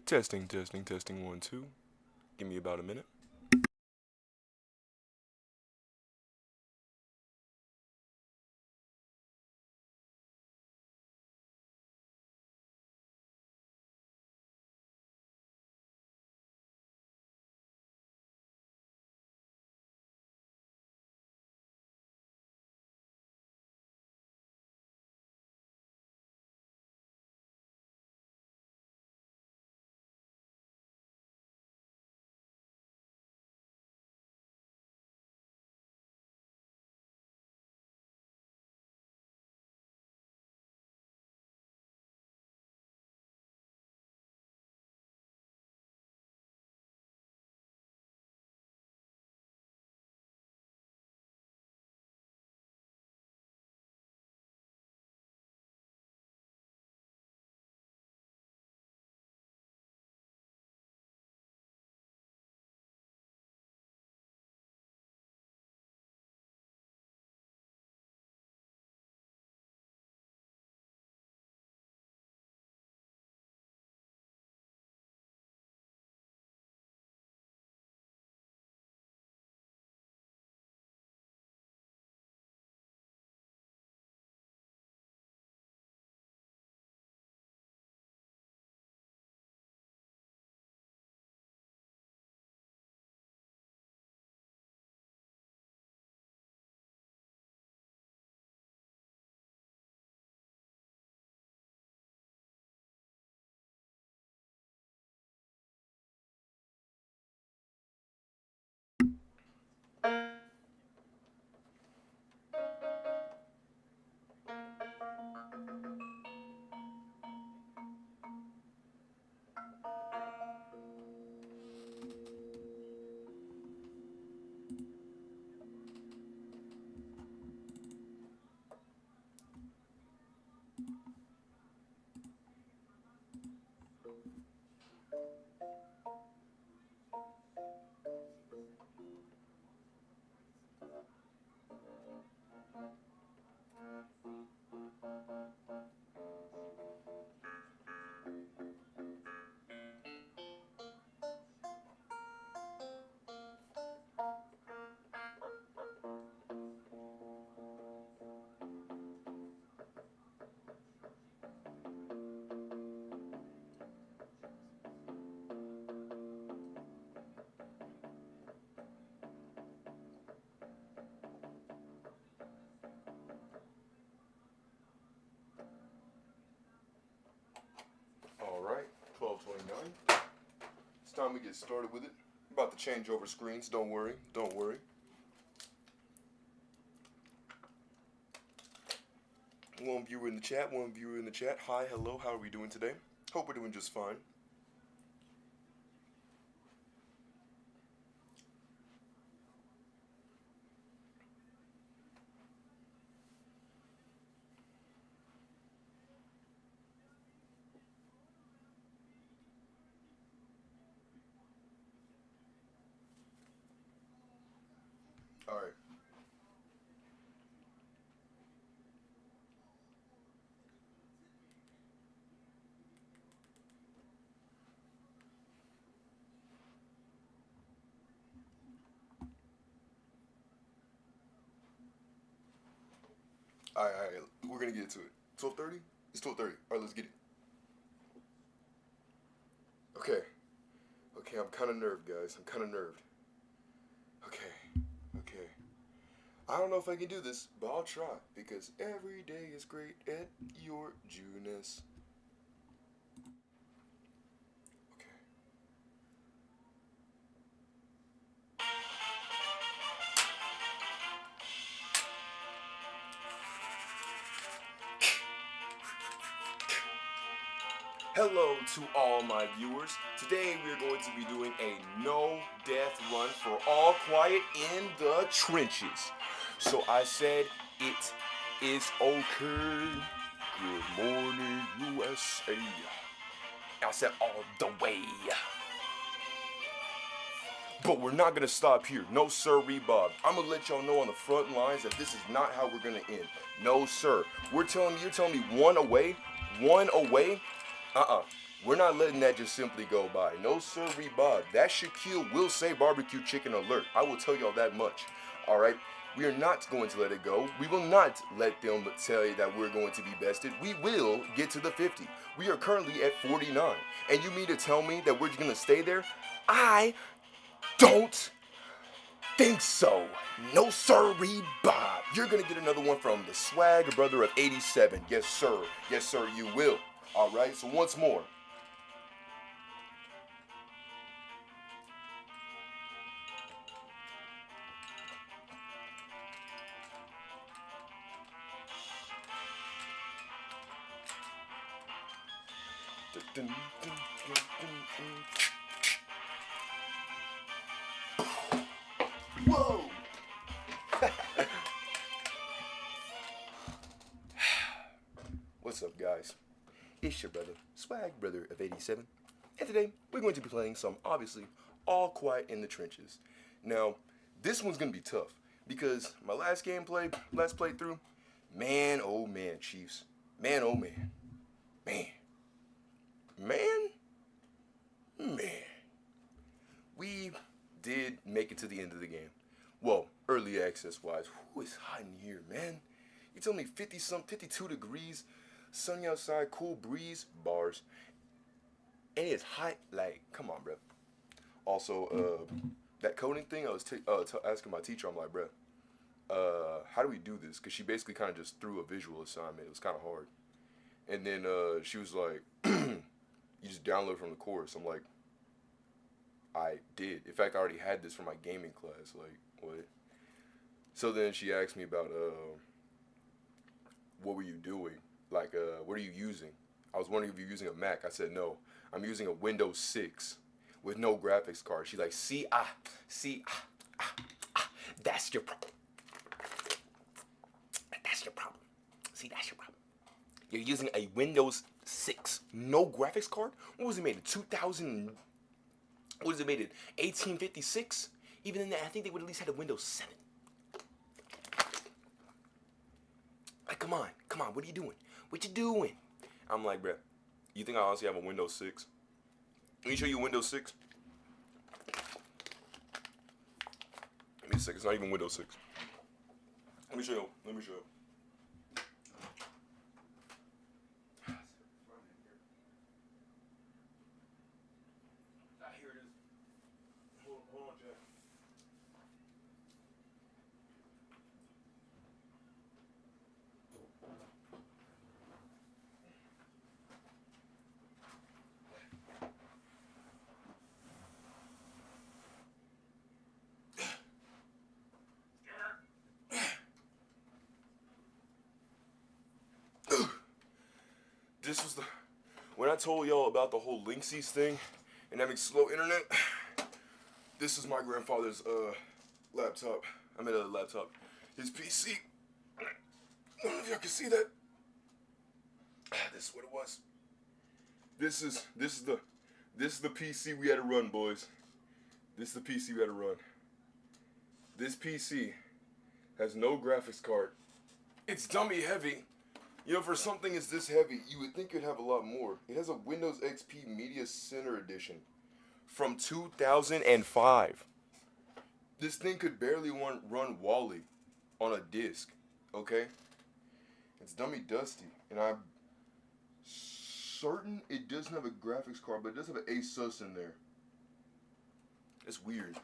Testing, testing, testing, 1, 2. Give me about a minute. Alright, 12:29. It's time we get started with it. About to change over screens, don't worry, don't worry. One viewer in the chat, one viewer in the chat. Hi, hello, how are we doing today? Hope we're doing just fine. Alright. Alright, we're gonna get to it. 12:30? It's 12:30. Alright, let's get it. Okay. Okay, I'm kinda nerved, guys. I'm kinda nerved. Okay. Okay. I don't know if I can do this, but I'll try, because every day is great at your Juness. Okay. Hello to all my viewers. Today we are going to be doing a no death run for all quiet in the trenches. So I said it is okay. Good morning, USA. I said all the way. But we're not gonna stop here. No sirree, Bob. I'm gonna let y'all know on the front lines that this is not how we're gonna end. No sir. You're telling me one away? Uh-uh. We're not letting that just simply go by. No sir, Bob. That Shaquille will say barbecue chicken alert. I will tell y'all that much. All right. We are not going to let it go. We will not let them tell you that we're going to be bested. We will get to the 50. We are currently at 49. And you mean to tell me that we're going to stay there? I don't think so. No sirree, Bob. You're going to get another one from the swag brother of 87. Yes, sir. Yes, sir, you will. All right. So once more. Whoa! What's up, guys? It's your brother, Swag Brother of 87, and today we're going to be playing some, obviously, All Quiet in the Trenches. Now, this one's going to be tough because my last playthrough, man, oh man, Chiefs. Man, oh man. Man. Man? Man. We did make it to the end of the game. Well, early access wise. Who is hot in here, man? It's only 52 degrees, sunny outside, cool breeze, bars. And it's hot, like, come on, bro. Also, that coding thing, I was asking my teacher, I'm like, bro, how do we do this? Because she basically kind of just threw a visual assignment. It was kind of hard. And then she was like, you just download from the course. I'm like, I did. In fact, I already had this for my gaming class. Like, what? So then she asked me about, what were you doing? Like, what are you using? I was wondering if you're using a Mac. I said, no, I'm using a Windows 6 with no graphics card. She's like, that's your problem. That's your problem. See, that's your problem. You're using a Windows 6, no graphics card? What was it made in 2000? What was it made in 1856? Even in that, I think they would at least had a Windows 7. Like, come on, what are you doing? What you doing? I'm like, bruh, you think I honestly have a Windows 6? Let me show you Windows 6. Give me a second, it's not even Windows 6. Let me show you. Here it is. Hold on, Jack. This was when I told y'all about the whole Linksys thing and having slow internet, this is my grandfather's laptop. I mean, laptop. His PC. I don't know if y'all can see that. This is what it was. This is the PC we had to run, boys. This is the PC we had to run. This PC has no graphics card. It's dummy heavy. You know, for something that's this heavy, you would think it'd have a lot more. It has a Windows XP Media Center Edition from 2005. This thing could barely run Wally on a disc, okay? It's dummy dusty, and I'm certain it doesn't have a graphics card, but it does have an ASUS in there. It's weird.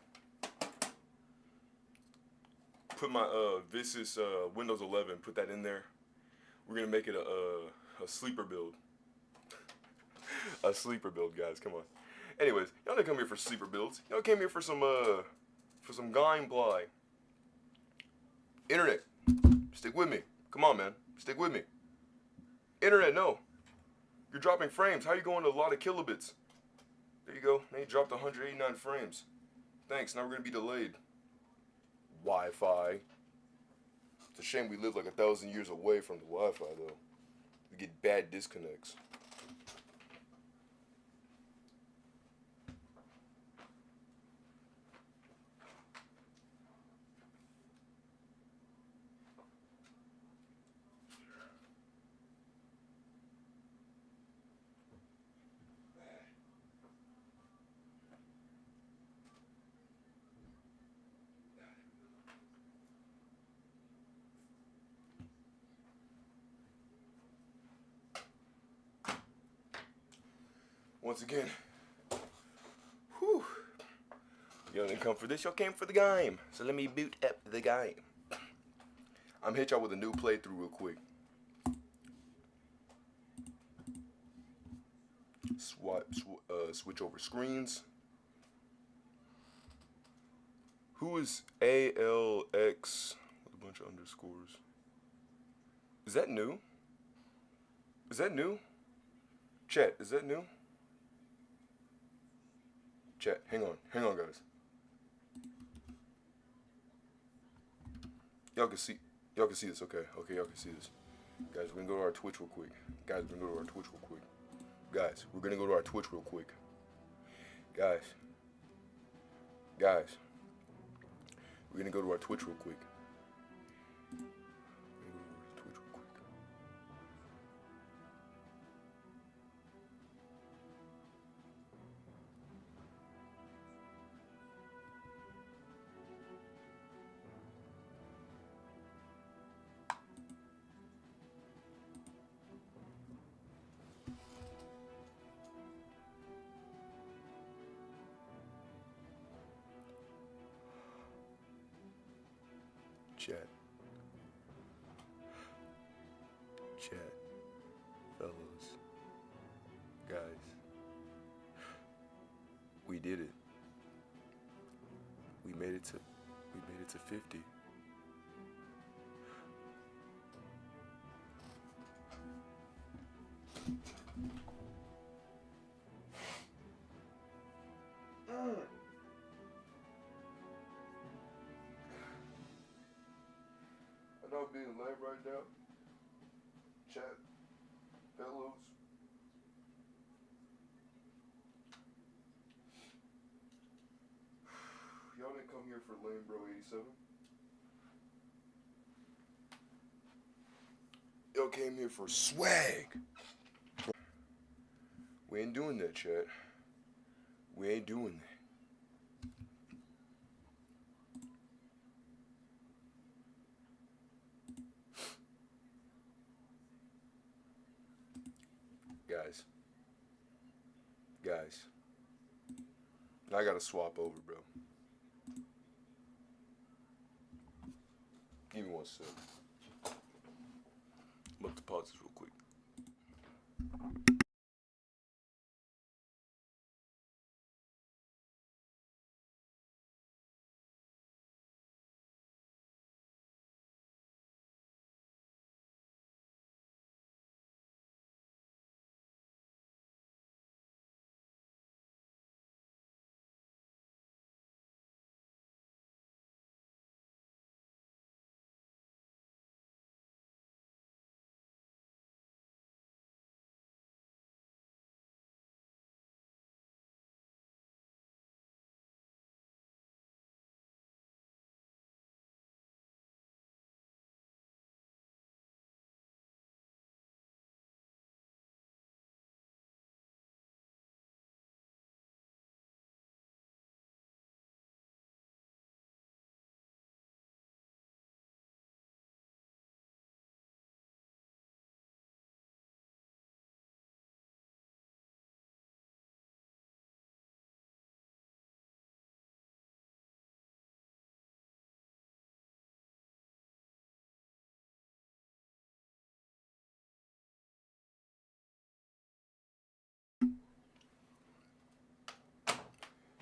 Put my Visus Windows 11, put that in there. We're gonna make it a sleeper build. A sleeper build, guys. Come on. Anyways, y'all didn't come here for sleeper builds. Y'all came here for some gameplay. Internet, stick with me. Come on, man. Stick with me. Internet, no. You're dropping frames. How are you going to a lot of kilobits? There you go. Now you dropped 189 frames. Thanks. Now we're gonna be delayed. Wi-Fi. It's a shame we live like 1,000 years away from the Wi-Fi, though. We get bad disconnects. once again. Whew. Y'all didn't come for this, y'all came for the game. So let me boot up the game. I'm hit y'all with a new playthrough real quick. Switch over screens. Who is ALX with a bunch of underscores? Is that new? Is that new? Chat, is that new? Chat, hang on guys. Y'all can see this, okay, y'all can see this. Guys, we're gonna go to our Twitch real quick. Guys, we're gonna go to our Twitch real quick. Guys, we're gonna go to our Twitch real quick. Chat, fellows, guys, we did it. We made it to 50. I know I'm being late right now. Chat, fellows. Y'all didn't come here for Lame Bro 87. Y'all came here for swag. We ain't doing that, chat. We ain't doing that. Guys, I gotta swap over, bro. Give me 1 sec. I'm about to pause this real quick.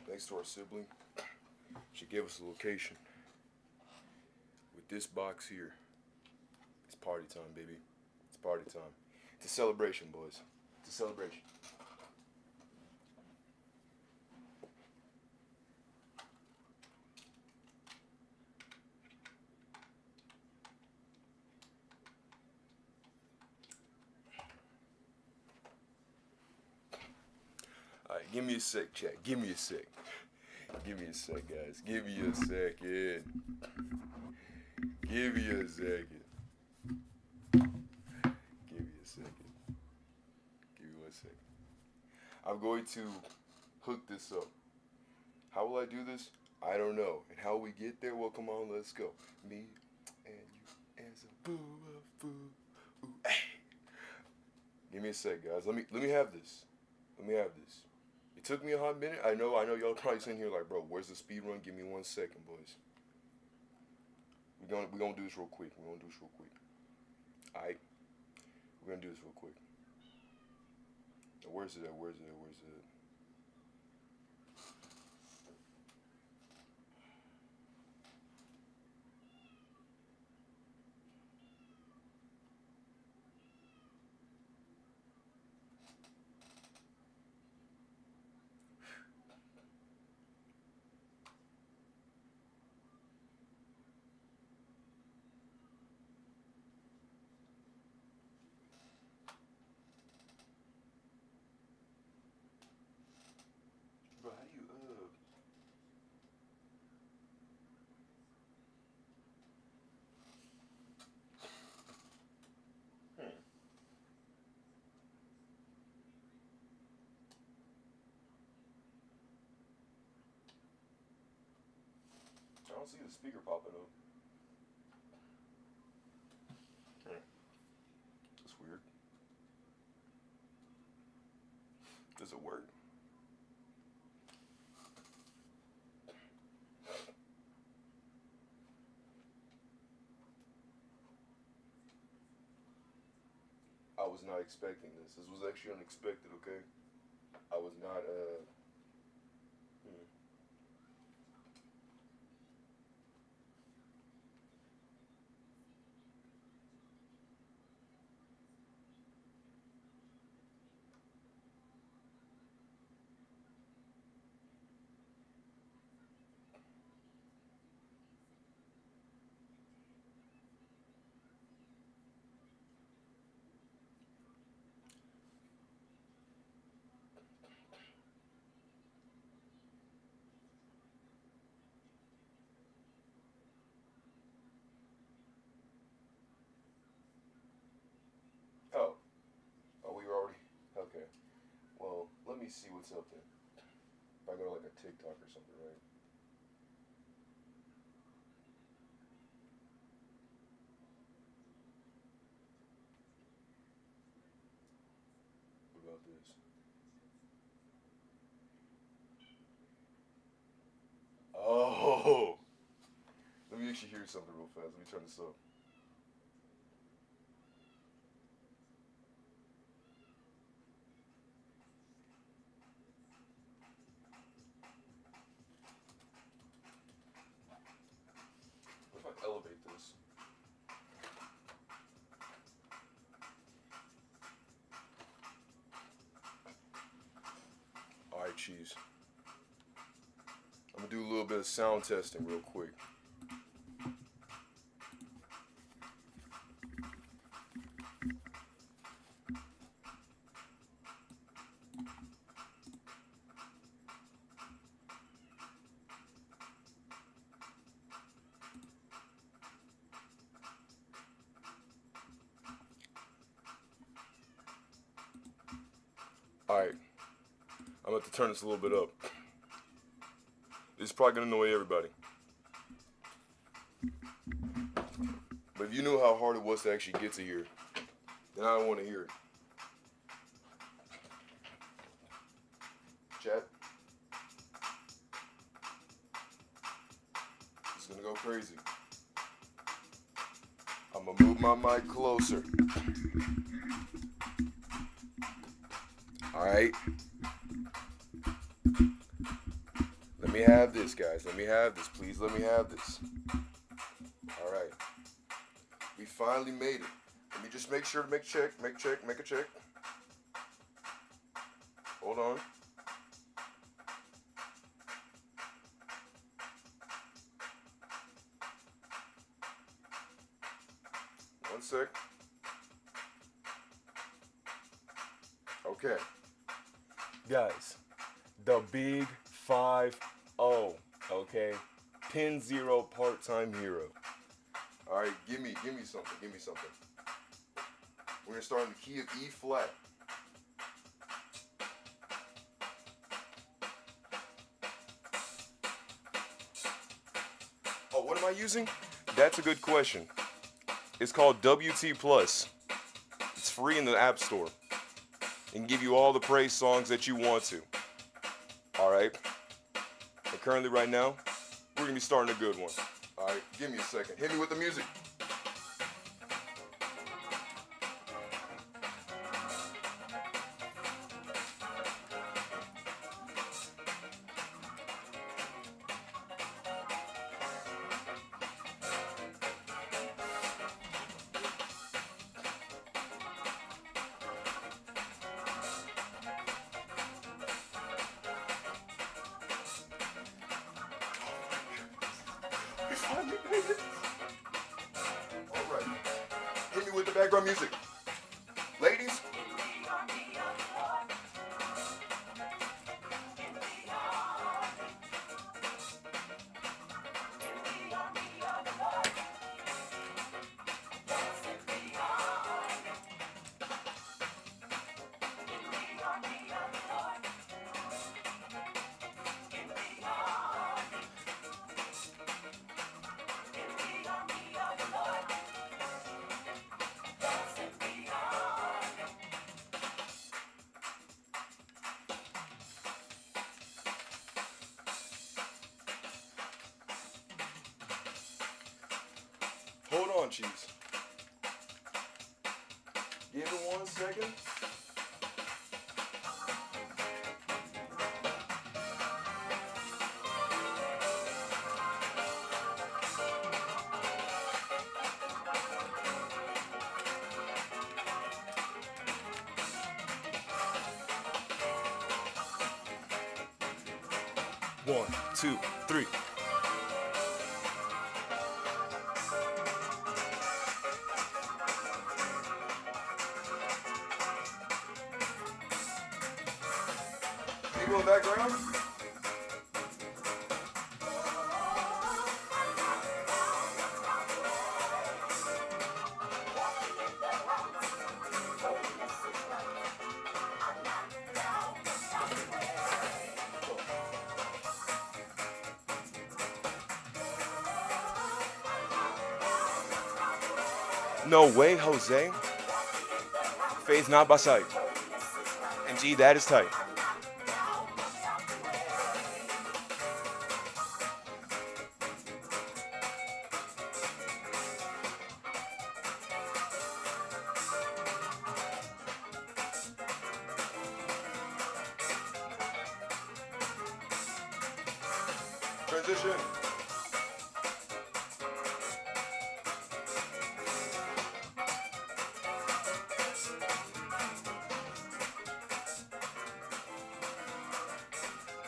Thanks to our sibling, she gave us a location. With this box here, it's party time, baby. It's party time. It's a celebration, boys. It's a celebration. Alright, give me a sec, chat. Give me a sec. Give me a sec, guys. Give me a second. Give me a second. Give me a second. Give me 1 second. I'm going to hook this up. How will I do this? I don't know. And how we get there? Well, come on, let's go. Me and you as a boo, ooh, hey. Give me a sec, guys. Let me have this. Let me have this. It took me a hot minute. I know y'all probably sitting here like, bro, where's the speed run? Give me 1 second, boys. We gonna do this real quick. We're gonna do this real quick. Alright? We're gonna do this real quick. Now, where's it at? Where's it at? Where's it at? Bro, how do you Hmm. I don't see the speaker popping up. Hmm. That's weird. Does it work? I was not expecting this. This was actually unexpected, okay? I was not, hmm. Oh. Oh, we were already, okay. Well, let me see what's up there. If I go to like a TikTok or something, right? What about this? Oh! Let me actually hear something real fast. Let me turn this up. What if I elevate this? Alright, cheese. I'm gonna do a little bit of sound testing real quick. Alright, I'm gonna have to turn this a little bit up. This is probably gonna annoy everybody. But if you knew how hard it was to actually get to here, then I don't want to hear it. Chat, it's gonna go crazy. I'm gonna move my mic closer. Alright. Let me have this, guys. Let me have this. Please let me have this. Alright. We finally made it. Let me just make sure to make a check. Hold on. One sec. Okay. Guys, the big 5-0. Okay? Pin zero part-time hero. Alright, give me something. We're gonna start in the key of E flat. Oh, what am I using? That's a good question. It's called WT Plus. It's free in the App Store. and give you all the praise songs that you want to. All right? And currently, right now, we're going to be starting a good one. All right, give me a second. Hit me with the music. We finally made it. All right. Hit me with the background music. Ladies. Hold on, Chiefs. Give it 1 second. One, two, three. People in the background. No way, Jose. Faith not by sight. And gee, that is tight. Transition.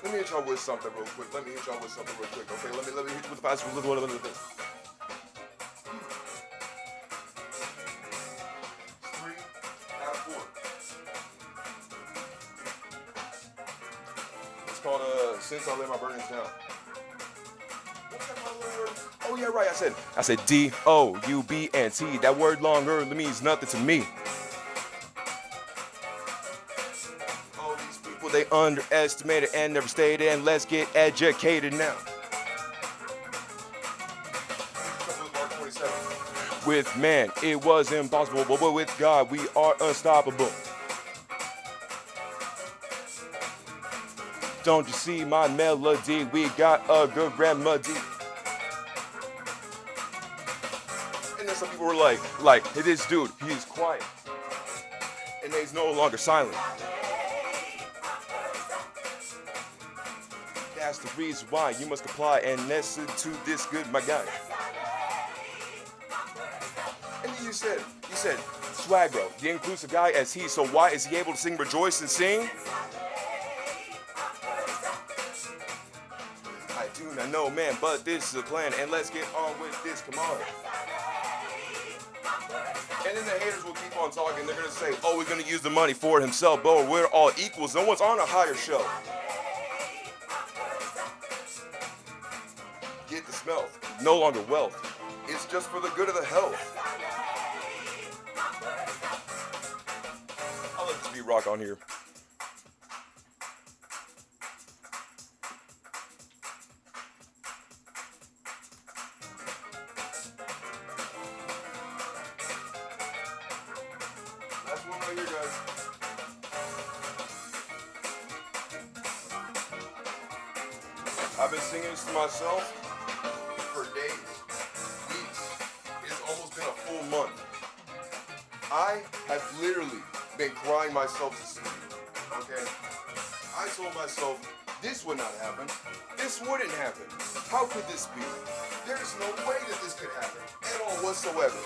Let me hit y'all with something real quick. Okay, let me hit you with the fast. Three, out of four. It's called Since I Lay My Burdens Down. What's that word? Oh yeah, right. I said D-O-U-B-N-T. That word longer means nothing to me. They underestimated and never stated, and let's get educated now. With man, it was impossible, but with God, we are unstoppable. Don't you see my melody? We got a good remedy. And then some people were like, hey, this dude, he's quiet. And he's no longer silent. That's the reason why you must apply and listen to this good, my guy. And then you said, swag bro, the inclusive guy as he, so why is he able to sing, rejoice, and sing? I do not know, man, but this is a plan, and let's get on with this, come on. And then the haters will keep on talking, they're gonna say, oh, he's gonna use the money for himself, but we're all equals, no one's on a higher shelf. Get the smell, no longer wealth. It's just for the good of the health. I'll let this beat rock on here. Last one right here, guys. I've been singing this to myself for days, weeks. It's almost been a full month. I have literally been crying myself to sleep. Okay? I told myself this would not happen. This wouldn't happen. How could this be? There's no way that this could happen at all whatsoever.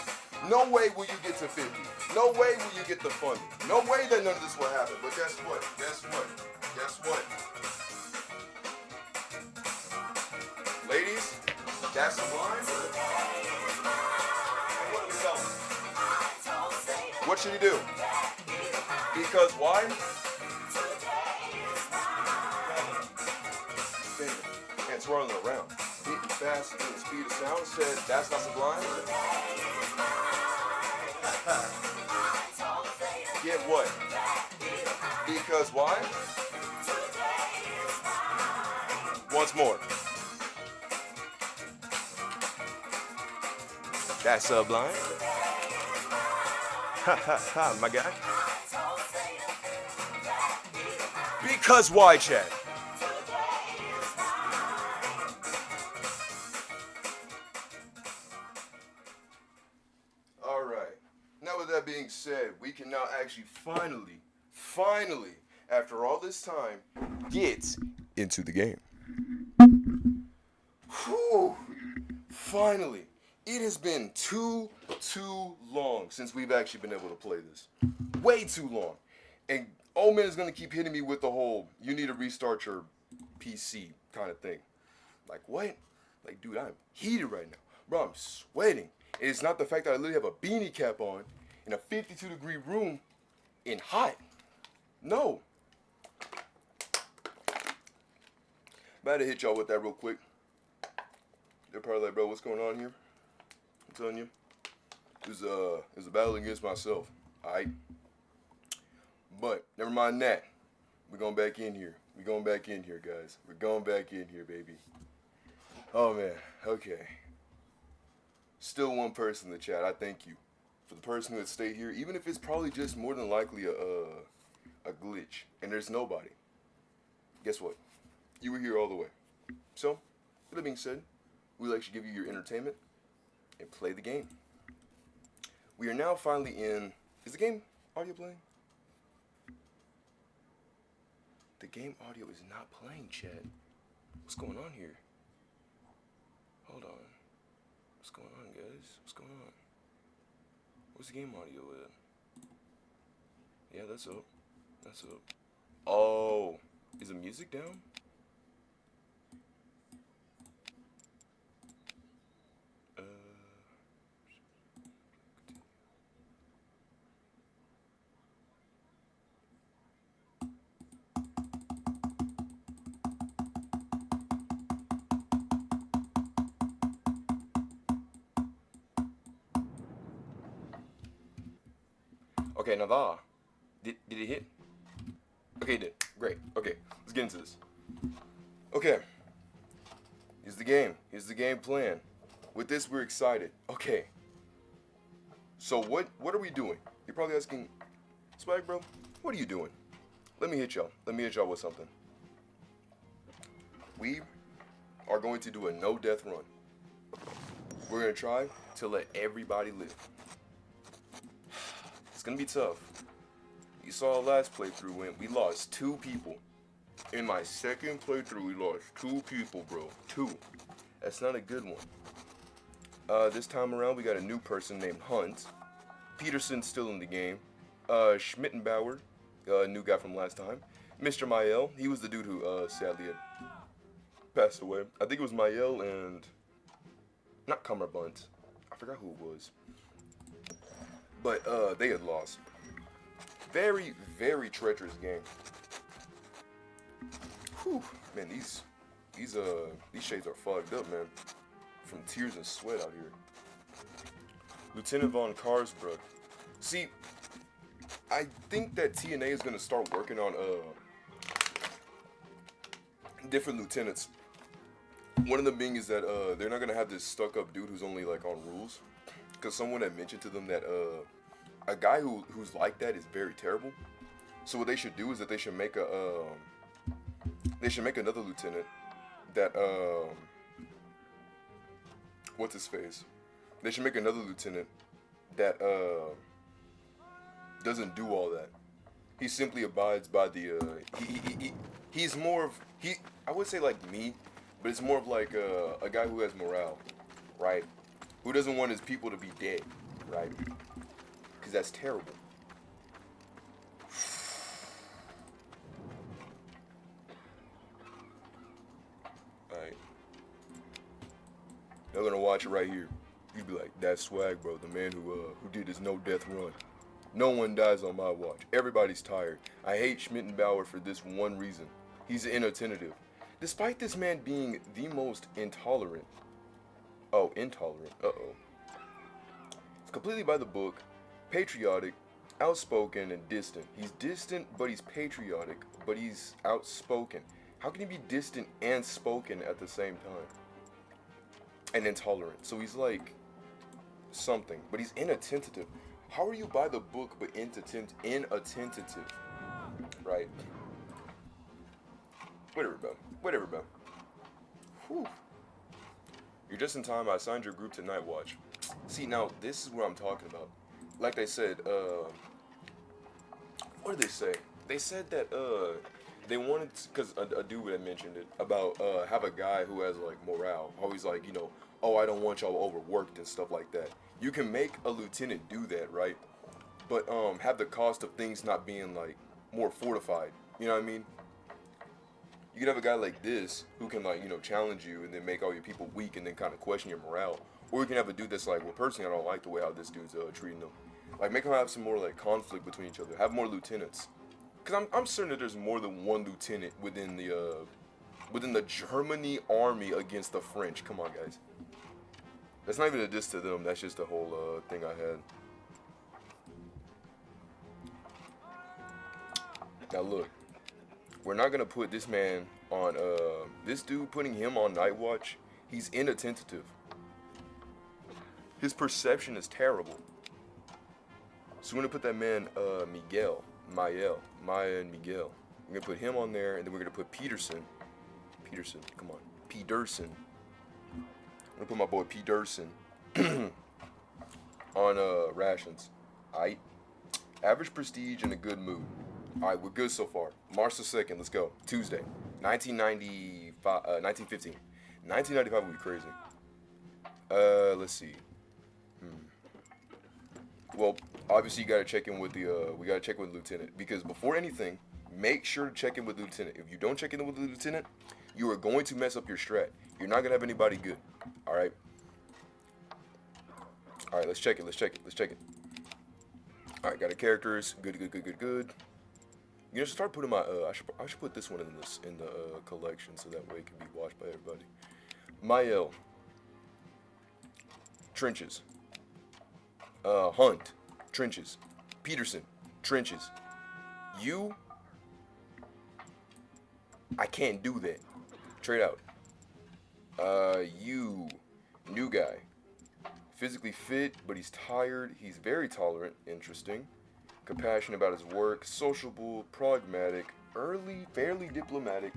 No way will you get to 50. No way will you get the funding. No way that none of this will happen. But guess what? Guess what? Guess what? Ladies, that's the line. And what do we tell him? What should he do? Because why? And swirling around. Hitting faster than the speed of sound. Said that's not sublime. Get what? Because why? Once more. That's sublime. Ha ha ha, my guy. Because why, Chad? All right. Now with that being said, we can now actually finally, after all this time, get into the game. Whew. Finally. It has been too long since we've actually been able to play this. Way too long. And old man is going to keep hitting me with the whole, you need to restart your PC kind of thing. Like, what? Like, dude, I'm heated right now. Bro, I'm sweating. And it's not the fact that I literally have a beanie cap on in a 52-degree room in hot. No. About to hit y'all with that real quick. They're probably like, bro, what's going on here? I'm telling you, it's a battle against myself, alright? But, never mind that. We're going back in here. We're going back in here, guys. We're going back in here, baby. Oh, man. Okay. Still one person in the chat. I thank you for the person who would stay here, even if it's probably just more than likely a glitch, and there's nobody. Guess what? You were here all the way. So, with that being said, we'll actually give you your entertainment and play the game. We are now finally in... Is the game audio playing? The game audio is not playing, chat. What's going on here? Hold on. What's going on, guys? What's going on? Where's the game audio at? Yeah, that's up. That's up. Oh. Is the music down? Okay, now did it hit? Okay, it did. Great. Okay, let's get into this. Okay. Here's the game. Here's the game plan. With this, we're excited. Okay. So what are we doing? You're probably asking, Swag bro, what are you doing? Let me hit y'all. Let me hit y'all with something. We are going to do a no-death run. We're going to try to let everybody live. It's going to be tough. You saw our last playthrough when we lost 2 people. In my second playthrough, we lost 2 people, bro. 2. That's not a good one. This time around, we got a new person named Hunt. Peterson's still in the game. Schmittenbauer, new guy from last time. Mr. Mael, he was the dude who sadly had passed away. I think it was Mael and... not Cumberbunt. I forgot who it was. But they had lost. Very, very treacherous game. Whew. Man, these shades are fogged up, man. From tears and sweat out here. Lieutenant von Karsbrook. See, I think that TNA is gonna start working on different lieutenants. One of them being is that they're not gonna have this stuck-up dude who's only like on rules, because someone had mentioned to them that a guy who's like that is very terrible. So what they should do is that they should make another lieutenant that what's his face? They should make another lieutenant that doesn't do all that. He simply abides by the he's more of he I would say like me, but it's more of like a guy who has morale, right? Who doesn't want his people to be dead, right? Because that's terrible. Alright. They're gonna watch it right here. You'd be like, that's swag, bro. The man who did his no death run. No one dies on my watch. Everybody's tired. I hate Schmittenbauer for this one reason. He's inattentive. Despite this man being the most intolerant. Oh, intolerant. Uh-oh. It's completely by the book, patriotic, outspoken, and distant. He's distant, but he's patriotic, but he's outspoken. How can he be distant and spoken at the same time? And intolerant. So he's like something, but he's inattentive. How are you by the book but inattentive? Right? Whatever, bro. Whatever, bro. Whew. You're just in time. I assigned your group to Night Watch. See, now, this is what I'm talking about. Like they said, what did they say? They said that, they wanted, because a dude had mentioned it, about, have a guy who has, like, morale. Always like, you know, oh, I don't want y'all overworked and stuff like that. You can make a lieutenant do that, right? But, have the cost of things not being, like, more fortified. You know what I mean? You could have a guy like this who can, like, you know, challenge you and then make all your people weak and then kind of question your morale. Or you can have a dude that's like, well, personally, I don't like the way how this dude's treating them. Like, make them have some more, like, conflict between each other. Have more lieutenants. Because I'm certain that there's more than one lieutenant within the Germany army against the French. Come on, guys. That's not even a diss to them. That's just a whole thing I had. Now, look. We're not going to put this man on, this dude, putting him on Night Watch, he's inattentive. His perception is terrible. So we're going to put that man, Maya and Miguel. We're going to put him on there, and then we're going to put Peterson, come on, Peterson. I'm going to put my boy Peterson on, rations. Aight. Average prestige and a good mood. Alright, we're good so far. March the 2nd, let's go. Tuesday. 1915. 1995 would be crazy. Let's see. Well, obviously you gotta check in with the, we gotta check with the lieutenant. Because before anything, make sure to check in with the lieutenant. If you don't check in with the lieutenant, you are going to mess up your strat. You're not gonna have anybody good. Alright? Alright, let's check it. Alright, got the characters. Good. You know, start putting my, I should put this one in the collection so that way it can be watched by everybody. Mael. Trenches. Hunt. Trenches. Peterson. Trenches. You. I can't do that. Trade out. You. New guy. Physically fit, but he's tired. He's very tolerant. Interesting. Compassionate about his work, sociable, pragmatic, early, fairly diplomatic,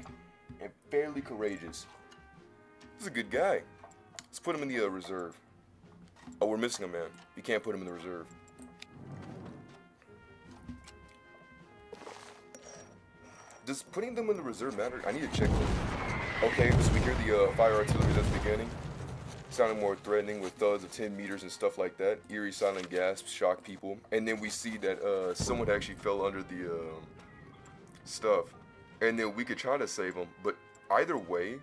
and fairly courageous. This is a good guy. Let's put him in the reserve. Oh, we're missing a man. We can't put him in the reserve. Does putting them in the reserve matter? I need to check them. Okay, so we hear the fire artillery at the beginning. Sounding more threatening with thuds of 10 meters and stuff like that. Eerie silent gasps shock people. And then we see that someone actually fell under the stuff. And then we could try to save him. But either way,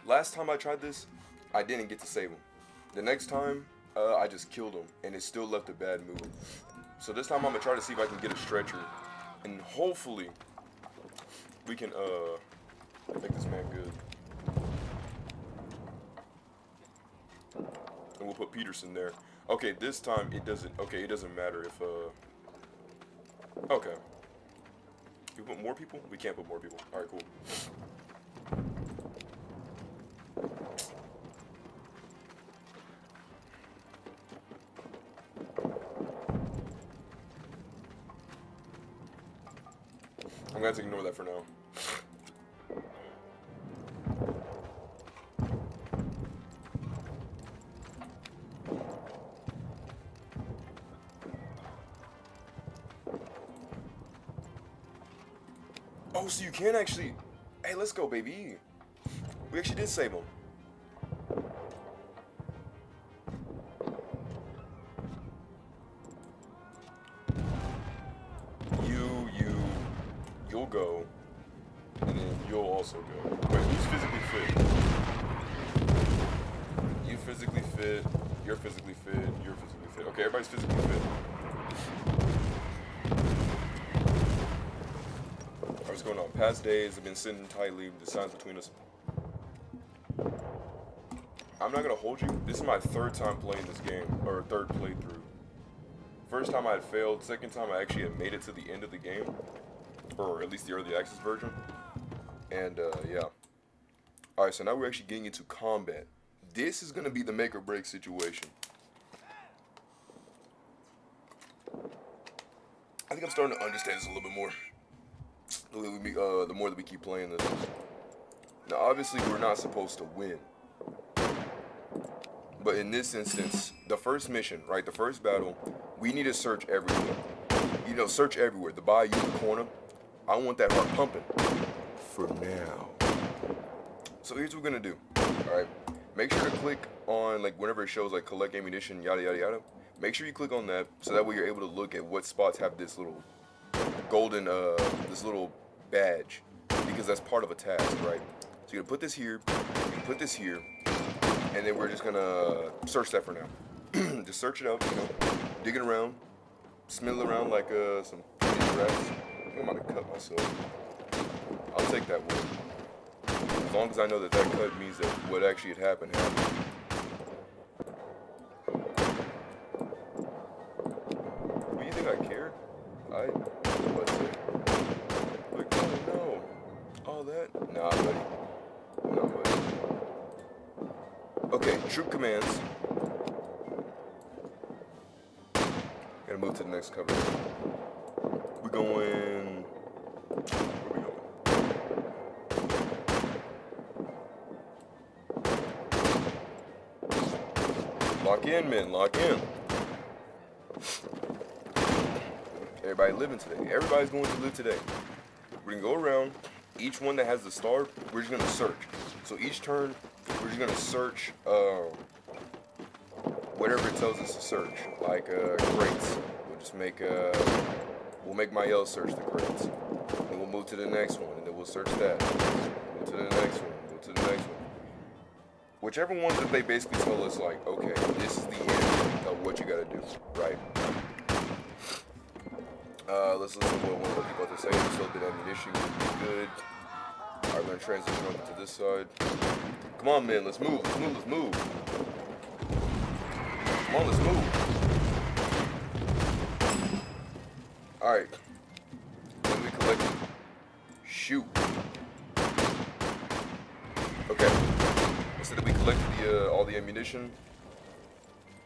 last time I tried this, I didn't get to save him. The next time, I just killed him. And it still left a bad mood. So this time I'm going to try to see if I can get a stretcher. And hopefully, we can make this man good. And we'll put Peterson there. Okay, this time it doesn't matter if, okay. Can we put more people? We can't put more people. Alright, cool. I'm gonna have to ignore that for now. Oh, so you can actually. Hey, let's go, baby. We actually did save him. You'll go, and then you'll also go. Wait, who's physically fit? You physically fit. You're physically fit. You're physically fit. Okay, everybody's physically fit. What's going on? Past days have been sitting tightly. The signs between us. I'm not gonna hold you. This is my third time playing this game, or third playthrough. First time I had failed. Second time I actually had made it to the end of the game, or at least the early access version. And yeah. All right, so now we're actually getting into combat. This is gonna be the make or break situation. I think I'm starting to understand this a little bit more. The more that we keep playing this. Now, obviously, we're not supposed to win. But in this instance, the first mission, right, the first battle, we need to search everywhere. You know, search everywhere. The bayou, the corner. I want that heart pumping. For now. So here's what we're going to do. All right. Make sure to click on, like, whenever it shows, like, collect ammunition, yada, yada, yada. Make sure you click on that, so that way you're able to look at what spots have this little golden, this little badge. Because that's part of a task, right? So you're going to put this here, you put this here, and then we're just gonna search that for now. Just search it out, you know, digging around, smelling around like some rats. I think I'm about to cut myself. I'll take that one. As long as I know that that cut means that what actually had happened happened. What, you think I cared? What's it? Like, oh no. All that? Nah, buddy. Nah, buddy. Okay, troop commands. Gotta move to the next cover. We're going. Where we going? Lock in, men. Lock in. Everybody living today. Everybody's going to live today. We're gonna go around. Each one that has the star, we're just gonna search. So each turn, we're just gonna search whatever it tells us to search, like crates. We'll just make we'll make Mael search the crates. Then we'll move to the next one, and then we'll search that. Move to the next one. Move to the next one. Whichever ones that they basically tell us, like, okay, this is the end of what you gotta do, right? Let's listen to what one of the people have to say. Just a little bit of ammunition would be good. Alright, we're gonna transition over to this side. Come on, man, let's move, let's move, let's move. Come on, let's move. Alright. Then we collect. Shoot. Okay. Instead of we collected all the ammunition,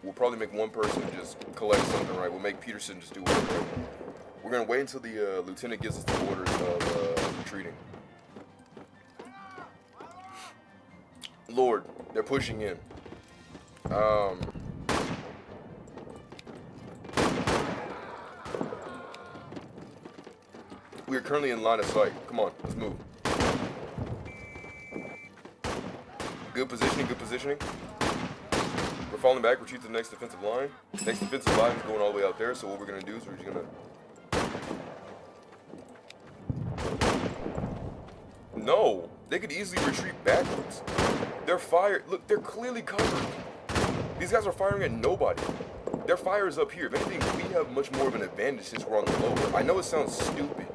we'll probably make one person just collect something, right? We'll make Peterson just do whatever. We're gonna wait until the lieutenant gives us the orders of retreating. Lord, they're pushing in. We are currently in line of sight. Come on, let's move. Good positioning, good positioning. We're falling back, retreat to the next defensive line. Next defensive line is going all the way out there, so what we're gonna do is we're just gonna... No, they could easily retreat backwards. They're fired. Look, they're clearly covered. These guys are firing at nobody. Their fire is up here. If anything, we have much more of an advantage since we're on the lower. I know it sounds stupid,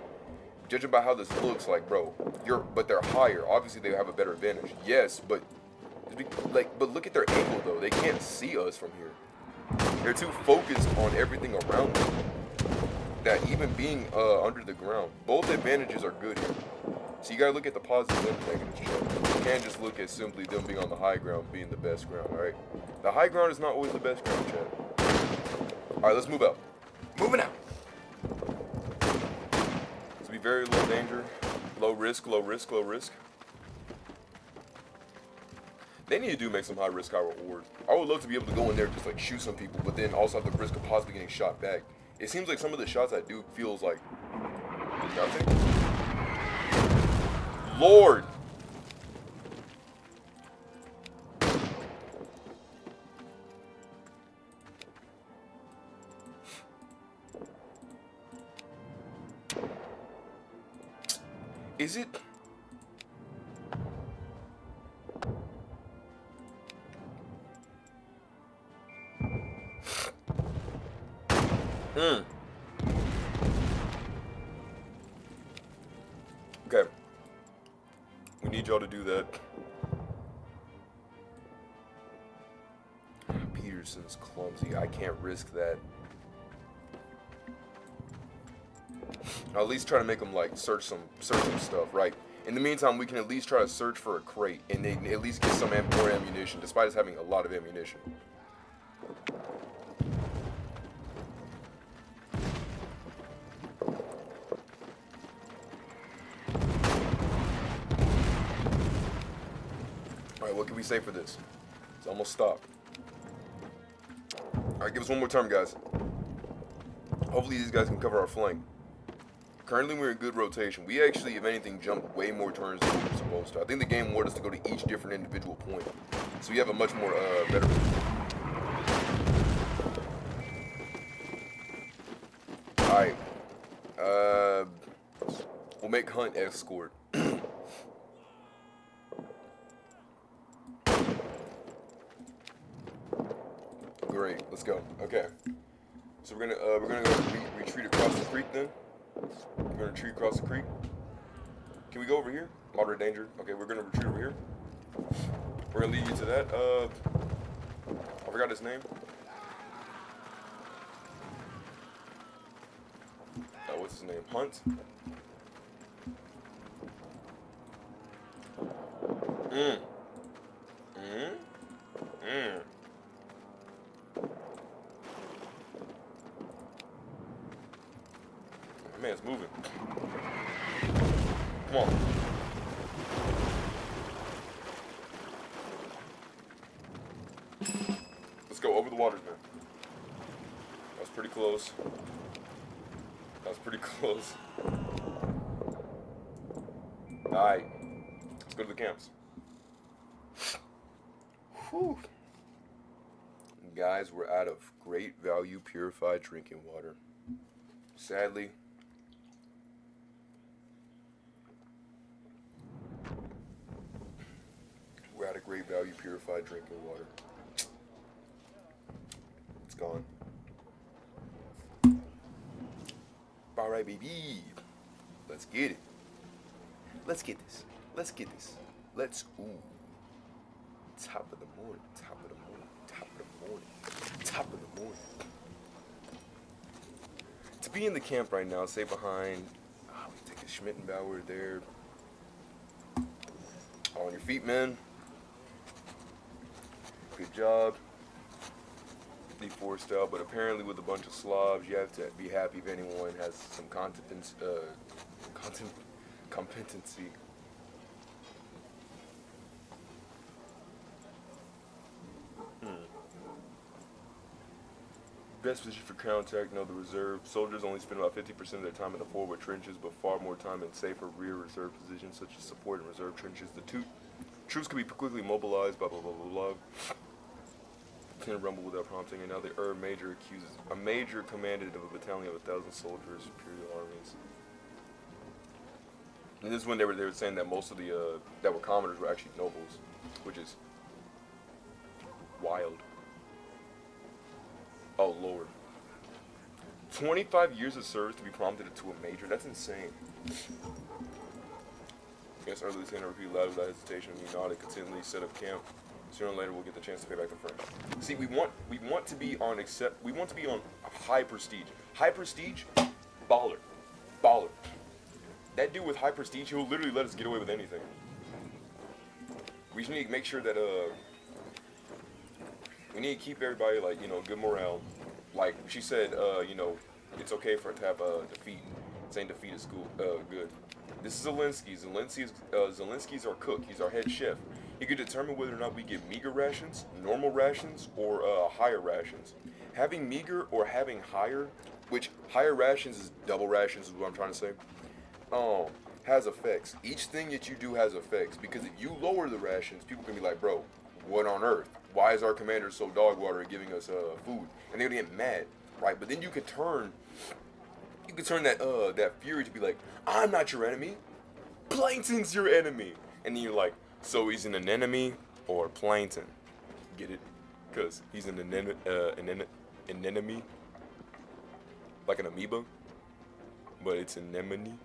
judging by how this looks, like, bro. But they're higher. Obviously, they have a better advantage. Yes, but look at their angle though. They can't see us from here. They're too focused on everything around them. That even being under the ground, both advantages are good here. So you gotta look at the positives and negatives, chat. You can't just look at simply them being on the high ground being the best ground, alright? The high ground is not always the best ground, chat. Alright, let's move out. Moving out! It's be very low danger, low risk, low risk, low risk. They need to make some high risk, high reward. I would love to be able to go in there and just like shoot some people, but then also have the risk of possibly getting shot back. It seems like some of the shots I do feels like nothing. Lord. Is it? Hmm. Okay. We need y'all to do that. Peterson's clumsy. I can't risk that. I'll at least try to make them like search some stuff, right? In the meantime, we can at least try to search for a crate and they at least get some more ammunition, despite us having a lot of ammunition. Alright, what can we say for this? It's almost stopped. Alright, give us one more time, guys. Hopefully these guys can cover our flank. Currently we're in good rotation. We actually, if anything, jumped way more turns than we were supposed to. I think the game wanted us to go to each different individual point. So we have a much more, better... Alright. We'll make Hunt escort. Great, let's go. Okay. So we're gonna go retreat across the creek then. We're gonna retreat across the creek. Can we go over here? Moderate danger. Okay, we're gonna retreat over here. We're gonna lead you to that. I forgot his name. What's his name? Hunt. Man's moving. Come on. Let's go over the waters, man. That was pretty close. That was pretty close. Alright. Let's go to the camps. Whew. Guys, we're out of great value purified drinking water. Sadly, we're out of great value purified drinking water. It's gone. Alright, baby. Let's get it. Let's get this. Let's get this. Let's, ooh. Top of the morning. Top of the morning. Top of the morning. Top of the morning. To be in the camp right now, stay behind. Oh, we take a Schmittenbauer there. All on your feet, man. Good job. D4 style, but apparently with a bunch of Slavs, you have to be happy if anyone has some competency. Best position for contact, know the reserve. Soldiers only spend about 50% of their time in the forward trenches, but far more time in safer rear reserve positions, such as support and reserve trenches. The troops can be quickly mobilized, blah, blah, blah, blah, blah. Can rumble without prompting, and now the major accuses a major commanded of a battalion of 1,000 soldiers, imperial armies. And this is when they were saying that most of the that were commoners were actually nobles, which is wild. Oh Lord. 25 years of service to be prompted to a major? That's insane. Yes, early lieutenant repeated loud without hesitation. He nodded, continually set up camp. Sooner or later we'll get the chance to pay back the French. See, we want to be on high prestige. High prestige, baller. Baller. That dude with high prestige, he'll literally let us get away with anything. We just need to make sure that we need to keep everybody, like, you know, good morale. Like she said, you know, it's okay for it to have a defeat. Saying defeat is good. This is Zelensky. Zelensky's our cook. He's our head chef. He could determine whether or not we get meager rations, normal rations, or higher rations. Having meager or having higher, which higher rations is double rations is what I'm trying to say. has effects. Each thing that you do has effects because if you lower the rations, people can be like, bro, what on earth? Why is our commander so dog water giving us food? And they're gonna get mad, right? But then you can turn that fury to be like, I'm not your enemy. Plankton's your enemy. And then you're like, so he's an anemone or plankton? Get it? Cause he's an enemy, like an amoeba, but it's an anemone,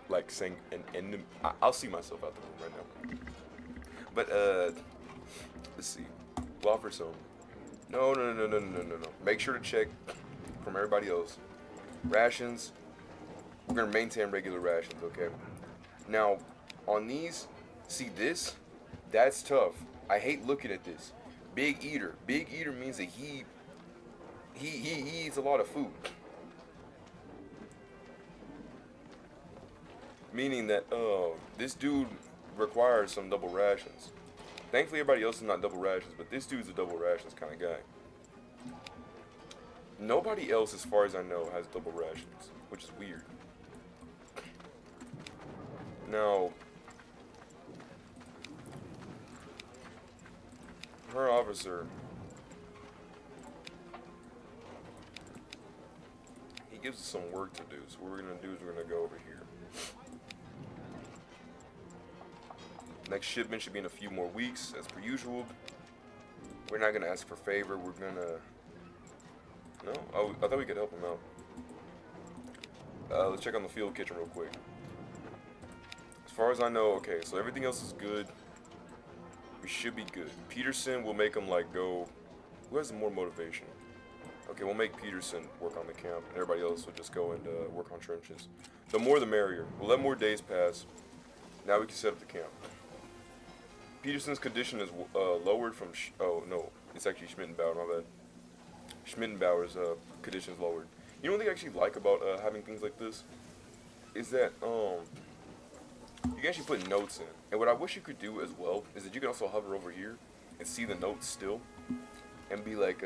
like saying an enemy. I'll see myself out the room right now. But let's see. We'll offer some. No. Make sure to check from everybody else. Rations. We're gonna maintain regular rations, okay? Now, on these, see this? That's tough. I hate looking at this. Big eater. Big eater means that he eats a lot of food. Meaning that this dude requires some double rations. Thankfully everybody else is not double rations, but this dude's a double rations kind of guy. Nobody else, as far as I know, has double rations, which is weird. Now, her officer, he gives us some work to do. So what we're gonna do is we're gonna go over here. Next shipment should be in a few more weeks, as per usual. We're not gonna ask for favor. We're gonna. No, oh, I thought we could help him out. Let's check on the field kitchen real quick. As far as I know, okay, so everything else is good. We should be good. Peterson will make him like go. Who has more motivation? Okay, we'll make Peterson work on the camp, and everybody else will just go and work on trenches. The more the merrier. We'll let more days pass. Now we can set up the camp. Peterson's condition is lowered from. Oh no, it's actually Schmittenbauer. My bad. Schmittenbauer's condition is lowered. You know what they actually like about having things like this is that you can actually put notes in. And what I wish you could do as well is that you can also hover over here and see the notes still, and be like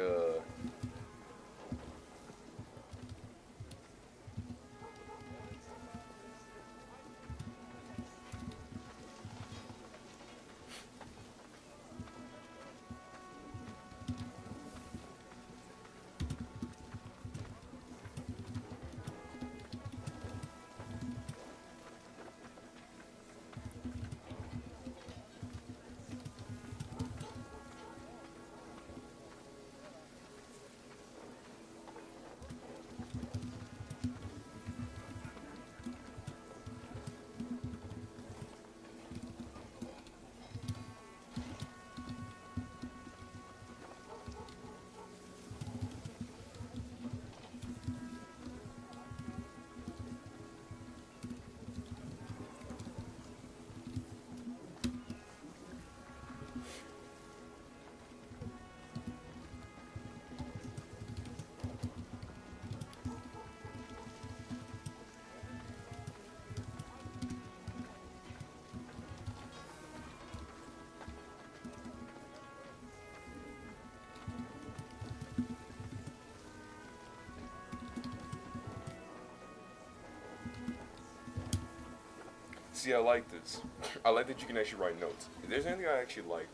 see, I like this. I like that you can actually write notes. If there's anything I actually like,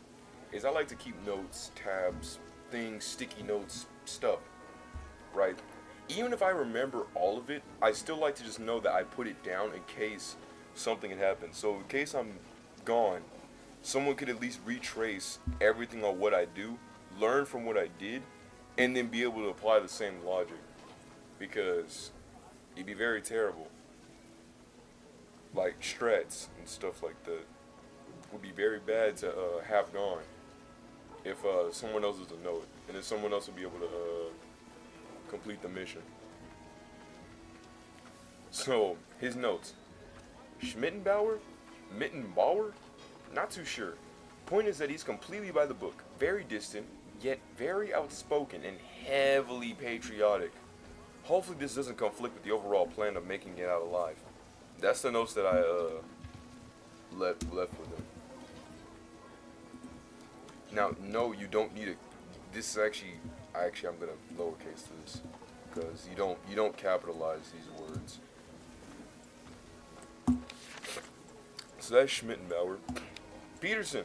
is I like to keep notes, tabs, things, sticky notes, stuff, right? Even if I remember all of it, I still like to just know that I put it down in case something had happened. So in case I'm gone, someone could at least retrace everything on what I do, learn from what I did, and then be able to apply the same logic. Because it'd be very terrible. Like strats and stuff like that would be very bad to have gone if someone else was to know it, and then someone else would be able to complete the mission. So his notes: Schmittenbauer, Mittenbauer, not too sure. Point is that he's completely by the book, very distant, yet very outspoken and heavily patriotic. Hopefully this doesn't conflict with the overall plan of making it out alive. That's the notes that I left with him. Now, no, you don't need it. This is actually, I'm gonna lowercase this because you don't capitalize these words. So that's Schmittenbauer. Peterson.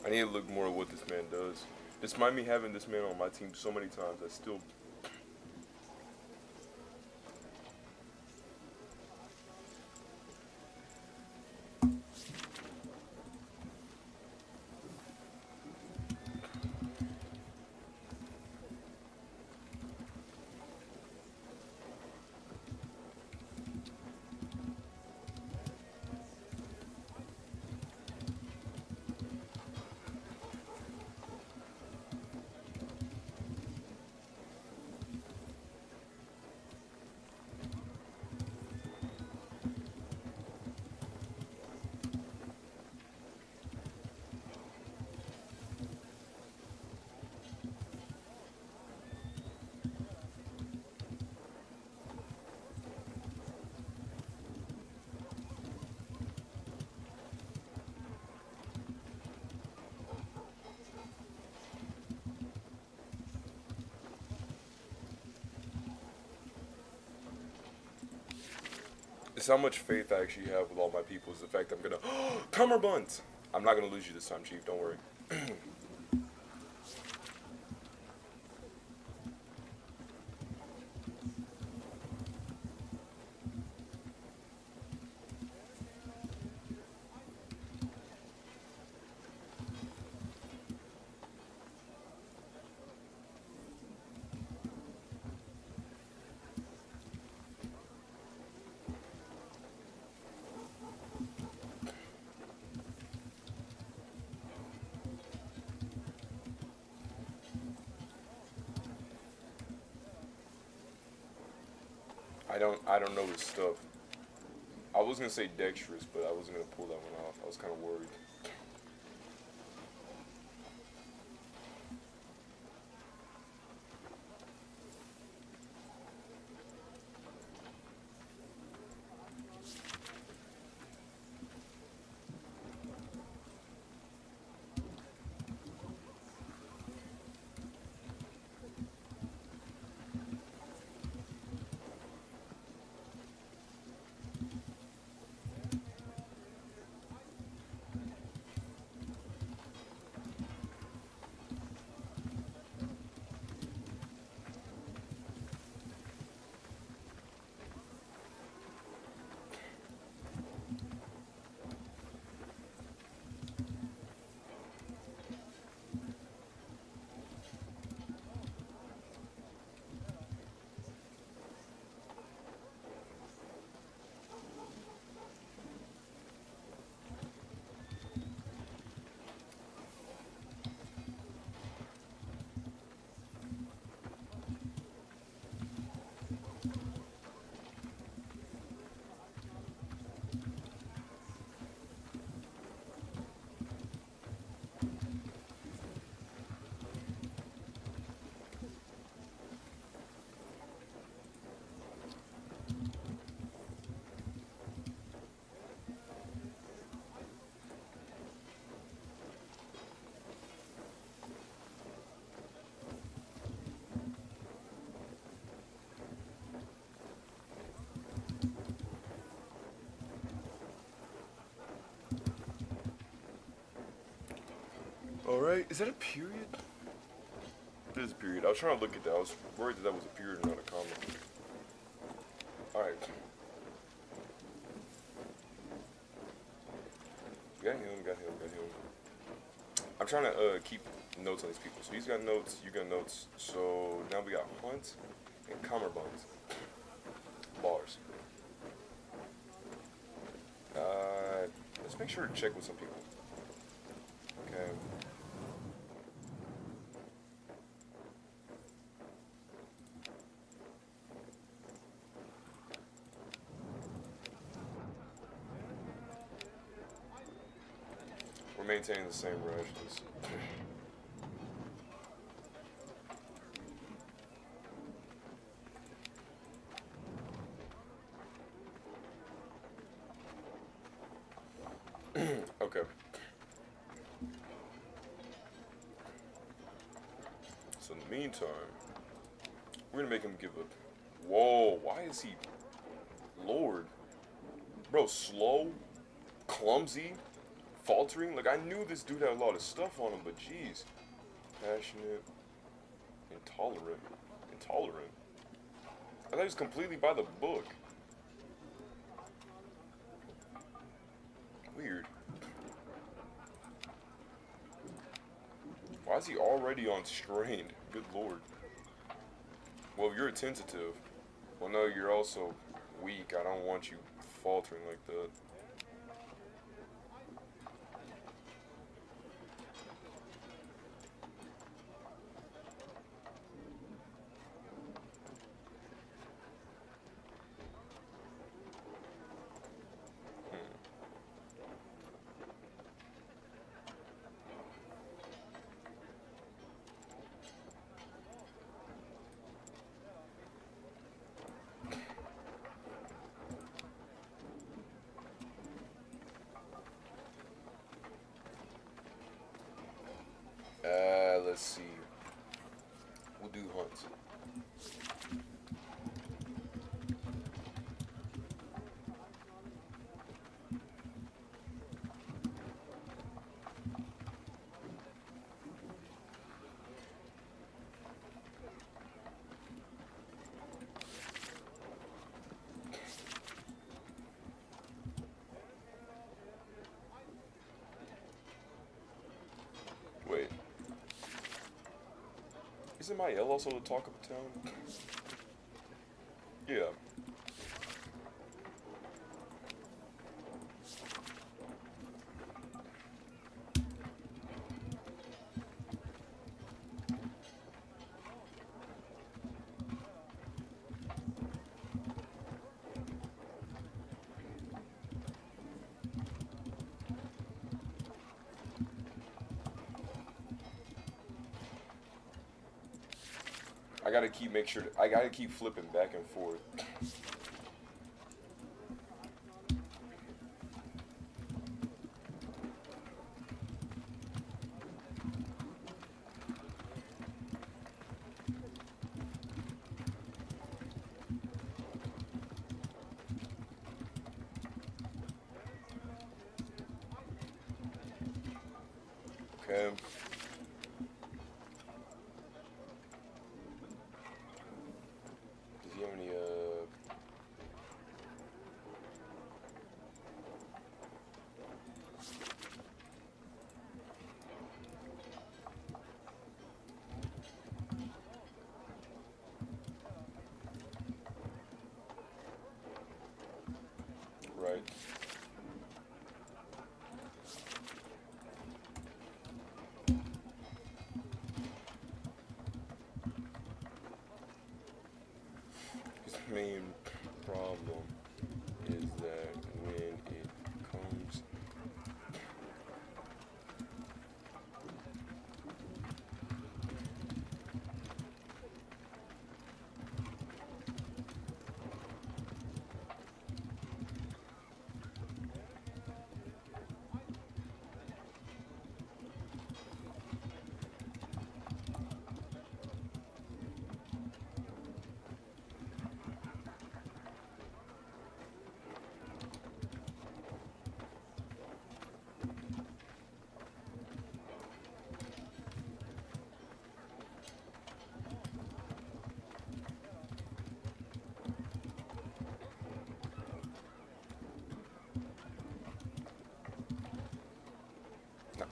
I need to look more at what this man does. Despite me having this man on my team so many times, I still... It's how much faith I actually have with all my people is the fact that I'm gonna cummerbund. I'm not gonna lose you this time, Chief. Don't worry. I don't know his stuff. I was gonna say dexterous, but I wasn't gonna pull that one off. I was kind of worried. Alright, is that a period? It is a period. I was trying to look at that. I was worried that was a period and not a comma. Alright. Got him, got him, got him. I'm trying to keep notes on these people. So he's got notes, you got notes. So now we got Hunt and Kammerbuns. Bars. Let's make sure to check with some people. Okay. We're maintaining the same rations. Okay. So in the meantime, we're gonna make him give up. Whoa, why is he Lord? Bro, slow, clumsy, faltering. Like I knew this dude had a lot of stuff on him, but jeez. Passionate, intolerant. Intolerant. I thought he was completely by the book. Weird. Why is he already on strained? Good lord. Well, you're tentative. Well, no, you're also weak. I don't want you faltering like that. Let's see. We'll do hunts. Wait. Isn't my L also the talk of the town? Yeah. I gotta keep I gotta keep flipping back and forth. Okay. Does he have any right? His main problem is that when it comes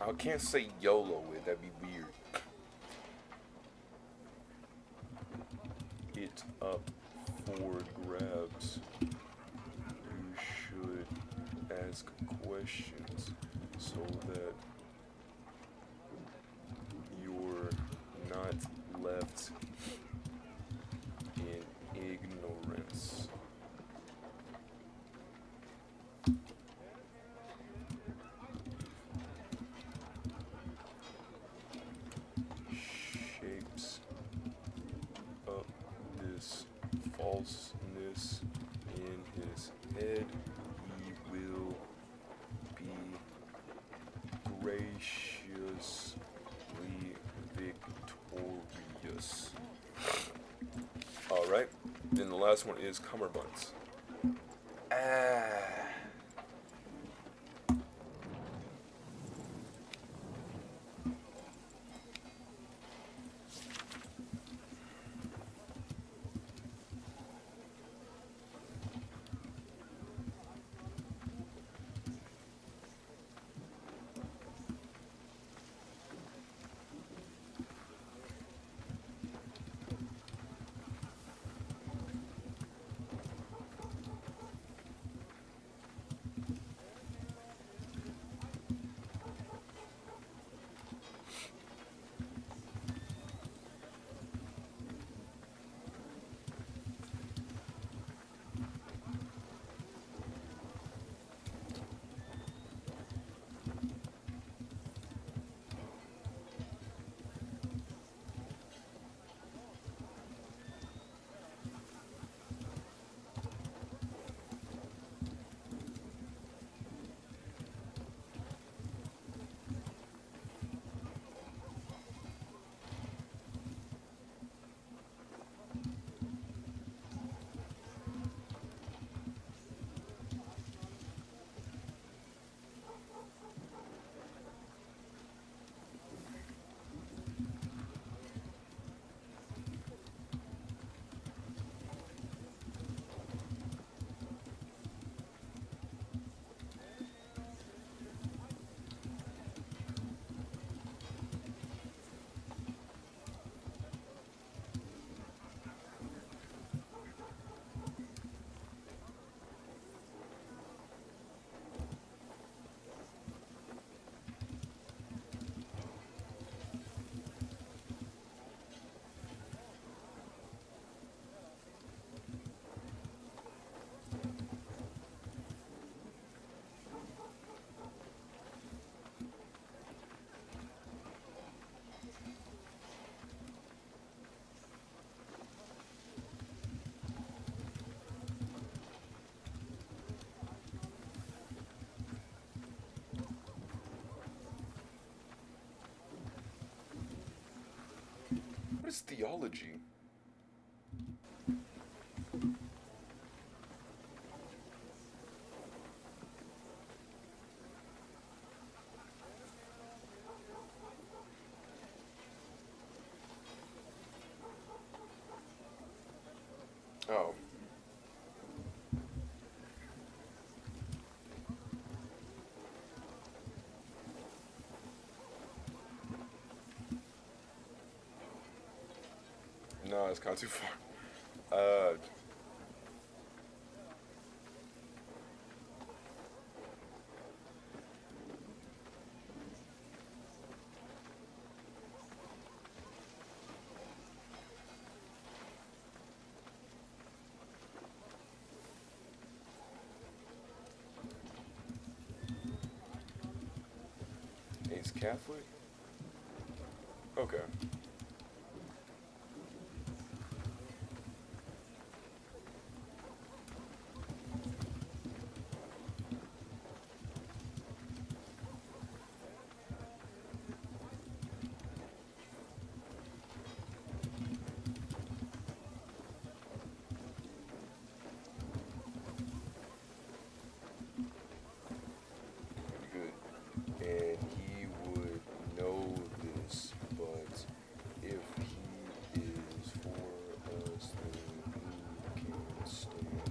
I can't say YOLO it. That'd be weird. It up for grabs. You should ask questions so that you're not left in ignorance. Shapes up this falseness in his head, he will be graciously victorious. Alright, then the last one is cummerbunds. Ah. What is theology? Oh. No, it's kind of too far. Uh, he's Catholic? Okay. Good. And he would know this, but if he is for us, then who can stand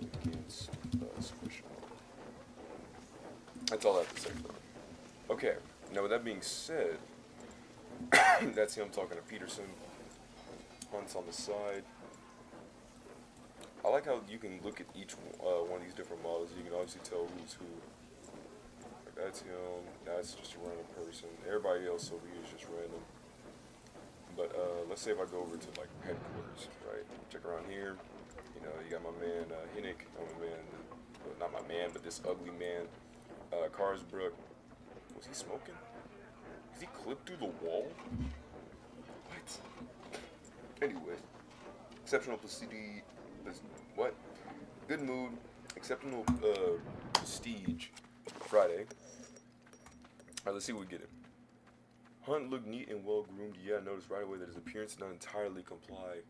against us? Question mark. That's all I have to say for now. Okay, Now, with that being said, that's him talking to Peterson. Hunt's on the side. I like how you can look at each one of these different models. You can obviously tell who's who. Like that's him. That's just a random person. Everybody else over here is just random. But let's say if I go over to like headquarters, right? Check around here. You know, you got my man Hinnick. Oh, my man, well, not my man, but this ugly man, Carsbrook. Was he smoking? Is he clipped through the wall? What? Anyway, exceptional prestige. What? Good mood. Exceptional prestige. Friday. Alright, let's see what we get him. Hunt looked neat and well groomed. Yeah, I noticed right away that his appearance did not entirely comply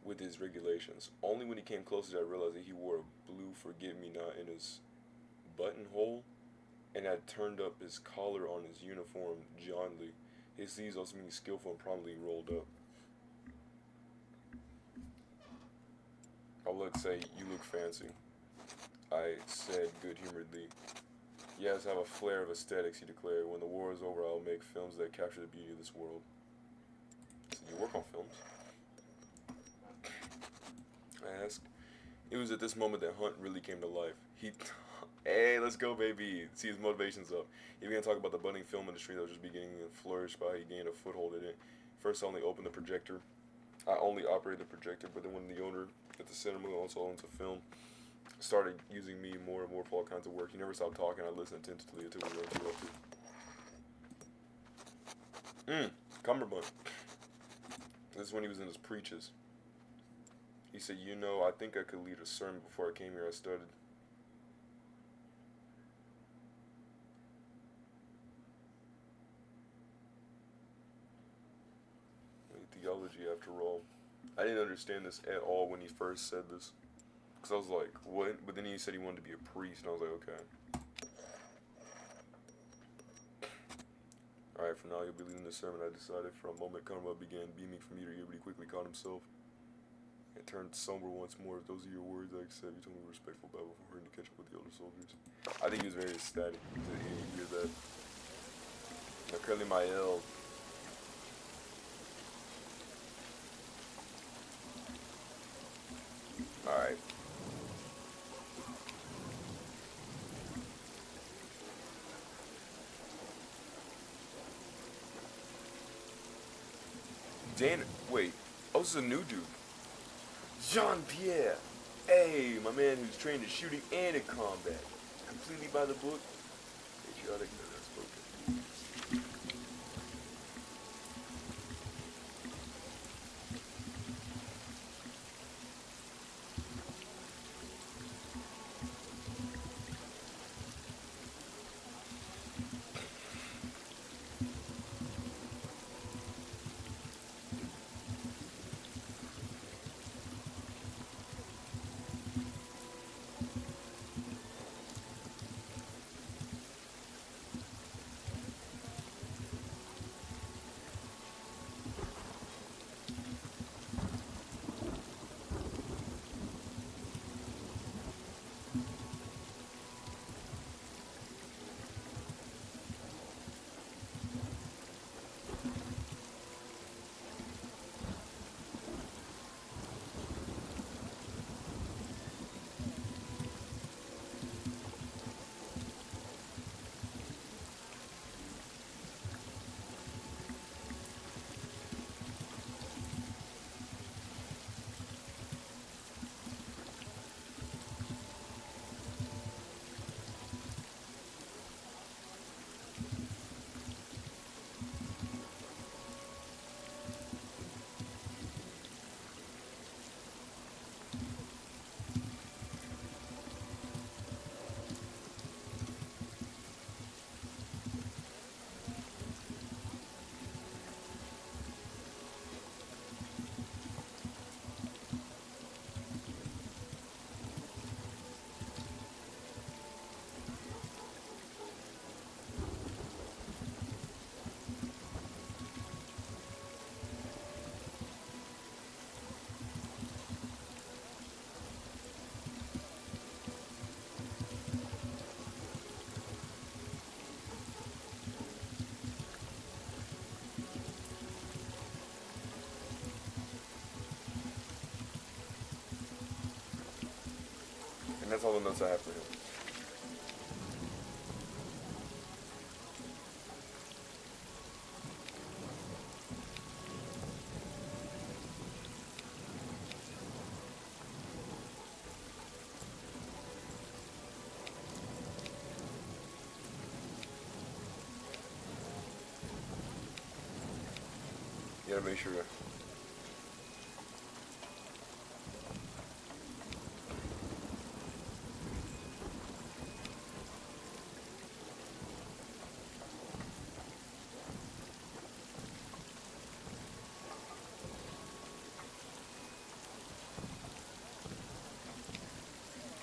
with his regulations. Only when he came closer did I realize that he wore a blue forget-me-not in his buttonhole and had turned up his collar on his uniform jauntily. His sleeves also being skillful and promptly rolled up. I'll say, you look fancy. I said good-humoredly. Yes, I have a flair of aesthetics, he declared. When the war is over, I'll make films that capture the beauty of this world. I said, you work on films? I asked. It was at this moment that Hunt really came to life. Hey, let's go, baby. See his motivations up. He began to talk about the budding film industry that was just beginning to flourish by he gained a foothold in it. First, I only opened the projector. I only operated the projector, but then when the owner at the cinema also owns a film, started using me more and more for all kinds of work. He never stopped talking. I listened attentively until we were interrupted. Cumberbund. This is when he was in his preaches. He said, you know, I think I could lead a sermon before I came here. I started. Theology, after all. I didn't understand this at all when he first said this. Because I was like, what? But then he said he wanted to be a priest, and I was like, okay. Alright, for now, you'll be leading the sermon. I decided. For a moment, Conrad began beaming from ear to ear, but he quickly caught himself. It turned somber once more. If those are your words, like I said, you told me respectful bow before hurrying to catch up with the older soldiers. I think he was very ecstatic to hear that. Now, currently my L. Alright. Dan, wait. Oh, this is a new dude. Jean-Pierre. Hey, my man who's trained in shooting and in combat. Completely by the book. Patriotic, no, that's spoken. that's all the notes I have for him. You gotta make sure.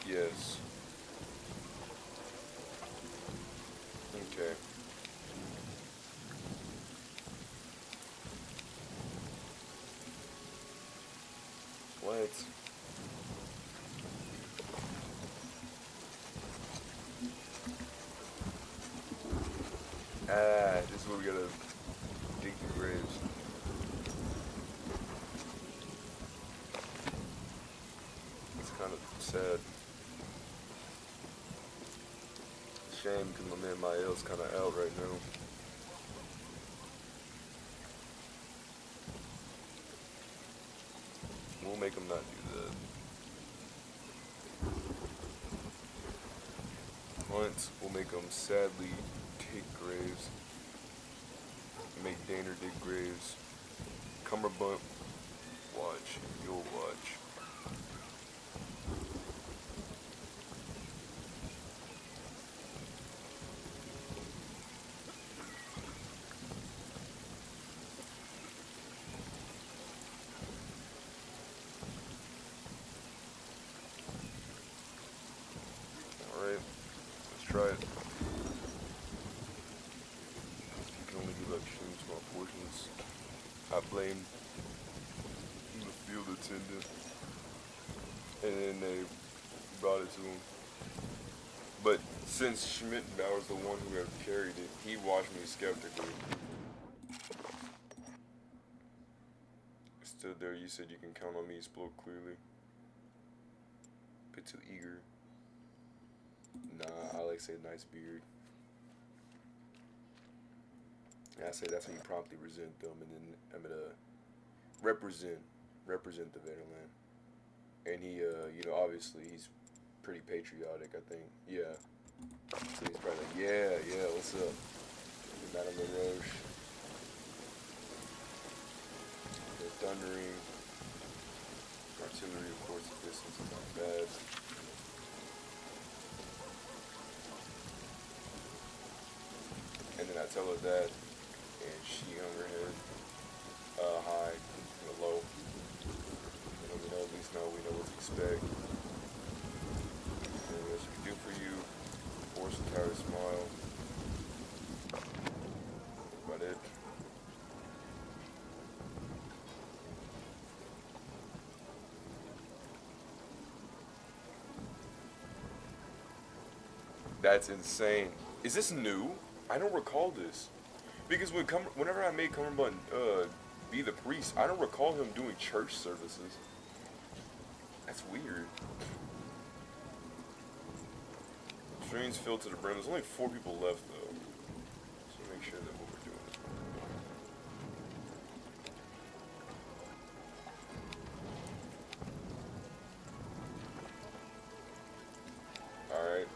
Yes. Okay. What? This is where we gotta dig the graves. It's kind of sad. Shame because my man Mael's kind of out right now. We'll make him not do that. Once we'll make him sadly dig graves. Make Daner dig graves. Cumberbump, watch. You'll watch. Alright, let's try it. You can only give up extreme small portions. I blame the field attendant. And then they brought it to him. But since Schmittenbauer's the one who had carried it, he watched me skeptically. Stood there, you said you can count on me, he spoke clearly. Bit too eager. Nah, I like to say nice beard. And I say that's how you promptly resent them, and then I'm gonna represent the veteran. And he, you know, obviously he's pretty patriotic, I think. Yeah. So he's probably like, yeah, what's up? Madame LaRoche. The thundering. Artillery, of course, the distance is not bad. And then I tell her that, and she hung her head high, low. You know, we know, at least now we know what to expect. And what she can do for you, force a tired smile. That's about it. That's insane. Is this new? I don't recall this. Because whenever I made Cumberbund be the priest, I don't recall him doing church services. That's weird. Streams filled to the brim. There's only 4 people left though. So make sure that what we're doing is right. Alright.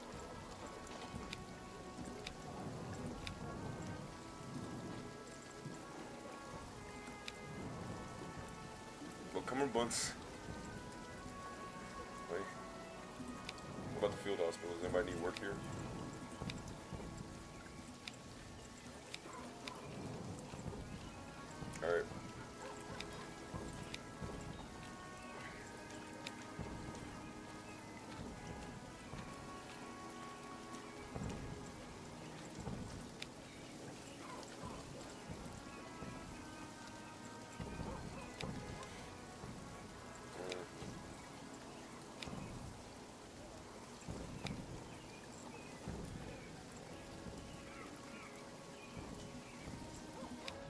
Well, Cumberbund's... Wait. What about the field hospital? Does anybody need work here? Alright.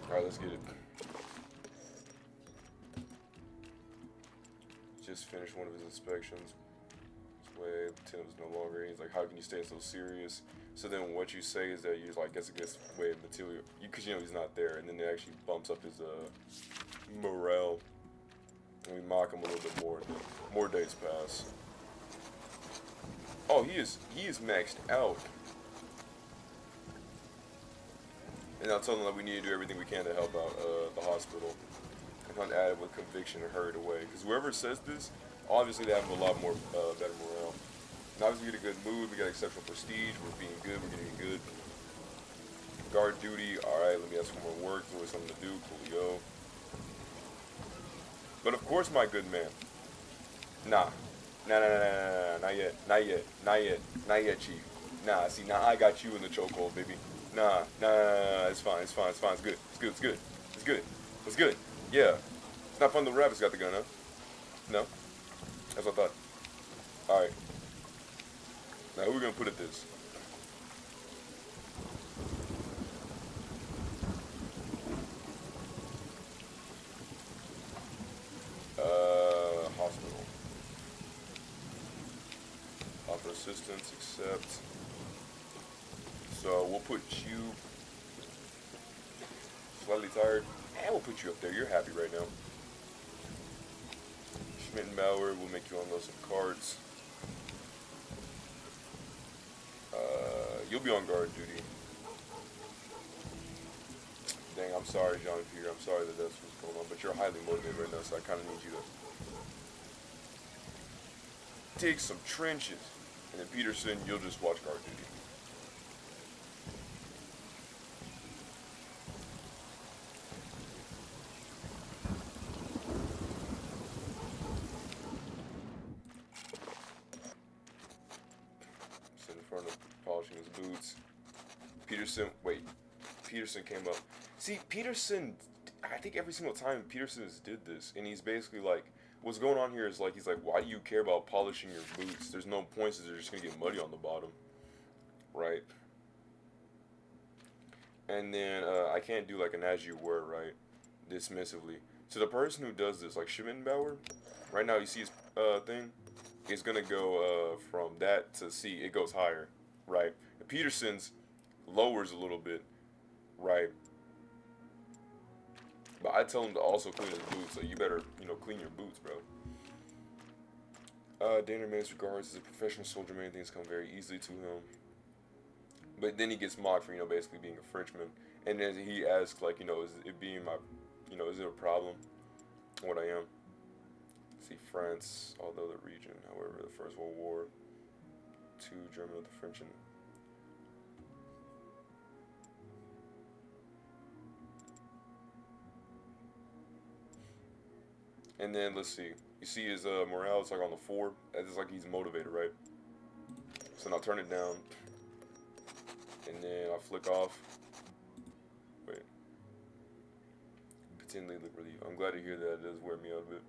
Alright, let's get it. Just finished one of his inspections. It's way. Lieutenant was no longer. He's like, how can you stay so serious? So then what you say is that you're like, guess against way of material, because you know he's not there, and then it actually bumps up his morale. And we mock him a little bit more. And then more days pass. Oh, he is maxed out. And I'll tell them that we need to do everything we can to help out the hospital. And Hunt added with conviction and hurried away. Because whoever says this, obviously they have a lot more better morale. And obviously we get a good mood, we got exceptional prestige, we're being good, we're getting good. Guard duty, alright, let me have some more work, there's always something to do, coolio. But of course, my good man. Nah, not yet, Chief. Nah, see, now I got you in the chokehold, baby. Nah, it's fine, it's good. Yeah. It's not fun the rabbit's got the gun, huh? No? That's what I thought. Alright. Now, who are we gonna put at this? Hospital. Offer assistance, accept. So, we'll put you slightly tired. And we'll put you up there. You're happy right now. Schmittenbauer, we'll make you unload some carts. You'll be on guard duty. Dang, I'm sorry, Jean-Pierre. I'm sorry that that's what's going on, but you're highly motivated right now, so I kind of need you to take some trenches. And then Peterson, you'll just watch guard duty. Sit in front of polishing his boots. Peterson came up. See, Peterson, I think every single time Peterson has did this, and he's basically like, what's going on here is like, he's like, why do you care about polishing your boots? There's no points, they're just going to get muddy on the bottom. Right? And then, I can't do like an as you were, right? Dismissively. So the person who does this, like Schmittenbauer, right now you see his thing, it's going to go from that to C, it goes higher, right? And Peterson's lowers a little bit, right? But I tell him to also clean his boots, so you better, clean your boots, bro. Daner Man's regards as a professional soldier, many things come very easily to him. But then he gets mocked for, basically being a Frenchman. And then he asks, like, is it being my, is it a problem what I am? See, France, although the region, however, the First World War, to German with the French and then let's see. You see his morale is like on the 4. It's like he's motivated, right? So now turn it down. And then I flick off. Wait. Continually look relief. I'm glad to hear that. It does wear me out a bit.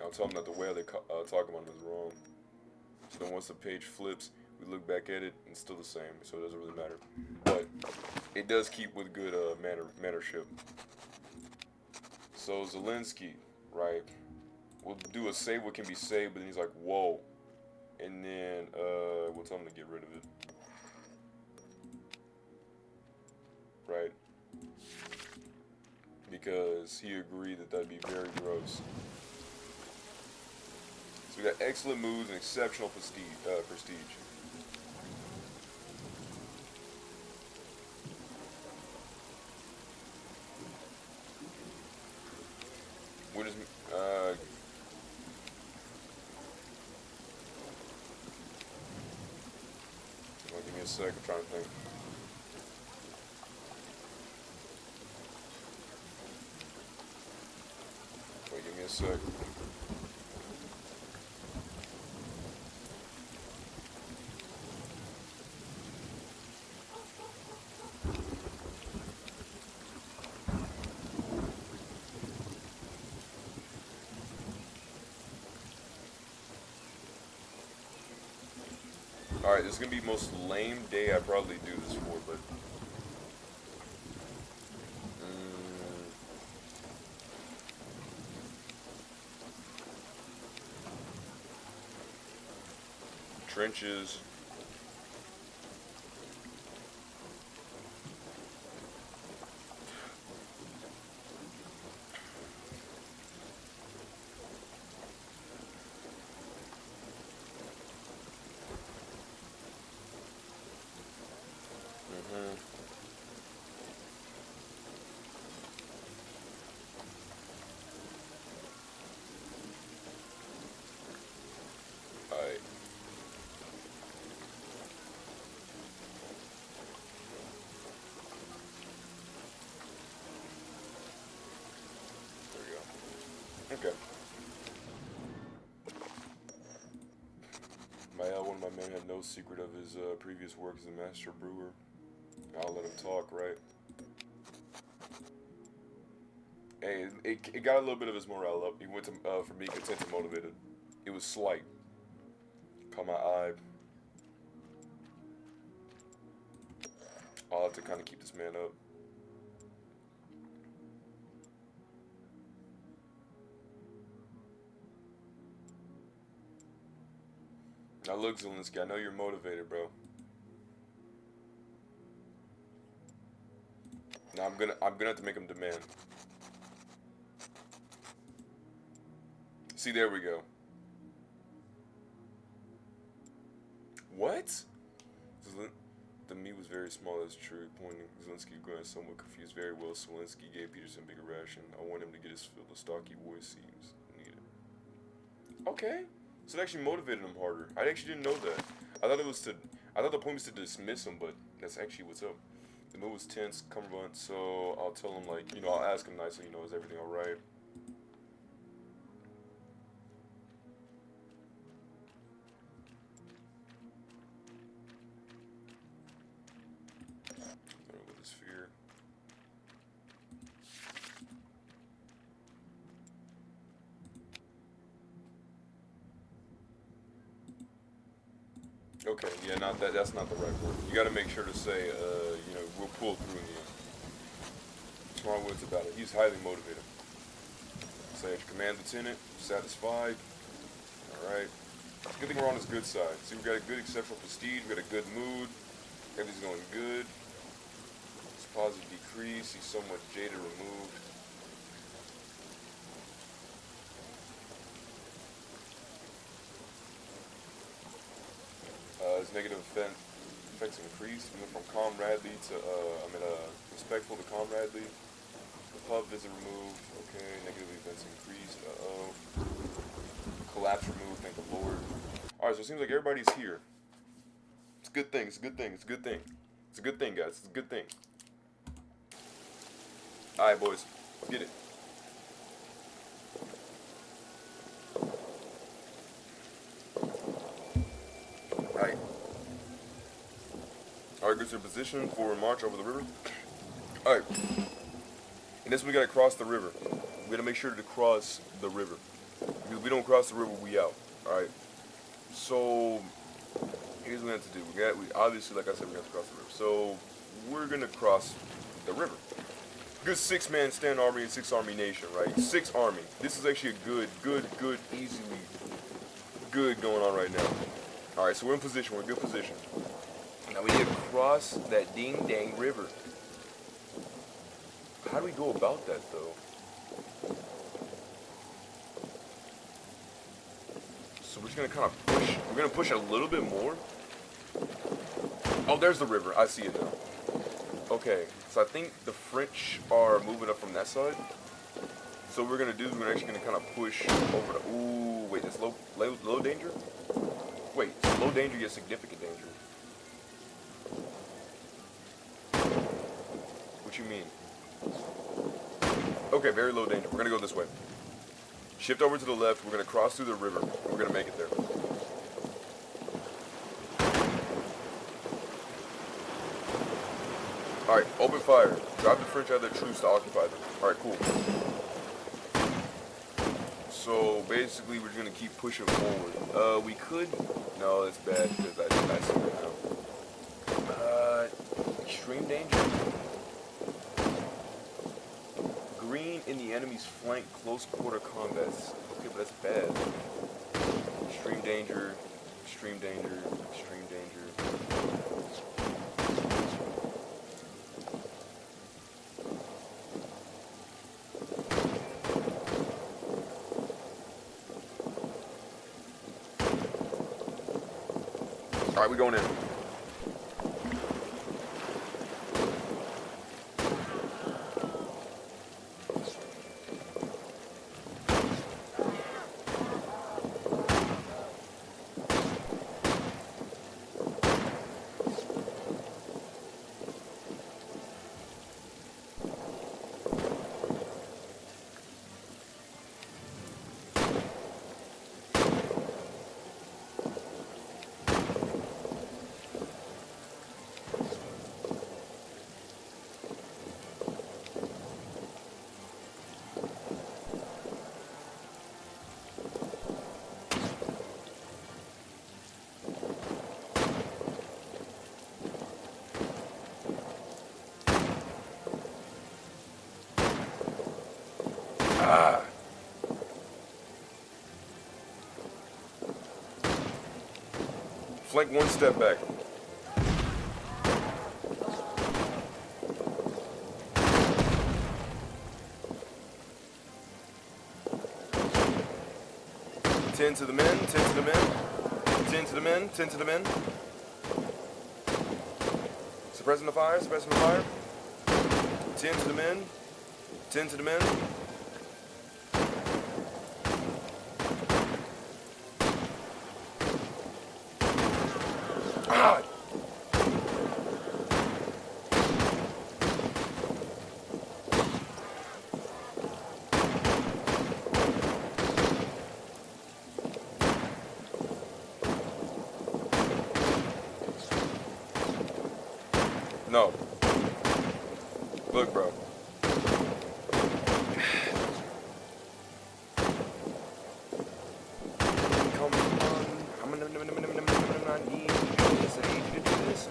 I'll tell them that the way they talk about him is wrong. So then once the page flips, we look back at it, and it's still the same. So it doesn't really matter. But it does keep with good mannership. So Zelensky, right, we'll do a save what can be saved, but then he's like, whoa. And then we'll tell him to get rid of it. Right? Because he agreed that that'd be very gross. So we got excellent moves and exceptional prestige. What is give me a sec, I'm trying to think. Wait, give me a sec. Alright, this is going to be the most lame day I probably do this for, but... trenches. Alright. There we go. Okay. One of my men had no secret of his previous work as a master brewer. I'll let him talk, right? Hey, it got a little bit of his morale up. He went to from being content to motivated. It was slight. Caught my eye. I'll have to kind of keep this man up. Now look, Zelensky, I know you're motivated, bro. Now I'm gonna have to make him demand. See, there we go. What? The meat was very small, that's true. Pointing, Zelensky growing somewhat confused. Very well, Zelensky gave Peterson a bigger ration. I want him to get his fill of stocky voice seems needed. Okay. So it actually motivated him harder. I actually didn't know that. I thought the point was to dismiss him, but that's actually what's up. The mood was tense, cumberbund, so I'll tell him, like, I'll ask him nicely, is everything alright? With his fear. Okay, yeah, that's not the right word. You gotta make sure to say, we'll pull through in the end. Smart words about it. He's highly motivated. Say, Command Lieutenant, satisfied. Alright. It's a good thing we're on his good side. See, we got a good exceptional prestige, we got a good mood, everything's going good. His positive decrease, he's somewhat jaded removed. His negative effects increased. He went from comradely to, respectful to comradely. The pub visit removed. Okay, negative events increased. Collapse removed, thank the Lord. Alright, so it seems like everybody's here. It's a good thing, it's a good thing, it's a good thing. It's a good thing, guys, it's a good thing. Alright, boys, let's get it. Alright. Alright, good to position for a march over the river. Alright. And this we gotta cross the river. We gotta make sure to cross the river. Because if we don't cross the river, we out. Alright. So here's what we have to do. We obviously, like I said, we have to cross the river. So we're gonna cross the river. Good 6-man stand army and 6 army nation, right? 6 army. This is actually a good, easily good going on right now. Alright, so we're in position, we're in good position. Now we need to cross that ding dang river. How do we go about that though? So we're just gonna kind of push, we're gonna push a little bit more. Oh, there's the river, I see it now. Okay, so I think the French are moving up from that side. So what we're gonna do is we're actually gonna kind of push over the, ooh, wait, that's low danger? Wait, low danger yet significant danger. What you mean? Okay, very low danger. We're gonna go this way. Shift over to the left. We're gonna cross through the river. We're gonna make it there. Alright, open fire. Drive the French out of their troops to occupy them. Alright, cool. So basically we're just gonna keep pushing forward. We could, no, that's bad because I see it now. Extreme danger. Green in the enemy's flank, close quarter combats. Okay, but that's bad. Extreme danger. Extreme danger, extreme danger. All right, we going in. Ah. Flank one step back. Ten to the men, 10 to the men, 10 to the men, 10 to the men. Suppressing the fire, suppressing the fire. 10 to the men, 10 to the men. Ah! No. Look, bro. Come on. I need this. I need you to do this.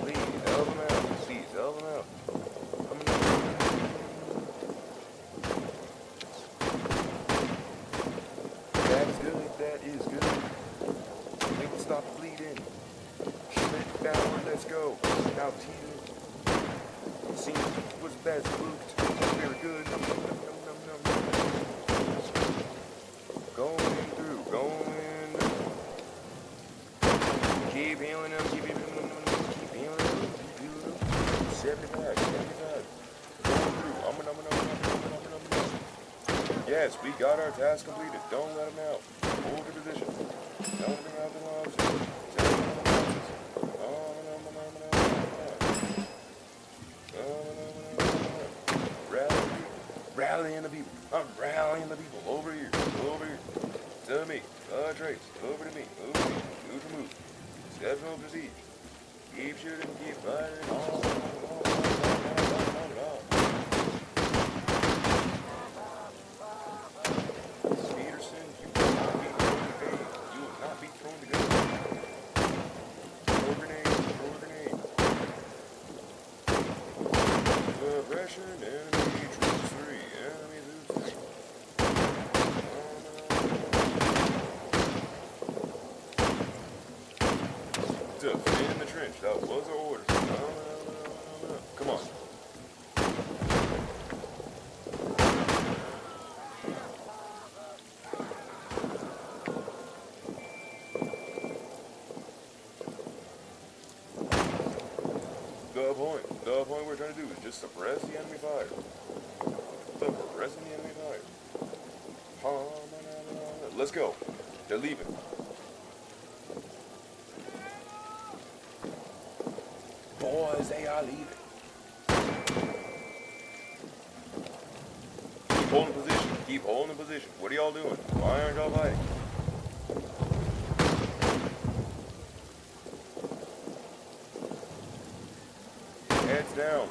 Please, help him out. Please, help him out. That is good. That is good. Make it stop bleeding. Shit down. Let's go. Now, team. Scene was best booked. Very good. Going through. Going through. Keep healing them. Keep healing them. Keep healing them. Keep healing them. 75. 75. Going through. Yes, we got our task completed. Don't let them out. Hold your position. Don't let them out the lobster. Rallying the people. I'm rallying the people. Over here. Over here. To me. Trace. Over to me. Over to me. Move to move. Exceptional procedure. Keep shooting. Keep firing. All. Peterson, you will not be thrown the gun. You will not be thrown the gun. Throw a grenade. Throw a grenade. Suppression. Enemy troops 3. Enemy troops 3. Defend the trench. That was our order. Come on. The point we're trying to do is just suppress the enemy fire. Suppressing the enemy fire. Let's go. They're leaving. Boys, they are leaving. Keep holding position. Keep holding position. What are y'all doing? Why aren't y'all fighting? Heads down.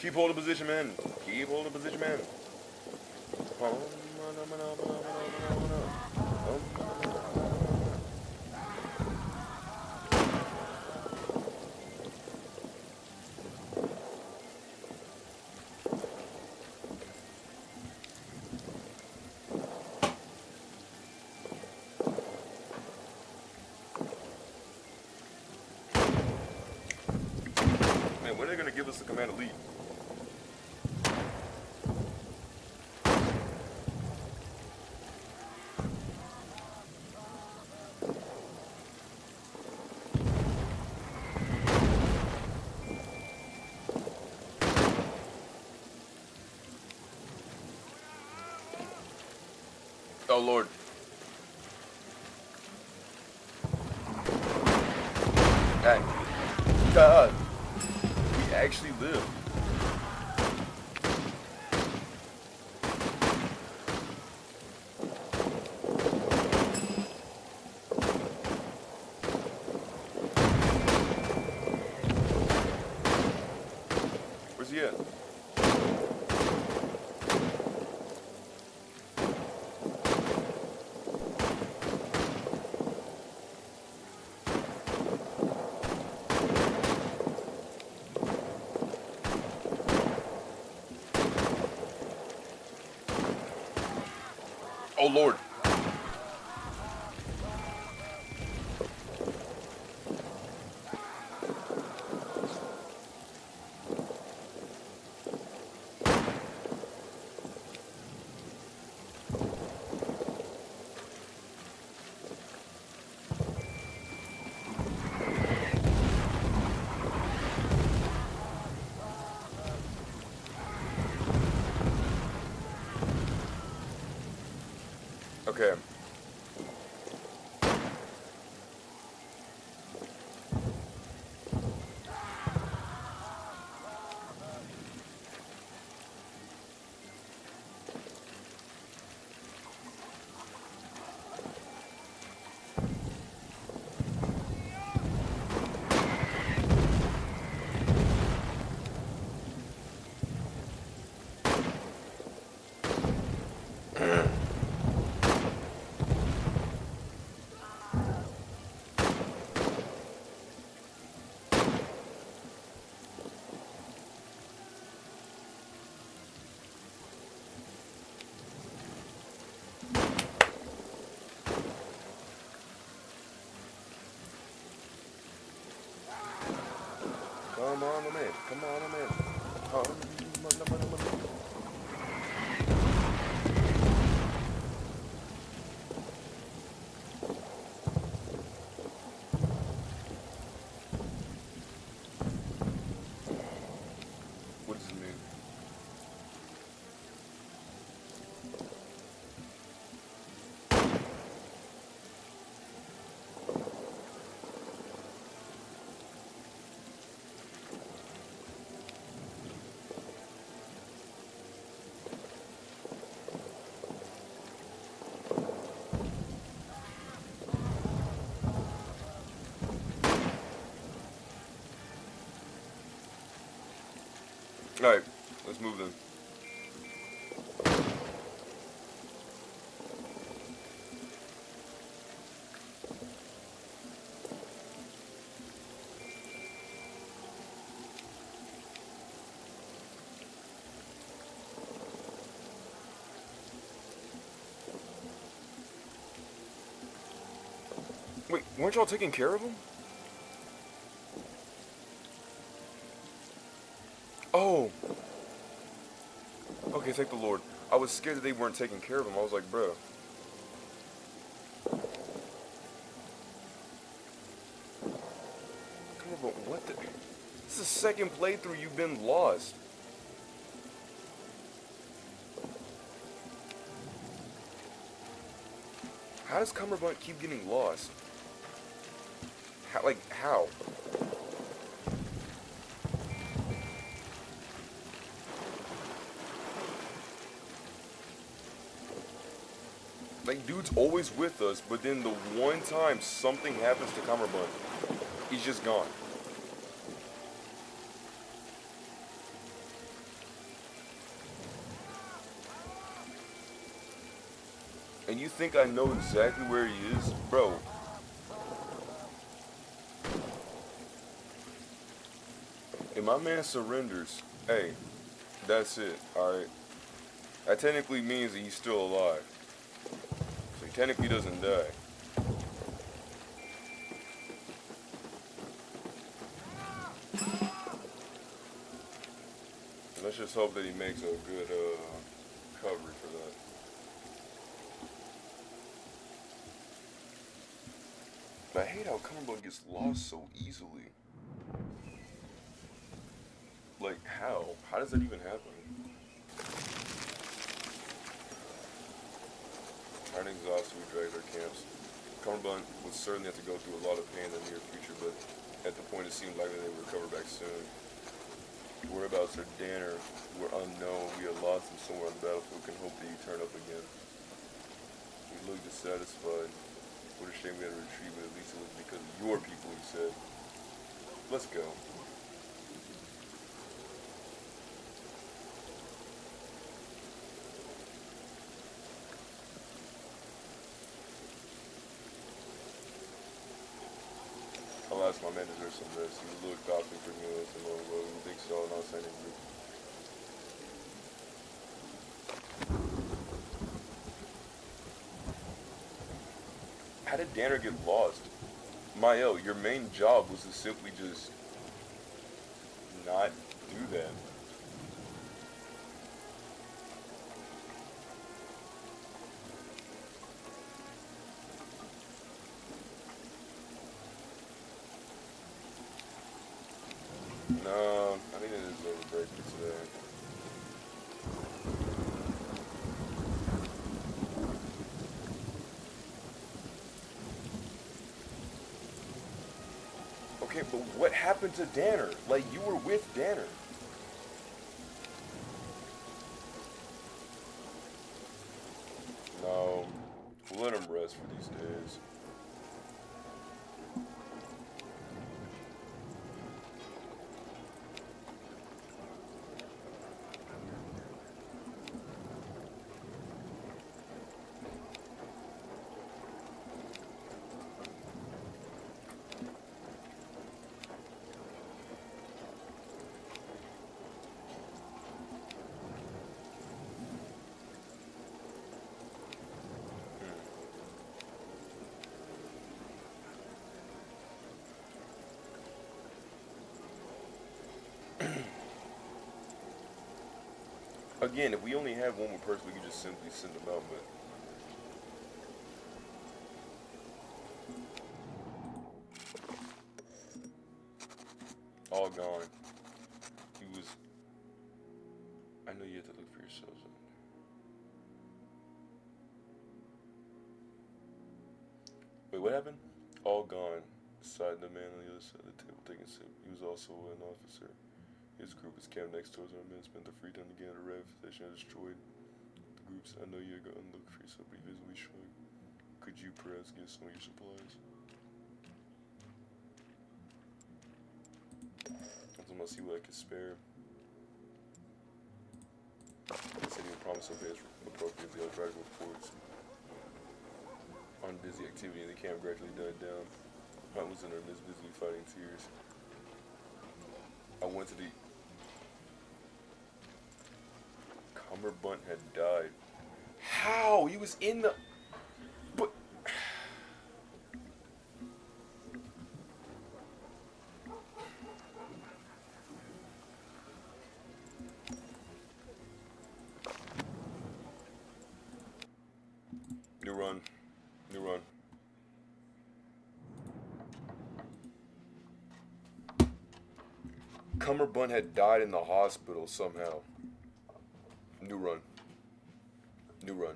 Keep holding position, men. Keep holding position, men. when are they gonna give us the command to leave? Oh Lord. Hey. God. We actually live. Where's he at? Oh Lord. Okay. Come on, my man. Come on, my man. What does it mean? Alright, let's move then. Wait, weren't y'all taking care of him? Oh. Okay, thank the Lord. I was scared that they weren't taking care of him. I was like, bro. Come on, but what the? This is the second playthrough you've been lost. How does Cumberbund keep getting lost? How, like, how? Like, dude's always with us, but then the one time something happens to Cumberbund, he's just gone. And you think I know exactly where he is? Bro. If my man surrenders, hey, that's it, alright? That technically means that he's still alive. So he technically doesn't die. just hope that he makes a good coverage for that. But I hate how Cumberbund gets lost so easily. Like, how? How does that even happen? Aren't exhausted, we dragged our camps. Cumberbund would certainly have to go through a lot of pain in the near future, but at the point it seemed likely they would recover back soon. Whereabouts are Danner were unknown. We had lost him somewhere on the battlefield. Can hope that he turn up again. We looked dissatisfied. What a shame we had to retreat, but at least it was because of your people, he said. Let's go. I'll ask my man deserves some rest. He was a little thoughtful for me on the long road. We think so, and I'll send him group. How did Danner get lost? Mael, your main job was to simply just not do that. No, I think it is over break for today. Okay, but what happened to Danner? Like, you were with Danner. No, we'll let him rest for these days. Again, if we only have one more person, we could just simply send them out, but... all gone. He was... I know you have to look for yourselves. Wait, what happened? All gone. Beside the man on the other side of the table taking a sip. He was also an officer. His group is camped next to us, and our men spent the free time together to rev station and destroyed the groups. I know you're going to look for yourself, but he visibly shrugged. Could you perhaps get some of your supplies? I was gonna see what I could spare. He said he would promise to pay us appropriately. I'll try to reports on busy activity in the camp gradually died down. Hunt was in our midst, busily fighting tears. I went to the... Cumberbund had died. How? He was in the... But... New run. New run. Cumberbund had died in the hospital somehow. New run. New run.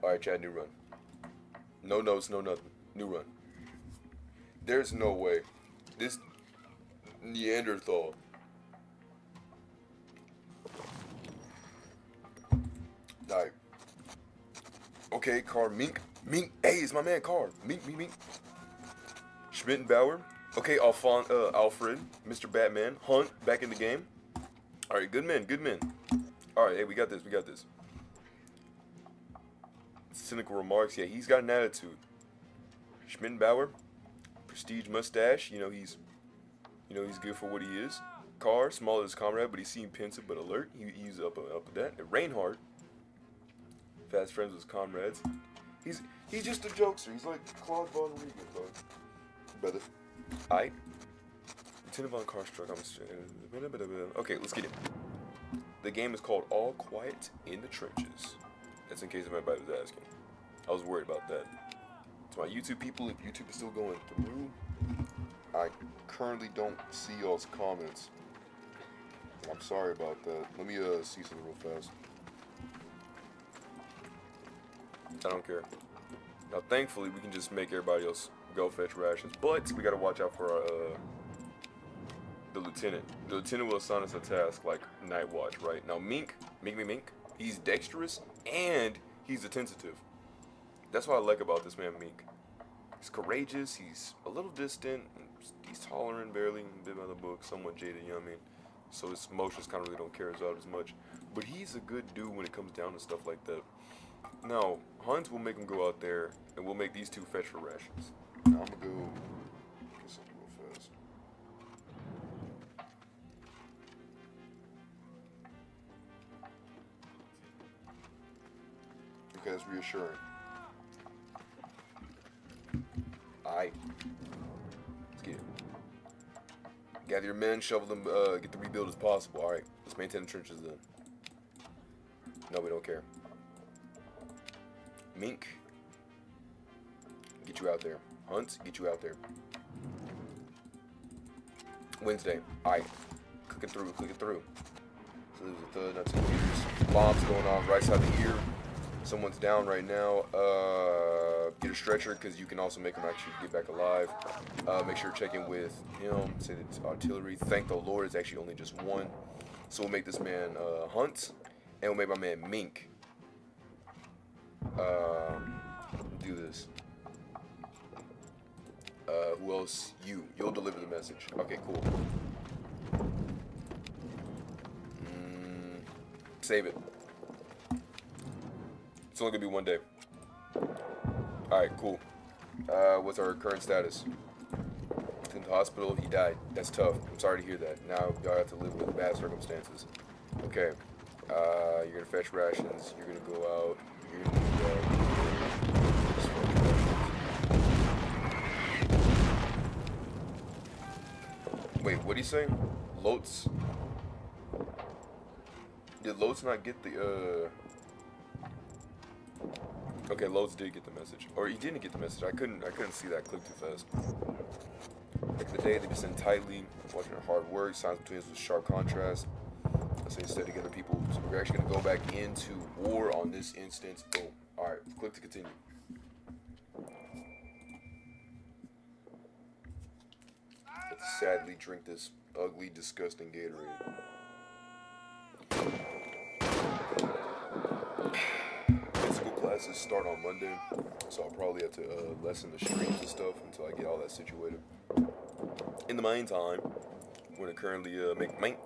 Alright, Chad, new run. No notes, no nothing. New run. There's no way. This Neanderthal. Alright. Okay, Carr. Mink. Mink. Hey, it's my man, Carr. Mink, Mink, Mink. Schmittenbauer. Okay, Alfred. Mr. Batman. Hunt, back in the game. Alright, good men, good men. Alright, hey, we got this, we got this. Cynical remarks, yeah, he's got an attitude. Schmittenbauer, prestige mustache, he's good for what he is. Carr, small as his comrade, but he seemed pensive but alert. He's up with that. And Reinhardt, fast friends with his comrades. He's just a jokester. He's like Claude Von Regan, bro. Brother. Aight. Lieutenant Von Carstruck. Okay, let's get it. The game is called All Quiet in the Trenches. That's in case anybody was asking. I was worried about that. To my YouTube people, if YouTube is still going through, I currently don't see y'all's comments. I'm sorry about that. Let me see something real fast. I don't care. Now, thankfully, we can just make everybody else go fetch rations, but we gotta watch out for our, the lieutenant. The lieutenant will assign us a task like night watch, right? Now, Mink, he's dexterous and he's attentive. That's what I like about this man, Mink. He's courageous, he's a little distant, he's tolerant, barely, bit by the book, somewhat jaded, you know what I mean? So his emotions kind of really don't carry us out as much. But he's a good dude when it comes down to stuff like that. Now, Hunt will make him go out there, and we'll make these two fetch for rations. Now, I'm gonna go get something real fast. Okay, that's reassuring. Alright. Let's get it. Gather your men, shovel them, get the rebuild as possible. Alright, let's maintain the trenches then. No, we don't care. Mink, get you out there. Hunt, get you out there. Wednesday, alright. Click it through. So there's a thud, not 2 meters. Bombs going on right side of the ear. Someone's down right now. Get a stretcher because you can also make them actually get back alive. Make sure to check in with him. Say that it's artillery. Thank the Lord, it's actually only just one. So we'll make this man Hunt, and we'll make my man Mink. Do this. Who else? You'll deliver the message. Okay, cool. Save it. It's only gonna be one day. Alright, cool. What's our current status? He's in the hospital, he died. That's tough. I'm sorry to hear that. Now y'all have to live with bad circumstances. Okay. You're gonna fetch rations, you're gonna go out, you're gonna Wait, what do you say? Lotes? Did Lotes not get the, Okay, Lotes did get the message. Or he didn't get the message. I couldn't see that click too fast. Back in the day, they just sent tightly, watching their hard work, signs between us with sharp contrast. Let's say instead together people. So we're actually gonna go back into war on this instance. Boom. Alright, click to continue. Let's sadly drink this ugly, disgusting Gatorade. Physical classes start on Monday, so I'll probably have to lessen the streams and stuff until I get all that situated. In the meantime, I'm gonna currently make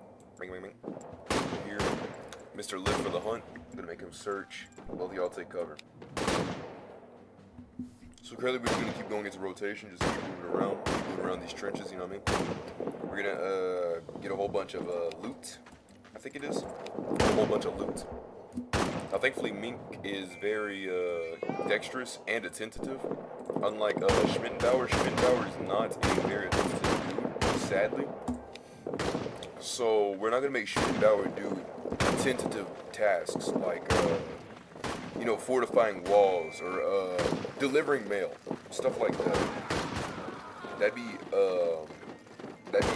here, Mr. Live for the Hunt. I'm gonna make him search. Both of y'all take cover. So currently we're gonna keep going into rotation, just keep moving around these trenches, you know what I mean? We're gonna get a whole bunch of loot, I think it is. A whole bunch of loot. Now thankfully Mink is very dexterous and attentive. Unlike Schmittenbauer is not a very attentive dude, sadly. So we're not gonna make Schmittenbauer do attentive tasks like you know, fortifying walls or delivering mail, stuff like that. That'd be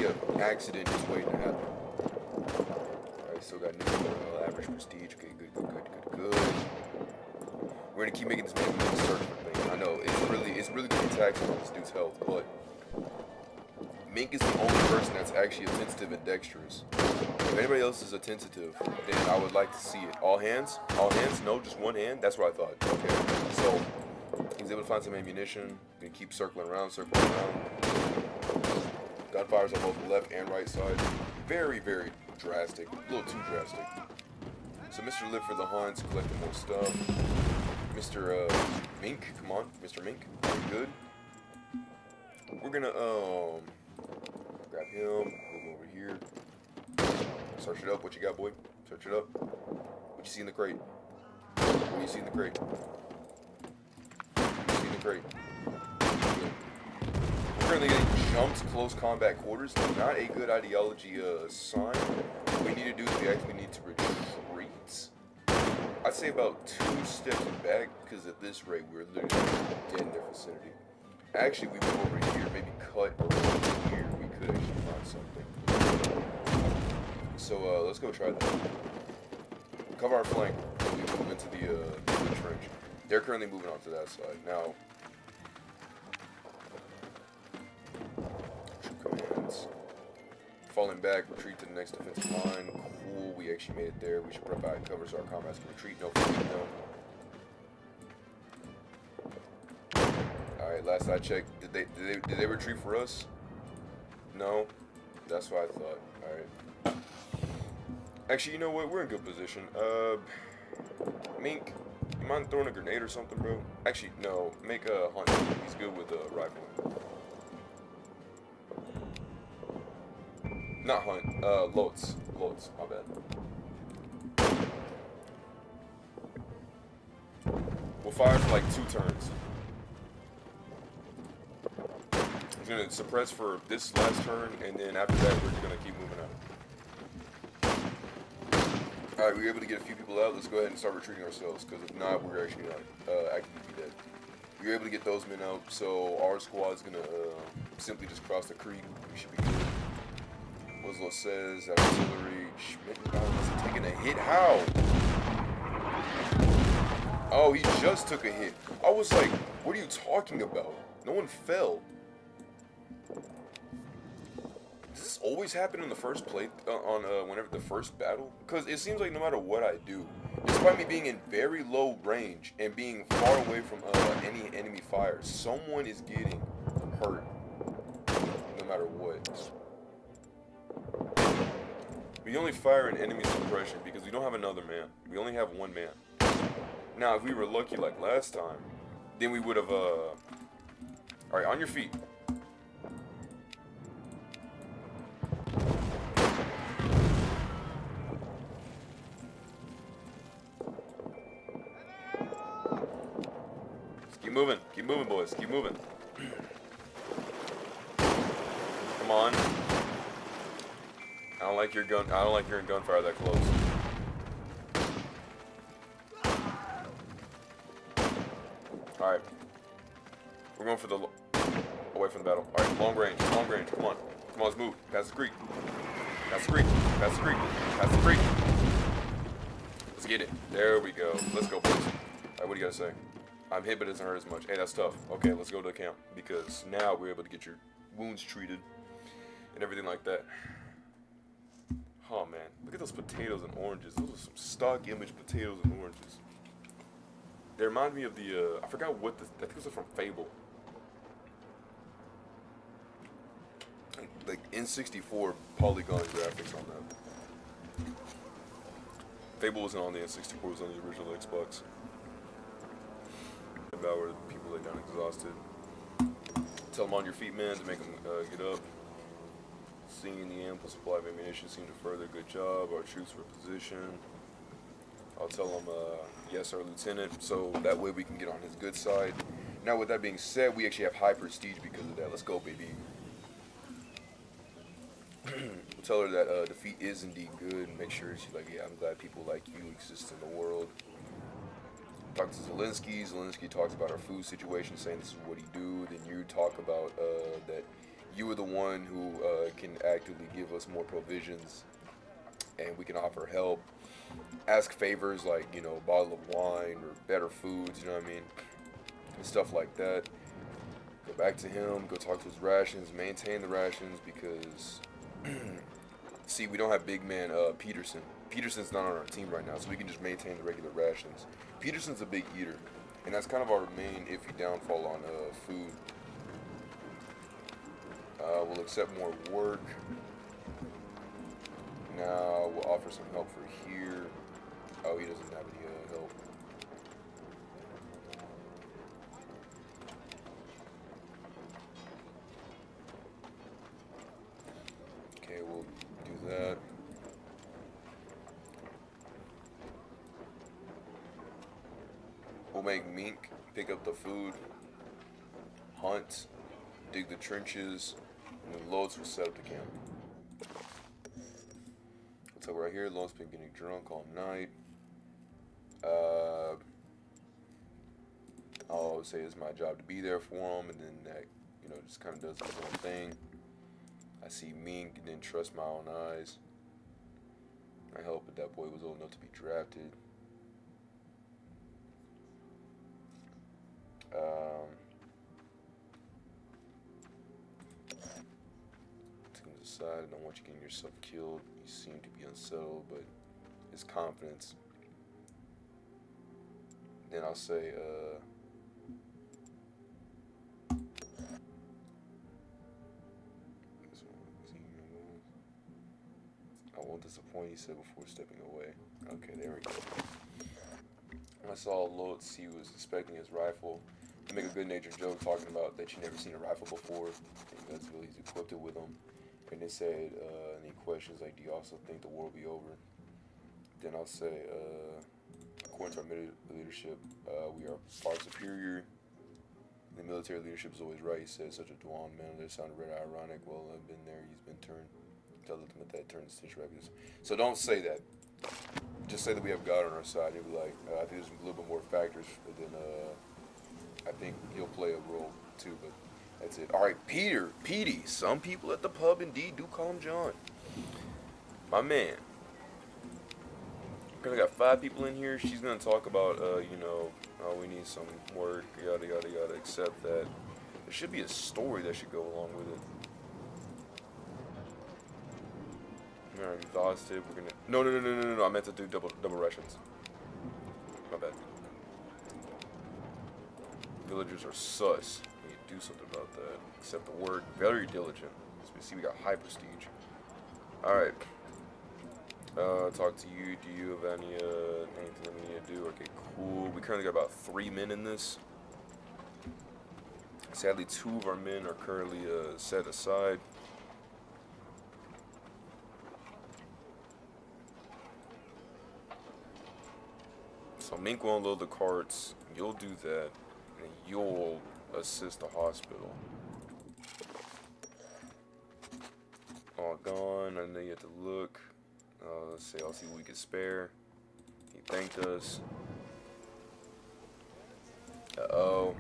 an accident just waiting to happen. Alright, still got new average prestige. Okay, good. We're gonna keep making this man search for things. I know it's really gonna be taxing on this dude's health, but Mink is the only person that's actually attentive and dexterous. If anybody else is attentive, then I would like to see it. All hands? No, just one hand? That's what I thought. Okay, so he's able to find some ammunition. Gonna keep circling around. Gunfires on both the left and right side. Very, very drastic. A little too drastic. So Mr. Live for the Hunts, collecting more stuff. Mr. Mink, come on, Mr. Mink, good. We're gonna grab him, move over here. Search it up. What you got, boy? Search it up. What you see in the crate? What do you see in the crate? What do you see in the crate? Good. currently getting jumped close combat quarters. Not a good ideology sign. What we need to do is we actually need to retreat. I'd say about 2 steps back, because at this rate we're literally dead in their vicinity. Actually, we move over here, maybe cut over here. We could actually find something. So let's go try that. Cover our flank when we move into the trench. They're currently moving on to that side. Now, commands. Falling back, retreat to the next defensive line. Cool, we actually made it there. We should provide cover so our comrades can retreat. No fatigue though. Alright, last I checked, did they retreat for us? No? That's what I thought. Alright. Actually, you know what? We're in good position. Mink, you mind throwing a grenade or something, bro? Actually, no. Make a hunt. He's good with a rifle. Not hunt. Loads. Loads. My bad. We'll fire for like 2 turns. He's gonna suppress for this last turn, and then after that, we're gonna keep moving out. Alright, we were able to get a few people out. Let's go ahead and start retreating ourselves, because if not, we're actually gonna actively be dead. We were able to get those men out, so our squad's gonna simply just cross the creek. We should be good. Winslow says, artillery. Schmidt wasn't taking a hit. How? Oh, he just took a hit. I was like, what are you talking about? No one fell. Does this always happen in the first play whenever the first battle? Because it seems like no matter what I do, despite me being in very low range and being far away from any enemy fire, someone is getting hurt no matter what. We only fire in enemy suppression because we don't have another man. We only have 1 man. Now, if we were lucky like last time, then we would have Alright, on your feet. Keep moving, boys. Keep moving. Come on. I don't like your gun. I don't like hearing gunfire that close. All right. We're going for the away from the battle. All right, long range. Long range. Come on. Come on, let's move. Pass the creek. Pass the creek. Pass the creek. Pass the creek. Let's get it. There we go. Let's go, boys. All right, what do you gotta say? I'm hit, but it doesn't hurt as much. Hey, that's tough. Okay, let's go to the camp because now we're able to get your wounds treated and everything like that. Oh man, look at those potatoes and oranges. Those are some stock image potatoes and oranges. They remind me of the I forgot what I think it was from Fable. Like N64 polygon graphics on that. Fable wasn't on the N64, it was on the original Xbox. About where people lay down exhausted. Tell them on your feet, man, to make them get up. Seeing the ample supply of ammunition seemed to further good job. Our troops were positioned. I'll tell them, yes, our lieutenant, so that way we can get on his good side. Now, with that being said, we actually have high prestige because of that. Let's go, baby. We'll tell her that defeat is indeed good, and make sure she's like, yeah, I'm glad people like you exist in the world. Talk to Zelensky. Zelensky talks about our food situation, saying this is what he do. Then you talk about that you are the one who can actively give us more provisions, and we can offer help. Ask favors like, you know, a bottle of wine or better foods, you know what I mean? And stuff like that. Go back to him, go talk to his rations, maintain the rations because, see, we don't have big man Peterson. Peterson's not on our team right now, so we can just maintain the regular rations. Peterson's a big eater, and that's kind of our main iffy downfall on food. We'll accept more work. Now we'll offer some help for here. Oh, he doesn't have any help. Okay, we'll do that. We'll make Mink pick up the food. Hunt. dig the trenches, and then Lotus will set up the camp. So right here, Lotus been getting drunk all night. I'll always say it's my job to be there for him, and then that, just kind of does his own thing. I see Mink and didn't trust my own eyes. I hope that boy was old enough to be drafted. Took him aside. I don't want you getting yourself killed. You seem to be unsettled, but his confidence. Then I'll say, I won't disappoint, he said before stepping away. Okay, there we go. When I saw Lutz, he was inspecting his rifle. He made a good-natured joke talking about that you never seen a rifle before. And that's really he's equipped it with them. And they said, any questions like, do you also think the war will be over? Then I'll say, according to our leadership, we are far superior. The military leadership is always right. He said, such a Dwan man. That sounded rather ironic. Well, I've been there. He's been turned. Tell them that turns stitch rabbits. So don't say that. Just say that we have God on our side. You'll be like, I think there's a little bit more factors than I think he'll play a role too. But that's it. All right, Petey. Some people at the pub indeed do call him John. My man. I got 5 people in here. She's gonna talk about, oh, we need some work, yada yada yada. Except that there should be a story that should go along with it. Alright, exhausted. We're gonna. No. I meant to do double rations. My bad. Villagers are sus. We need to do something about that. Except the word very diligent. As we see, we got high prestige. Alright. Talk to you. Do you have anything that we need to do? Okay, cool. We currently got about 3 men in this. Sadly, 2 of our men are currently set aside. So Mink will unload the carts, you'll do that, and you'll assist the hospital. All gone, I know you have to look. Let's see, I'll see what we can spare. He thanked us. Uh-oh.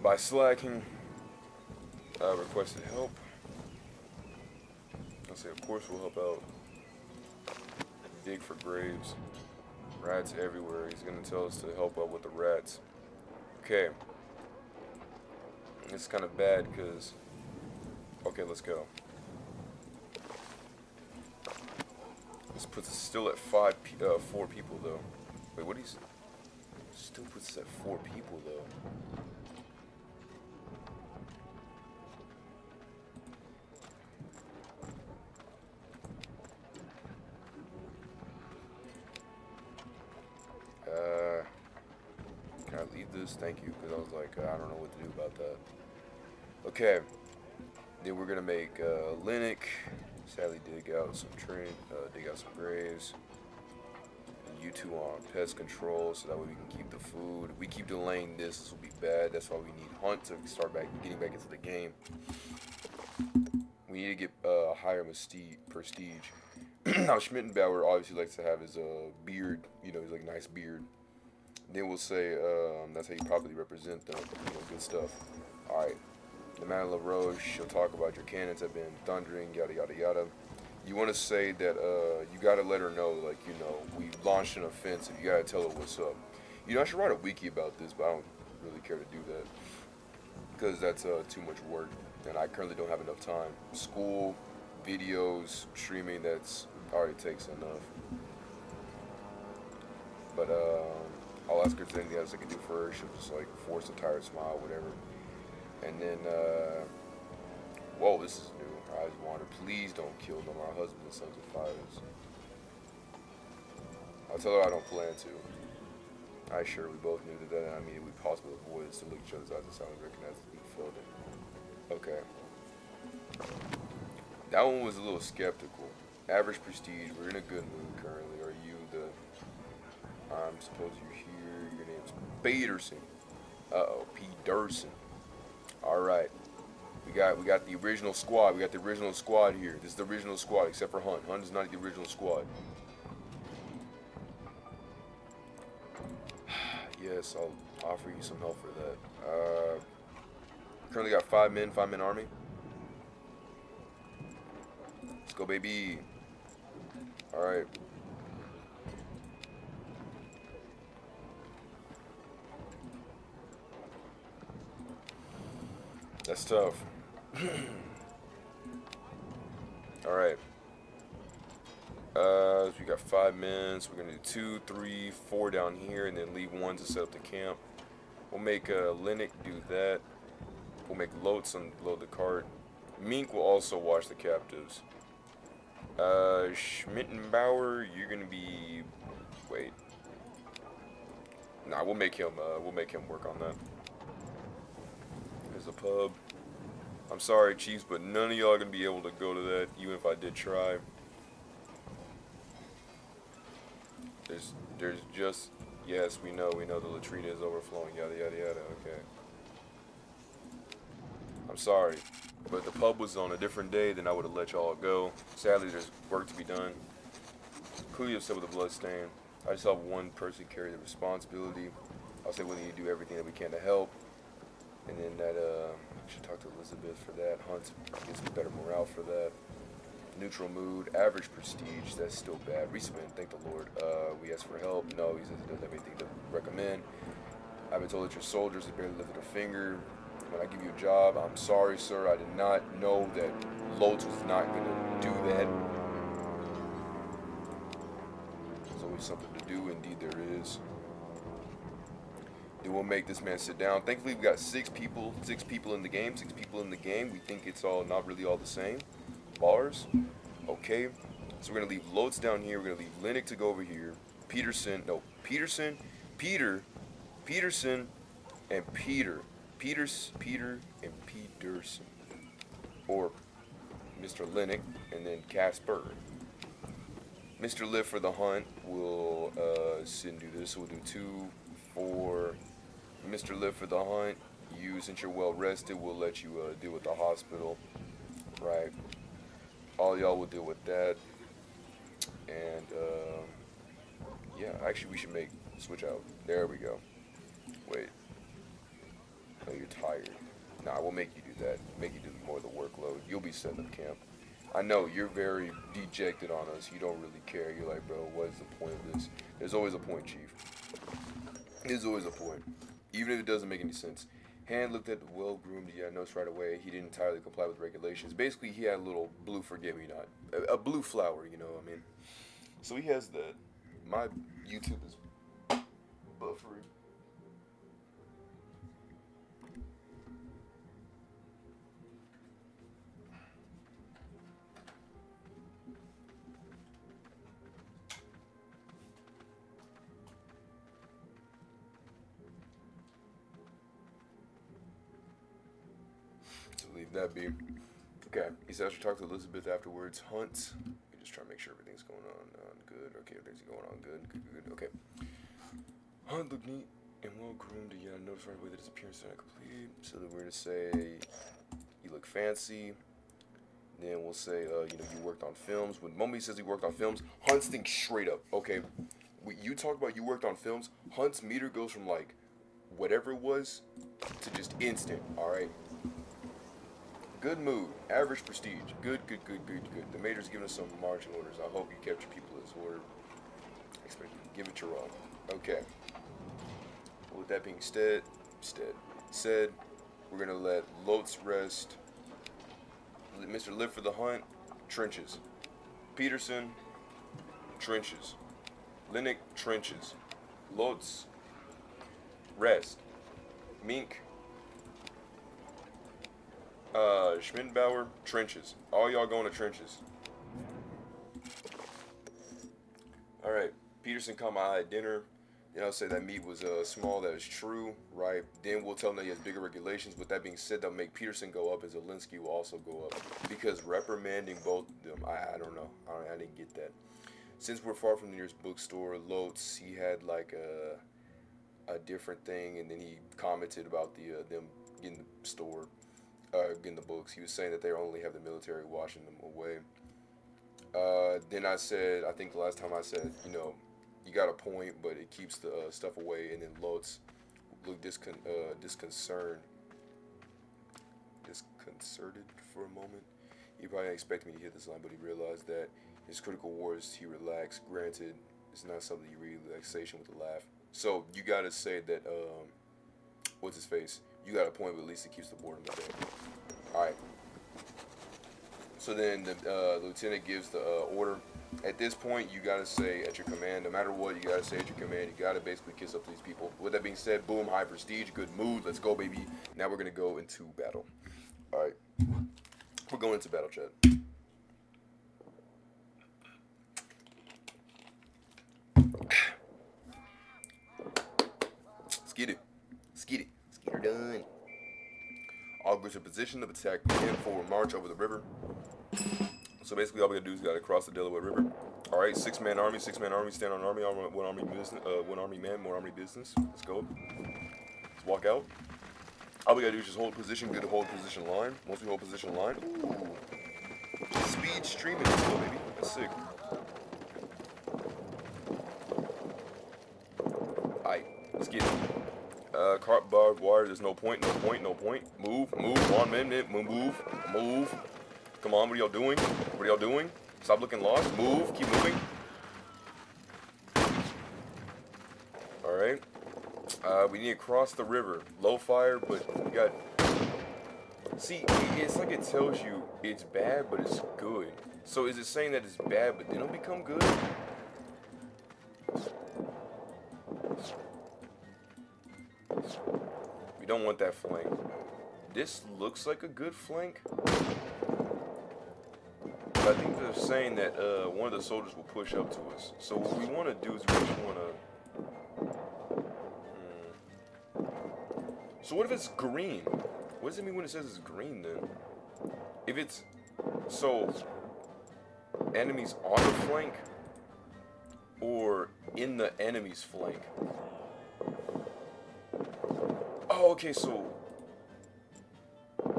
By slacking, requested help. I'll say, of course we'll help out. Dig for graves. Rats everywhere. He's gonna tell us to help out with the rats. Okay. It's kind of bad because. Okay, let's go. This puts us still at 4 people though. Wait, what is? Still puts us at 4 people though. Can I leave this? Thank you, because I was like, I don't know what to do about that. Okay, then we're gonna make Linux. Sadly, dig out some graves. And you 2 on pest control, so that way we can keep the food. If we keep delaying this will be bad. That's why we need Hunt to start getting back into the game. We need to get higher prestige. Now Schmittenbauer obviously likes to have his beard, he's like a nice beard. Then we'll say that's how you properly represent them, good stuff. Alright, the Man of La Roche, she'll talk about your cannons have been thundering, yada yada yada. You want to say that you gotta let her know, like, we launched an offensive, you gotta tell her what's up. I should write a wiki about this, but I don't really care to do that. Because that's too much work, and I currently don't have enough time. School, videos, streaming, that's already takes enough. But I'll ask her if there's anything else I can do for her. She'll just like force a tired smile, whatever. And then, whoa, this is new. Her eyes wander. Please don't kill them. Our husbands and sons of fires. I'll tell her I don't plan to. I sure we both knew that. I mean, we possibly avoided to look each other's eyes and silently recognize that we felt it. Okay. That one was a little skeptical. Average prestige. We're in a good mood currently. Are you the? I'm supposed you're here. Your name's Peterson. Uh-oh, Peterson. All right. We got the original squad. We got the original squad here. This is the original squad, except for Hunt. Hunt is not the original squad. Yes, I'll offer you some help for that. Currently got 5 men army. Let's go, baby. All right. That's tough. All right. So we got 5 men. So we're gonna do 2, 3, 4 down here, and then leave 1 to set up the camp. We'll make Linnick do that. We'll make Lotz unload the cart. Mink will also watch the captives. Schmittenbauer, you're gonna be. Wait. Nah, we'll make him work on that. There's a pub. I'm sorry, Chiefs, but none of y'all are gonna be able to go to that, even if I did try. There's just, yes, we know the latrina is overflowing, yada yada yada. Okay. I'm sorry, but the pub was on a different day, then I would have let y'all go. Sadly, there's work to be done. Clearly upset with the blood stain. I just help one person carry the responsibility. I'll say willing to do everything that we can to help. And then that, I should talk to Elizabeth for that. Hunt gives me better morale for that. Neutral mood, average prestige, that's still bad. Resubmit, thank the Lord. We asked for help. No, he says he doesn't have anything to recommend. I've been told that your soldiers have barely lifted a finger. When I give you a job, I'm sorry, sir. I did not know that Lotz was not going to do that. There's always something to do. Indeed, there is. Then we'll make this man sit down. Thankfully, we got 6 people in the game. 6 people in the game. We think it's all not really all the same. Bars. Okay. So we're going to leave Lotz down here. We're going to leave Linnick to go over here. Peterson, and Peter. Peter and Peterson. Or Mr. Linnick and then Casper. Mr. Live for the Hunt will sit and do this. So we'll do 2, 4. Mr. Live for the Hunt, you, since you're well rested, we'll let you deal with the hospital. Right. All y'all will deal with that. And yeah, actually we should switch out. There we go. Wait. No, you're tired. Nah, we'll make you do that. Make you do more of the workload. You'll be setting up camp. I know, you're very dejected on us. You don't really care. You're like, bro, what is the point of this? There's always a point, Chief. There's always a point. Even if it doesn't make any sense. Hand looked at the well-groomed, yeah, notes right away. He didn't entirely comply with regulations. Basically, he had a little blue forgive-me-not. A blue flower, you know what I mean? So he has that. My YouTube is buffering. Leave that be. Okay. He said I should talk to Elizabeth afterwards. Hunt. We just try to make sure everything's going on good. Okay, everything's going on good. Good. Okay. Hunt looked neat and well groomed. Yeah, I noticed right away that his appearance is not complete. So then we're gonna say you look fancy. Then we'll say you worked on films. When Mommy says he worked on films, Hunt's thinks straight up. Okay. When you talk about you worked on films, Hunt's meter goes from like whatever it was to just instant. All right. Good mood, average prestige. Good. The major's giving us some marching orders. I hope you kept your people as order. Expect you to give it your all. Okay. Well, with that being said, we're gonna let Lotz rest. Mr. Live for the Hunt, trenches. Peterson, trenches. Linnick, trenches. Lotz, rest. Mink, Schmidbauer, trenches. All y'all going to trenches. Alright. Peterson caught my eye at dinner. Say that meat was small. That is true, right? Then we'll tell him that he has bigger regulations. But that being said, that'll make Peterson go up, and Zelensky will also go up because reprimanding both of them. I don't know. I didn't get that. Since we're far from the nearest bookstore, Lotz, he had like a different thing, and then he commented about them getting the store, getting the books. He was saying that they only have the military washing them away. Then I said, I think the last time I said, you got a point, but it keeps the stuff away. And then Lotz looked disconcerted for a moment. He probably didn't expect me to hit this line, but he realized that his critical wars, he relaxed. Granted, it's not something you read relaxation with a laugh. So you gotta say that, what's his face? You got a point, but at least it keeps the boredom at bay. Alright. So then the lieutenant gives the order. At this point, you gotta say at your command, no matter what, you gotta say at your command, you gotta basically kiss up to these people. With that being said, boom, high prestige, good mood, let's go, baby. Now we're gonna go into battle. Alright. We're going into battle, chat. Let's get it. Let's get it. Let's get her done. All groups in position of attack begin forward march over the river. So basically all we gotta do is gotta cross the Delaware River. Alright, 6-man army, stand on army, one army business, one army man, one army business. Let's go. Let's walk out. All we gotta do is just hold position, good to hold position line. Once we hold position line, ooh. Speed streaming as well, baby. That's sick. Alright, let's get it. Cart barbed wire, there's no point. Move, 1 minute, move. Come on, what are y'all doing? Stop looking lost, move, keep moving. Alright. We need to cross the river. Low fire, but we got... See, it's like it tells you it's bad, but it's good. So is it saying that it's bad, but then it'll become good? We don't want that flank. This looks like a good flank. But I think they're saying that one of the soldiers will push up to us. So what we want to do is we just want to... So what if it's green? What does it mean when it says it's green then? If it's... So... Enemies on the flank? Or in the enemy's flank? Oh, okay, so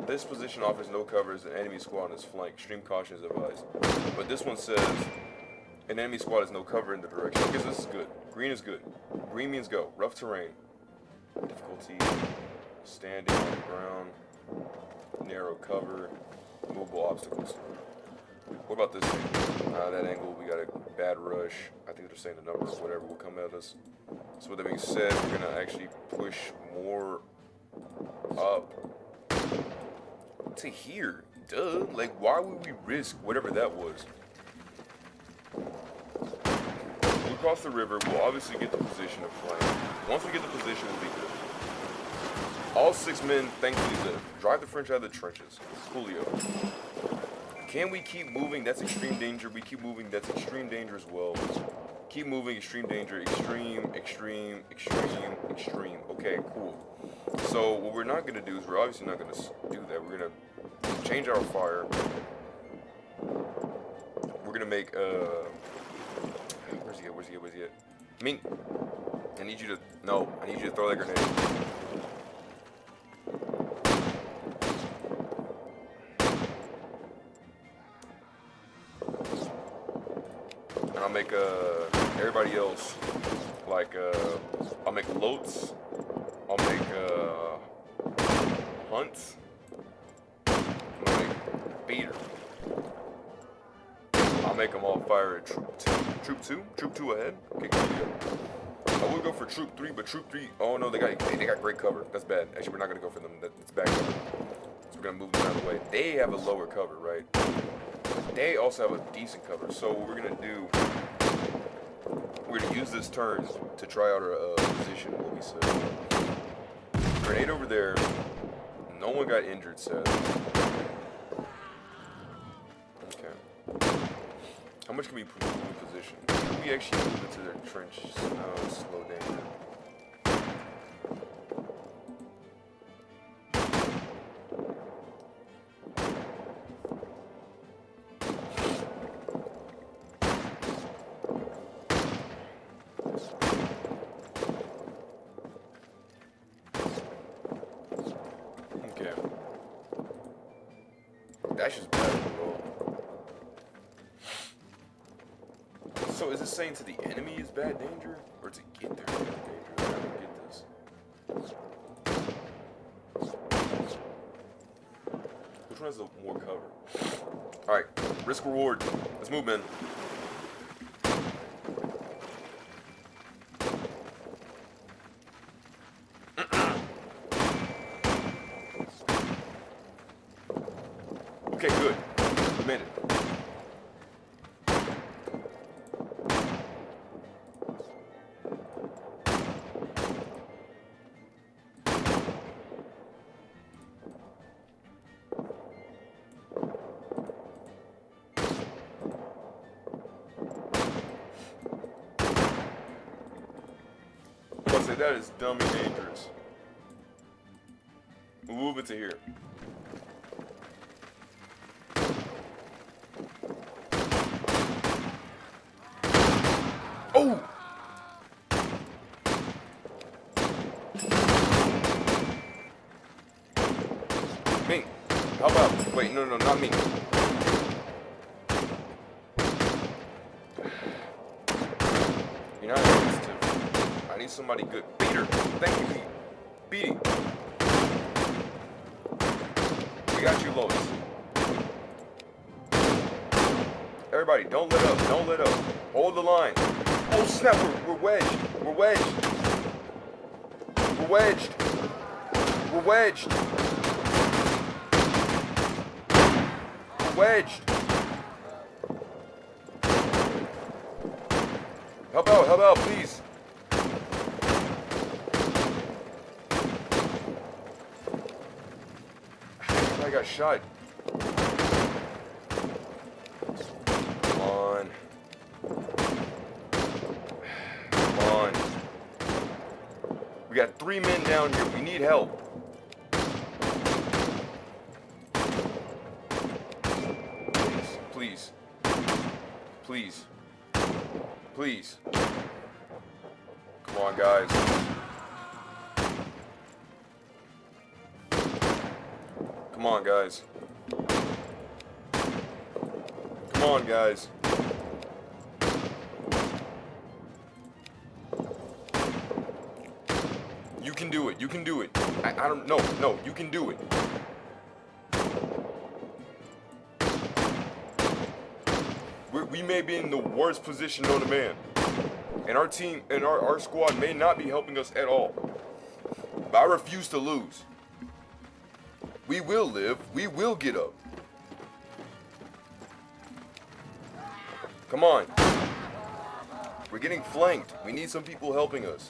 this position offers no cover as an enemy squad on its flank. Extreme caution is advised. But this one says an enemy squad has no cover in the direction. Okay, so this is good. Green is good. Green means go. Rough terrain. Difficulty. Standing on the ground. Narrow cover. Movable obstacles. What about this thing? That angle, we got a bad rush. I think they're saying the number or whatever will come at us. So with that being said, we're gonna actually push more up to here. Duh. Like, why would we risk whatever that was? We'll cross the river. We'll obviously get the position of flank. Once we get the position, we'll be good. All 6 men thankfully live. Drive the French out of the trenches. Julio. Can we keep moving? That's extreme danger. We keep moving. That's extreme danger as well. Keep moving. Extreme danger. Extreme. Okay, cool. So what we're not going to do is we're obviously not going to do that. We're going to change our fire. We're going to make... Where's he at? Mink. I need you to throw that grenade. I'll make everybody else, like I'll make Lotz, I'll make Hunt, I'll make Beater. I'll make them all fire at Troop 2. Troop 2 ahead. Okay, cool. I would go for Troop 3, but Troop 3, oh no, they got great cover. That's bad. Actually, we're not gonna go for them. It's bad cover. So we're gonna move them out of the way. They have a lower cover, right? They also have a decent cover, so what we're going to do, we're going to use this turn to try out our position, what we said. Grenade over there. No one got injured, Seth. Okay. How much can we move in position? Can we actually move into their trench? Slow down. Okay. That's just bad. So is this saying to the enemy is bad danger? Or to get there is bad danger? I don't get this. Which one has the more cover? Alright, risk reward. Let's move, man. Okay, good. We made it. Say that is dumb and dangerous. We'll move it to here. Oh! Me. How about? Wait, no, not me. You're not sensitive. I need somebody good. Beater! Thank you, Pete. Beating. We got you, Lois. Everybody, don't let up. Don't let up. Hold the line. Oh, snap. We're wedged. We're wedged. We're wedged. We're wedged. We're wedged. Help out, please. I got shot. Come on. Come on. We got 3 men down here. We need help. Please. Please. Please. Come on, guys. Come on, guys. Come on, guys. You can do it. You can do it. I don't know. No, you can do it. We may be in the worst position known to man. And our team and our squad may not be helping us at all. But I refuse to lose. We will live. We will get up. Come on. We're getting flanked. We need some people helping us.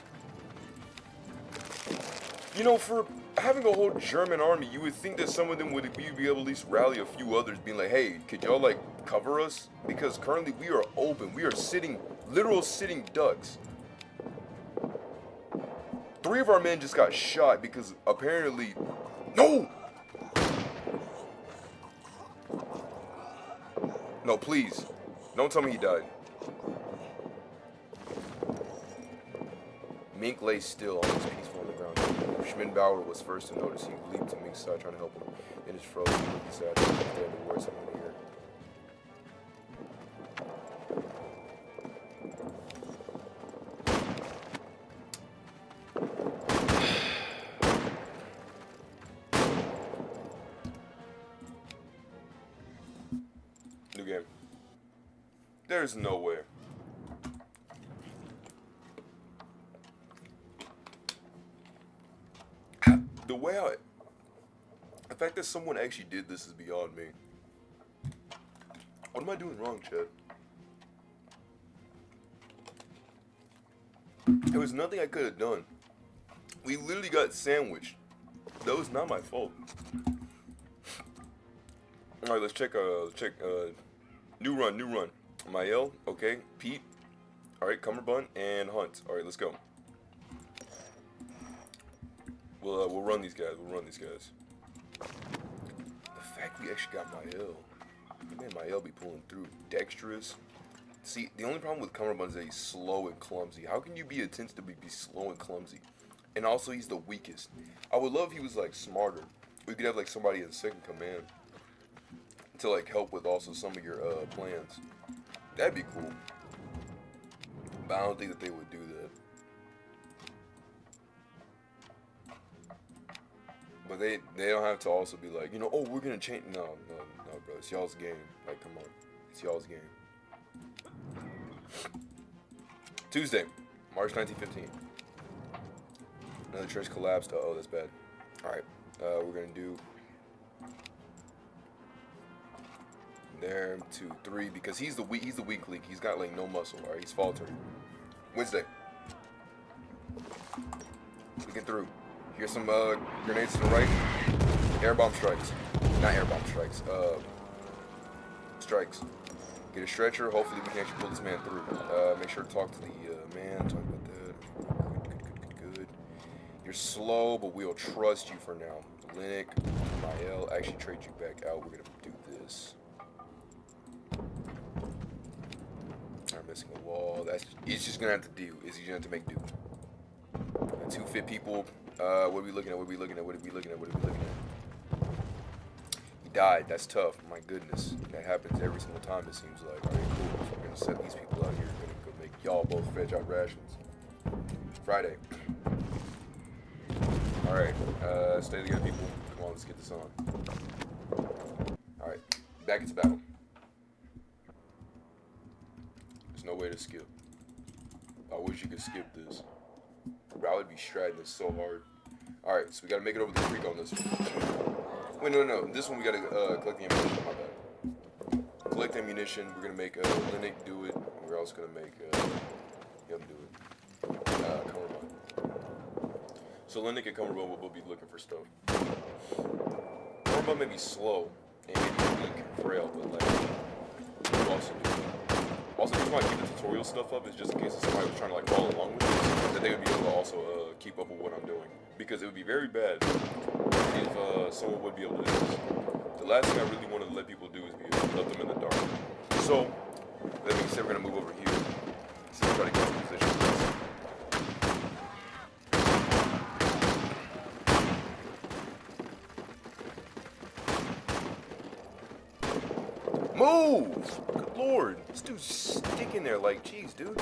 You know, for having a whole German army, you would think that some of them would be able to at least rally a few others, being like, hey, could y'all, like, cover us? Because currently we are open. We are sitting, literal sitting ducks. 3 of our men just got shot because apparently... No! No, please. Don't tell me he died. Mink lay still, almost peaceful on the ground. Schmidbauer was first to notice. He leaped to Mink's side, trying to help him. In his frozen, he said, "They're the worst I'm gonna hear." New game. There's no way. The way the fact that someone actually did this is beyond me. What am I doing wrong, Chad? There was nothing I could have done. We literally got sandwiched. That was not my fault. All right, let's check. New run. Mael, okay. Pete, all right. Cumberbund and Hunt. All right, let's go. We'll run these guys. We'll run these guys. The fact we actually got Mael. Man, Mael be pulling through. Dexterous. See, the only problem with Cumberbund is that he's slow and clumsy. How can you be attentive to be slow and clumsy? And also, he's the weakest. I would love if he was, like, smarter. We could have, like, somebody in second command to, like, help with also some of your plans. That'd be cool. But I don't think that they would do that. But they don't have to also be like, you know, oh, we're gonna change. No, bro. It's y'all's game. Like, come on. It's y'all's game. Tuesday, March 1915. Another church collapsed. Oh, that's bad. Alright. We're gonna do there 2, 3 because he's the weak link. He's got like no muscle. Alright, he's faltering. Wednesday. Looking through. Here's some grenades to the right. Air bomb strikes. Not air bomb strikes. Strikes. Get a stretcher. Hopefully we can actually pull this man through. Make sure to talk to the man. Talk about that. Good. You're slow, but we'll trust you for now. Linux, Mael, actually trade you back out. We're gonna do this. I'm missing a wall. He's just gonna have to do. He's gonna have to make do. 2 fit people. What are we looking at? What are we looking at? What are we looking at? What are we looking at? He died. That's tough. My goodness. That happens every single time, it seems like. Alright, cool. So we're gonna set these people out here. We're gonna go make y'all both veg out rations. Friday. Alright, stay together, people. Come on, let's get this on. Alright, back into battle. There's no way to skip. I wish you could skip this. Bro, I would be striding this so hard. Alright, so we gotta make it over the creek on this one. Wait, no. This one we gotta collect the ammunition. My bad. Collect ammunition. We're gonna make Linux do it. We're also gonna make him do it. Cumberbund. So Linux and Cumberbund will be looking for stuff. Cumberbund may be slow and maybe weak and frail, but like we'll also do that. Also, the reason why I keep the tutorial stuff up is just in case somebody was trying to like follow along with this, that they would be able to also keep up with what I'm doing. Because it would be very bad if someone would be able to do this. The last thing I really wanted to let people do is be able to let them in the dark. So, that being said, we're going to move over here. See if we try to get some position. Move! Good lord. This dude's sticking there like, jeez, dude.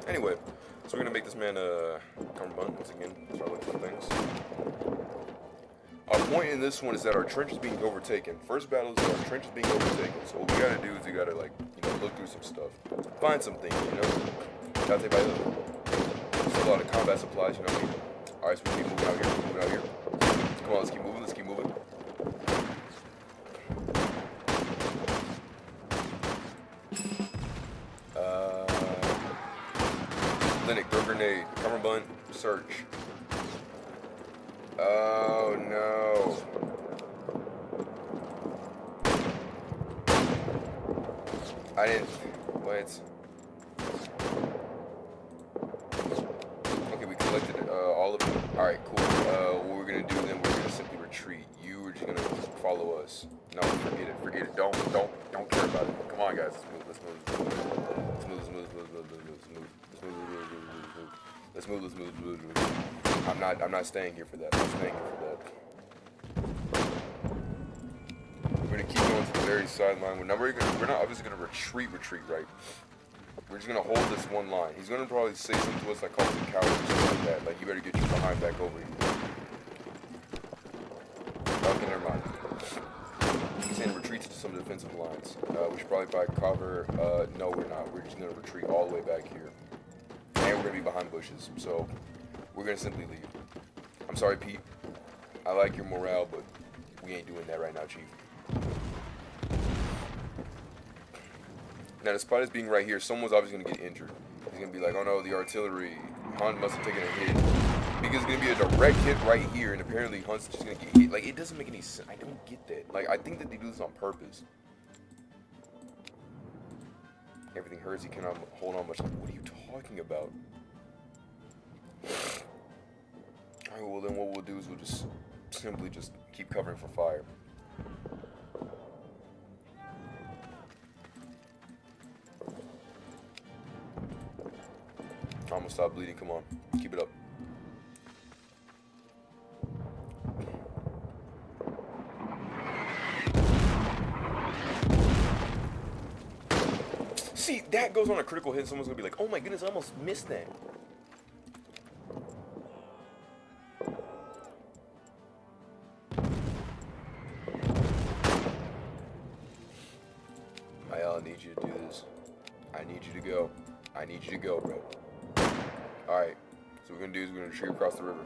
Anyway, so we're gonna make this man Cumberbund once again. Start looking for things. Our point in this one is that our trench is being overtaken. First battle is our trench is being overtaken. So what we gotta do is we gotta like, you know, look through some stuff. Find some things, you know? Gotta take by the there's a lot of combat supplies, you know what I mean? Alright, so we keep moving out here, moving out here. Come on, let's keep moving, let's keep moving. Linux, throw grenade. Cumberbund, search. Oh no. I didn't. What? Okay, we collected all of them. Alright, cool. What we're gonna do then, we're gonna simply retreat. You are just gonna follow us. No, forget it. Forget it. Don't care about it. Come on, guys. Let's move. Let's move. I'm not staying here for that. We're gonna keep going to the very sideline. We're not obviously gonna retreat, right? We're just gonna hold this one line. He's gonna probably say something to us like call us a coward or something like that. Like, you better get your behind back over here. Okay, never mind. He's saying retreat to some defensive lines. We should probably buy cover. No, we're not. We're just gonna retreat all the way back here. And we're gonna be behind bushes, so we're gonna simply leave. I'm sorry, Pete. I like your morale, but we ain't doing that right now, Chief. Now, despite us being right here, someone's obviously gonna get injured. He's gonna be like, oh no, the artillery. Hunt must have taken a hit. Because it's gonna be a direct hit right here, and apparently Hunt's just gonna get hit. Like, it doesn't make any sense. I don't get that. Like, I think that they do this on purpose. Everything hurts. He cannot hold on much. What are you talking about? Alright, well then what we'll do is we'll just simply just keep covering for fire. Almost stop bleeding. Come on. Keep it up. See, that goes on a critical hit. Someone's going to be like, oh my goodness, I almost missed that. I need you to do this. I need you to go. I need you to go, bro. Alright. So what we're going to do is we're going to retreat across the river.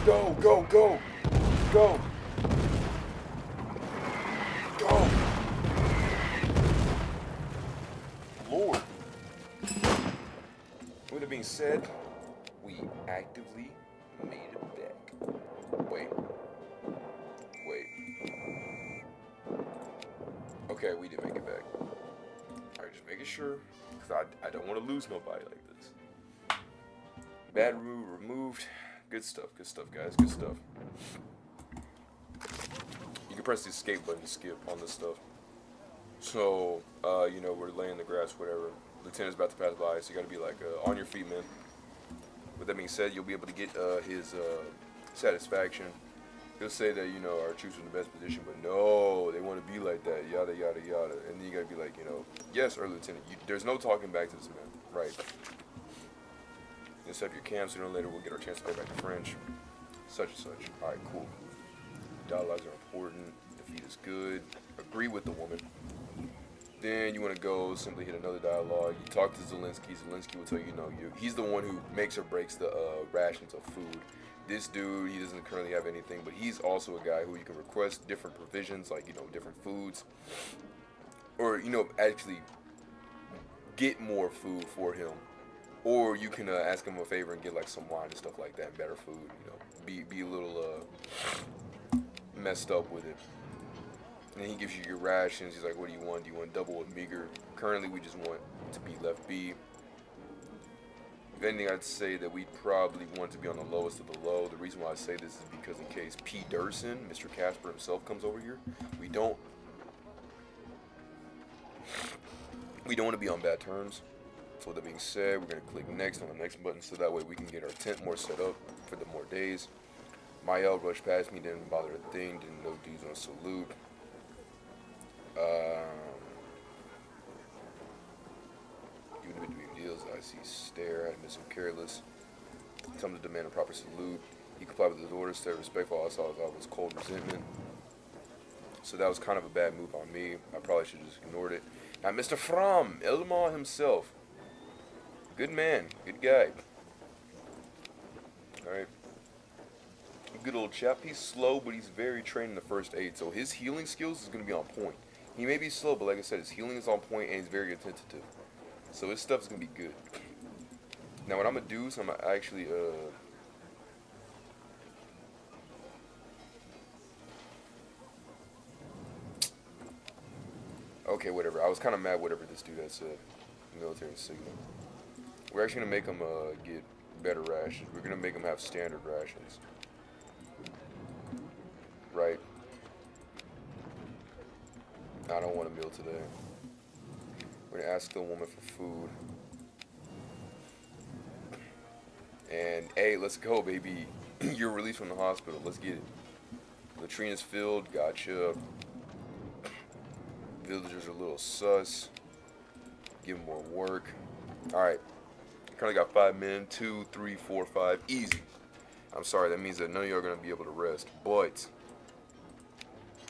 Go, go, go. Go. Go. Lord. With it being said, we actively made it back. Wait. Okay, we did make it back. Alright, just making sure, because I don't want to lose nobody like this. Bad removed. Good stuff, guys. Good stuff. You can press the escape button to skip on this stuff. So, you know, we're laying in the grass, whatever. Lieutenant's about to pass by, so you gotta be like, on your feet, man. With that being said, you'll be able to get his satisfaction. He'll say that, you know, our troops are in the best position, but no, they want to be like that, yada, yada, yada. And then you gotta be like, you know, yes, Early Lieutenant, there's no talking back to this man, right? You set up your camp, sooner or later we'll get our chance to go back to French, such and such. Alright, cool. Dialogues are important, defeat is good, agree with the woman. Then you want to go simply hit another dialogue. You talk to Zelensky. Zelensky will tell you, you know, he's the one who makes or breaks the rations of food. This dude, he doesn't currently have anything, but he's also a guy who you can request different provisions, like, you know, different foods. Or, you know, actually get more food for him. Or you can ask him a favor and get, like, some wine and stuff like that, and better food, you know. Be a little messed up with it. And then he gives you your rations. He's like, what do you want? Do you want double or meager? Currently, we just want to be left be. If anything, I'd say that we probably want to be on the lowest of the low. The reason why I say this is because in case P. Durson, Mr. Casper himself, comes over here, we don't want to be on bad terms. So with that being said, we're going to click next on the next button so that way we can get our tent more set up for the more days. Mael rushed past me, didn't bother a thing, didn't know dudes on salute. Even if it deals, I see stare at miss him careless. Tell him to demand a proper salute. He complied with his orders, stayed respectful. All I saw was cold resentment. So that was kind of a bad move on me. I probably should have just ignored it. Now, Mr. Fromm, Elmar himself. Good man, good guy. Alright. Good old chap. He's slow, but he's very trained in the first aid. So his healing skills is going to be on point. He may be slow, but like I said, his healing is on point and he's very attentive. So his stuff is going to be good. Now what I'm going to do is I'm going to actually, okay, whatever. I was kind of mad whatever this dude had said. Military signal. We're actually going to make him get better rations. We're going to make him have standard rations. Right. I don't want a meal today. We're going to ask the woman for food. And, hey, let's go, baby. You're released from the hospital. Let's get it. Latrine is filled. Gotcha. Villagers are a little sus. Give them more work. Alright. Currently got 5 men. 2, 3, 4, 5. Easy. I'm sorry. That means that none of you are going to be able to rest. But,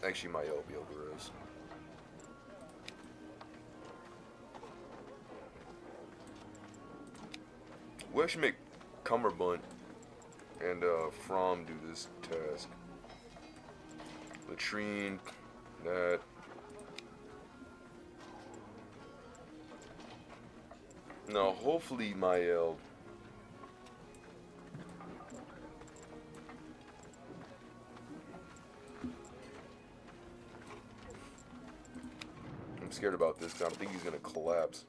actually, Mael will be able to rest. We actually make Cumberbund and Fromm do this task. Latrine, that. Now, hopefully, Mael. I'm scared about this because I think he's gonna collapse.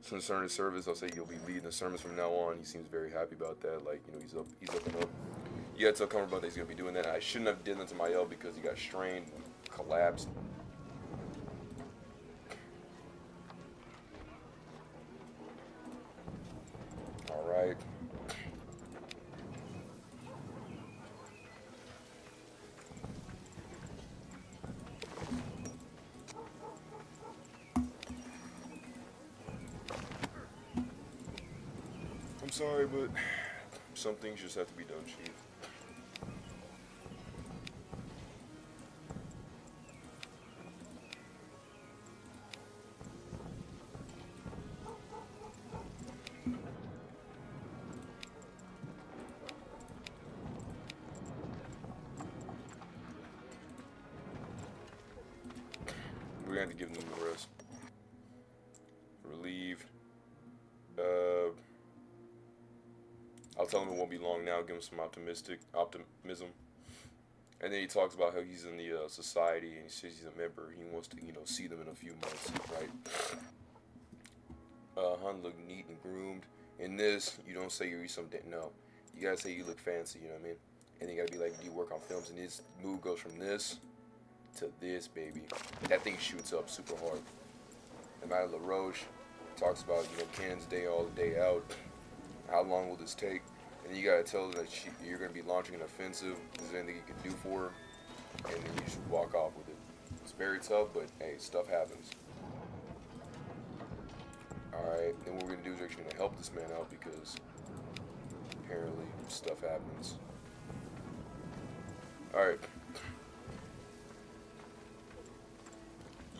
Concerning service, I'll say he'll be leading the sermons from now on. He seems very happy about that. Like, you know, he's up and up. You gotta tell Cumberbatch that he's gonna be doing that. I shouldn't have done that to my L because he got strained, collapsed. All right. I'm sorry, but some things just have to be done, Chief. We're gonna have to give them the rest. Relieved. I'll tell him it won't be long now. Give him some optimism. And then he talks about how he's in the society and he says he's a member. He wants to, you know, see them in a few months, right? Hun look neat and groomed. In this, you don't say you're something. No, you gotta say you look fancy. You know what I mean? And you gotta be like, do you work on films? And his move goes from this to this, baby. That thing shoots up super hard. And Matt LaRoche talks about, you know, Cannon's day all the day out. How long will this take? And then you gotta tell her that you're gonna be launching an offensive. Is there anything you can do for her? And then you just walk off with it. It's very tough, but hey, stuff happens. Alright, then what we're gonna do is actually gonna help this man out because apparently stuff happens. Alright.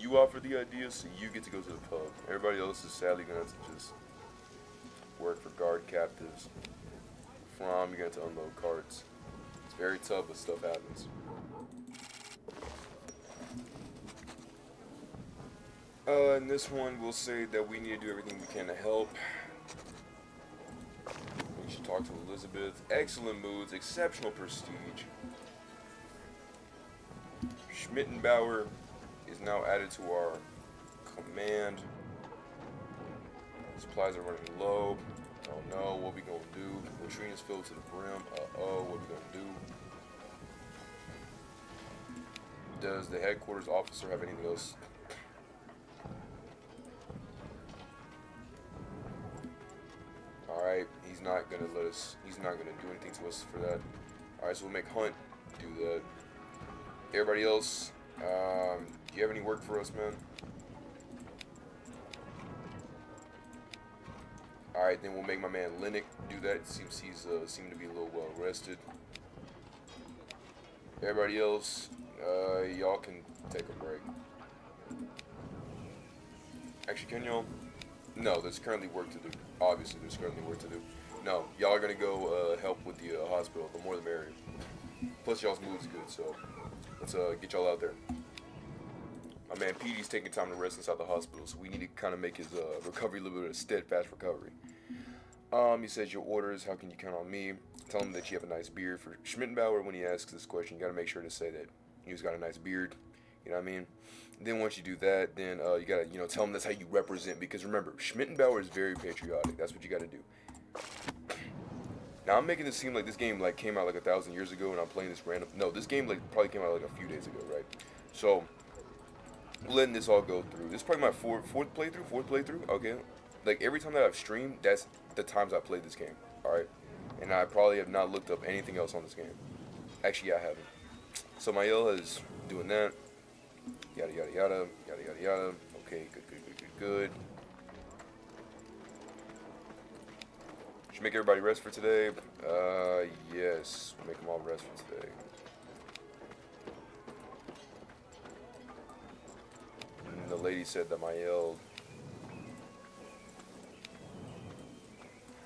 You offer the idea, so you get to go to the pub. Everybody else is sadly gonna have to just work for guard captives. From, you're gonna have to unload carts. It's very tough, but stuff happens. In this one, we'll say that we need to do everything we can to help. We should talk to Elizabeth. Excellent moods, exceptional prestige. Schmittenbauer is now added to our command. Supplies are running low. Oh no, what we gonna do? Latrine is filled to the brim. Uh-oh, what we gonna do? Does the headquarters officer have anything else? Alright, he's not gonna do anything to us for that. Alright, so we'll make Hunt do that. Everybody else, do you have any work for us, man? Alright, then we'll make my man Lennox do that. It seems he's seemed to be a little well rested. Everybody else, y'all can take a break. Actually, can y'all? No, there's currently work to do. Obviously, there's currently work to do. No, y'all are gonna go help with the hospital. The more the merrier. Plus, y'all's mood's good, so let's get y'all out there. My man Petey's taking time to rest inside the hospital, so we need to kind of make his recovery a little bit of a steadfast recovery. He says, your orders, how can you count on me? Tell him that you have a nice beard. For Schmittenbauer, when he asks this question, you got to make sure to say that he's got a nice beard. You know what I mean? Then once you do that, then you got to, you know, tell him that's how you represent. Because remember, Schmittenbauer is very patriotic. That's what you got to do. Now, I'm making this seem like this game, like, came out, like, 1,000 years ago, and I'm playing this random... No, this game, like, probably came out, like, a few days ago, right? So, letting this all go through. This is probably my fourth playthrough, okay? Like, every time that I've streamed, that's the times I played this game, alright? And I probably have not looked up anything else on this game. Actually, I haven't. So, my L is doing that. Yada, yada, yada. Yada, yada, yada. Okay, good. Should make everybody rest for today. Yes. We'll make them all rest for today. And the lady said that my L...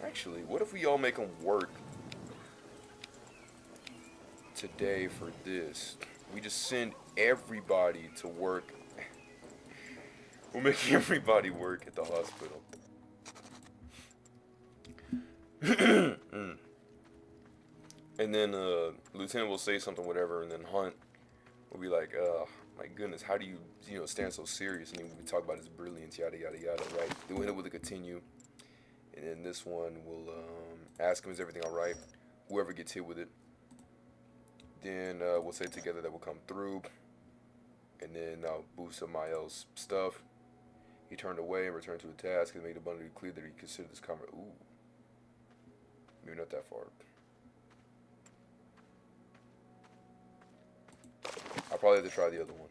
Actually, what if we all make them work today for this? We just send everybody to work. We'll make everybody work at the hospital. And then Lieutenant will say something, whatever, and then Hunt will be like, My goodness, how do you, stand so serious? And then we talk about his brilliance, yada, yada, yada, right? Then we end up with a continue. And then this one will ask him, is everything all right? Whoever gets hit with it. Then we'll say together that we'll come through. And then I'll boost up Mael's stuff. He turned away and returned to the task and made abundantly clear that he considered this comment. Ooh. Maybe not that far. I'll probably have to try the other one.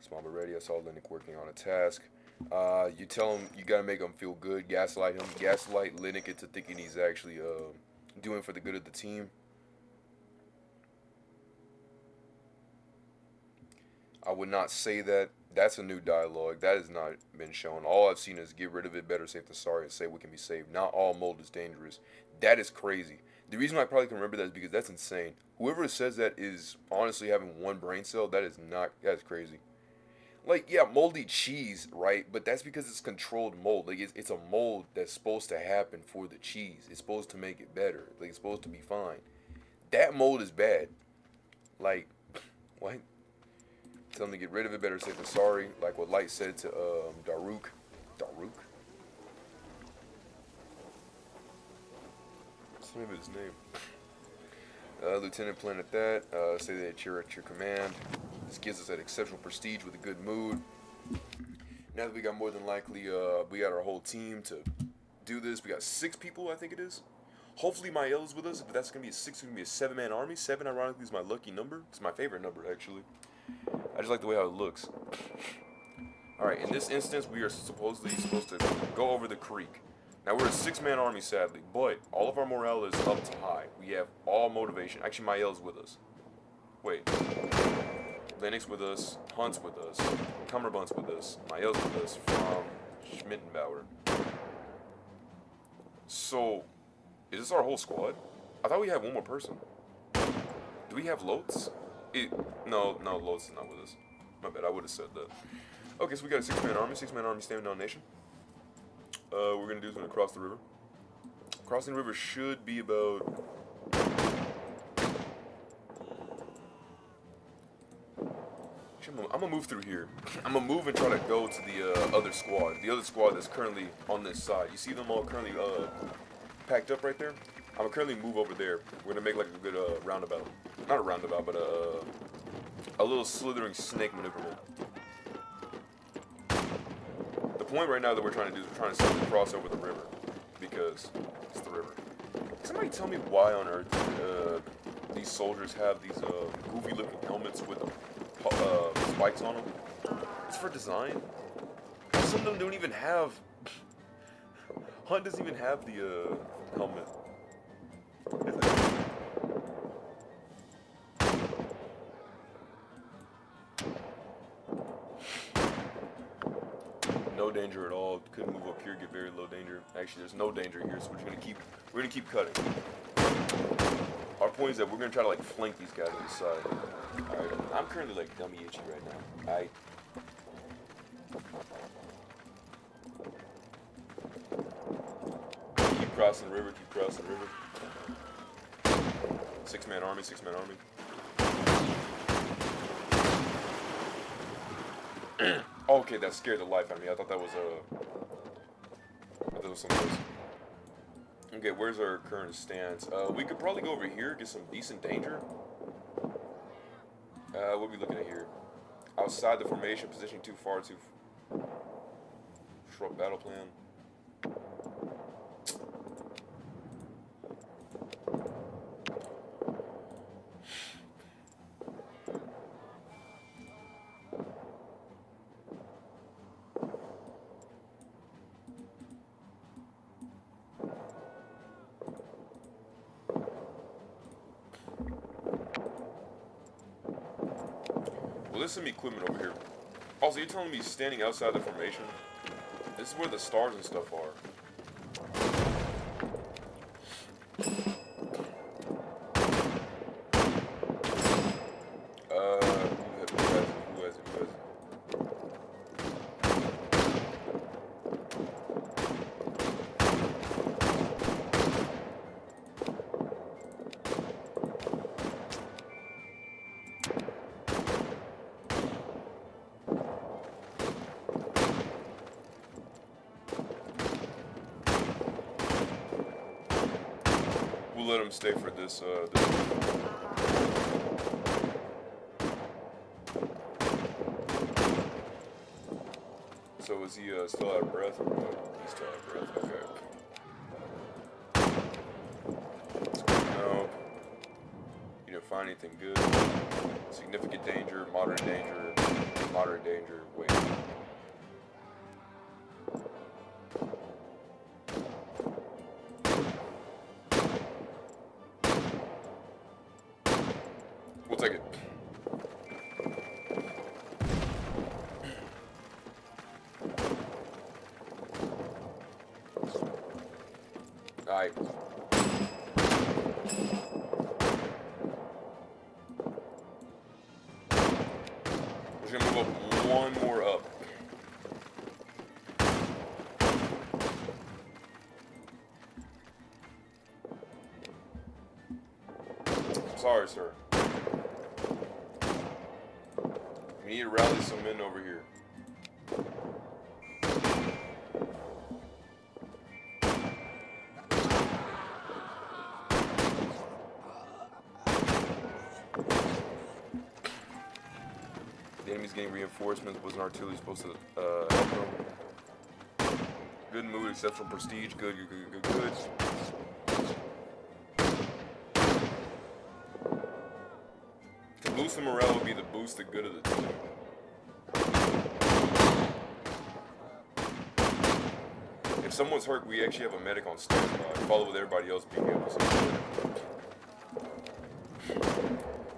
Small but ready. I saw Linux working on a task. You tell him, you gotta make him feel good. Gaslight him. Gaslight Linux into thinking he's actually doing for the good of the team. I would not say that. That's a new dialogue. That has not been shown. All I've seen is get rid of it, better safe than sorry, and say what can be saved. Not all mold is dangerous. That is crazy. The reason I probably can remember that is because that's insane. Whoever says that is honestly having one brain cell. That is crazy. Like, yeah, moldy cheese, right? But that's because it's controlled mold. Like, it's a mold that's supposed to happen for the cheese. It's supposed to make it better. Like, it's supposed to be fine. That mold is bad. Like, what? Tell him to get rid of it, better safe than sorry. Like what Light said to Daruk. Daruk? What's the name of his name? Lieutenant Planet that. Say that you're at your command. This gives us that exceptional prestige with a good mood. Now that we got more than likely, we got our whole team to do this. We got 6 people, I think it is. Hopefully Mael is with us, but that's going to be a 6, it's going to be a 7-man army. 7, ironically, is my lucky number. It's my favorite number, actually. I just like the way how it looks. Alright, in this instance, we are supposed to go over the creek. Now, we're a 6-man army, sadly, but all of our morale is up to high. We have all motivation. Actually, Mael's with us. Wait. Lennox with us, Hunt's with us, Cumberbund's with us, Mael's with us from Schmittenbauer. So, is this our whole squad? I thought we had one more person. Do we have Lotz? No, Lotz is not with us. My bad, I would have said that. Okay, so we got a 6-man army, 6-man army standing on nation. We're gonna do is we're gonna cross the river. Crossing the river should be about... I'm gonna move through here. I'm gonna move and try to go to the other squad. The other squad that's currently on this side. You see them all currently packed up right there? I'm gonna currently move over there. We're gonna make like a good roundabout. Not a roundabout, but a little slithering snake maneuverment. The point right now that we're trying to do is we're trying to simply cross over the river. Because it's the river. Can somebody tell me why on earth these soldiers have these goofy looking helmets with spikes on them? It's for design. Some of them don't even have... Hunt doesn't even have the helmet. Is it? No danger at all. Couldn't move up here, get very low danger. Actually, there's no danger here, so we're gonna keep cutting. Our point is that we're gonna try to like flank these guys on the side. Alright, I'm currently like dummy itchy right now. Keep crossing the river, keep crossing the river. 6-man army, 6-man army. Okay, that scared the life out of me. I thought that was something else. Okay, where's our current stance? We could probably go over here, get some decent danger. What are we looking at here? Outside the formation, positioning too far, short battle plan. Well, there's some equipment over here. Also, you're telling me standing outside the formation? This is where the stars and stuff are. Who has it? we'll let him stay for this. So is he still out of breath or what? He's still out of breath. Okay. No. You didn't find anything good. Significant danger, moderate danger, moderate danger. Wait. We'll take it. Alright. We're just gonna move up one more up. I'm sorry, sir. We need to rally some men over here. The enemy's getting reinforcements. Wasn't artillery supposed to help them? Good mood, exceptional prestige. Good. To boost the morale would be the boost the good of the team. If someone's hurt, we actually have a medic on standby. Follow with everybody else being able to.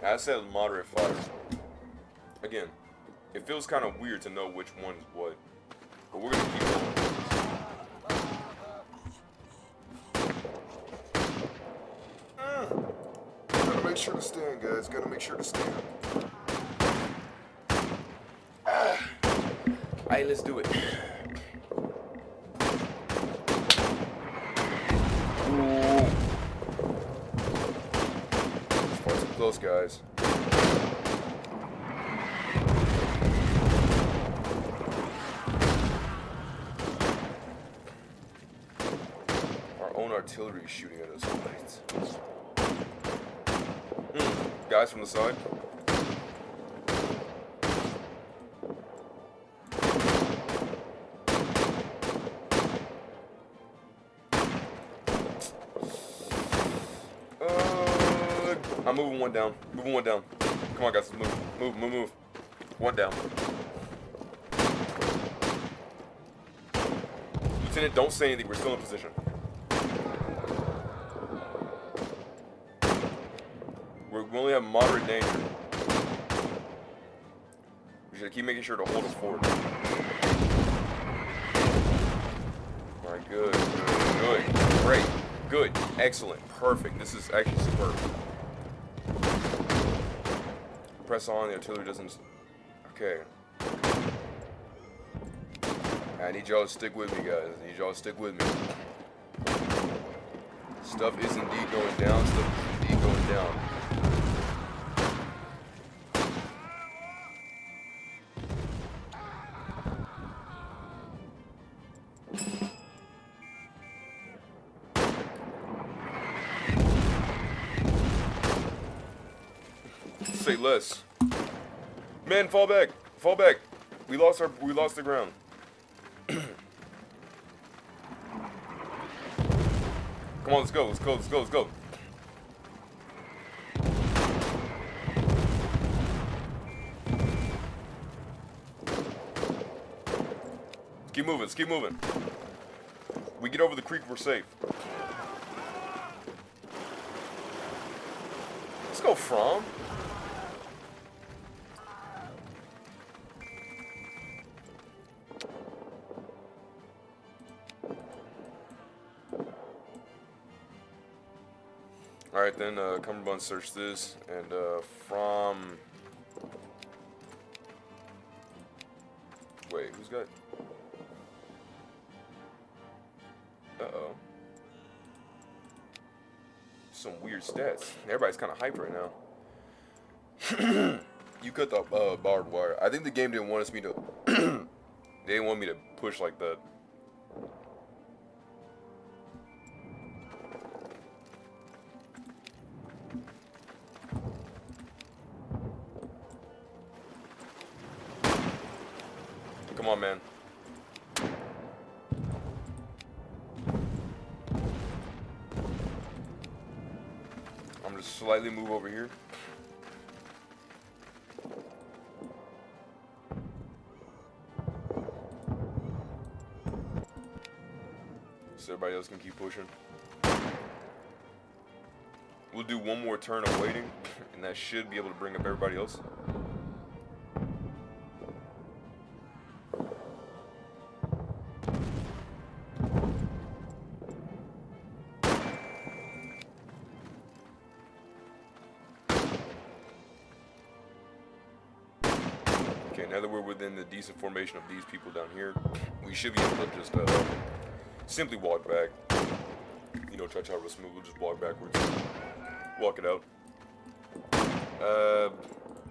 I said moderate fire. Again, it feels kind of weird to know which one's what, but we're gonna keep going. Gotta make sure to stand, guys. Gotta make sure to stand. Alright, let's do it. Ooh. Far too close, guys. Artillery shooting at us. Guys from the side. I'm moving one down. Moving one down. Come on, guys. Move. One down. Lieutenant, don't say anything. We're still in position. We only have moderate danger. We should keep making sure to hold it forward. Alright, good. Great, good, excellent, perfect. This is actually superb. Press on, the artillery doesn't... Okay. I need y'all to stick with me, guys. I need y'all to stick with me. Stuff is indeed going down. Say less. Men, fall back. We lost the ground. Come on, let's go. Keep moving. We get over the creek, we're safe. Let's go, From. Alright then, Cumberbund search this, and from... Wait, who's got... Uh-oh. Some weird stats. Everybody's kind of hyped right now. You cut the barbed wire. I think the game didn't want me to... They didn't want me to push like that. Come on, man. I'm gonna slightly move over here. So everybody else can keep pushing. We'll do one more turn of waiting, and that should be able to bring up everybody else. Okay, now that we're within the decent formation of these people down here, we should be able to just simply walk back. You know, touch out real smooth. We'll just walk backwards. Walk it out.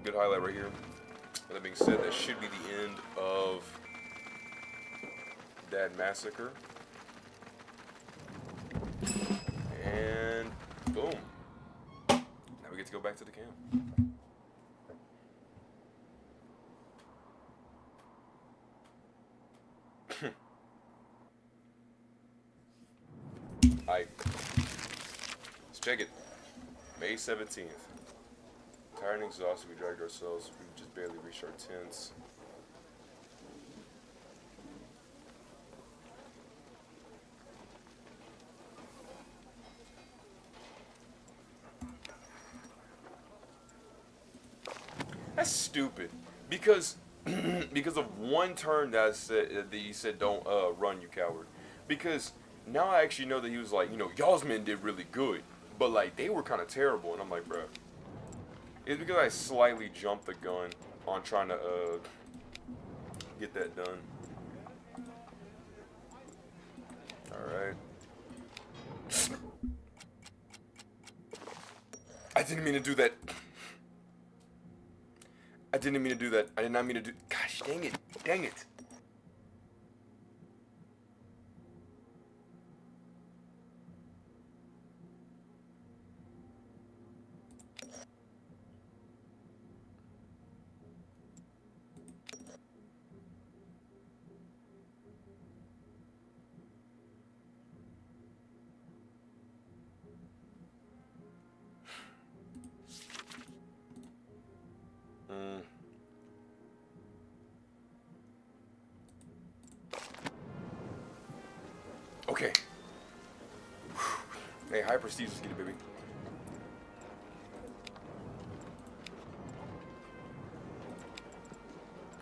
Good highlight right here. That being said, that should be the end of that massacre. And boom. Now we get to go back to the camp. Alright. Let's check it. May 17th. Tired and exhausted, we dragged ourselves. We just barely reached our tents. That's stupid. Because because of one turn that he said don't run, you coward. Because now I actually know that he was like, you know, y'all's men did really good, but like they were kind of terrible, and I'm like, bruh. It's because I slightly jumped the gun on trying to get that done. Alright. I didn't mean to do that. I didn't mean to do that. I did not mean to do. Gosh, dang it. Dang it. Okay. Hey, high prestige, let's get it, baby.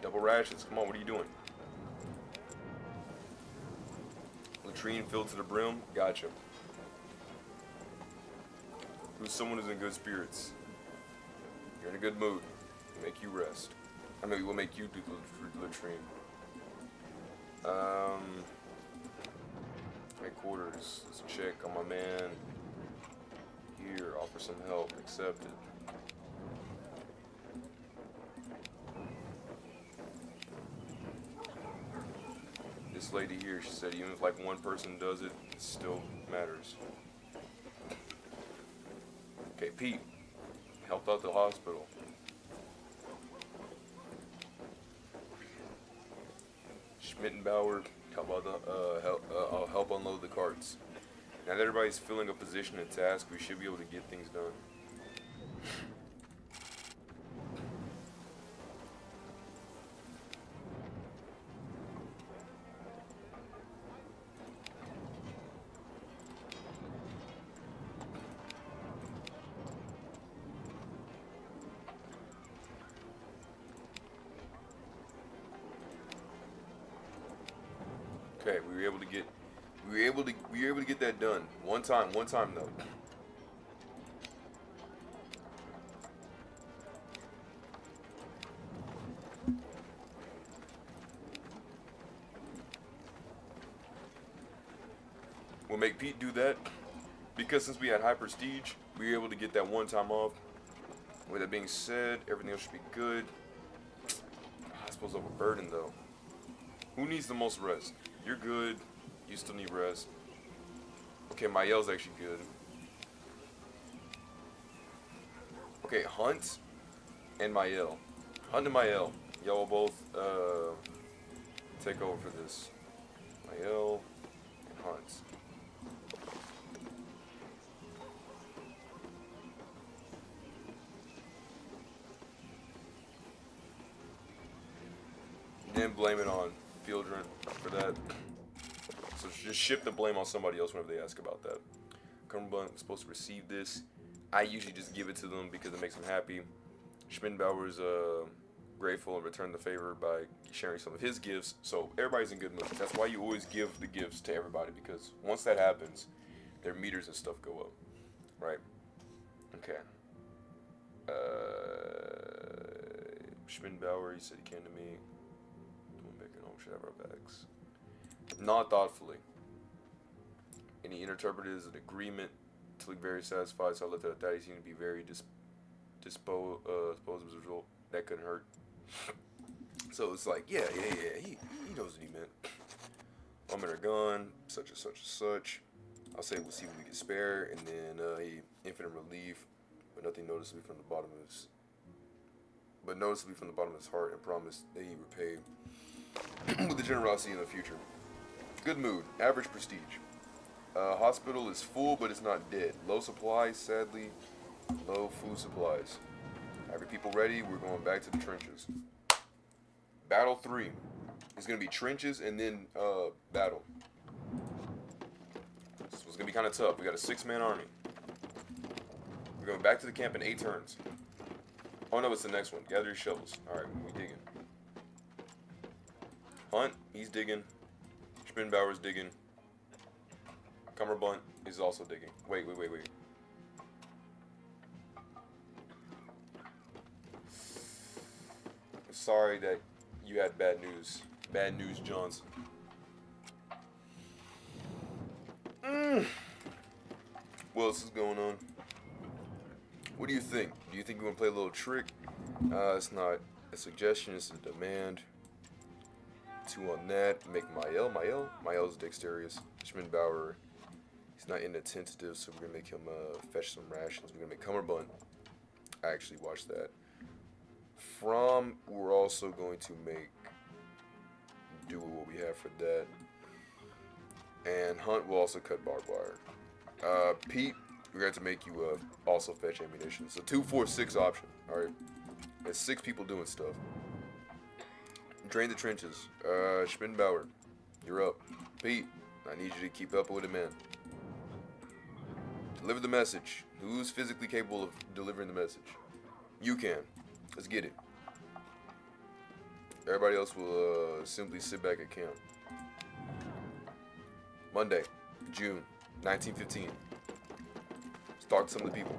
Double rations, come on, what are you doing? Latrine filled to the brim, gotcha. Who's someone who's in good spirits? You're in a good mood. We'll make you rest. I mean, we'll make you do the latrine. Headquarters. Let's check on my man. Here, offer some help. Accepted. This lady here, she said, even if like one person does it, it still matters. Okay, Pete. Helped out the hospital. Schmittenbauer. Help unload the carts. Now that everybody's filling a position and task, we should be able to get things done. Okay, we were able to get that done. One time though. We'll make Pete do that because since we had high prestige, we were able to get that one time off. With that being said, everything else should be good. The hospital's overburdened though. Who needs the most rest? You're good. You still need rest. Okay, Mael's actually good. Okay, Hunt and Mael. Hunt and Mael. Y'all both take over for this. Mael and Hans. Then blame it on Fieldren for that. So just shift the blame on somebody else whenever they ask about that. Cumberbund was supposed to receive this. I usually just give it to them because it makes them happy. Schmidbauer's grateful and returned the favor by sharing some of his gifts. So everybody's in good mood. That's why you always give the gifts to everybody, because once that happens, their meters and stuff go up. Right? Okay. Schmidbauer, he said he came to me. Should have our backs. Not thoughtfully. And he interpreted as an agreement to look very satisfied, so I looked at that. He seemed to be very disposed as a result. That couldn't hurt. So it's like, yeah, he knows what he meant. I'm in her gun, such and such and such. I'll say we'll see what we can spare, and then he infinite relief, but nothing noticeably from the bottom of his heart, and promised that he repay with the generosity in the future. Good mood. Average prestige. Hospital is full, but it's not dead. Low supplies, sadly. Low food supplies. Every people ready? We're going back to the trenches. Battle 3 is going to be trenches and then battle. So it's going to be kind of tough. We got a 6-man army. We're going back to the camp in 8 turns. Oh no, it's the next one. Gather your shovels. Alright, we digging. Hunt, he's digging. Schmidbauer's digging. Cumberbund is also digging. Wait. I'm sorry that you had bad news. Bad news, Johnson. What else is going on? What do you think? Do you think we're going to play a little trick? It's not a suggestion, it's a demand. 2 on that. Make Mael's dexterous. Schmidbauer, he's not inattentive, so we're going to make him fetch some rations. We're going to make Cumberbund actually watch that. From, we're also going to make do what we have for that. And Hunt will also cut barbed wire. Pete, we're going to make you also fetch ammunition. So 2, 4, 6 option. Alright. There's 6 people doing stuff. Drain the trenches. Schmidbauer, you're up. Pete, I need you to keep up with it, man. Deliver the message. Who's physically capable of delivering the message? You can. Let's get it. Everybody else will simply sit back at camp. Monday, June 1915. Let's talk to some of the people.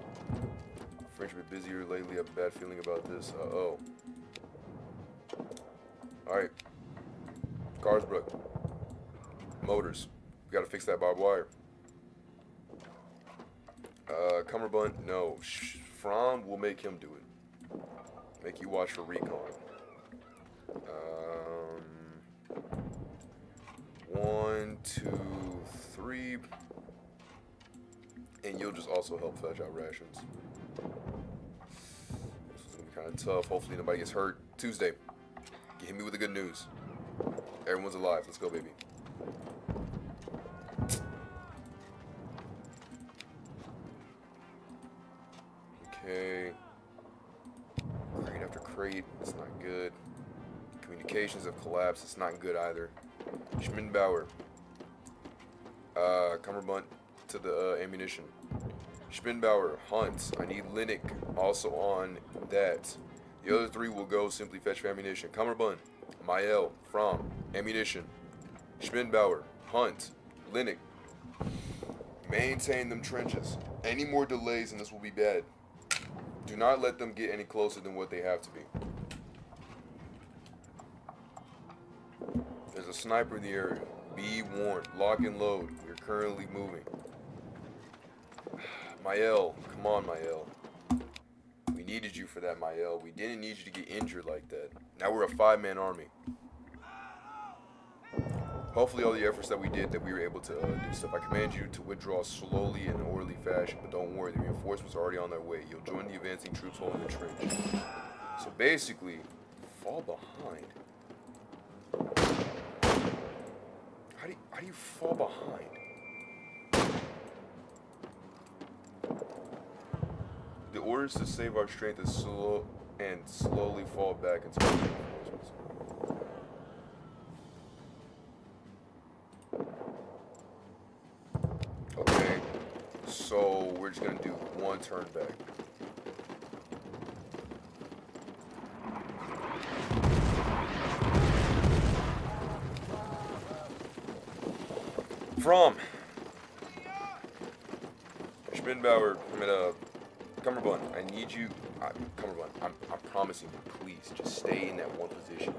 French have been busier lately. I have a bad feeling about this. Uh-oh. Alright. Carsbrook. Motors. We gotta fix that barbed wire. Cumberbund, no. Fromm, we'll make him do it. Make you watch for recon. 1, 2, 3. And you'll just also help fetch out rations. This is gonna be kind of tough. Hopefully nobody gets hurt. Tuesday. Hit me with the good news. Everyone's alive. Let's go, baby. Okay. Crate after crate. It's not good. Communications have collapsed. It's not good either. Schmidbauer. Cumberbund to the ammunition. Schmidbauer. Hunt. I need Linnick also on that. The other 3 will go simply fetch for ammunition. Cumberbund, Mael, Fromm, ammunition. Schmidbauer, Hunt, Linnick. Maintain them trenches. Any more delays and this will be bad. Do not let them get any closer than what they have to be. There's a sniper in the area. Be warned. Lock and load. We're currently moving. Mael, come on, Mael. We needed you for that, Mael. We didn't need you to get injured like that. Now we're a 5-man army. Hopefully all the efforts that we did, that we were able to do stuff. I command you to withdraw slowly in an orderly fashion, but don't worry, the reinforcements are already on their way. You'll join the advancing troops holding the trench. So basically, fall behind. How do you fall behind? The order is to save our strength and slowly fall back into our reinforcements. Okay, so we're just gonna do one turn back. From Schmidbauer, Cumberbund, I need you. Cumberbund, I'm promising you, please, just stay in that one position.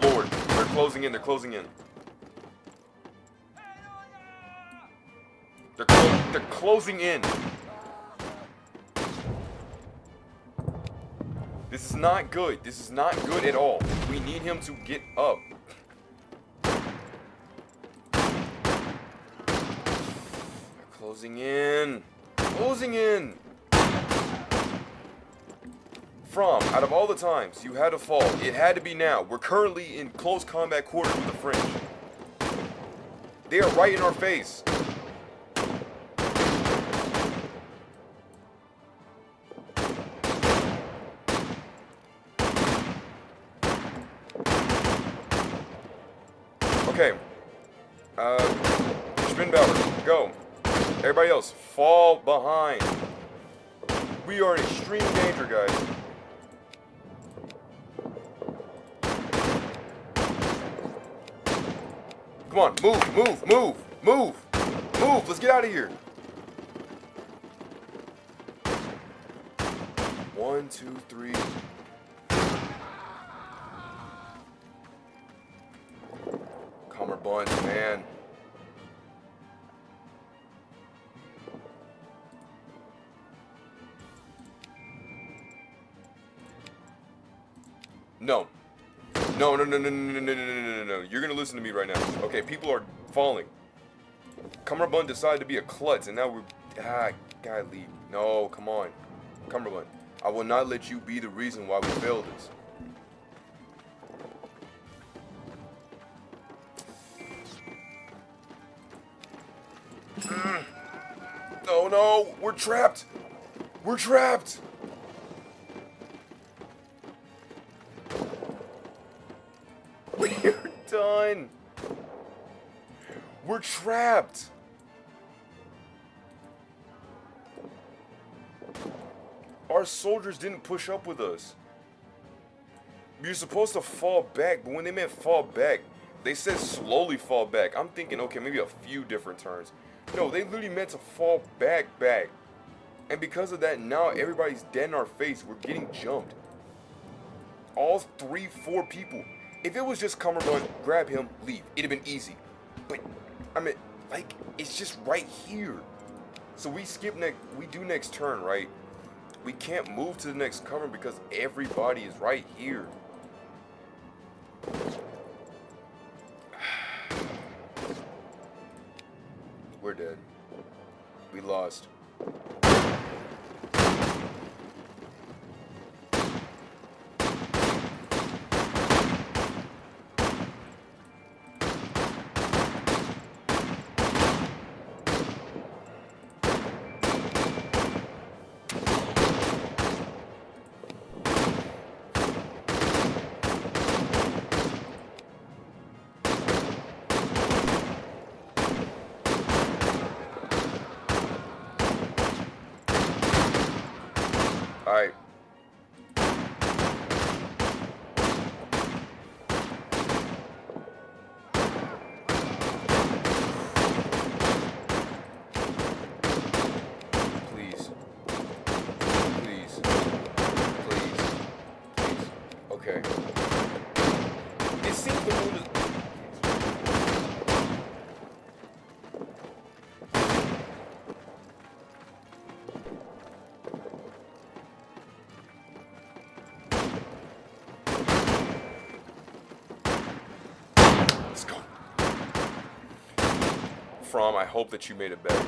Lord, they're closing in, they're closing in. They're closing in. This is not good. This is not good at all. We need him to get up. Closing in. Closing in. From, out of all the times you had to fall, it had to be now. We're currently in close combat quarters with the French. They are right in our face. Okay. Spinbauer, go. Everybody else, fall behind. We are in extreme danger, guys. Come on, move. Let's get out of here. 1, 2, 3. Cumberbund, man. No. No. You're gonna listen to me right now. Okay, people are falling. Cumberbund decided to be a klutz, and now we're... Guy, leave. No, come on. Cumberbund, I will not let you be the reason why we failed this. No, we're trapped. We're trapped. We're done. We're trapped. Our soldiers didn't push up with us. You're supposed to fall back, but when they meant fall back, they said slowly fall back. I'm thinking, okay, maybe a few different turns. No, they literally meant to fall back. And because of that, now everybody's dead in our face. We're getting jumped. All 3, 4 people. If it was just Cumberbund, grab him, leave. It'd have been easy. But, I mean, like, it's just right here. So we do next turn, right? We can't move to the next cover because everybody is right here. We're dead. We lost. Alright. Please. Okay. It seems the moon is... Let's go. From, I hope that you made it better.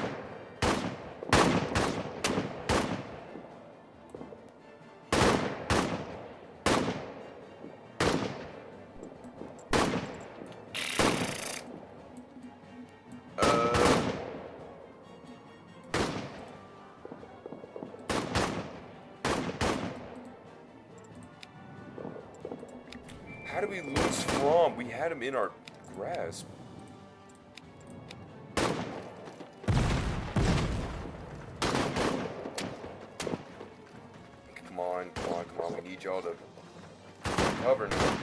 How did we lose from? We had him in our grasp. Come on, come on, come on. We need y'all to cover now.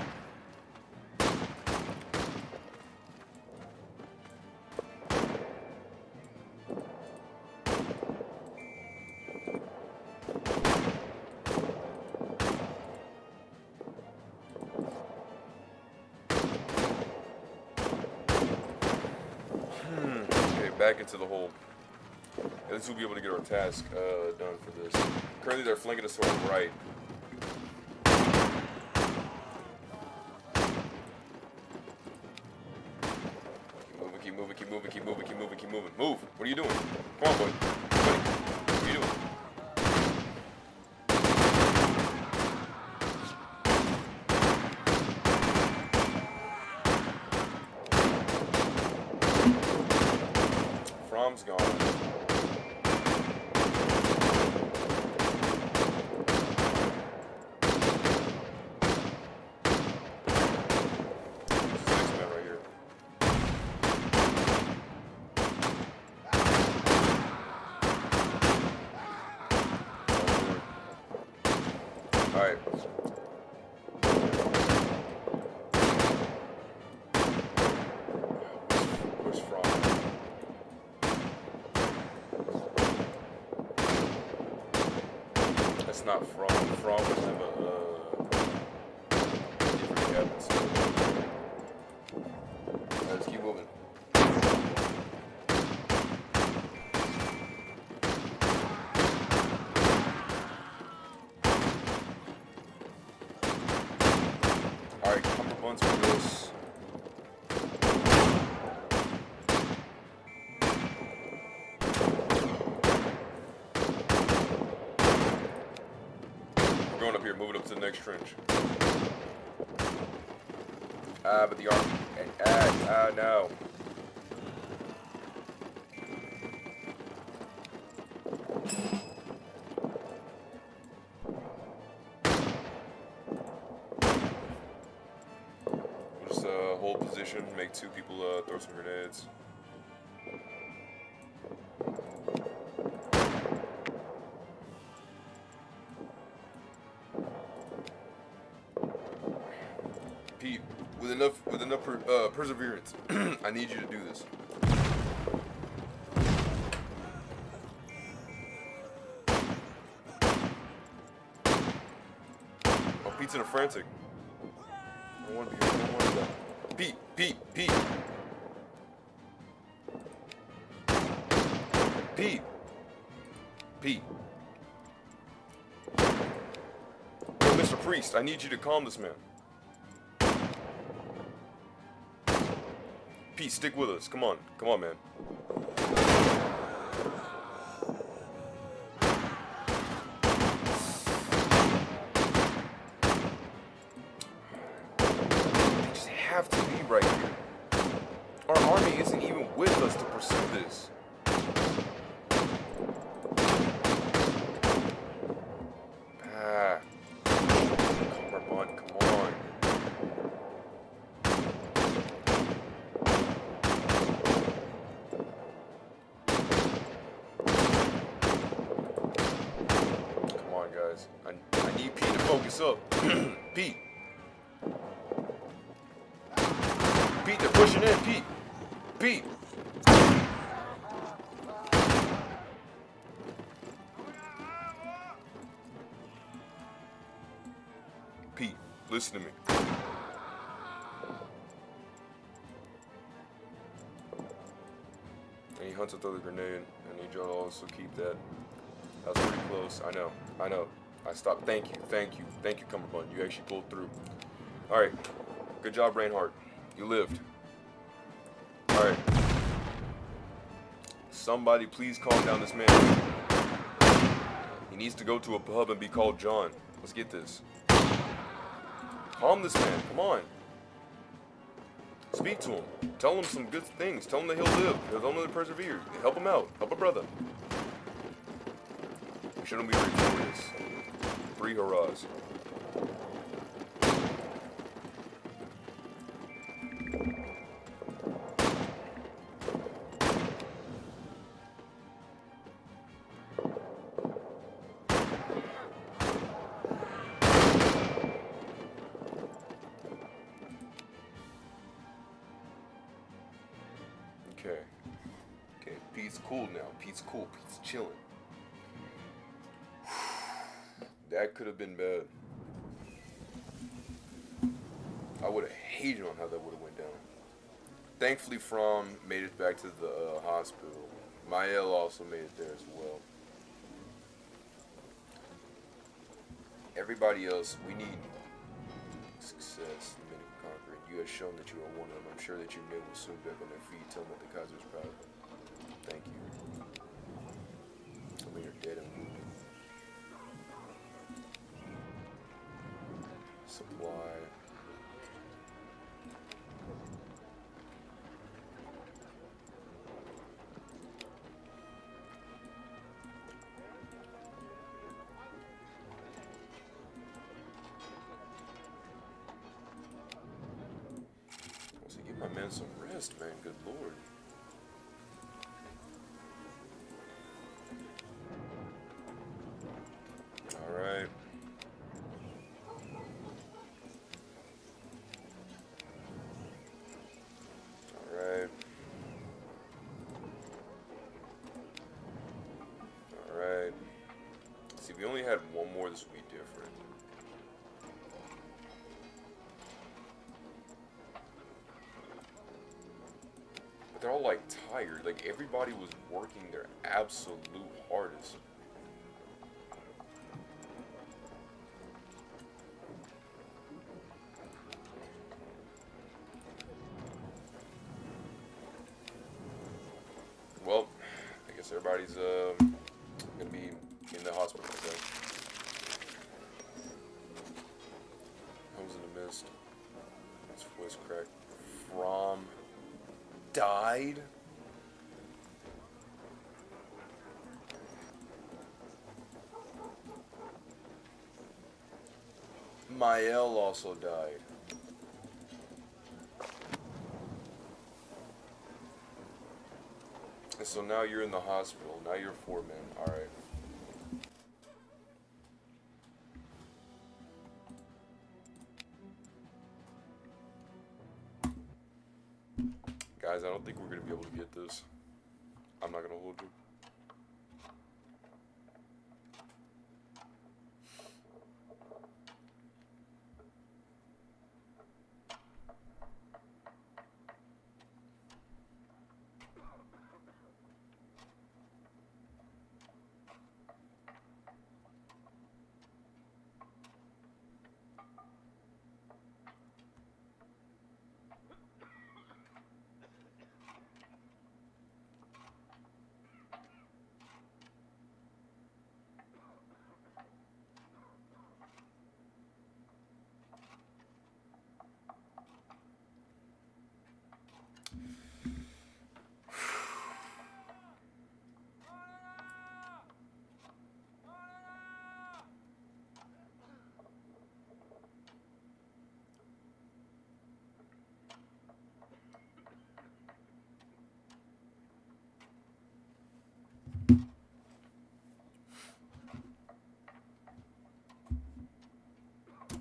Back into the hole. At least we'll be able to get our task done for this. Currently, they're flanking us to our right. Keep moving, keep moving, keep moving, keep moving, keep moving. Move! What are you doing? Come on, buddy. Buddy. What are you doing? From's gone. Alright. Where's From? That's not From. From was in different cabins. Alright, let's keep moving. Alright, cummerbunds for this. We're going up here, moving up to the next trench. But the arm. No. Hold position, make two people throw some grenades. Pete, with enough perseverance, I need you to do this. Oh, Pete's in a frantic. I don't want to be here. I don't want to do that. Pete. Yo, Mr. Priest, I need you to calm this man. Pete, stick with us. Come on, man. Have to be right here. Our army isn't even with us to pursue this. Cumberbund, come on. Come on, guys. I need Pete to focus up. Pete. Pete, they're pushing in. Pete. Pete, listen to me. And he hunts to throw the grenade. I need y'all to also keep that. That was pretty close. I know. I stopped. Thank you, Cumberbund. You actually pulled through. Alright. Good job, Reinhardt. You lived. Alright. Somebody please calm down this man. He needs to go to a pub and be called John. Let's get this. Calm this man. Come on. Speak to him. Tell him some good things. Tell him that he'll live. Tell him to persevere. Help him out. Help a brother. We shouldn't be victorious. 3 hurrahs. Okay. Okay, Pete's cool now. Pete's cool. Pete's chilling. That could have been bad. I would have hated on how that would have went down. Thankfully, From made it back to the hospital. Mael also made it there as well. Everybody else, we need success the minute we conquer it. You have shown that you are one of them. I'm sure that your men will soon be back on their feet. Tell them that the Kaiser is proud of them. Thank you. Tell me you're dead and wounded. Supply. Give my man some rest, man. Good lord. Alright. Alright. Alright. See, we only had one more, this would be different. They're all like tired. Like everybody was working their absolute hardest. Well, I guess everybody's gonna be in the hospital today. Homes in the mist. His voice cracked. From died? Mael also died. And so now you're in the hospital. Now you're 4 men. Alright. Guys, I don't think we're going to be able to get this. I'm not going to hold you.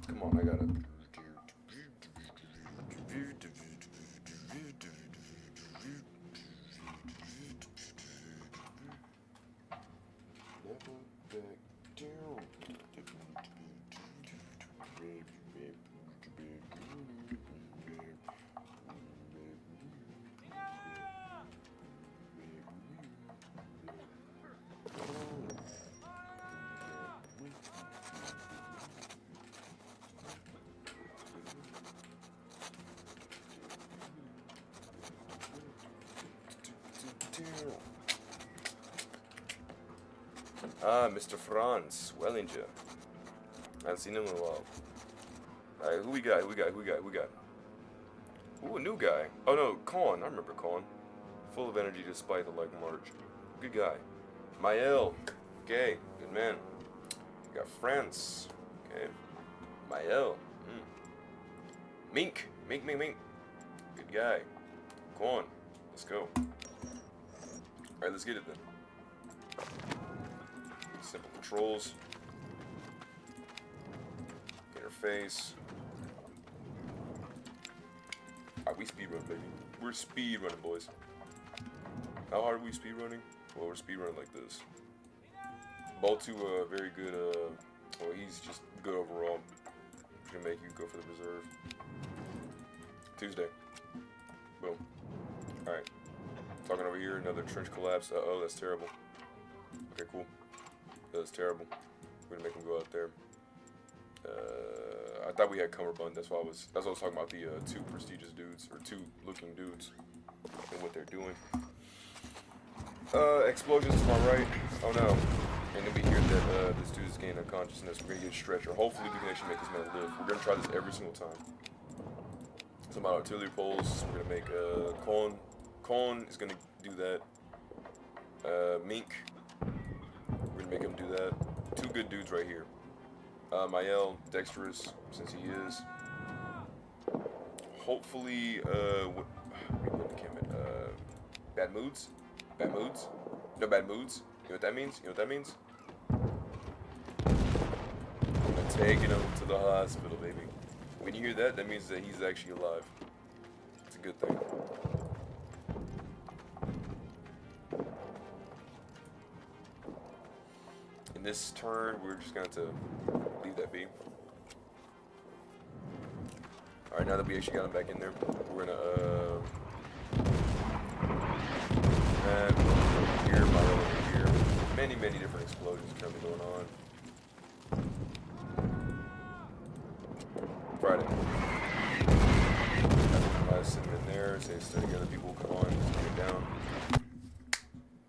Come on, I gotta. Ah, Mr. Franz Wellinger. I haven't seen him in a while. Alright, who we got? Ooh, a new guy. Oh no, Con. I remember Con. Full of energy despite the like march. Good guy. Mael. Okay, good man. We got France. Okay. Mael. Mink. Mink. Good guy. Con. Let's go. Alright, let's get it then. Simple controls. Interface. Alright, we speedrun, baby. We're speedrunning, boys. How hard are we speed running? Well, we're speed running like this. Boltu, very good. Well, he's just good overall. He's gonna make you go for the reserve. Tuesday. Boom. All right. Talking over here, another trench collapse. Oh, that's terrible. Okay, cool. That's terrible. We're gonna make him go out there. I thought we had cummerbund. That's why I was talking about the two prestigious dudes or two looking dudes and what they're doing. Explosions to my right. Oh no. And then we hear that this dude is gaining unconsciousness. We're gonna get a stretcher. Hopefully we can actually make this man live. We're gonna try this every single time. Some artillery poles. We're gonna make Colin. Colin is gonna do that. Mink. We're gonna make him do that. Two good dudes right here. Mael, dexterous, since he is. Hopefully, bad moods? Bad moods? No bad moods? You know what that means? You know what that means? I'm taking him to the hospital, baby. When you hear that, that means that he's actually alive. It's a good thing. In this turn, we're just going to leave that be. Alright, now that we actually got him back in there, we're going to, here, fire over here. Many different explosions currently going on. Friday. Send him in there, say stay together, people come on, let's bring it down.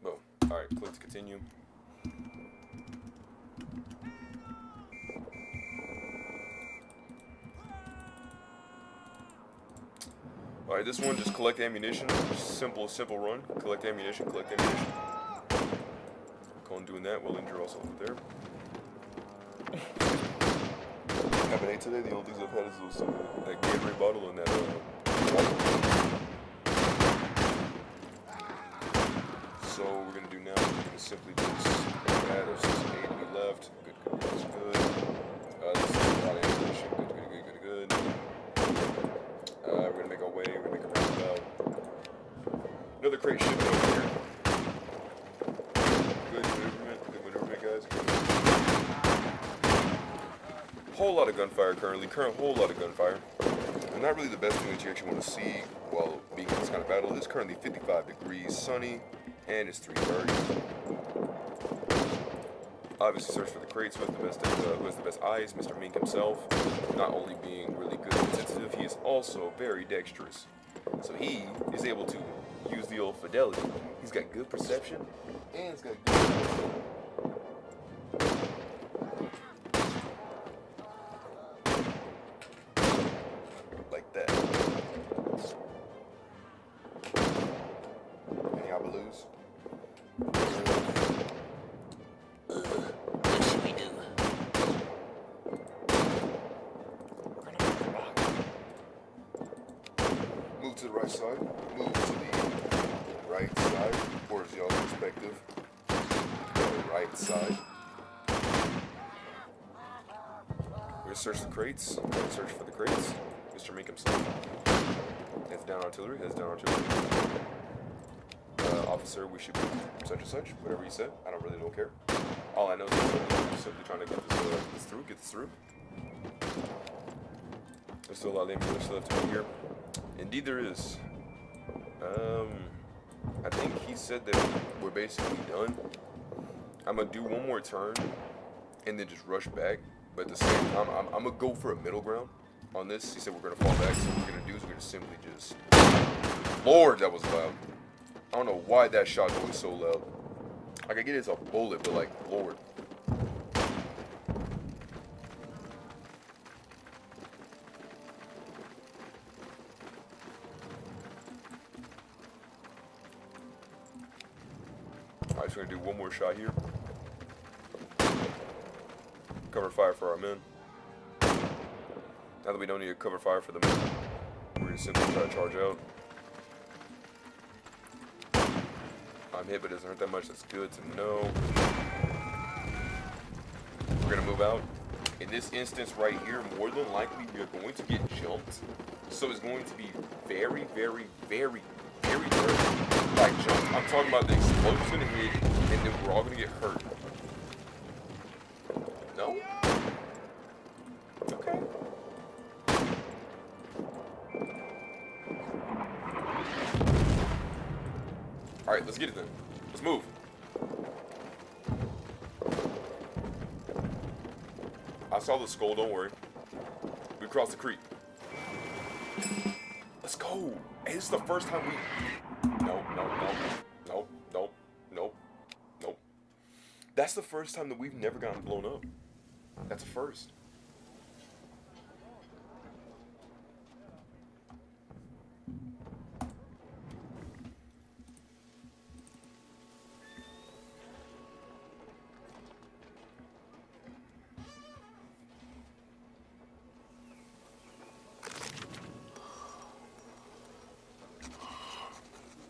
Boom. Alright, click to continue. Alright, this one, just collect ammunition. Simple run. Collect ammunition, collect ammunition. Colin doing that, we'll injure also over there. I haven't ate today, the only things I've had is those, that Gatorade bottle and that, So what we're going to do now, we're going to simply just add, there's just 8 to be left. Good. This is a lot of ammunition. Good. We're going to make our way, we're going to make a roundabout. Another crate shipment over here. Good maneuvement, guys. Whole lot of gunfire currently, whole lot of gunfire. And not really the best thing that you actually want to see while being in this kind of battle. It's currently 55 degrees, sunny, and it's 3:30. Obviously search for the crates who has the best eyes, Mr. Mink himself. Not only being really good and sensitive, he is also very dexterous. So he is able to use the old fidelity. He's got good perception, and he's got good like that. Any Abalus? What should we do? Move to the right side. Move to the right side. Or is y'all's perspective? The right side. We're gonna search the crates. We're gonna search for the crates. Mr. Mink himself. Heads down artillery. Officer, we should be such and such. Whatever you said. I don't really care. All I know is we're simply trying to get this through. There's still a lot of ammunition left over here. Indeed there is. I think he said that we're basically done. I'm gonna do one more turn and then just rush back. But at the same time, I'm gonna go for a middle ground on this. He said we're gonna fall back, so what we're gonna do is we're gonna simply just... Lord, that was loud. I don't know why that shot was so loud. Like, I get it's a bullet, but like, Lord. Alright, so we're gonna do one more shot here. Cover fire for our men. Now that we don't need to cover fire for the men, we're gonna simply try to charge out. I'm hit, but it doesn't hurt that much. That's good to know. We're gonna move out. In this instance right here, more than likely we are going to get jumped. So it's going to be very, very, very, very, very like jump. I'm talking about the explosion's gonna hit, and then we're all gonna get hurt. No? Okay. Alright, let's get it then. Let's move. I saw the skull, don't worry. We crossed the creek. Let's go. Hey, this is the first time we... Nope. That's the first time that we've never gotten blown up. That's a first.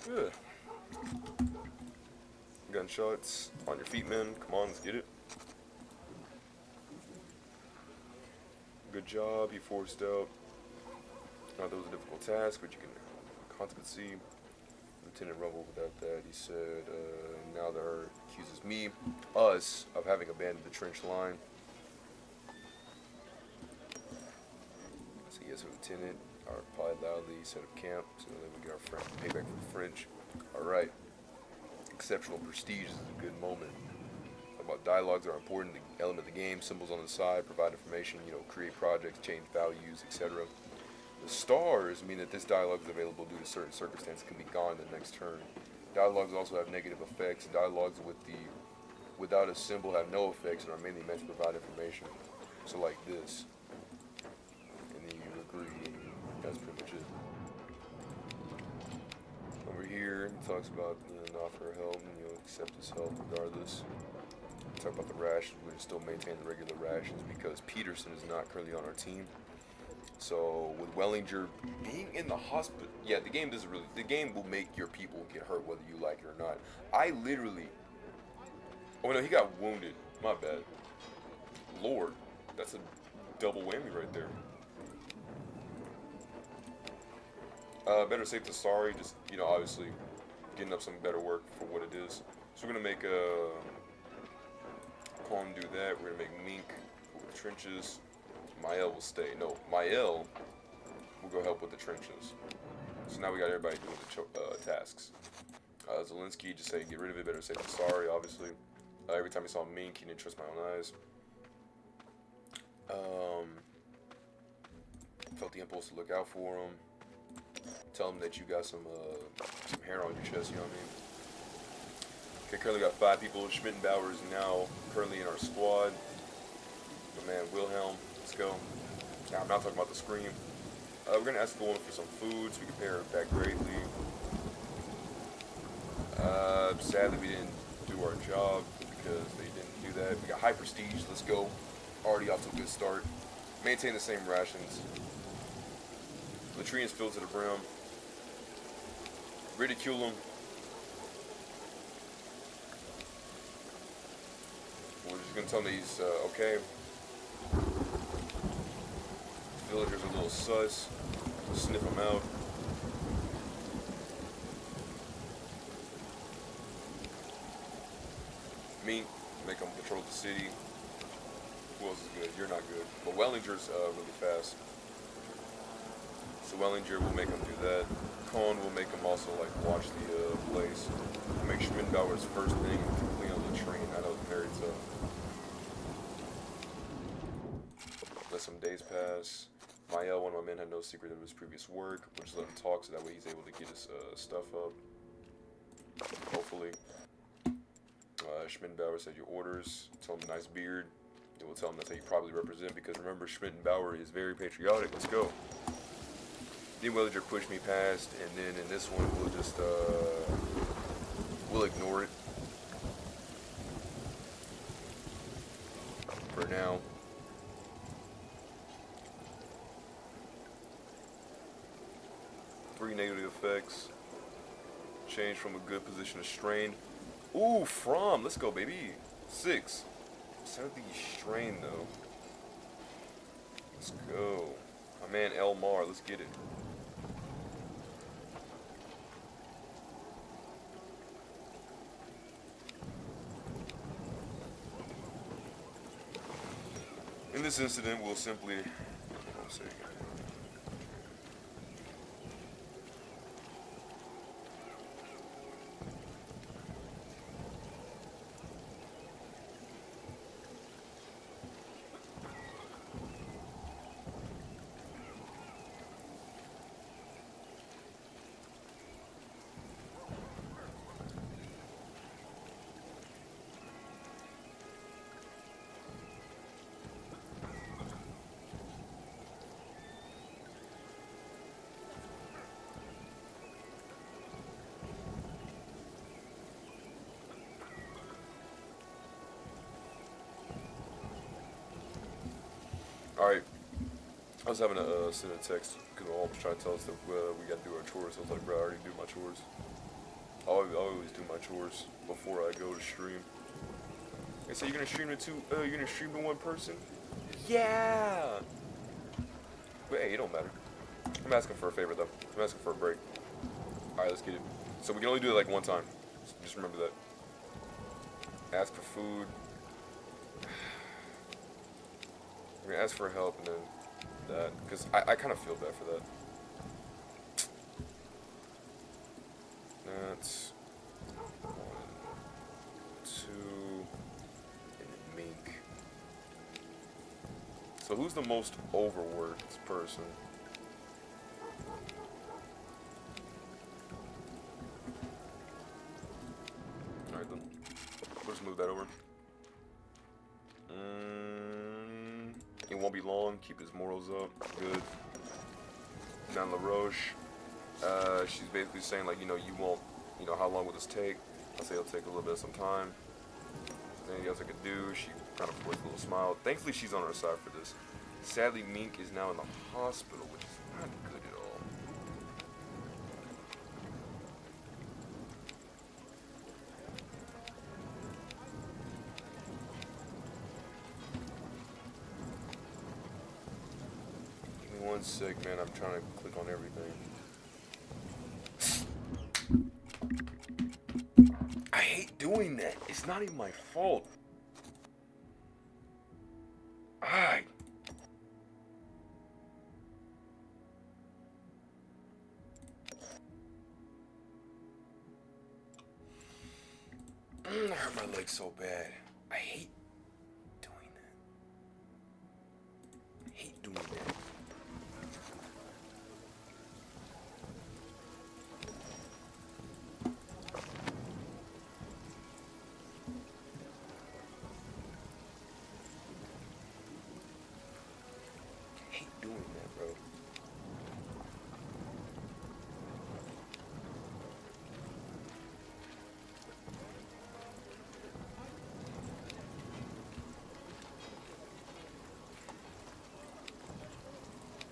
Good. Gunshots on your feet, men. Come on, let's get it. Good job. You forced out. That was a difficult task, but you can competency. Lieutenant Rumble, without that, he said, now the herd accuses me, us, of having abandoned the trench line. So yes, Lieutenant, I replied loudly, set up camp, so that we get our payback for the French. Alright. Exceptional prestige is a good moment. About dialogues are important, the element of the game, symbols on the side, provide information, create projects, change values, etc. The stars mean that this dialogue is available due to certain circumstances, can be gone in the next turn. Dialogues also have negative effects. Dialogues without a symbol have no effects and are mainly meant to provide information. So like this. And then you agree, and that's pretty much it. Over here, he talks about not offer help, and accept his help regardless. Talk about the rations. We still maintain the regular rations because Peterson is not currently on our team. So with Wellinger being in the hospital, yeah, the game doesn't really. The game will make your people get hurt whether you like it or not. I literally. Oh no, he got wounded. My bad. Lord, that's a double whammy right there. Better safe than sorry. Just obviously getting up some better work for what it is. So we're gonna make Colin do that. We're gonna make Mink with the trenches. Mael will stay. No, Mael will go help with the trenches. So now we got everybody doing the tasks. Zelensky just say get rid of it. Better safe than sorry. Obviously, every time he saw Mink, he didn't trust my own eyes. Felt the impulse to look out for him. Tell him that you got some hair on your chest. You know what I mean? Okay, currently got 5 people. Schmittenbauer is now currently in our squad. My man Wilhelm, let's go. Now, I'm not talking about the scream. We're going to ask the woman for some food so we can pay her back greatly. Sadly, we didn't do our job because they didn't do that. We got high prestige, let's go. Already off to a good start. Maintain the same rations. Latrine is filled to the brim. Ridicule him. We're just going to tell him that he's okay. Villagers are a little sus. Sniff them out. Mink, make them patrol the city. Who else is good? You're not good. But Wellinger's really fast. So Wellinger will make him do that. Cohn will make him also watch the place. Make Schmittenbauer's first thing to clean up the train. I know very tough. Let some days pass. Mael, one of my men, had no secret of his previous work. We'll just let him talk so that way he's able to get his stuff up. Hopefully. Schmittenbauer said your orders. Tell him nice beard. It will tell him that's how you probably represent because remember Schmittenbauer is very patriotic. Let's go. Then Wellinger pushed me past, and then in this one we'll just we'll ignore it for now. Three negative effects. Change from a good position to strain. Ooh, from. Let's go, baby. 6. Instead of the strain though. Let's go. My man Elmar. Let's get it. In this incident, we'll simply... Hold on a second. Alright, I was having to send a text because my mom was trying to tell us that we got to do our chores. I was like, bro, I already do my chores. I always do my chores before I go to stream. They say, you're going to stream to you're going to stream to one person? Yeah! But hey, it don't matter. I'm asking for a favor though. I'm asking for a break. Alright, let's get it. So we can only do it like one time. Just remember that. Ask for food. We're gonna ask for help and then that, because I kind of feel bad for that. That's 1, 2, and then Mink. So who's the most overworked person? Alright then. Let's move that over. It won't be long. Keep his morals up. Good. Nan LaRoche. She's basically saying, like, you won't, how long will this take? I'll say it'll take a little bit of some time. Is there anything else I could do? She kind of forced a little smile. Thankfully, she's on our side for this. Sadly, Mink is now in the hospital, which is not good at all. One sec, man. I'm trying to click on everything. I hate doing that. It's not even my fault. I hurt my leg so bad. I hate doing that. I hate doing that.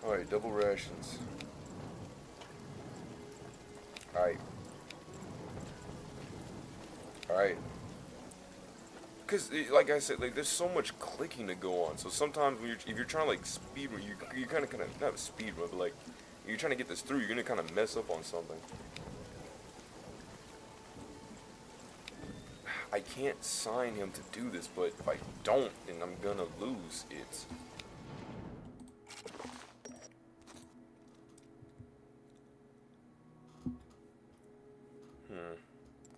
Alright, double rations. Alright. Alright. Because, like I said, like, there's so much clicking to go on. So sometimes when if you're trying to, like, speed run, you kind of, not speed run, but, like, you're trying to get this through, you're going to kind of mess up on something. I can't sign him to do this, but if I don't, then I'm going to lose it.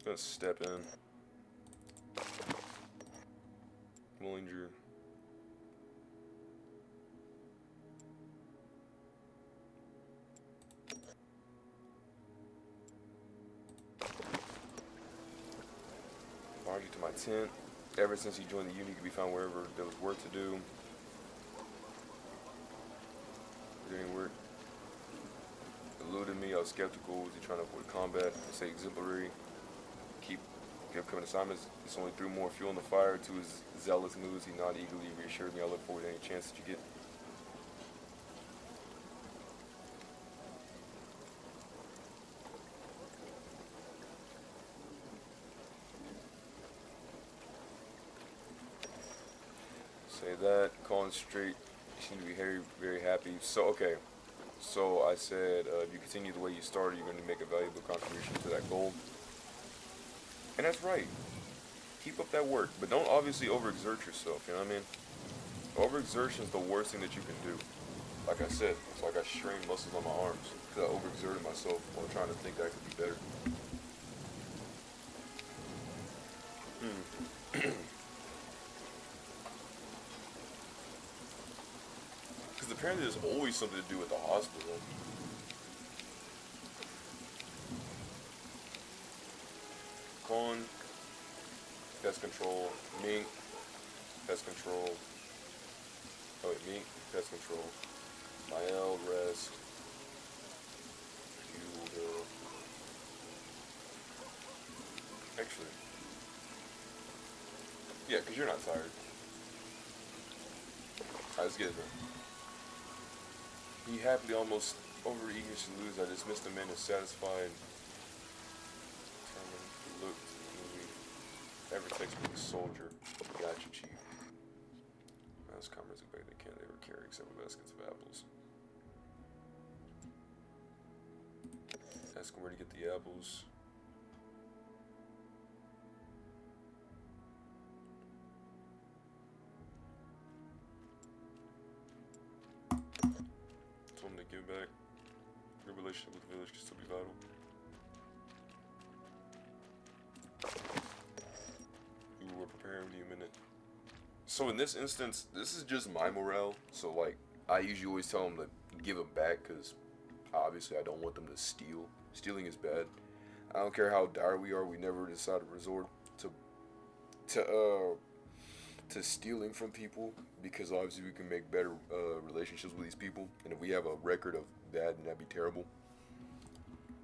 Gonna step in. Willinger. Followed you to my tent. Ever since you joined the unit, you can be found wherever there was work to do. Doing work. Eluded me. I was skeptical. Was he trying to avoid combat? I say exemplary. Kept coming assignments. It's only threw more fuel in the fire. To his zealous moods, he nodded eagerly, reassured me. I look forward to any chance that you get. Say that. Calling straight. You seem to be very, very happy. So, okay. So I said, if you continue the way you started, you're going to make a valuable contribution to that goal. And that's right. Keep up that work, but don't obviously overexert yourself, you know what I mean? Overexertion is the worst thing that you can do. Like I said, it's like I strained muscles on my arms because I overexerted myself while trying to think that I could be better. Because apparently there's always something to do with the hospital. Con, pest control. Mink, pest control. Oh wait, mink, pest control. Mael, rest. Fuel. Actually, yeah, because you're not tired. Alright, let's get it done. He happily, almost overeager to lose. I dismissed the man as satisfied. Determined. He looked at me. Ever text me the soldier. Gotcha, chief. Mouse comrades back they can't ever carry except with baskets of apples. Ask him where to get the apples. Told him to give back. Your relationship with the village can still be vital. We were preparing with you a minute. So in this instance, this is just my morale. So like, I usually always tell them to give them back because obviously I don't want them to steal. Stealing is bad. I don't care how dire we are. We never decide to resort to stealing from people because obviously we can make better relationships with these people. And if we have a record of that, then that'd be terrible.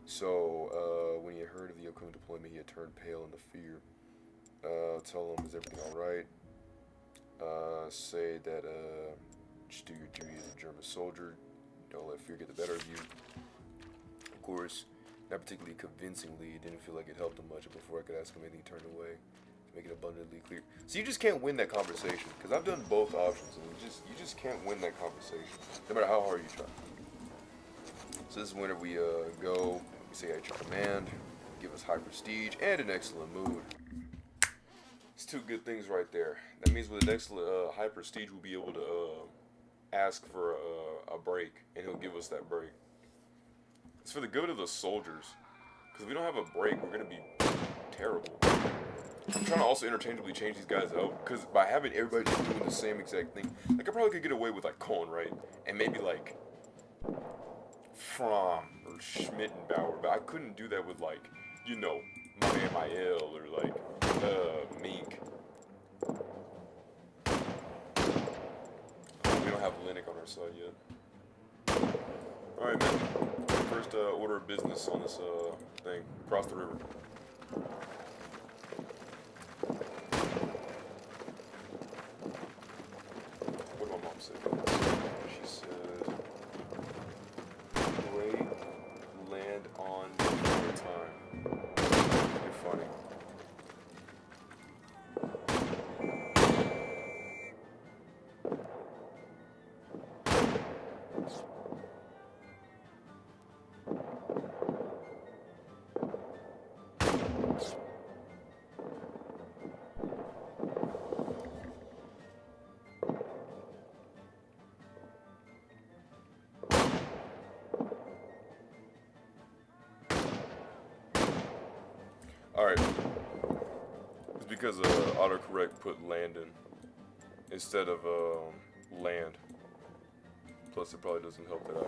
So when he heard of the upcoming deployment, he had turned pale into fear. Tell him, is everything all right? Say that just do your duty as a German soldier. Don't let fear get the better of you. Of course, not particularly convincingly. It didn't feel like it helped him much. Before I could ask him anything, he turned away to make it abundantly clear. So you just can't win that conversation because I've done both options, and you just can't win that conversation no matter how hard you try. So this is whenever we go. We say at your command, give us high prestige and an excellent mood. It's two good things right there. That means with an excellent high prestige, we'll be able to ask for a break, and he'll give us that break. It's for the good of the soldiers, because if we don't have a break, we're gonna be terrible. I'm trying to also interchangeably change these guys out, because by having everybody just doing the same exact thing, like I probably could get away with like Cohen, right, and maybe like Fromm or Schmittenbauer, but I couldn't do that with like, you know, my man Mael or like Mink. We don't have Linux on our side yet. Alright, man. First order of business on this thing. Cross the river. What did my mom say? She said, great land on your time. You're funny. Alright. It's because autocorrect put land in instead of land. Plus it probably doesn't help that I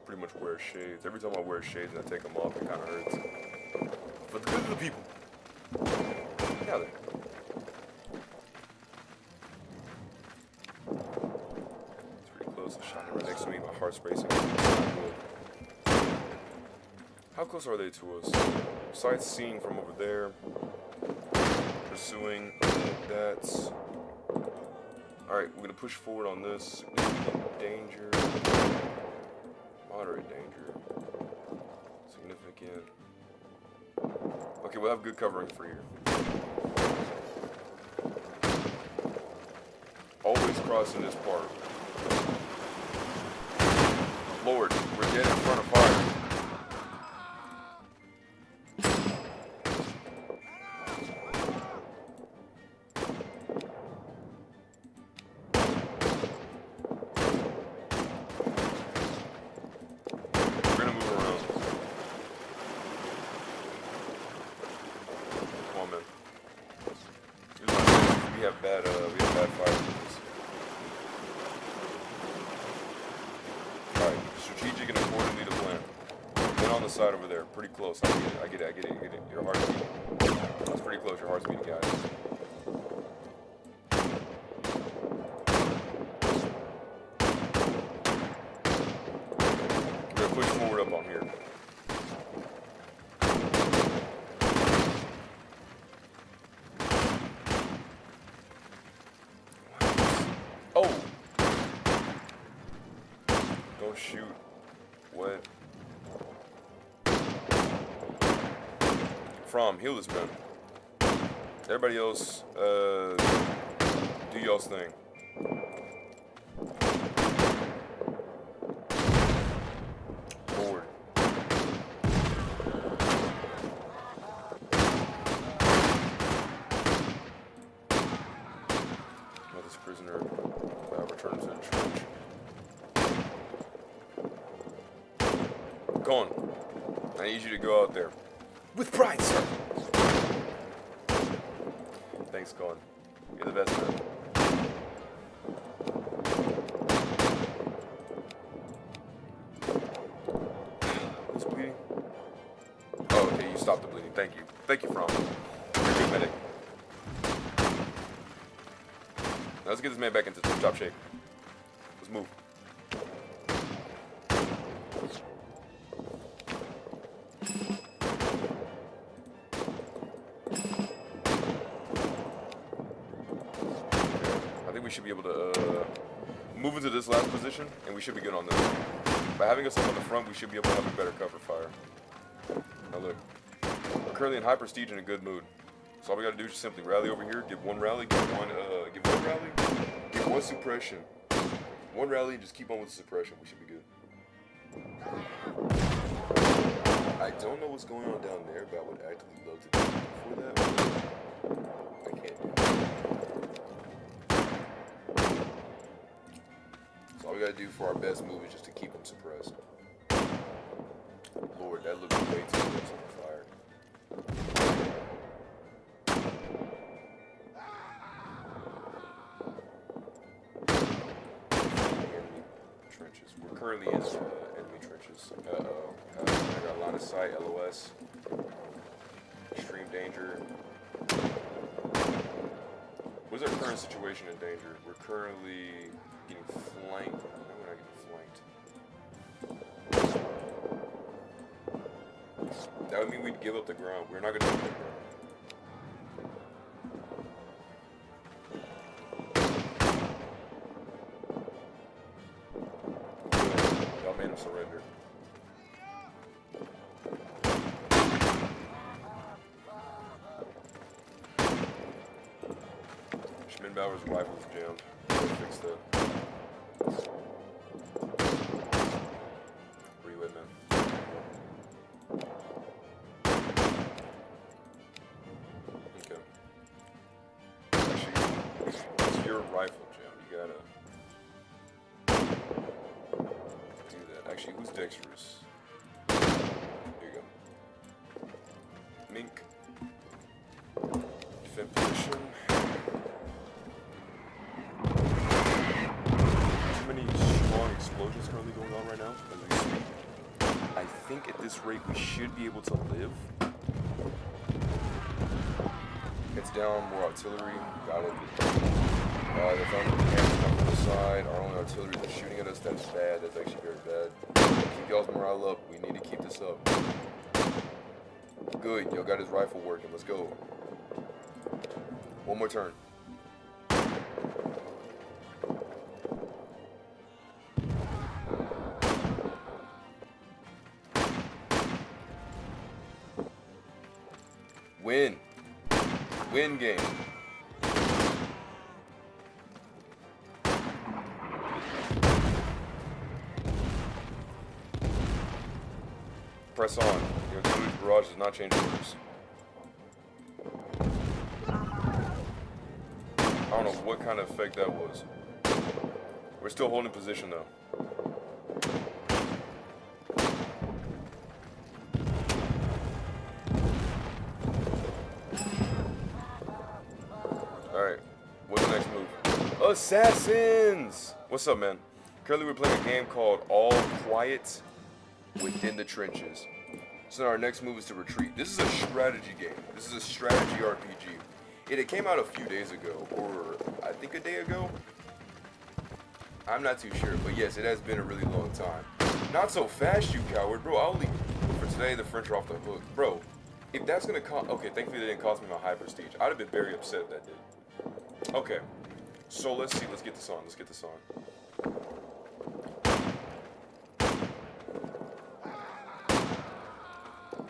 pretty much wear shades. Every time I wear shades and I take them off, it kind of hurts. For the good of the people. Yeah, there. It's pretty close. I shot it right next to me. My heart's racing. How close are they to us? Sight seen from over there. Pursuing. That's. Alright, we're gonna push forward on this. Significant danger. Moderate danger. Significant. Okay, we'll have good covering for here. Always crossing this part. Lord, we're dead in front of fire. the side over there. Pretty close. I get it. Your heart's beating. That's pretty close. Your heart's beating, guys. We're gonna push forward up on here. Oh! Don't shoot. What? From, heal this man. Everybody else, do y'all's thing. Forward. Now this prisoner returns to the trench. Go on. I need you to go out there. With pride, sir. Thanks, Colin. You're the best man. Who's bleeding? Oh, okay, you stopped the bleeding. Thank you. Thank you, From. You're a good medic. Now let's get this man back into top shape. Let's move. We should be able to move into this last position, and we should be good on this. By having us up on the front, we should be able to have a better cover fire. Now look, we're currently in high prestige and a good mood. So all we got to do is just simply rally over here, give one rally, give one rally, give one suppression. One rally, and just keep on with the suppression. We should be good. I don't know what's going on down there, but I would actively love to do for that. I can't do that. All we gotta do for our best move is just to keep them suppressed. Lord, that looks way too close on fire. Enemy trenches. We're currently in enemy trenches. Uh-oh. I got line of sight, LOS. Extreme danger. What's our current situation in danger? We're currently getting flanked. No, we're not getting flanked. That would mean we'd give up the ground. We're not going to give up the ground. Y'all made him surrender. Schmidbauer's rifle is jammed. Fix that. Where you at, man? Okay. Actually, it's your rifle, Jim. You gotta do that. Actually, who's dexterous? Here you go. Mink. Defend position. Explosions currently going on right now as we speak. I think at this rate we should be able to live. It's down, more artillery, got it. The front cannons come from the side, our only artillery is shooting at us, that's bad, that's actually very bad. Keep y'all's morale up, we need to keep this up. Good, y'all got his rifle working, let's go. One more turn. Win. Win game. Press on. Your artillery barrage does not change orders. I don't know what kind of effect that was. We're still holding position though. Alright, what's the next move? Assassins! What's up, man? Currently we're playing a game called All Quiet Within the Trenches. So our next move is to retreat. This is a strategy game. This is a strategy RPG. It came out a few days ago, or I think a day ago. I'm not too sure, but yes, it has been a really long time. Not so fast, you coward, bro. I'll leave. For today, the French are off the hook, bro. If that's gonna cost, okay, thankfully they didn't cost me my high prestige. I'd have been very upset if that did. Okay, so let's see. Let's get this on. Let's get this on.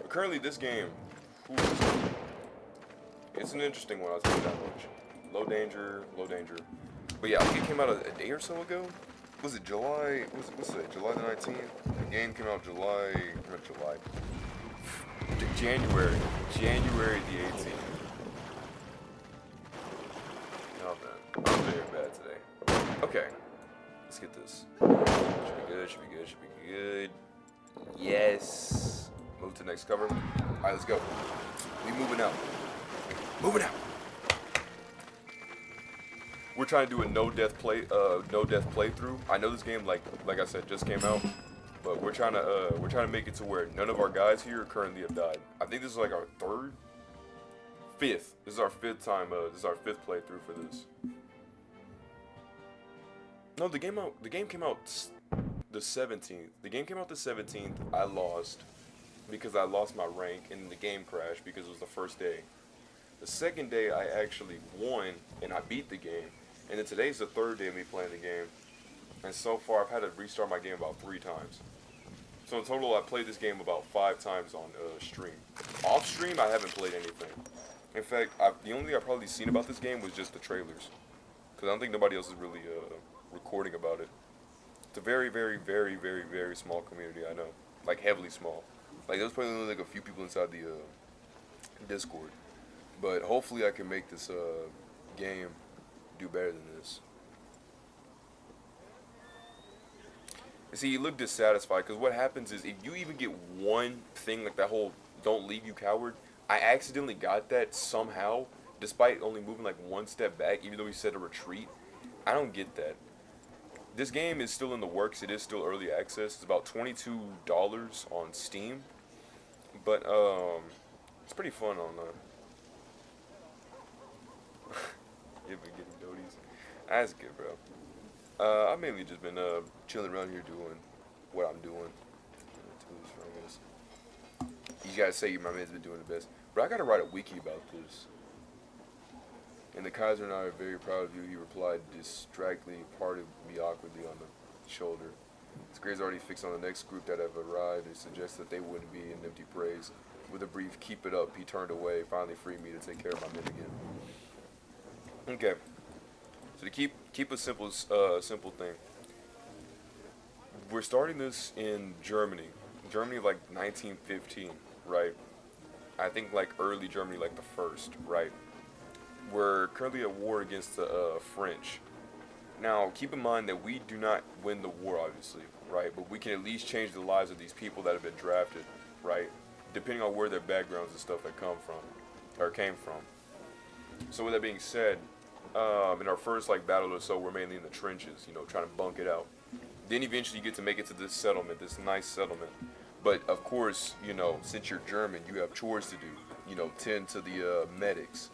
Currently, this game, it's an interesting one. I'll tell you that much. Low danger, low danger. But yeah, I think it came out a day or so ago. Was it July? What's it? July the 19th. The game came out January the 18th. Oh man, I'm very bad today. Okay, let's get this. Should be good. Should be good. Should be good. Yes. Move to the next cover. All right, let's go. We moving out. Moving out. We're trying to do a no death playthrough. I know this game, like I said, just came out, but we're trying to make it to where none of our guys here currently have died. I think this is like our fifth. This is our fifth time. This is our fifth playthrough for this. No, the game came out the 17th. The game came out the 17th. I lost because I lost my rank and the game crashed because it was the first day. The second day I actually won and I beat the game. And then today's the third day of me playing the game. And so far I've had to restart my game about 3 times. So in total I played this game about 5 times on stream. Off stream I haven't played anything. In fact, the only thing I've probably seen about this game was just the trailers. Because I don't think nobody else is really recording about it. It's a very, very, very, very, very small community, I know. Like heavily small. Like there's probably only like a few people inside the Discord. But hopefully I can make this game do better than this. See, you look dissatisfied because what happens is if you even get one thing like that whole "don't leave, you coward," I accidentally got that somehow, despite only moving like 1 step back, even though we said a retreat. I don't get that. This game is still in the works. It is still early access. It's about $22 on Steam, but it's pretty fun on You've been getting doties. That's good, bro. I've mainly just been chilling around here doing what I'm doing. You guys say my man's been doing the best. But I gotta write a wiki about this. And the Kaiser and I are very proud of you, he replied distractedly, parted me awkwardly on the shoulder. His grade's already fixed on the next group that have arrived and suggests that they wouldn't be in empty praise. With a brief "keep it up," he turned away, finally freed me to take care of my men again. Okay, so to keep a simple thing, we're starting this in Germany of like 1915, right? I think like early Germany, like the first, right? We're currently at war against the French. Now, keep in mind that we do not win the war, obviously, right? But we can at least change the lives of these people that have been drafted, right? Depending on where their backgrounds and stuff came from. So with that being said, in our first like battle or so, we're mainly in the trenches, you know, trying to bunk it out. Then eventually you get to make it to this settlement, this nice settlement. But of course, you know, since you're German, you have chores to do. You know, tend to the medics.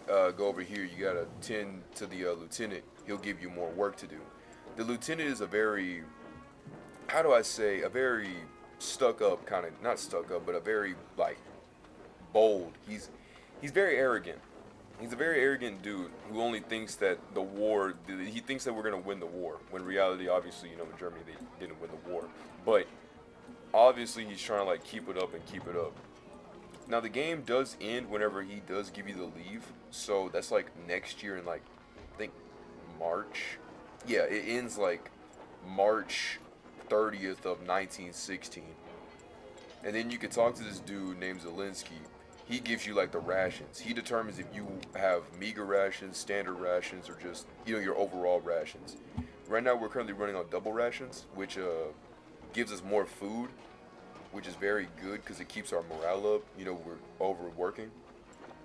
Go over here, you gotta tend to the lieutenant. He'll give you more work to do. The lieutenant is a very, how do I say, a very stuck up kind of, not stuck up, but a very like bold. He's very arrogant. He's a very arrogant dude who only thinks that he thinks that we're going to win the war. When in reality, obviously, you know, in Germany, they didn't win the war. But obviously, he's trying to, like, keep it up and keep it up. Now, the game does end whenever he does give you the leave. So that's, like, next year in, like, I think March. Yeah, it ends, like, March 30th of 1916. And then you can talk to this dude named Zelensky. He gives you like the rations. He determines if you have meager rations, standard rations, or just, you know, your overall rations. Right now we're currently running on double rations, which gives us more food, which is very good because it keeps our morale up. You know, we're overworking.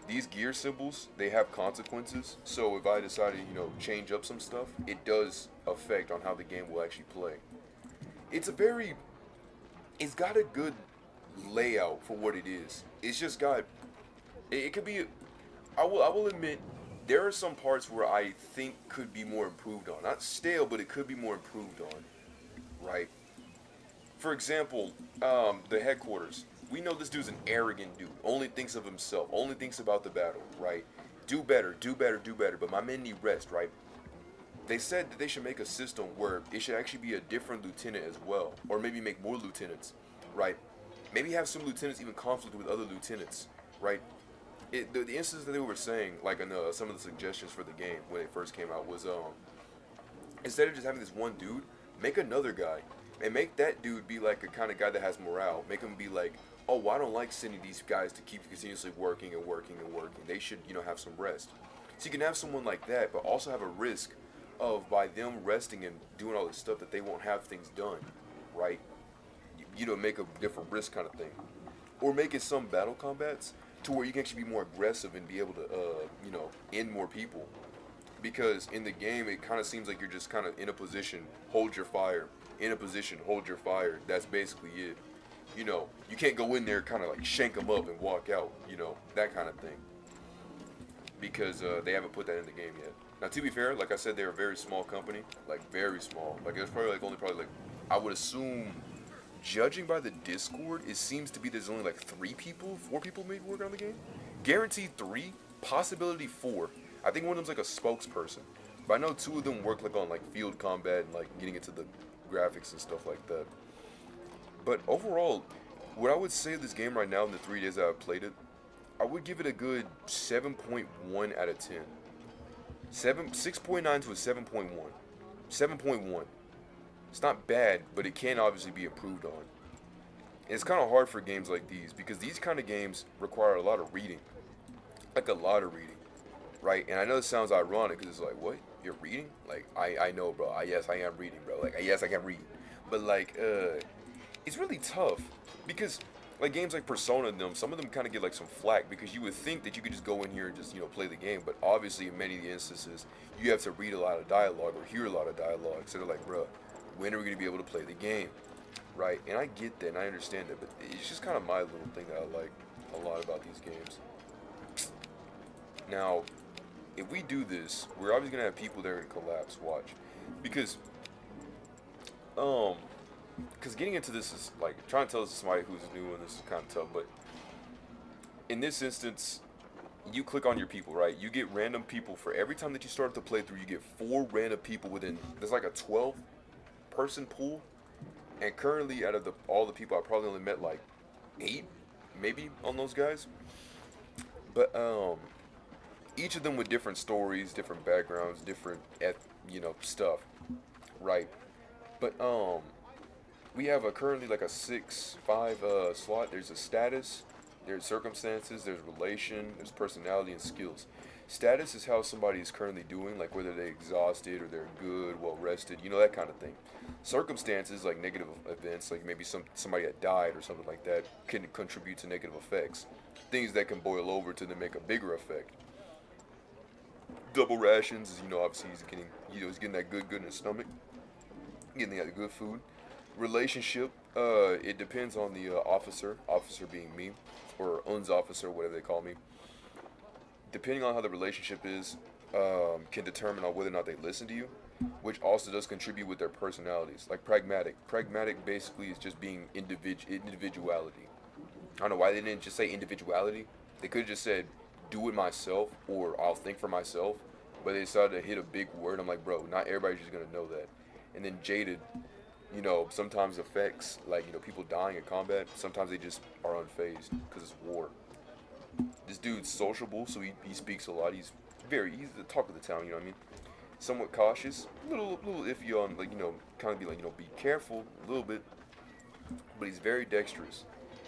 These gear symbols, they have consequences. So if I decide to, you know, change up some stuff, it does affect on how the game will actually play. It's got a good layout for what it is. It's just got it could be. I will admit there are some parts where I think could be more improved on. Not stale, but it could be more improved on. Right. For example, the headquarters. We know this dude's an arrogant dude. Only thinks of himself. Only thinks about the battle. Right. Do better. Do better. Do better. But my men need rest. Right. They said that they should make a system where it should actually be a different lieutenant as well, or maybe make more lieutenants, right? Maybe have some lieutenants even conflict with other lieutenants, right? The instance that they were saying, like in some of the suggestions for the game when it first came out, was instead of just having this one dude, make another guy, and make that dude be like a kind of guy that has morale. Make him be like, oh, well, I don't like sending these guys to keep continuously working and working and working. They should, have some rest. So you can have someone like that, but also have a risk of by them resting and doing all this stuff that they won't have things done, right? Make a different risk kind of thing, or make it some battle combats to where you can actually be more aggressive and be able to, end more people. Because in the game, it kind of seems like you're just kind of in a position, hold your fire, in a position, hold your fire. That's basically it. You can't go in there kind of like shank them up and walk out. That kind of thing. Because they haven't put that in the game yet. Now, to be fair, like I said, they're a very small company, like very small. Like it's probably like I would assume, judging by the Discord, it seems to be there's only like 4 people maybe working on the game. Guaranteed 3, possibility 4. I think one of them's like a spokesperson, but I know 2 of them work like on like field combat and like getting into the graphics and stuff like that. But overall, what I would say of this game right now in the 3 days that I've played it, I would give it a good 7.1 out of 10. 6.9 to a 7.1. 7.1. It's not bad, but it can obviously be improved on. And it's kind of hard for games like these because these kind of games require a lot of reading. Like a lot of reading, right? And I know it sounds ironic because it's like, what? You're reading? Like, I know, bro. Yes, I am reading, bro. Like, yes, I can read. But, like, it's really tough because like games like Persona and them, some of them kind of get like some flack because you would think that you could just go in here and just play the game, but obviously in many of the instances you have to read a lot of dialogue or hear a lot of dialogue. So they're like, bro, when are we gonna be able to play the game, right? And I get that and I understand that, but it's just kind of my little thing that I like a lot about these games. Now, if we do this, we're obviously gonna have people there to collapse. Watch, because because getting into this is like trying to tell this to somebody who's new and this is kind of tough, but in this instance, you click on your people, right? You get random people for every time that you start the playthrough. You get 4 random people within. There's like a 12-person pool, and currently, out of all the people, I probably only met like 8, maybe on those guys. But each of them with different stories, different backgrounds, different stuff, right? But we have currently like a 6-5 slot. There's a status, there's circumstances, there's relation, there's personality and skills. Status is how somebody is currently doing, like whether they're exhausted or they're good, well rested, that kind of thing. Circumstances, like negative events, like maybe somebody that died or something like that, can contribute to negative effects. Things that can boil over to then make a bigger effect. Double rations is, obviously he's getting that good in his stomach, getting that good food. Relationship, it depends on the officer being me, or uns officer, whatever they call me. Depending on how the relationship is, can determine on whether or not they listen to you, which also does contribute with their personalities. Like pragmatic. Pragmatic basically is just being individuality. I don't know why they didn't just say individuality. They could have just said, do it myself, or I'll think for myself. But they decided to hit a big word. I'm like, bro, not everybody's just going to know that. And then jaded, sometimes affects, like, people dying in combat. Sometimes they just are unfazed because it's war. This dude's sociable, so he speaks a lot. He's the talk of the town, you know what I mean? Somewhat cautious, little iffy on, like, kind of be like, be careful a little bit. But he's very dexterous.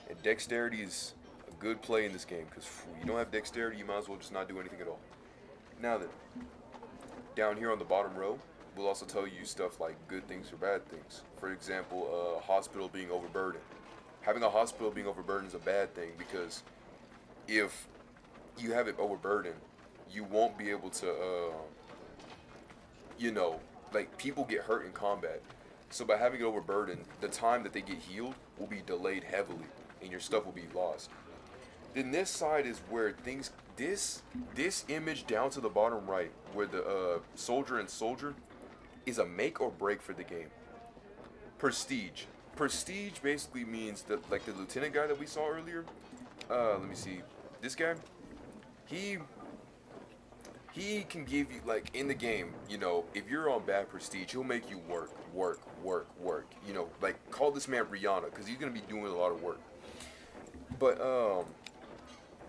And dexterity is a good play in this game because you don't have dexterity, you might as well just not do anything at all. Now then, down here on the bottom row, we'll also tell you stuff like good things or bad things. For example, a hospital being overburdened. Having a hospital being overburdened is a bad thing because if you have it overburdened, you won't be able to, like people get hurt in combat. So by having it overburdened, the time that they get healed will be delayed heavily. and your stuff will be lost. Then this side is where things this image down to the bottom right, where the soldier and soldier is a make or break for the game. Prestige. Prestige basically means that, like the lieutenant guy that we saw earlier. Let me see. This guy, he he can give you, like, in the game, you know, if you're on bad prestige, he'll make you work, work, work, work. You know, like, call this man Rihanna, because he's gonna be doing a lot of work. But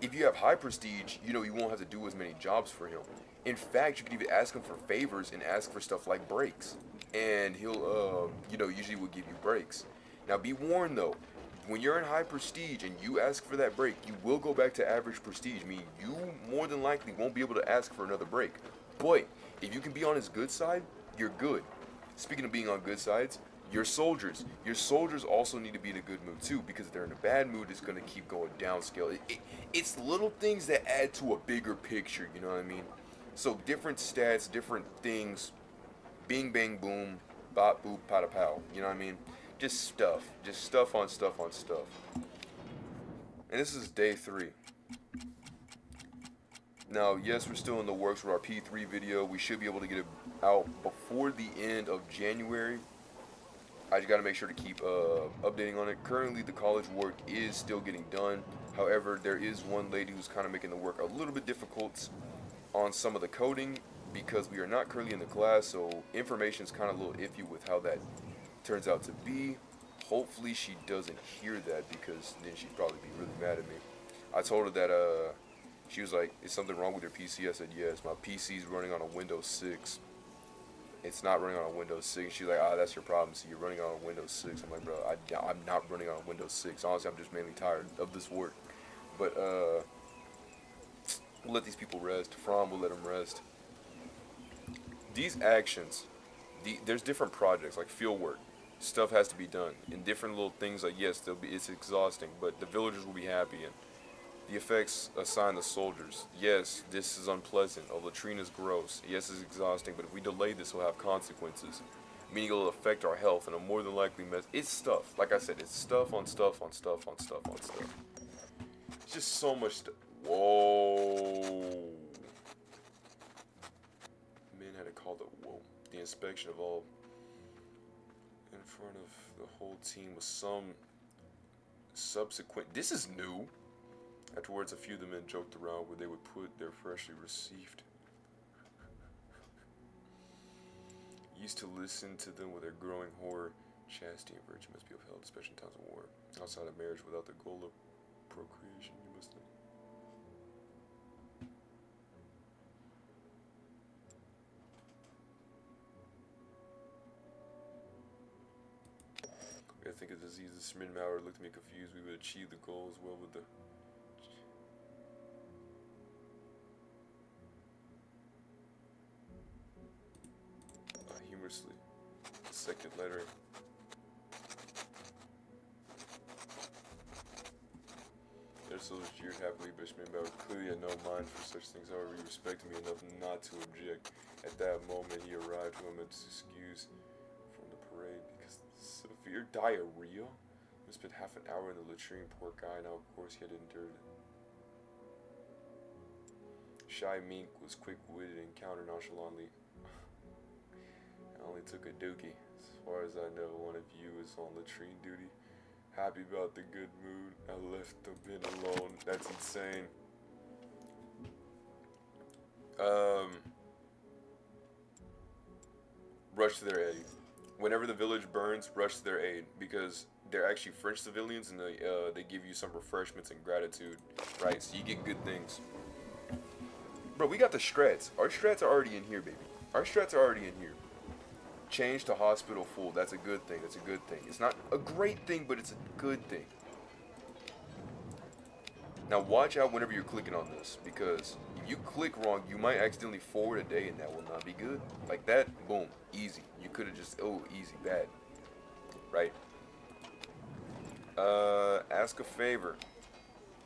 if you have high prestige, you know, you won't have to do as many jobs for him. In fact, you can even ask him for favors and ask for stuff like breaks, and he'll you know, usually will give you breaks. Now, be warned though, when you're in high prestige and you ask for that break, you will go back to average prestige. Meaning you more than likely won't be able to ask for another break. But if you can be on his good side, you're good. Speaking of being on good sides, your soldiers also need to be in a good mood too, because if they're in a bad mood, it's gonna keep going downscale. It's little things that add to a bigger picture. You know what I mean? So different stats, different things, bing bang boom, bop boop pada pow. You know what I mean? Just stuff on stuff on stuff. And this is day 3. Now, yes, we're still in the works with our P3 video. We should be able to get it out before the end of January. I just got to make sure to keep updating on it. Currently, the college work is still getting done. However, there is one lady who's kind of making the work a little bit difficult on some of the coding, because we are not currently in the class, so information is kind of a little iffy with how that turns out to be. Hopefully she doesn't hear that, because then she'd probably be really mad at me. I told her that she was like, is something wrong with your PC? I said, yes, my PC's running on a Windows 6. It's not running on a Windows 6. She's like, that's your problem. See, you're running on a Windows 6. I'm like, bro, I'm not running on a Windows 6. Honestly, I'm just mainly tired of this work. But we'll let these people rest. From will let them rest. These actions, there's different projects, like field work. Stuff has to be done. And different little things, like, yes, it's exhausting, but the villagers will be happy. And the effects assigned to soldiers. Yes, this is unpleasant. A latrine is gross. Yes, it's exhausting, but if we delay this, we'll have consequences. Meaning it'll affect our health, and it'll more than likely mess. It's stuff. Like I said, it's stuff on stuff on stuff on stuff on stuff. It's just so much stuff. Whoa. Men had to call the inspection of all in front of the whole team with some subsequent. This is new. Afterwards, a few of the men joked around where they would put their freshly received. Used to listen to them with their growing horror. Chastity and virtue must be upheld, especially in times of war. Outside of marriage, without the goal of procreation, you must know. I think of diseases, smitten malware looked at me confused. We would achieve the goal as well with the humorously. Second letter. Their soldiers jeered happily, but smitten malware clearly had no mind for such things. However, he respected me enough not to object. At that moment, he arrived to him at excuse from the parade because severe diarrhea. We spent half an hour in the latrine, poor guy. Now, of course, he had endured it. Shy Mink was quick-witted and countered nonchalantly. I only took a dookie. As far as I know, one of you is on latrine duty. Happy about the good mood. I left the bin alone. That's insane. Rush to their aid. Whenever the village burns, rush to their aid, because they're actually French civilians, and they give you some refreshments and gratitude, right? So you get good things. Bro, we got the strats. Our strats are already in here, baby. Our strats are already in here. Change to hospital full. That's a good thing. That's a good thing. It's not a great thing, but it's a good thing. Now watch out whenever you're clicking on this, because if you click wrong, you might accidentally forward a day, and that will not be good. Like that, boom, easy. You could have just, easy, bad. Right? Ask a favor.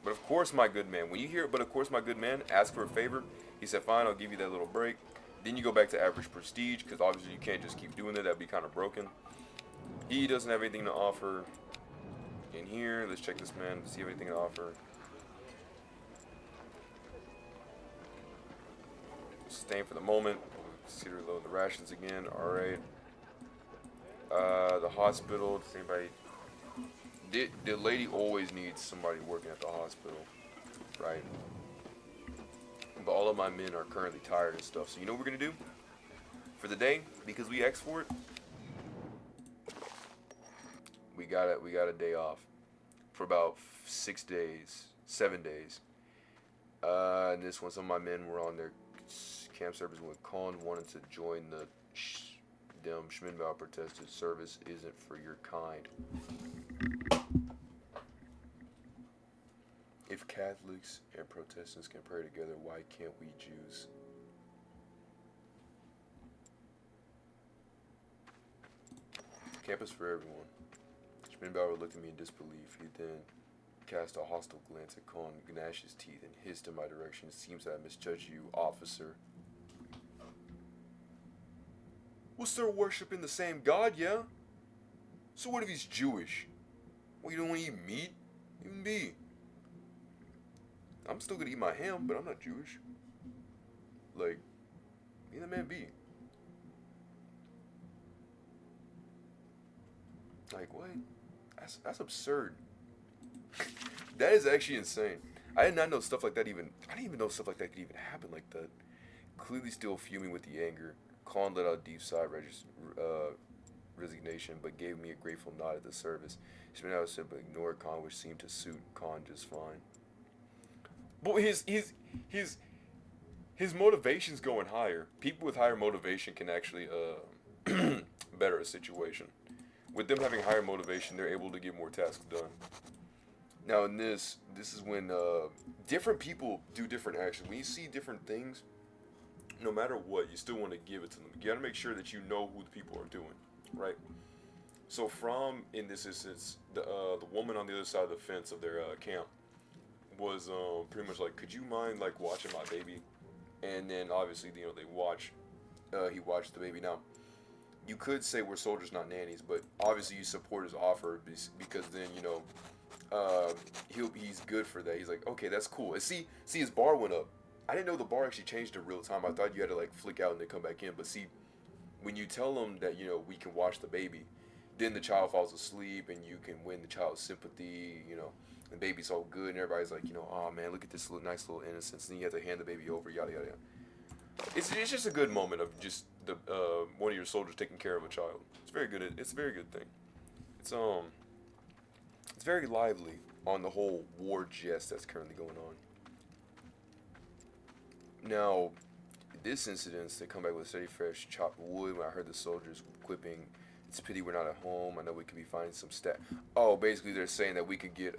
But of course, my good man. When you hear, but of course, my good man, ask for a favor. He said, fine, I'll give you that little break. Then you go back to average prestige, because obviously you can't just keep doing that. That'd be kind of broken. He doesn't have anything to offer. in here. Let's check this man. Does he have anything to offer? Staying for the moment. See to reload the rations again. Alright. The hospital. Does anybody... The lady always needs somebody working at the hospital. Right? But all of my men are currently tired and stuff. So you know what we're going to do? For the day, because we export, we got a day off. For about 6 days. 7 days. And this one, some of my men were on their camp service when Khan wanted to join the Schminbao protested service isn't for your kind. If Catholics and Protestants can pray together, why can't we Jews? Campus for everyone. Schminbauer looked at me in disbelief. He then cast a hostile glance at Khan, gnashed his teeth, and hissed in my direction. It seems that I misjudged you, officer. We'll start worshiping the same God, yeah? So what if he's Jewish? Well, you don't want to eat meat? Even be. I'm still gonna eat my ham, but I'm not Jewish. Like, me and the man be. Like, what? That's absurd. That is actually insane. I did not know stuff like that even... I didn't even know stuff like that could even happen like that. Clearly still fuming with the anger, Khan let out a deep sigh of resignation, but gave me a grateful nod at the service. Schmidt simply ignored Khan, which seemed to suit Khan just fine. But his motivation's going higher. People with higher motivation can actually better a situation. With them having higher motivation, they're able to get more tasks done. Now in this is when different people do different actions. When you see different things, no matter what, you still want to give it to them. You got to make sure that you know who the people are doing, right? So from, in this instance, the woman on the other side of the fence of their camp was pretty much like, could you mind like watching my baby? And then obviously, you know, he watched the baby. Now, you could say we're soldiers, not nannies, but obviously you support his offer because then, you know, he's good for that. He's like, okay, that's cool. And see his bar went up. I didn't know the bar actually changed in real time. I thought you had to like flick out and then come back in. But see, when you tell them that, you know, we can watch the baby, then the child falls asleep and you can win the child's sympathy, you know, the baby's all good and everybody's like, you know, oh man, look at this little, nice little innocence. And then you have to hand the baby over, yada, yada, yada. It's just a good moment of just the one of your soldiers taking care of a child. It's very good. It's a very good thing. It's very lively on the whole war jest that's currently going on. Now, this incident, they come back with steady, fresh, chopped wood. When I heard the soldiers quipping, it's a pity we're not at home. I know we could be finding some Oh, basically they're saying that we could get,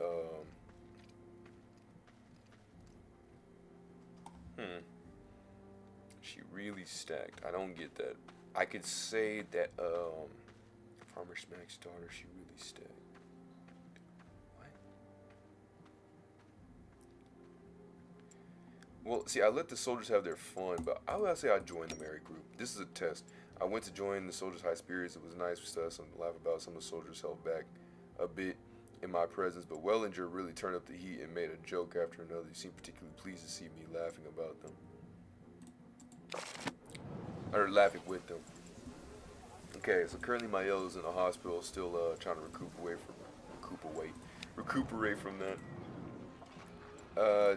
She really stacked. I don't get that. I could say that, Farmer Smack's daughter, she really stacked. Well, see, I let the soldiers have their fun, but I would say I joined the merry group. This is a test. I went to join the soldiers' high spirits. It was nice. We still had something to laugh about. Some of the soldiers held back a bit in my presence, but Wellinger really turned up the heat and made a joke after another. He seemed particularly pleased to see me laughing about them. Or laughing with them. Okay, so currently my yellow's in the hospital, still trying to recuperate from that.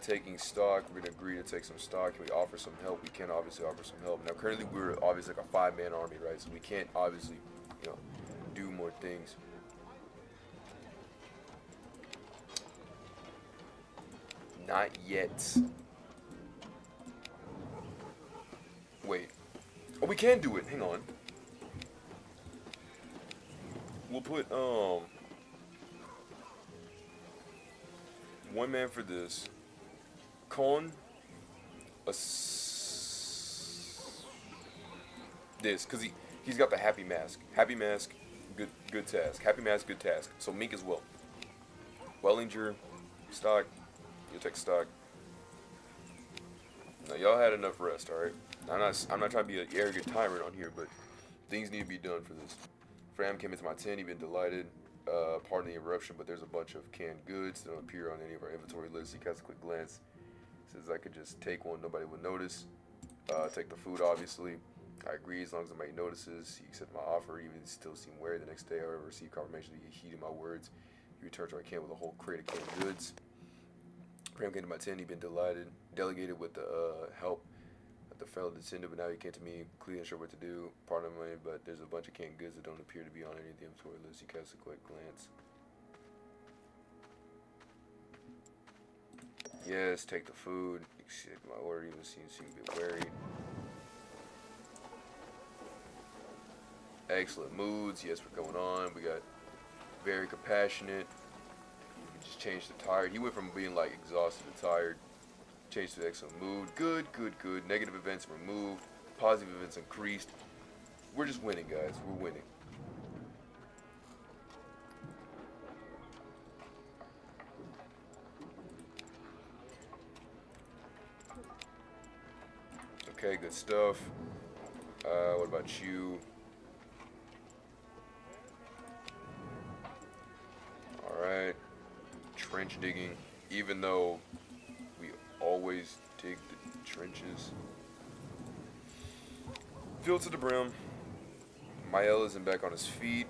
Taking stock, we're gonna agree to take some stock. Can we offer some help? We can obviously offer some help. Now currently we're obviously like a 5-man army, right? So we can't obviously, you know, do more things. Not yet. Wait. Oh, we can do it. Hang on. We'll put, 1 man for this. Con. This, because he's got the happy mask. Happy mask, good task. Happy mask, good task. So Mink as well. Wellinger, stock. You'll take stock. Now y'all had enough rest, alright? I'm not trying to be an arrogant tyrant on here, but things need to be done for this. Fram came into my tent, he'd been delighted. pardon the interruption, but there's a bunch of canned goods that don't appear on any of our inventory lists. You cast a quick glance. Says I could just take one, nobody would notice. Take the food, obviously. I agree as long as nobody notices. He accepted my offer, even still seem wary. The next day, I received confirmation that he heeded my words. He returned to our camp with a whole crate of canned goods. Pram came to my tent. He'd been delegated with the help of the fellow descendant, but now he came to me, clearly unsure what to do. Pardon me, but there's a bunch of canned goods that don't appear to be on any of the inventory lists. He cast a quick glance. Yes, take the food. Shit, my order even seems a bit worried. Excellent moods. Yes, we're going on. We got very compassionate. We just changed to tired. He went from being like exhausted to tired. Changed to excellent mood. Good, good, good. Negative events removed. Positive events increased. We're just winning, guys. We're winning. Okay, good stuff. What about you? Alright. Trench digging. Even though we always dig the trenches. Filled to the brim. Mael isn't back on his feet.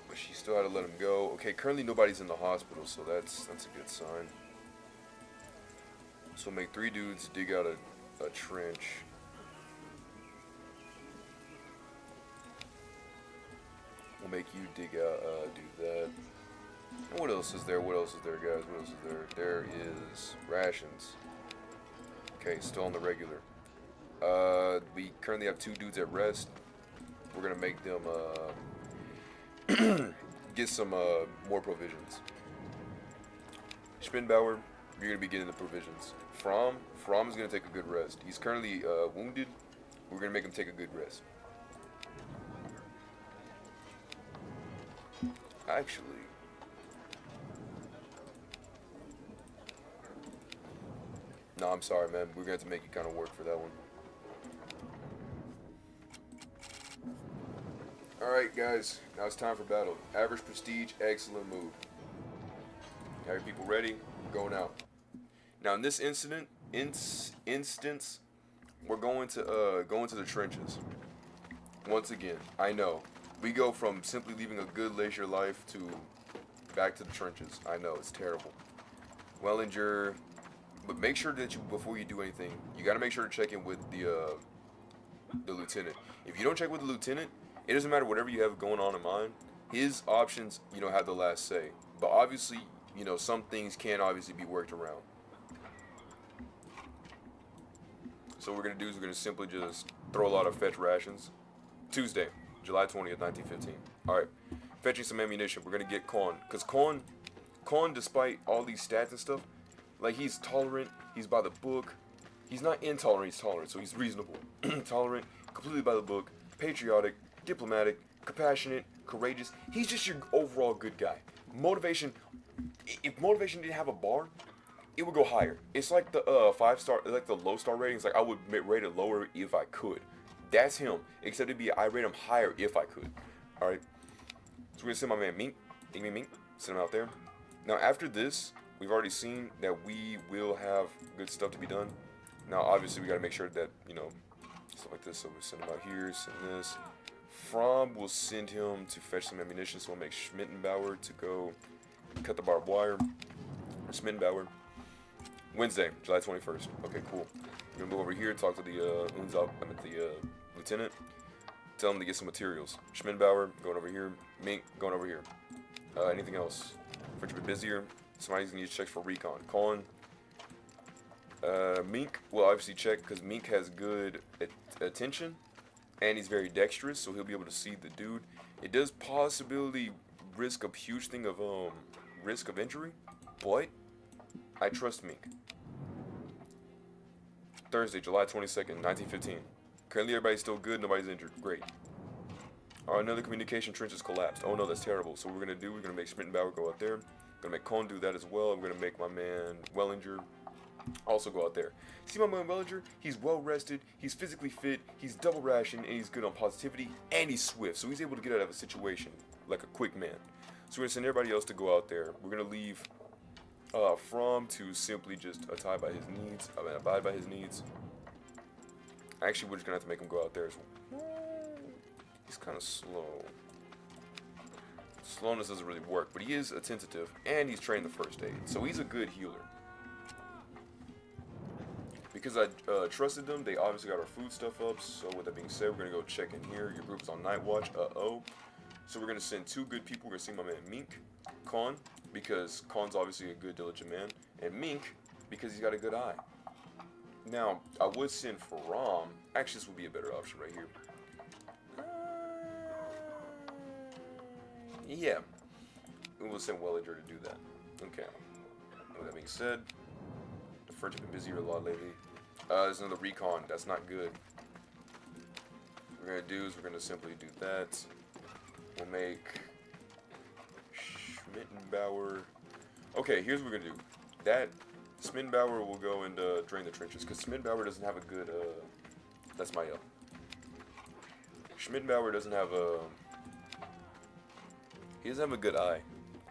But she still had to let him go. Okay, currently nobody's in the hospital, so that's a good sign. So make 3 dudes dig out a trench. We'll make you dig out, do that. And what else is there? What else is there, guys? What else is there? There is rations. Okay, still on the regular. We currently have 2 dudes at rest. We're gonna make them get some more provisions. Spinbauer, you're gonna be getting the provisions. From is gonna take a good rest. He's currently wounded. We're gonna make him take a good rest. Actually, no, I'm sorry, man. We're gonna have to make you kind of work for that one. All right, guys. Now it's time for battle. Average prestige, excellent move. Have your people ready? Going out. Now in this instance, we're going to the trenches. Once again, I know we go from simply living a good leisure life to back to the trenches. I know it's terrible. Wellinger, but make sure that before you do anything, you got to make sure to check in with the lieutenant. If you don't check with the lieutenant, it doesn't matter whatever you have going on in mind. His options, have the last say. But obviously, some things can obviously be worked around. So what we're going to do is we're going to simply just throw a lot of fetch rations. Tuesday, July 20th, 1915. Alright, fetching some ammunition. We're going to get Korn. Because Korn, despite all these stats and stuff, like he's tolerant, he's by the book. He's not intolerant, he's tolerant, so he's reasonable. Tolerant, completely by the book, patriotic, diplomatic, compassionate, courageous. He's just your overall good guy. Motivation, if motivation didn't have a bar, it would go higher. It's like the 5-star, like the low star ratings. Like I would rate it lower if I could. That's him. Except I rate him higher if I could. All right. So we're gonna send my man Mink, Mink, send him out there. Now after this, we've already seen that we will have good stuff to be done. Now obviously we got to make sure that stuff like this. So we send him out here. Send this. Fromm will send him to fetch some ammunition. So we'll make Schmittenbauer to go cut the barbed wire. Or Schmittenbauer. Wednesday, July 21st. Okay, cool. We're gonna move over here, talk to the lieutenant. Tell him to get some materials. Schmittenbauer going over here. Mink going over here. Anything else? For you to be busier. Somebody's gonna use checks for recon. Colin. Mink will obviously check because Mink has good attention and he's very dexterous, so he'll be able to see the dude. It does possibly risk a huge thing of risk of injury, but I trust Mink. Thursday, July 22nd, 1915. Currently everybody's still good, nobody's injured. Great. Alright, another communication trench has collapsed. Oh no, that's terrible. So what we're gonna do, we're gonna make Schmittenbauer go out there. Gonna make Kohn do that as well. I'm gonna make my man Wellinger Also go out there. See my man Wellinger? He's well rested, he's physically fit, he's double rationed, and he's good on positivity, and he's swift, so he's able to get out of a situation like a quick man. So we're gonna send everybody else to go out there. We're gonna leave From to simply just abide by his needs. Actually, we're just gonna have to make him go out there as well. He's kind of slow. Slowness doesn't really work, but he is attentive, and he's trained the first aid, so he's a good healer. Because I trusted them, they obviously got our food stuff up. So with that being said, we're gonna go check in here. Your group is on night watch. So we're gonna send two good people. We're gonna see my man Mink, Con, because Con's obviously a good, diligent man, and Mink because he's got a good eye. Now I would send Faram. Actually, this would be a better option right here. Yeah, we'll send Wellinger to do that. Okay. With that being said, the French have been busy a lot lately. There's another recon. That's not good. What we're gonna do is we're gonna simply do that. We'll make Schmittenbauer. Okay, here's what we're gonna do. That Schmittenbauer will go and drain the trenches because Schmittenbauer doesn't have a good. That's my L. Schmittenbauer doesn't have a. He doesn't have a good eye.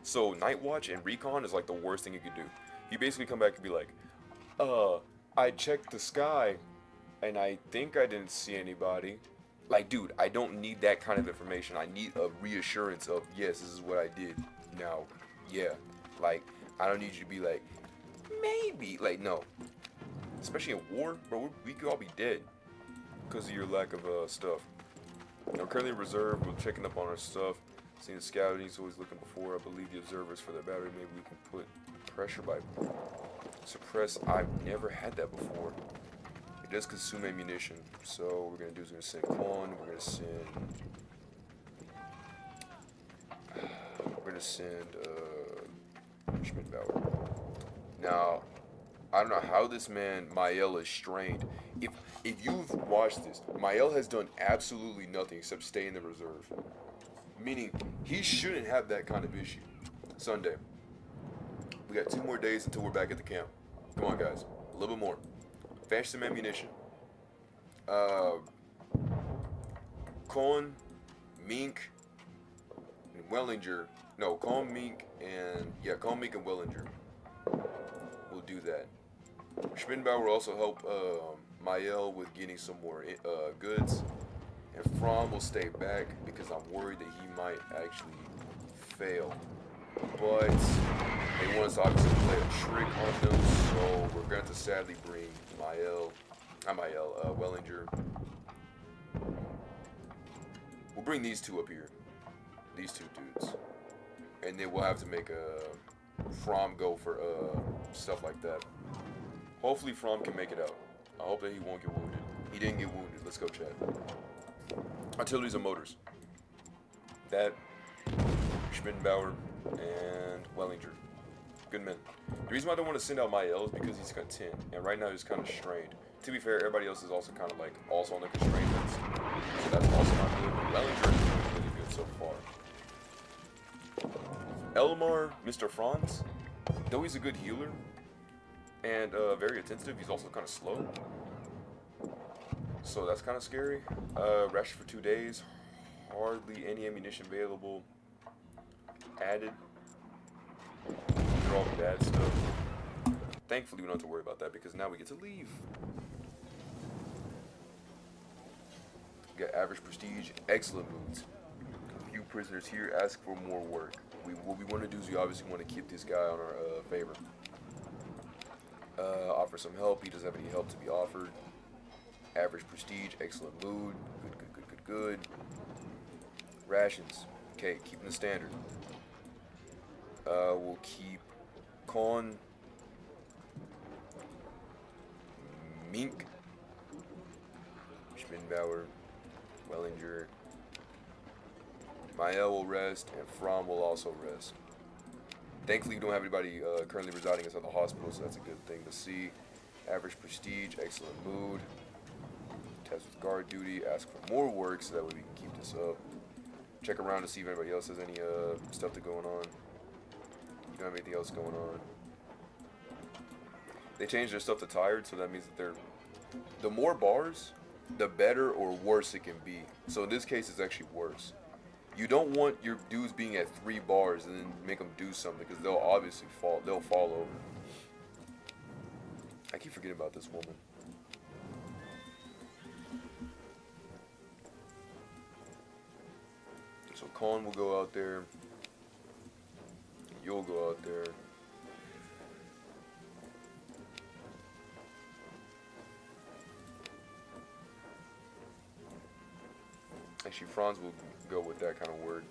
So night watch and recon is like the worst thing you could do. You basically come back and be like, I checked the sky, and I think I didn't see anybody. Like, dude, I don't need that kind of information. I need a reassurance of, yes, this is what I did. Now, yeah. Like, I don't need you to be like, maybe. Like, no. Especially in war, bro, we could all be dead because of your lack of stuff. Now, currently in reserve, we're checking up on our stuff. Seeing the scouting, he's always looking before. I believe the observers for their battery. Maybe we can put pressure by suppress. I've never had that before. It does consume ammunition. So what we're gonna do is we're gonna send Quan. We're gonna send Schmidbauer. Now, I don't know how this man Mael is strained. If you've watched this, Mael has done absolutely nothing except stay in the reserve. Meaning, he shouldn't have that kind of issue. Sunday. We got 2 more days until we're back at the camp. Come on, guys. A little bit more. Fetch some ammunition. Cohn, Mink, and Wellinger. No, Cohn, Mink, and... Yeah, Cohn, Mink, and Wellinger. We'll do that. Schmidbauer will also help Mael with getting some more goods. And Fromm will stay back because I'm worried that he might actually fail. But they want us to obviously play a trick on them, so we're going to have to sadly bring Wellinger. We'll bring these two up here. These two dudes. And then we'll have to make Fromm go for stuff like that. Hopefully Fromm can make it out. I hope that he won't get wounded. He didn't get wounded. Let's go, Chad. Artilleries and motors. That, Schmidbauer, and Wellinger. Good men. The reason why I don't want to send out Mael is because he's got 10, and right now he's kind of strained. To be fair, everybody else is also kind of like also on the constraint list, so that's also not good. But Wellinger is really good so far. Elmar, Mr. Franz, though he's a good healer and very attentive, he's also kind of slow. So that's kind of scary. Ration for 2 days. Hardly any ammunition available. Added. These are all the bad stuff. Thankfully, we don't have to worry about that because now we get to leave. We got average prestige, excellent moods. A few prisoners here ask for more work. What we want to do is we obviously want to keep this guy on our favor. Offer some help. He doesn't have any help to be offered. Average prestige, excellent mood, good. Rations, okay, keeping the standard. We'll keep Con, Mink, Schmidbauer, Wellinger, Mael will rest, and Fromm will also rest. Thankfully, we don't have anybody currently residing inside the hospital, so that's a good thing to see. Average prestige, excellent mood. Test with guard duty, ask for more work so that way we can keep this up. Check around to see if anybody else has any stuff going on. You don't have anything else going on. They changed their stuff to tired, so that means that the more bars, the better or worse it can be. So in this case, it's actually worse. You don't want your dudes being at 3 bars and then make them do something because they'll obviously fall. They'll fall over. I keep forgetting about this woman. So Con will go out there. You'll go out there. Actually, Franz will go with that kind of word.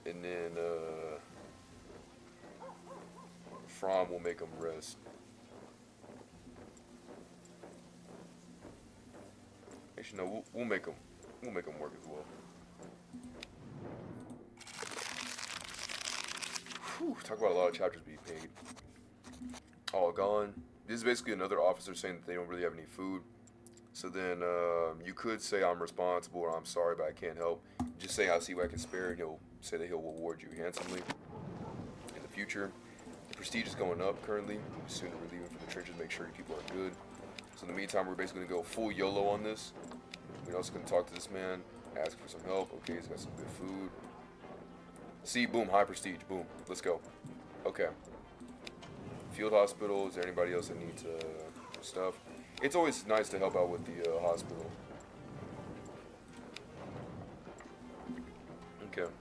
And then, Fromm will make him rest. Actually, no, we'll make him work as well. Whew, talk about a lot of chapters being paid. All gone. This is basically another officer saying that they don't really have any food. So then you could say I'm responsible or I'm sorry, but I can't help. Just say I'll see what I can spare, and he'll say that he'll reward you handsomely in the future. The prestige is going up currently. Soon we're leaving for the trenches, make sure your people are good. So in the meantime, we're basically going to go full YOLO on this. We're also going to talk to this man, ask for some help. Okay, he's got some good food. See, boom, high prestige, boom. Let's go. Okay. Field hospital, is there anybody else that needs stuff? It's always nice to help out with the hospital. Okay.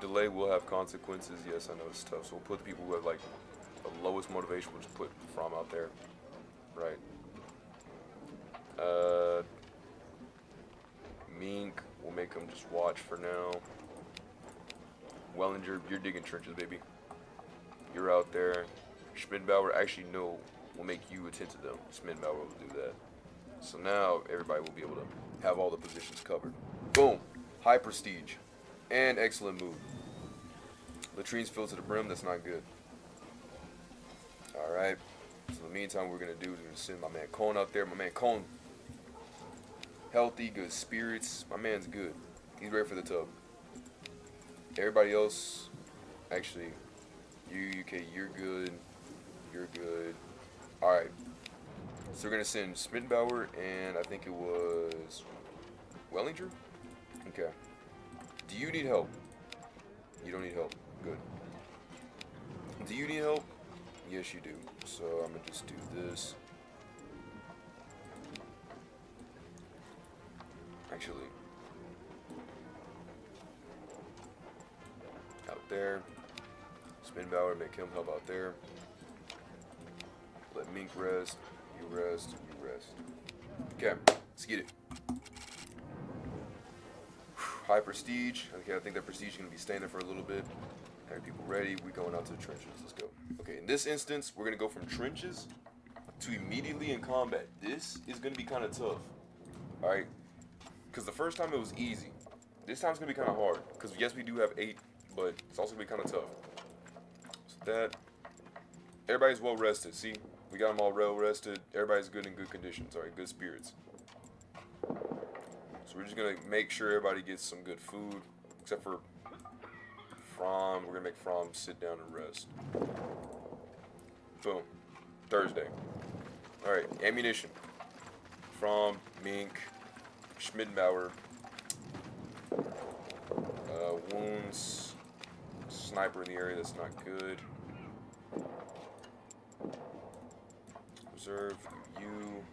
Delay will have consequences. Yes, I know it's tough. So we'll put the people who have like the lowest motivation. We'll just put Fromm out there. Right. Mink, we'll make him just watch for now. Wellinger, you're digging trenches, baby. You're out there. Schmidbauer, actually no. We'll make you attend to them. Schmidbauer will do that. So now everybody will be able to have all the positions covered. Boom. High prestige. And excellent mood. Latrines filled to the brim. That's not good. Alright. So in the meantime, what we're going to do is we're going to send my man Cone out there. My man Cone. Healthy, good spirits. My man's good. He's ready for the tub. Everybody else, actually, okay, you're good. You're good. Alright. So we're going to send Schmidbauer and I think it was Wellinger? Okay. Do you need help? You don't need help. Good. Do you need help? Yes, you do. So I'm going to just do this. Actually. Out there. Schmidbauer, make him help out there. Let Mink rest. You rest. You rest. Okay, let's get it. High prestige. Okay, I think that prestige is going to be staying there for a little bit. Alright, people ready? We're going out to the trenches. Let's go. Okay, in this instance, we're going to go from trenches to immediately in combat. This is going to be kind of tough. Alright? Because the first time it was easy. This time it's going to be kind of hard. Because yes, we do have 8, but it's also going to be kind of tough. So that... Everybody's well rested. See? We got them all well rested. Everybody's good in good conditions. Alright, good spirits. So we're just going to make sure everybody gets some good food. Except for Fromm. We're going to make Fromm sit down and rest. Boom. Thursday. Alright, ammunition. Fromm, Mink, Schmidbauer. Wounds. Sniper in the area, that's not good. Reserve, you.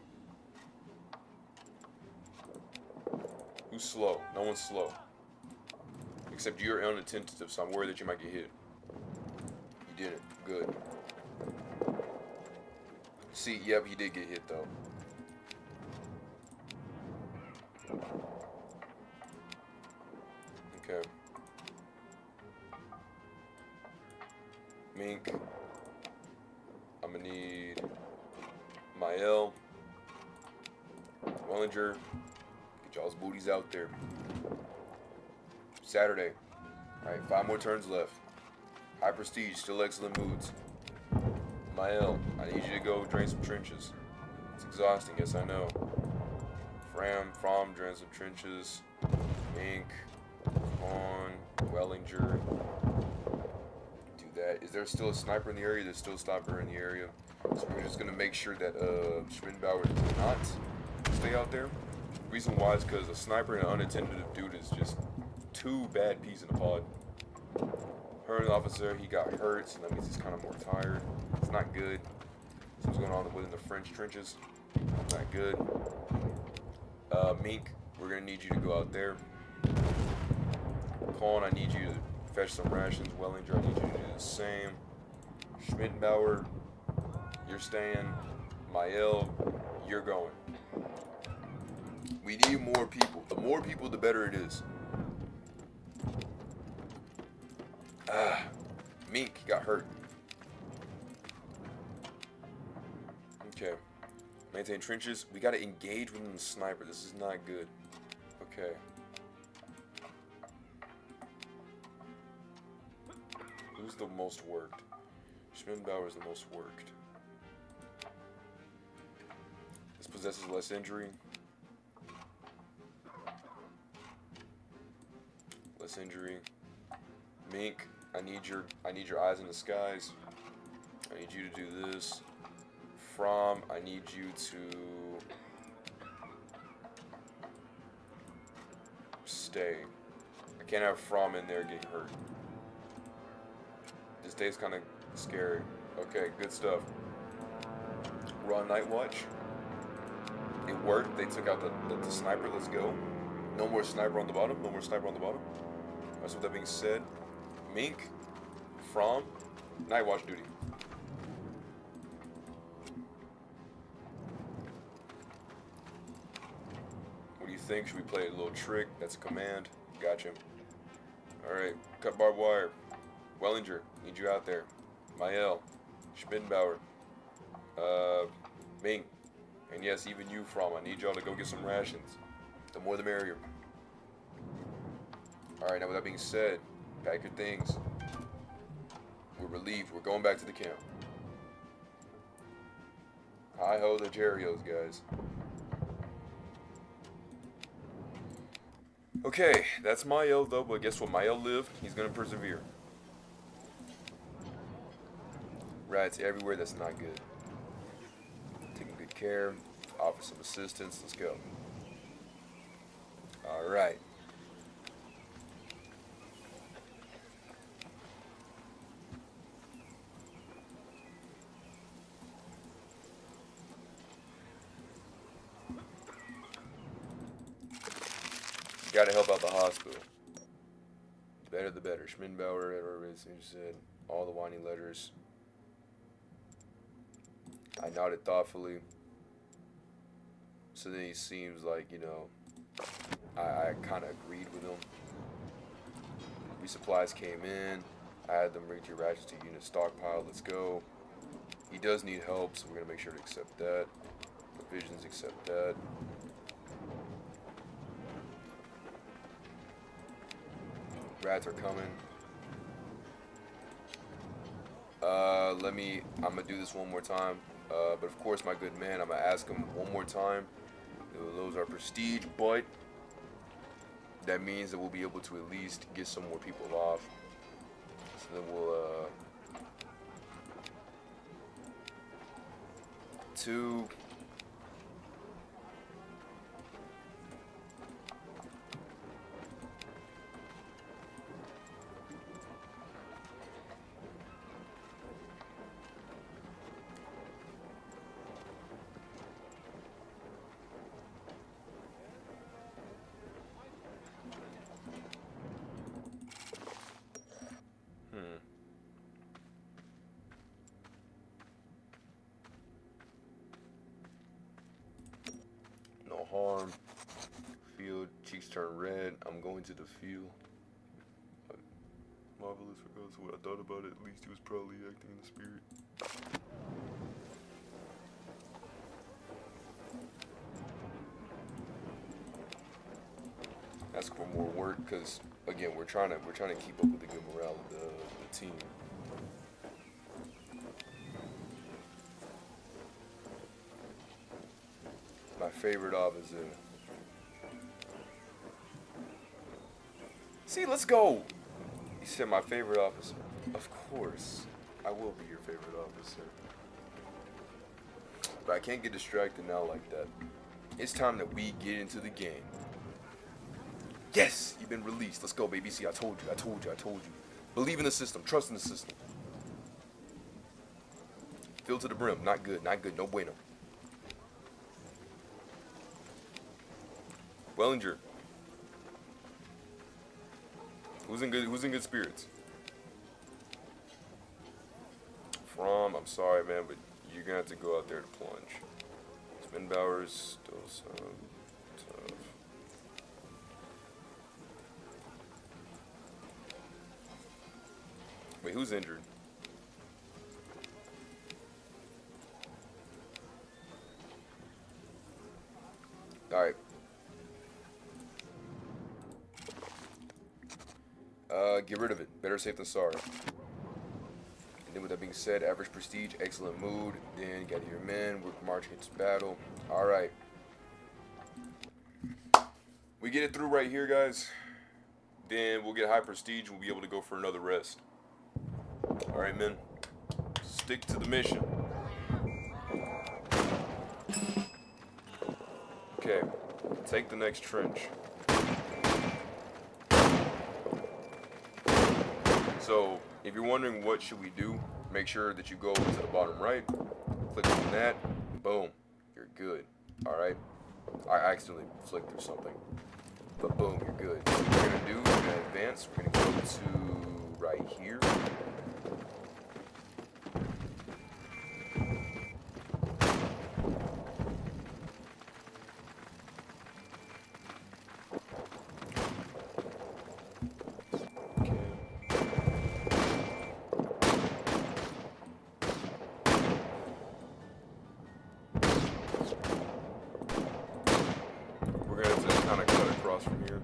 Who's slow? No one's slow. Except you're unattentive, so I'm worried that you might get hit. You didn't. Good. See, yep, he did get hit though. Okay. Mink. I'm gonna need Mael. Wellinger. Get y'all's booties out there. Saturday. Alright, 5 more turns left. High prestige, still excellent moods. Mael, I need you to go drain some trenches. It's exhausting, yes I know. Fromm, drain some trenches. Mink. Vaughn. Wellinger. that. Is there still a sniper in the area? There's still a sniper in the area. So we're just gonna make sure that Schmidbauer does not stay out there. Reason why is because a sniper and an unattended dude is just two bad peas in a pod. Hurt officer, he got hurt, so that means he's kind of more tired. It's not good. So what's going on within the French trenches? Not good. Mink, we're gonna need you to go out there. Colin, I need you to fetch some rations. Wellinger, I need you to do the same. Schmidbauer, you're staying. Mael, you're going. We need more people. The more people, the better it is. Mink got hurt. Okay. Maintain trenches. We gotta engage with the sniper. This is not good. Okay. Who's the most worked? Schmidbauer is the most worked. This possesses less injury. Less injury. Mink, I need your eyes in the skies. I need you to do this. From, I need you to stay. I can't have From in there getting hurt. This day's kind of scary. Okay, good stuff. We're on night watch. It worked. They took out the sniper. Let's go. No more sniper on the bottom. No more sniper on the bottom. Alright, so with that being said, Mink, From, night watch duty. What do you think? Should we play a little trick? That's a command. Gotcha. Alright, cut barbed wire. Wellinger, need you out there. Mael, Schmidbauer, Mink, and yes, even you, From. I need y'all to go get some rations. The more the merrier. Alright, now with that being said, pack your things. We're relieved. We're going back to the camp. Hi-ho the Jerios, guys. Okay, that's Mael though, but guess what? Mael lived. He's gonna persevere. Rats everywhere, that's not good. Taking good care. Offer some assistance. Let's go. Alright. Gotta help out the hospital. The better the better. Schmidbauer, Edward said all the whining letters. I nodded thoughtfully. So then he seems like, you know, I kind of agreed with him. Resupplies came in. I had them bring your rations to unit stockpile. Let's go. He does need help, so we're going to make sure to accept that. Provisions, accept that. Rats are coming. I'm gonna do this one more time. But of course, my good man, I'm gonna ask him one more time. Those are prestige, but that means that we'll be able to at least get some more people off. So then we'll, two. Harm. Field. Cheeks turn red. I'm going to the field. Marvelous regardless of what I thought about it. At least he was probably acting in the spirit. Ask for more work because again we're trying to keep up with the good morale of the team. My favorite officer. See, let's go. He said my favorite officer. Of course, I will be your favorite officer. But I can't get distracted now like that. It's time that we get into the game. Yes, you've been released. Let's go, baby. See, I told you, I told you, I told you. Believe in the system. Trust in the system. Fill to the brim. Not good, not good. No bueno. Wellinger. Who's in good spirits? I'm sorry, man, but you're gonna have to go out there to plunge. Spinbauer's still some tough. Wait, who's injured? Alright. Get rid of it. Better safe than sorry. And then with that being said, average prestige, excellent mood. Then gather your men, work march into battle. Alright. We get it through right here, guys. Then we'll get high prestige and we'll be able to go for another rest. Alright, men. Stick to the mission. Okay. Take the next trench. So, if you're wondering what should we do, make sure that you go to the bottom right, click on that, boom, you're good. Alright? I accidentally flicked through something. But boom, you're good. So what we're gonna do, we're gonna advance, we're gonna go to right here. We're gonna have to kind of cut across from here.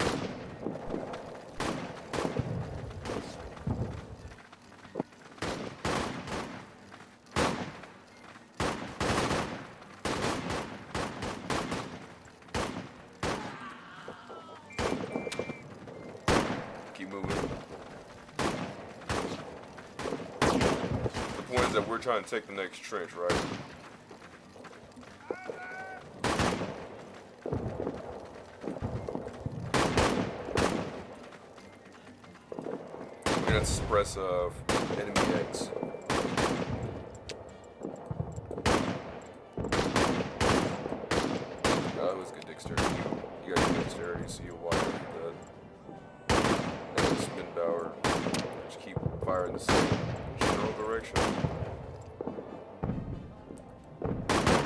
Keep moving. The point is that we're trying to take the next trench, right? We're gonna suppress enemy X. That was good dexterity. You got good dexterity, so you'll watch that. And Spinbauer. Just keep firing the same general direction.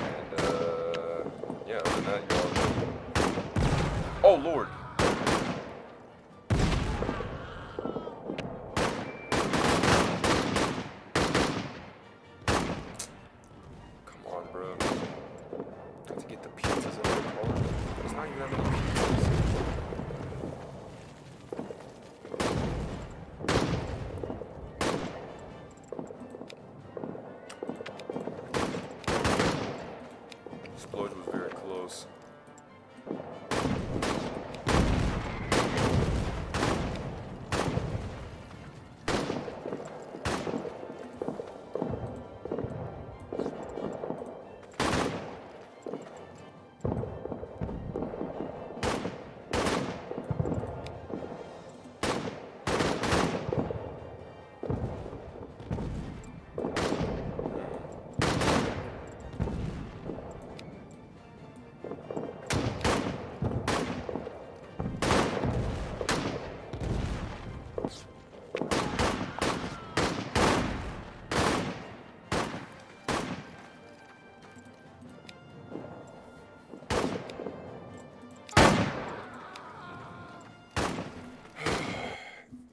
And yeah, other than that, you're all good. Oh Lord! Come on, bro. Got to get the pizzas in the car. There's not even that many pizzas. Explosion was very close.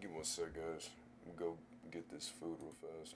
Give me one sec, guys. I'm gonna go get this food real fast.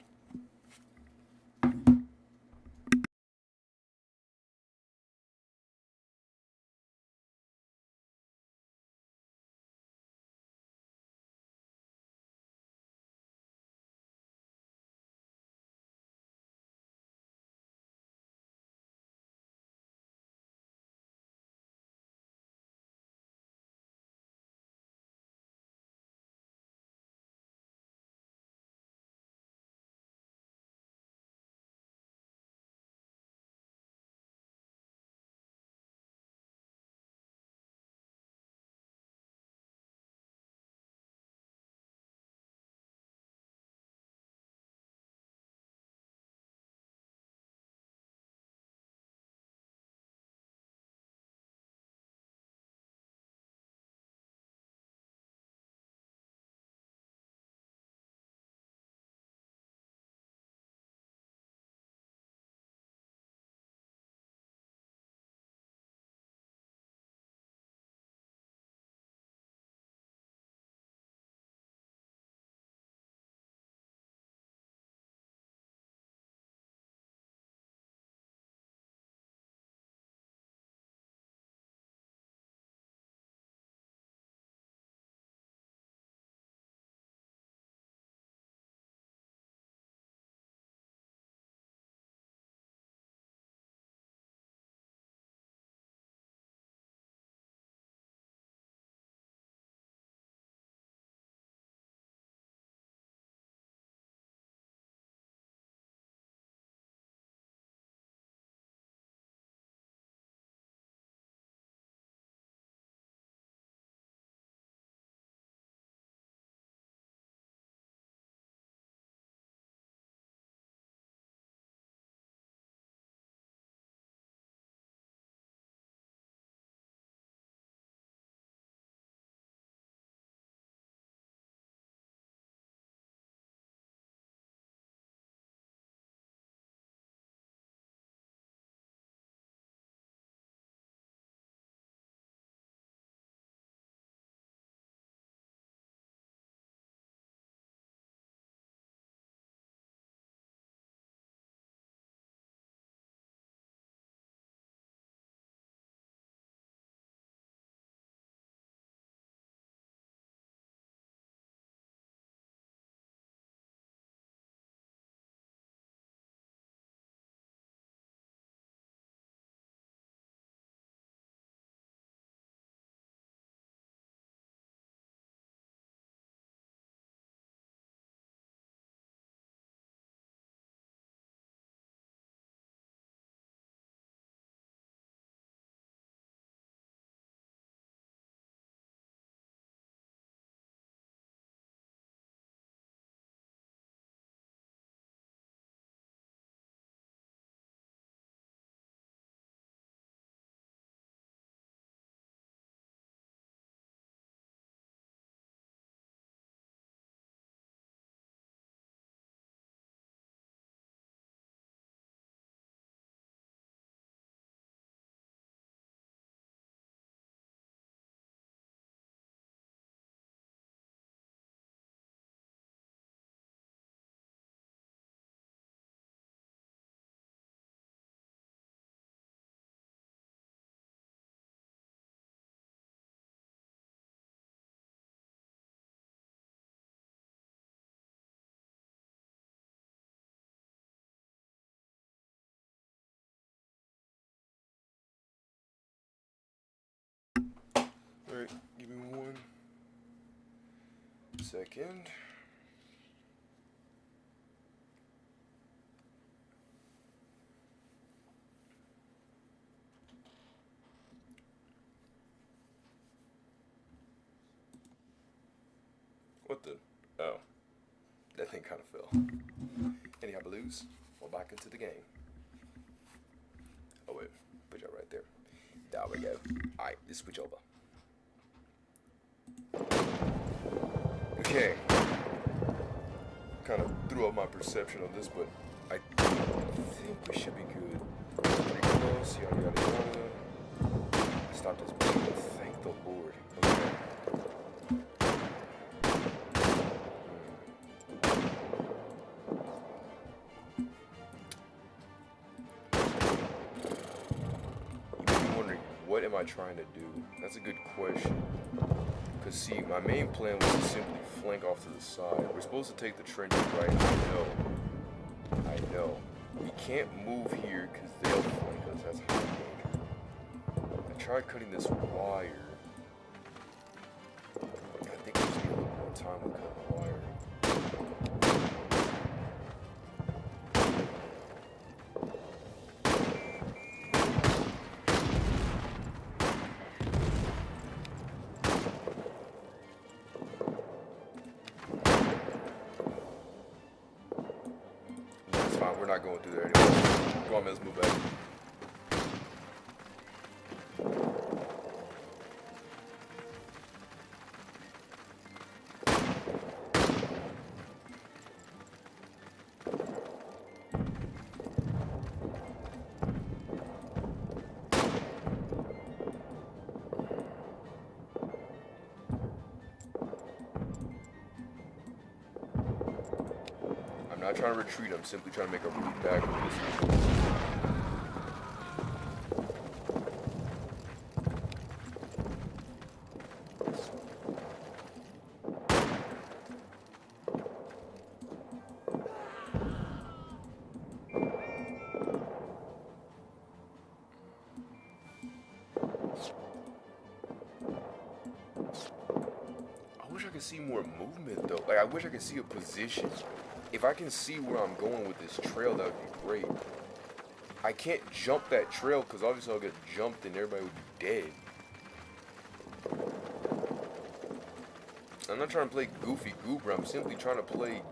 Alright, give me 1 second. What the? Oh. That thing kind of fell. Anyhow, Blues, we're back into the game. Oh wait, put y'all right there. There we go. Alright, let's switch over. Okay. Kind of threw off my perception on this, but I think we should be good. Pretty close, yada yada yada. Stop this bleeding, thank the Lord. Okay. What am I trying to do? That's a good question. Because see, my main plan was to simply flank off to the side. We're supposed to take the trenches, right? I know. We can't move here because they'll flank us. That's high danger. I tried cutting this wire. I think we just need a little more time to cut the wire. We're not going through there anymore. Go on, let's move back. I'm not trying to retreat, I'm simply trying to make a route back with this. I wish I could see more movement though. Like I wish I could see a position. If I can see where I'm going with this trail, that would be great. I can't jump that trail because obviously I'll get jumped and everybody would be dead. I'm not trying to play goofy goober. I'm simply trying to play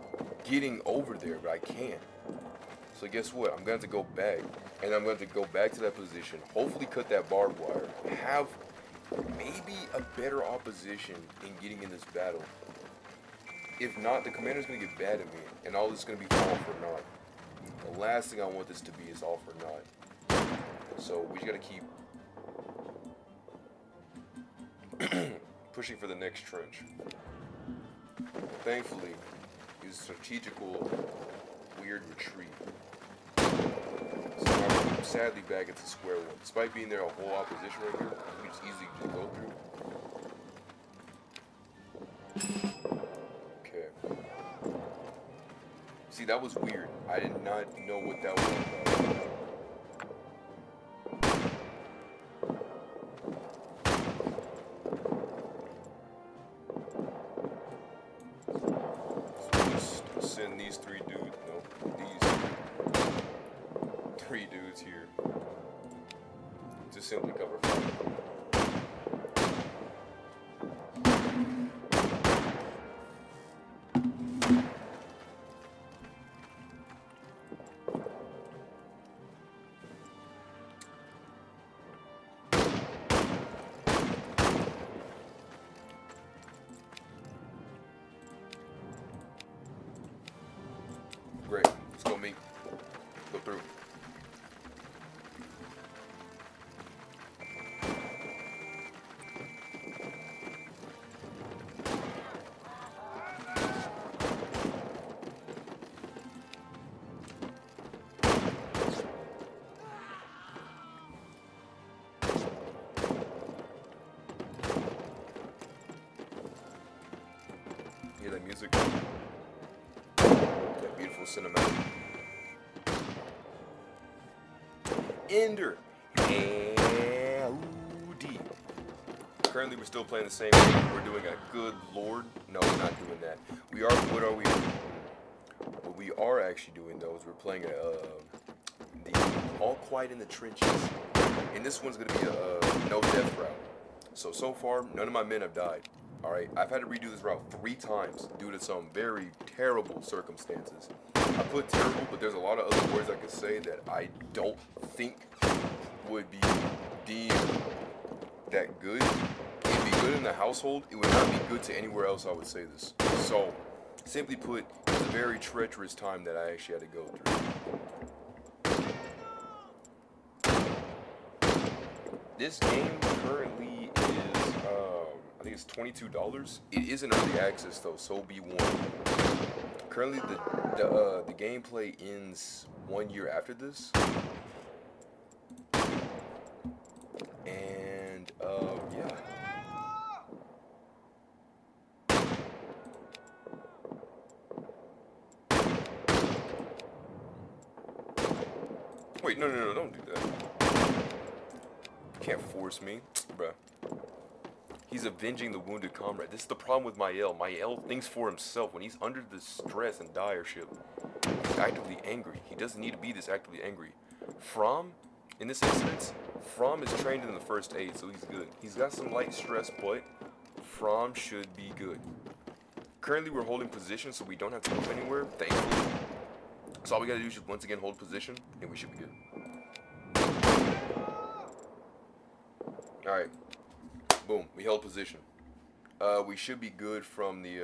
getting over there, but I can't. So guess what? I'm going to have to go back. And I'm going to go back to that position. Hopefully cut that barbed wire. Have maybe a better opposition in getting in this battle. If not, the commander's going to get bad at me, and all this is going to be all for naught. The last thing I want this to be is all for naught. So we just got to keep pushing for the next trench. Thankfully, it's a strategical, weird retreat. So now I'm sadly back at the square one. Despite being there a whole opposition right here, we just easily just go through. See, that was weird. I did not know what that was about. So just send these three dudes, these three dudes here to simply cover fire. Great. Let's go meet. Go through. Hear that music? That beautiful cinematic. Ender. L-D. Currently, we're still playing the same game. We're doing a good lord. No, we're not doing that. We are. What are we? What we are actually doing though is we're playing the All Quiet in the Trenches, and this one's gonna be a no death route. So far, none of my men have died. All right, I've had to redo this route 3 times due to some very terrible circumstances. I put terrible, but there's a lot of other words I could say that I don't think would be deemed that good. It'd be good in the household. It would not be good to anywhere else. I would say this. So, simply put, it's a very treacherous time that I actually had to go through. This game currently is, I think it's $22. It is an early access though, so be warned. Currently, the gameplay ends 1 year after this, and yeah. Wait, no, don't do that. You can't force me, bruh. He's avenging the wounded comrade. This is the problem with Mael. Mael thinks for himself. When he's under the stress and direship, he's actively angry. He doesn't need to be this actively angry. From, in this instance, From is trained in the first aid, so he's good. He's got some light stress, but From should be good. Currently, we're holding position, so we don't have to move anywhere, thankfully. So all we gotta do is just once again hold position, and we should be good. Alright. Boom, we held position. We should be good from the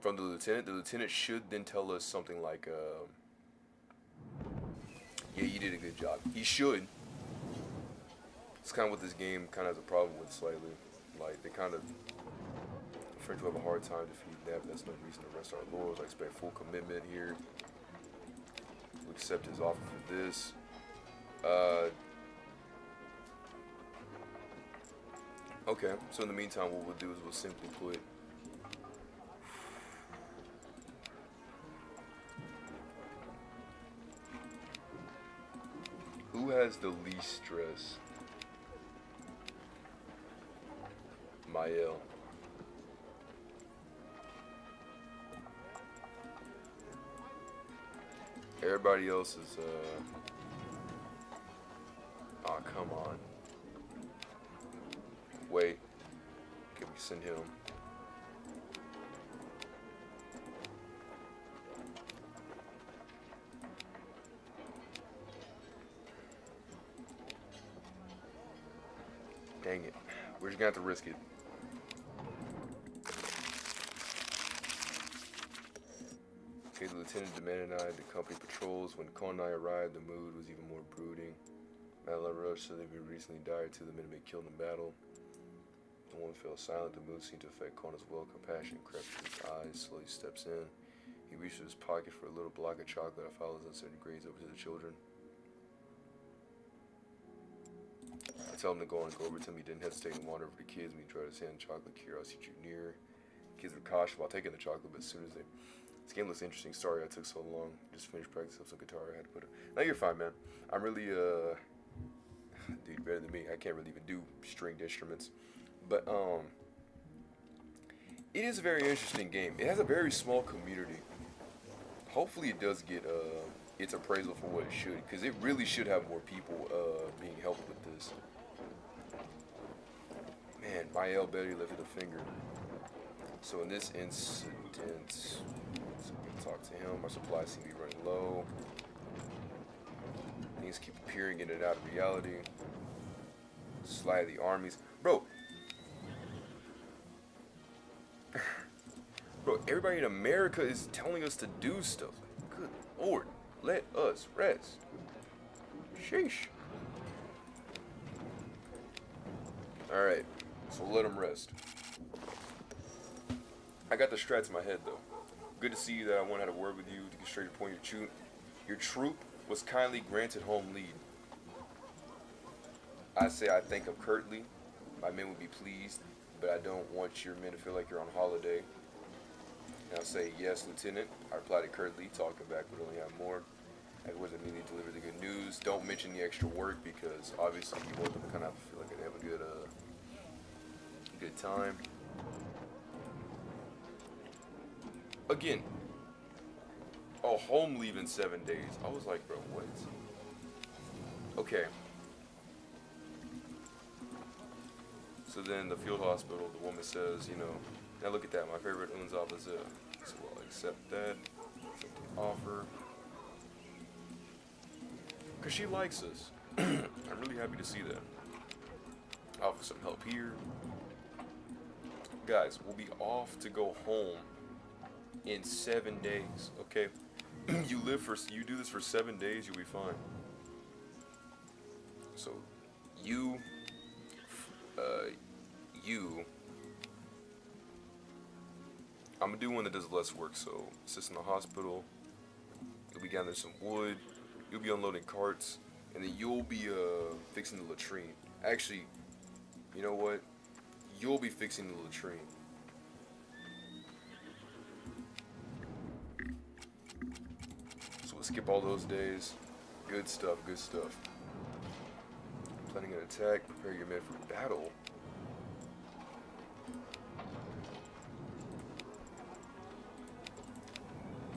lieutenant. The lieutenant should then tell us something like, yeah, you did a good job. He should. It's kind of what this game kind of has a problem with slightly. Like, they kind of, French will have a hard time defeating that, but that's no reason to rest our laurels. I expect full commitment here. We'll accept his offer for this. Okay, so in the meantime, what we'll do is we'll simply put who has the least stress? Mael. Everybody else is oh, come on. Wait, can we send him? Dang it, we're just gonna have to risk it. Okay, the lieutenant demanded the company patrols. When Con and I arrived, the mood was even more brooding. Madeline Rush said they'd been recently died. 2 of the men had been killed in battle. The woman fell silent. The mood seemed to affect Con as well. Compassion crept to his eyes. Slowly steps in. He reached for his pocket for a little block of chocolate. I followed his uncertain gaze over to the children. I tell him to go on and go over to him. He didn't hesitate and wander over to the kids. When he tried his hand, chocolate, curiosity drew near. Kids were cautious while taking the chocolate, but as soon as they... This game looks interesting. Sorry I took so long. Just finished practice of some guitar. I had to put it... No, you're fine, man. I'm really, dude, better than me. I can't really even do stringed instruments. But, it is a very interesting game. It has a very small community. Hopefully it does get, its appraisal for what it should. Because it really should have more people, being helped with this. Man, Mael barely lifted a finger. So in this incident, so we can talk to him. Our supplies seem to be running low. Things keep appearing in and out of reality. Slide the armies. Bro, everybody in America is telling us to do stuff. Good Lord, let us rest. Sheesh. Alright, so let them rest. I got the strats in my head though. Good to see that I won't have a word with you to get straight to the point. Your troop was kindly granted home lead. I say I thank him curtly. My men would be pleased, but I don't want your men to feel like you're on holiday. And I'll say, yes, Lieutenant. I replied curtly, talking back would only have more. Afterwards, I immediately deliver the good news. Don't mention the extra work because obviously you want them to kind of feel like they have a good good time. Again, oh, home leave in 7 days. I was like, bro, what? Okay. So then the field hospital, the woman says, you know, now look at that, my favorite un's is so I'll accept that, accept the offer. Because she likes us. I'm really happy to see that. Offer some help here. Guys, we'll be off to go home in 7 days, okay? You do this for 7 days, you'll be fine. So, I'm gonna do one that does less work, so assist in the hospital, you'll be gathering some wood, you'll be unloading carts, and then you'll be fixing the latrine. Actually, you know what? You'll be fixing the latrine. So we'll skip all those days. Good stuff, good stuff. Planning an attack, prepare your men for battle.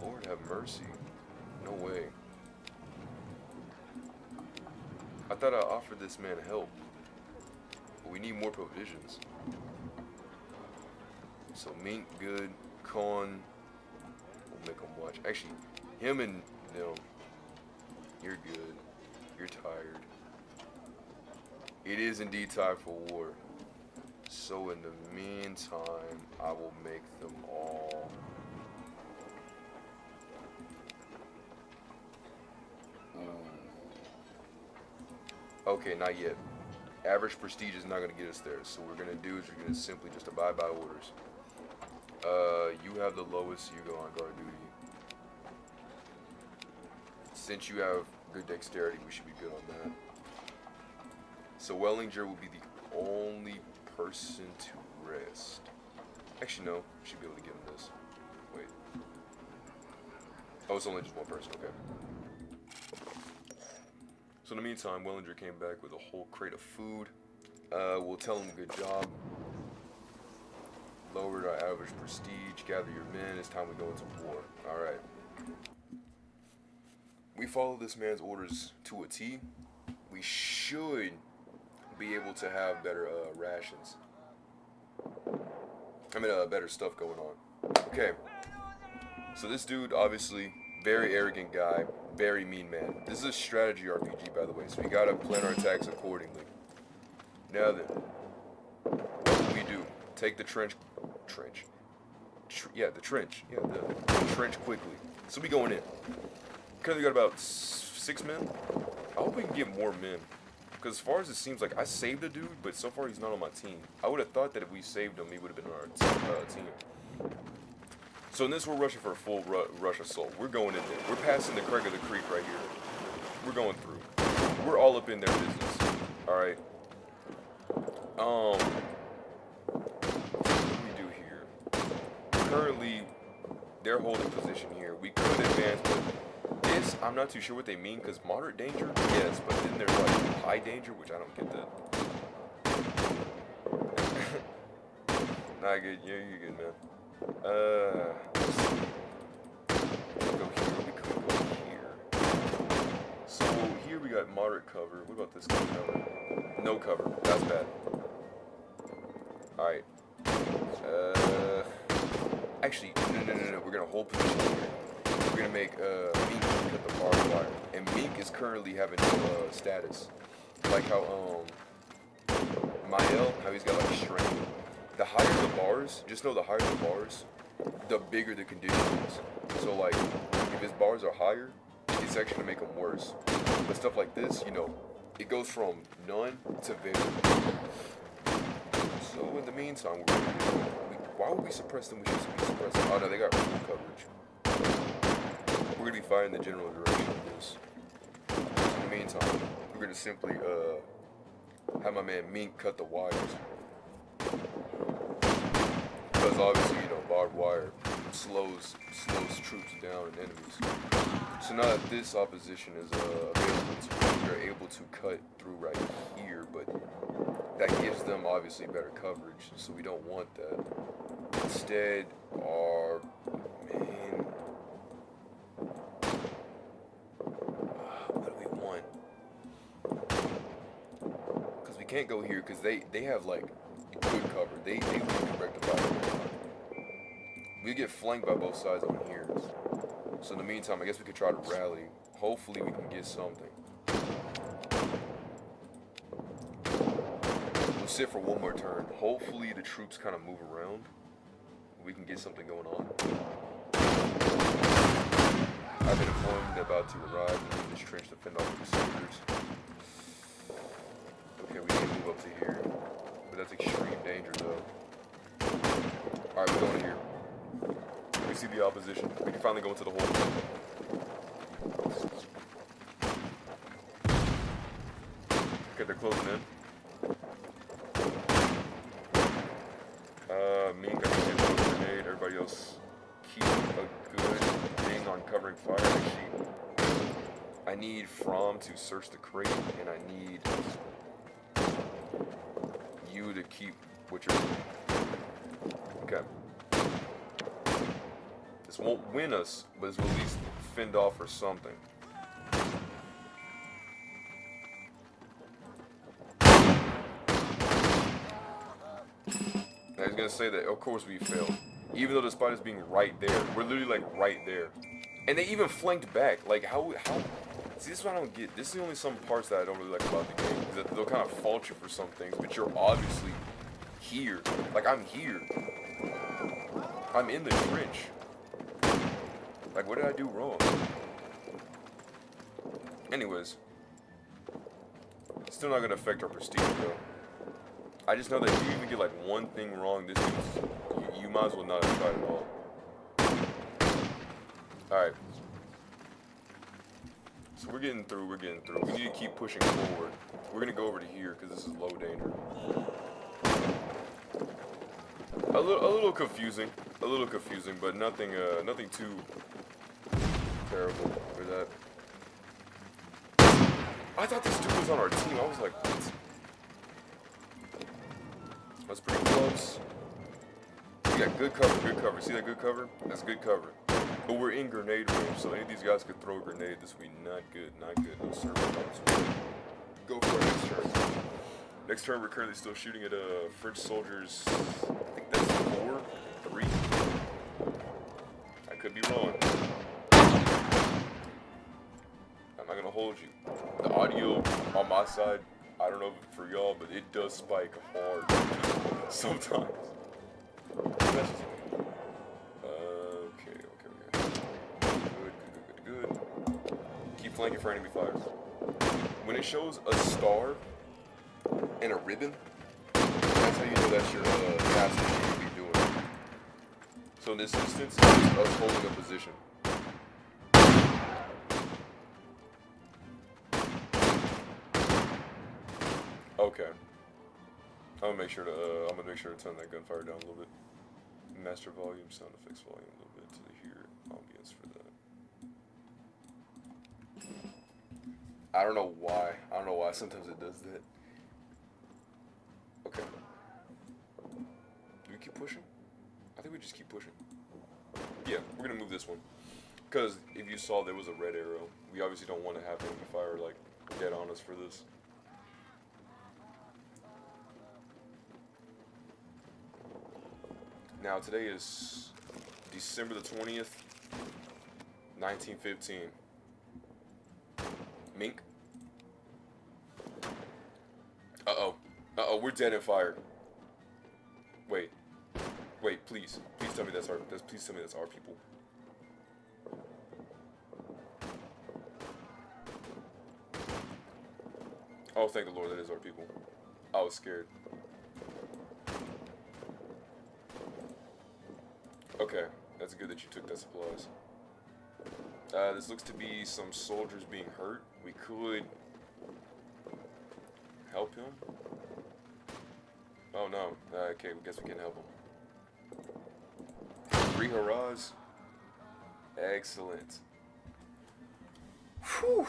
Lord have mercy. No way. I thought I offered this man help. But we need more provisions. So Mink, good. Con, we'll make him watch. Actually, him and them, you're good. You're tired. It is indeed time for war. So in the meantime, I will make them all. Okay, not yet. Average prestige is not going to get us there. So what we're going to do is we're going to simply just abide by orders. You have the lowest, so you go on guard duty. Since you have good dexterity, we should be good on that. So Wellinger will be the only person to rest. Actually, no. We should be able to give him this. Wait. Oh, it's only just one person. Okay. So in the meantime, Wellinger came back with a whole crate of food. We'll tell him good job. Lowered our average prestige. Gather your men. It's time we go into war. Alright. We follow this man's orders to a T. We should be able to have better rations. I mean, better stuff going on. Okay. So this dude, obviously, very arrogant guy, very mean man. This is a strategy RPG, by the way, so we gotta plan our attacks accordingly. Now then, what do we do? Take the trench. Yeah, the trench quickly. So we going in. Currently got about 6 men. I hope we can get more men. Because as far as it seems like, I saved a dude, but so far he's not on my team. I would have thought that if we saved him, he would have been on our team. So in this, we're rushing for a full rush assault. We're going in there. We're passing the Craig of the Creek right here. We're going through. We're all up in their business. Alright. What do we do here? Currently, they're holding position here. We could advance, but this, I'm not too sure what they mean, because moderate danger, yes, but then there's like high danger, which I don't get that. Nah, good. Yeah, you're good, man. Let's see. Go here. We could go here. So here we got moderate cover. What about this kind of cover? No cover. That's bad. Alright. Actually, no. We're gonna hold position here. We're gonna make Mink cut the barbed wire. And Mink is currently having no status. Like how Mael, how he's got like strength. The higher the bars, just know the higher the bars, the bigger the condition is. So like, if his bars are higher, it's actually gonna make them worse. But stuff like this, you know, it goes from none to very. So in the meantime, why would we suppress them? We should be suppressing. Oh no, they got full coverage. We're gonna be firing the general direction of this. So in the meantime, we're gonna simply have my man Mink cut the wires. Because obviously, you know, barbed wire slows troops down and enemies. So now that this opposition is available to, we're able to cut through right here, but that gives them obviously better coverage, so we don't want that. Instead, our main, what do we want? Because we can't go here because they have like good cover. They can rectify it. We get flanked by both sides on here. So in the meantime, I guess we could try to rally. Hopefully we can get something. We'll sit for one more turn. Hopefully the troops kind of move around. We can get something going on. I've been informed they're about to arrive and use this trench to fend off the soldiers. Okay, we can move up to here. But that's extreme danger though. Alright, we're going here. We see the opposition. We can finally go into the hole. Okay, they're closing in. Me and Gunny get a grenade. Everybody else keep a good thing on covering fire. Actually, I need From to search the crate, and I need you to keep what you're doing. Okay. This won't win us, but this will at least fend off or something. I was gonna say that, of course we failed. Even though the spider's being right there. We're literally like right there. And they even flanked back. Like how see, this is what I don't get. This is the only some parts that I don't really like about the game. Is that they'll kind of fault you for some things, but you're obviously here. Like I'm here. I'm in the trench. Like what did I do wrong? Anyways. Still not gonna affect our prestige though. I just know that if you even get like one thing wrong, this is, you might as well not have tried at all. Alright. So we're getting through. We need to keep pushing forward. We're going to go over to here because this is low danger. A little confusing. But nothing too terrible for that. I thought this dude was on our team. I was like, what? That's pretty close. We got good cover. See that good cover? That's good cover. But we're in grenade range, so any of these guys could throw a grenade. This would be not good. No sir. Go for it next turn. Next turn, we're currently still shooting at French soldiers. I think that's 4, 3. I could be wrong. I'm not gonna hold you. The audio on my side, I don't know for y'all, but it does spike hard sometimes. Okay. Good. Keep flanking for enemy fire. When it shows a star and a ribbon, that's how you know that's your task that you should be doing. So in this instance, it's us holding a position. Okay. I'm gonna make sure to turn that gunfire down a little bit. Master volume, sound effects volume a little bit to hear ambience for that. I don't know why. Sometimes it does that. Okay. Do we keep pushing? I think we just keep pushing. Yeah, we're gonna move this one. Because if you saw there was a red arrow, we obviously don't want to have enemy fire like get on us for this. Now today is December the 20th, 1915. Mink. Uh-oh, we're dead in fire. Wait, please tell me that's our people. Oh, thank the Lord, that is our people. I was scared. Okay, that's good that you took that supplies. This looks to be some soldiers being hurt. We could help him. Oh no. Okay, we guess we can help him. 3 hurrahs. Excellent. Whew.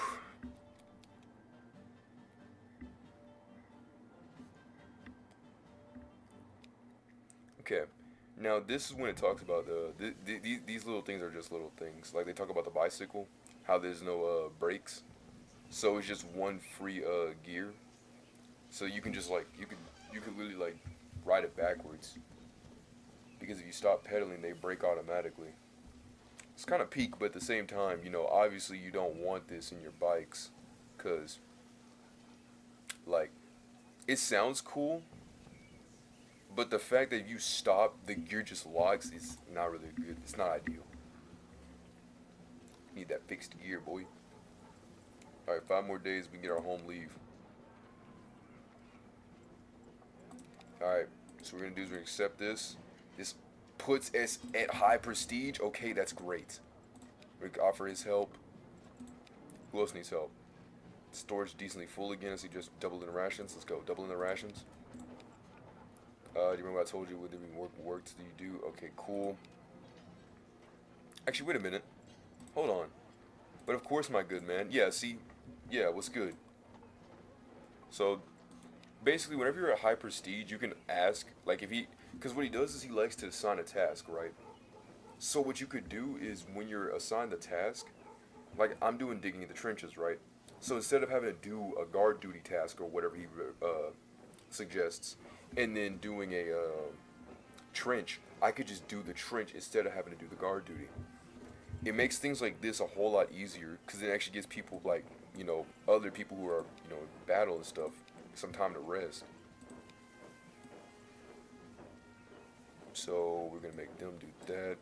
Now this is when it talks about these little things are just little things. Like they talk about the bicycle, how there's no brakes, so it's just one free gear. So you can just like you could literally like ride it backwards because if you stop pedaling, they brake automatically. It's kind of peak, but at the same time, obviously you don't want this in your bikes, cause like it sounds cool, but the fact that you stop, the gear just locks is not really good. It's not ideal. Need that fixed gear, boy. All right, 5 more days, we can get our home leave. All right, so what we're gonna do is we're gonna accept this. This puts us at high prestige. Okay, that's great. We can offer his help. Who else needs help? Storage decently full again. As he just doubled in the rations. Let's go. Double in the rations. Do you remember what I told you? What did we work did you do? Okay, cool. Actually, wait a minute. Hold on. But of course, my good man. Yeah, see? Yeah, what's good? So, basically, whenever you're at high prestige, you can ask, like, if he... Because what he does is he likes to assign a task, right? So what you could do is when you're assigned the task, like, I'm doing digging in the trenches, right? So instead of having to do a guard duty task or whatever he suggests, and then doing a trench, I could just do the trench instead of having to do the guard duty. It makes things like this a whole lot easier because it actually gives people like, other people who are, in battle and stuff, some time to rest. So we're gonna make them do that.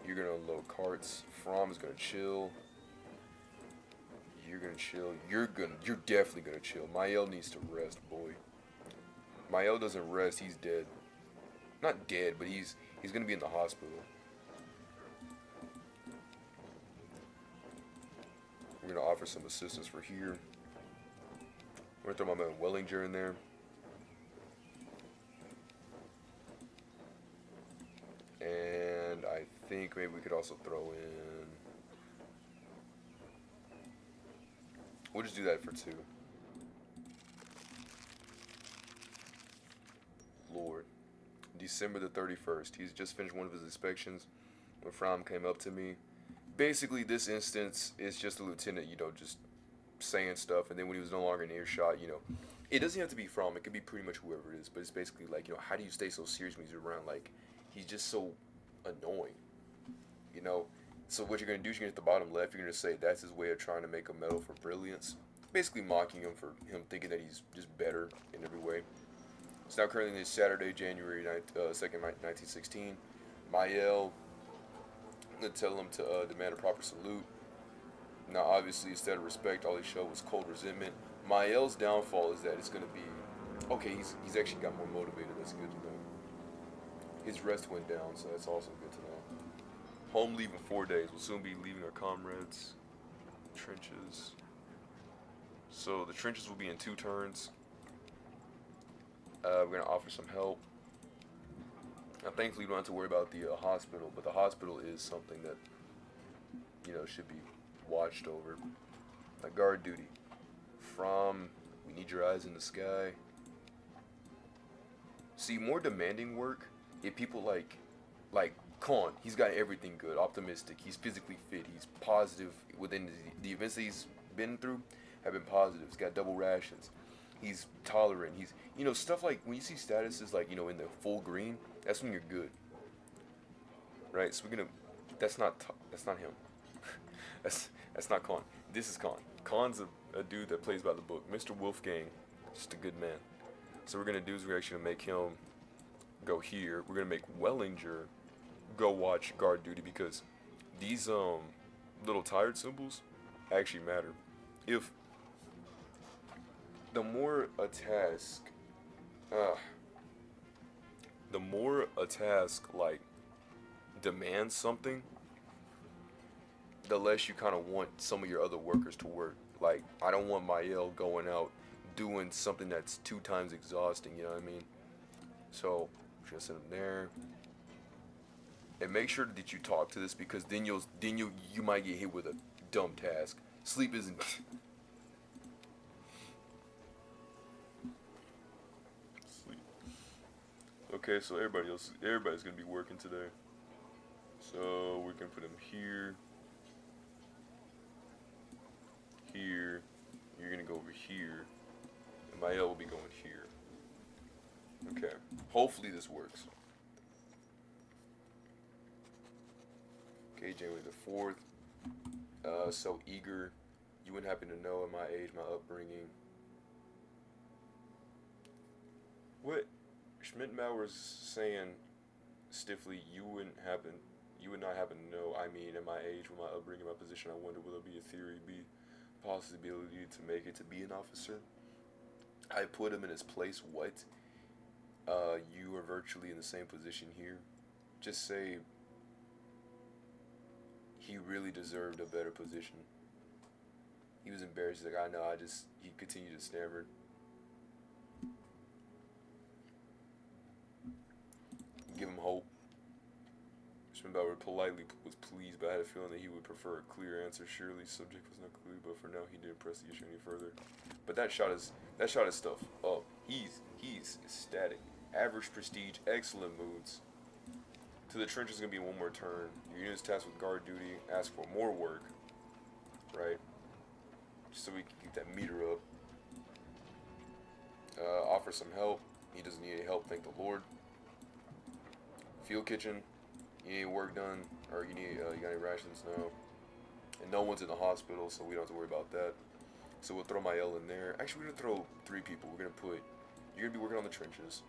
You're gonna unload carts. Fromm is gonna chill. You're gonna chill. You're definitely gonna chill. Mael needs to rest, boy. Mael doesn't rest, he's dead. Not dead, but he's gonna be in the hospital. We're gonna offer some assistance for here. We're gonna throw my man Wellinger in there. And I think maybe we could also throw in... We'll just do that for 2. Lord. December the 31st. He's just finished one of his inspections when Fromm came up to me. Basically, this instance is just a lieutenant, just saying stuff. And then when he was no longer in earshot, it doesn't have to be Fromm. It could be pretty much whoever it is. But it's basically like, how do you stay so serious when he's around? Like, he's just so annoying, So what you're going to do is you're going to hit the bottom left. You're going to say that's his way of trying to make a medal for brilliance. Basically mocking him for him thinking that he's just better in every way. It's now currently this Saturday, January 2nd, 1916. Mael, I'm going to tell him to demand a proper salute. Now, obviously, instead of respect, all he showed was cold resentment. Mael's downfall is that it's going to be... Okay, he's actually got more motivated. That's good to know. His rest went down, so that's also good to know. Home leave in 4 days. We'll soon be leaving our comrades. Trenches. So, the trenches will be in 2 turns. We're going to offer some help. Now, thankfully, we don't have to worry about the hospital, but the hospital is something that, should be watched over. Like guard duty. From, we need your eyes in the sky. See, more demanding work, if people like Khan, he's got everything good, optimistic, he's physically fit, he's positive within the events that he's been through have been positive. He's got double rations. He's tolerant. He's, stuff like when you see statuses like, in the full green, that's when you're good. Right? So that's not him. that's not Khan. This is Khan. Khan's a dude that plays by the book. Mr. Wolfgang, just a good man. So what we're going to do is we're actually going to make him go here. We're going to make Wellinger go watch guard duty because these little tired symbols actually matter. If the more a task like demands something, the less you kind of want some of your other workers to work. Like, I don't want Mael going out doing something that's 2 times exhausting, you know what I mean? So, I'm gonna send him there. And make sure that you talk to this because then you might get hit with a dumb task. Sleep isn't Okay, so everybody's gonna be working today. So we can put him here, here. You're gonna go over here, and my L will be going here. Okay. Hopefully this works. Okay, January the 4th. So eager. You wouldn't happen to know at my age, my upbringing. What Schmidtbauer's saying stiffly, you would not happen to know. I mean, at my age, with my upbringing, my position, I wonder will it be a theory, be possibility to make it to be an officer. I put him in his place. What? You are virtually in the same position here. Just say he really deserved a better position. He was embarrassed. He's like, I know. He continued to stammer. Give him hope. Schmidbauer politely was pleased, but I had a feeling that he would prefer a clear answer. Surely, subject was not clear, but for now, he didn't press the issue any further. But that shot his stuff up. He's ecstatic. Average prestige, excellent moods. To the trench is gonna be one more turn. Your unit's tasked with guard duty. Ask for more work, right? Just so we can keep that meter up. Offer some help. He doesn't need any help, thank the Lord. Field kitchen. You need work done, or you got any rations? No. And no one's in the hospital, so we don't have to worry about that. So we'll throw my L in there. Actually, we're gonna throw 3 people. You're gonna be working on the trenches.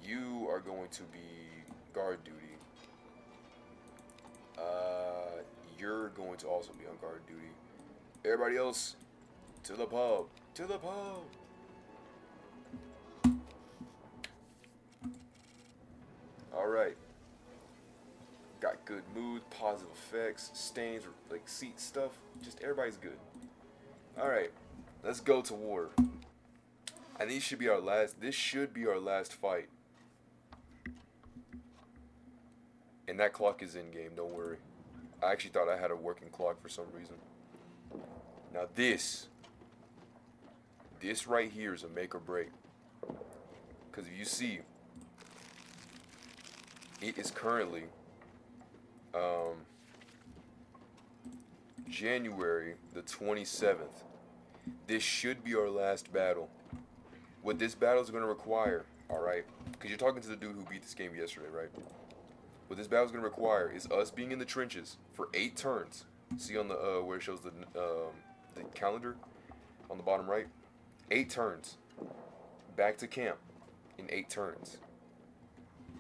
You are going to be guard duty. You're going to also be on guard duty. Everybody else, to the pub. To the pub. Alright. Got good mood, positive effects, stains, like seat stuff. Just everybody's good. Alright. Let's go to war. And this should be our last fight. And that clock is in game, don't worry. I actually thought I had a working clock for some reason. Now this right here is a make or break. Because if you see, it is currently January the 27th. This should be our last battle. What this battle is going to require, alright? Because you're talking to the dude who beat this game yesterday, right? What this battle is going to require is us being in the trenches for 8 turns. See on the where it shows the calendar on the bottom right? 8 turns. Back to camp in 8 turns.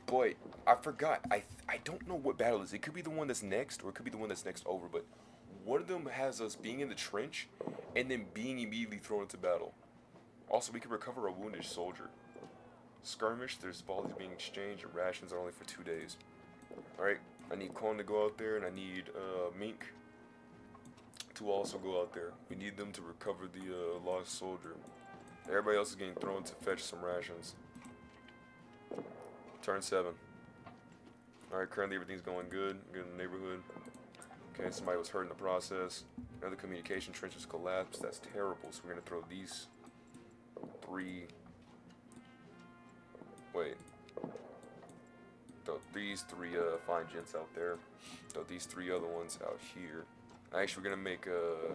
But I forgot. I don't know what battle it is. It could be the one that's next, or it could be the one that's next over. But one of them has us being in the trench and then being immediately thrown into battle. Also, we can recover a wounded soldier. Skirmish, there's volleys being exchanged, and rations are only for 2 days. Alright, I need Kwan to go out there, and I need Mink to also go out there. We need them to recover the lost soldier. Everybody else is getting thrown to fetch some rations. Turn 7. Alright, currently everything's going good. Good in the neighborhood. Okay, somebody was hurt in the process. Another communication trenches collapsed. That's terrible. So we're going to throw these 3. Wait. Throw these 3 fine gents out there. Throw these 3 other ones out here. Actually, we're going to make a...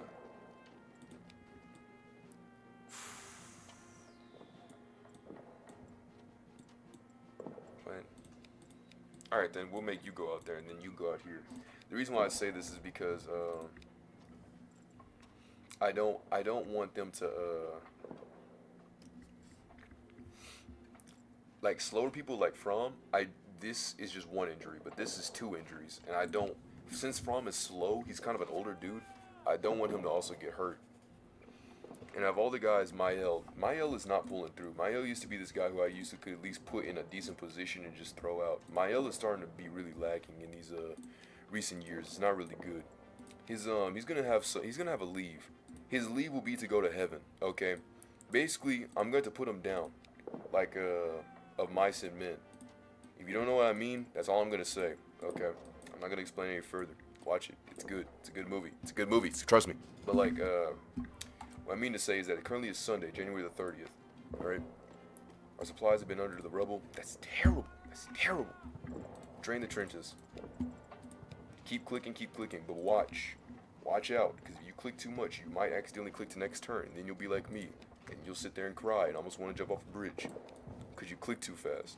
Alright, then we'll make you go out there, and then you go out here. The reason why I say this is because I don't want them to like slower people like Fromm. This is just 1 injury, but this is 2 injuries, and I don't. Since Fromm is slow, he's kind of an older dude. I don't want him to also get hurt. And of all the guys, Mael is not pulling through. Mael used to be this guy who I used to could at least put in a decent position and just throw out. Mael is starting to be really lacking in these recent years. It's not really good. He's gonna have a leave. His leave will be to go to heaven. Okay, basically I'm going to put him down, like of mice and men. If you don't know what I mean, that's all I'm gonna say. Okay, I'm not gonna explain any further. Watch it. It's good. It's a good movie. It's a good movie. Trust me. But what I mean to say is that it currently is Sunday, January the 30th. Alright? Our supplies have been under the rubble. That's terrible. That's terrible. Drain the trenches. Keep clicking, but watch. Watch out, because if you click too much, you might accidentally click to next turn, and then you'll be like me, and you'll sit there and cry and almost want to jump off a bridge, because you clicked too fast,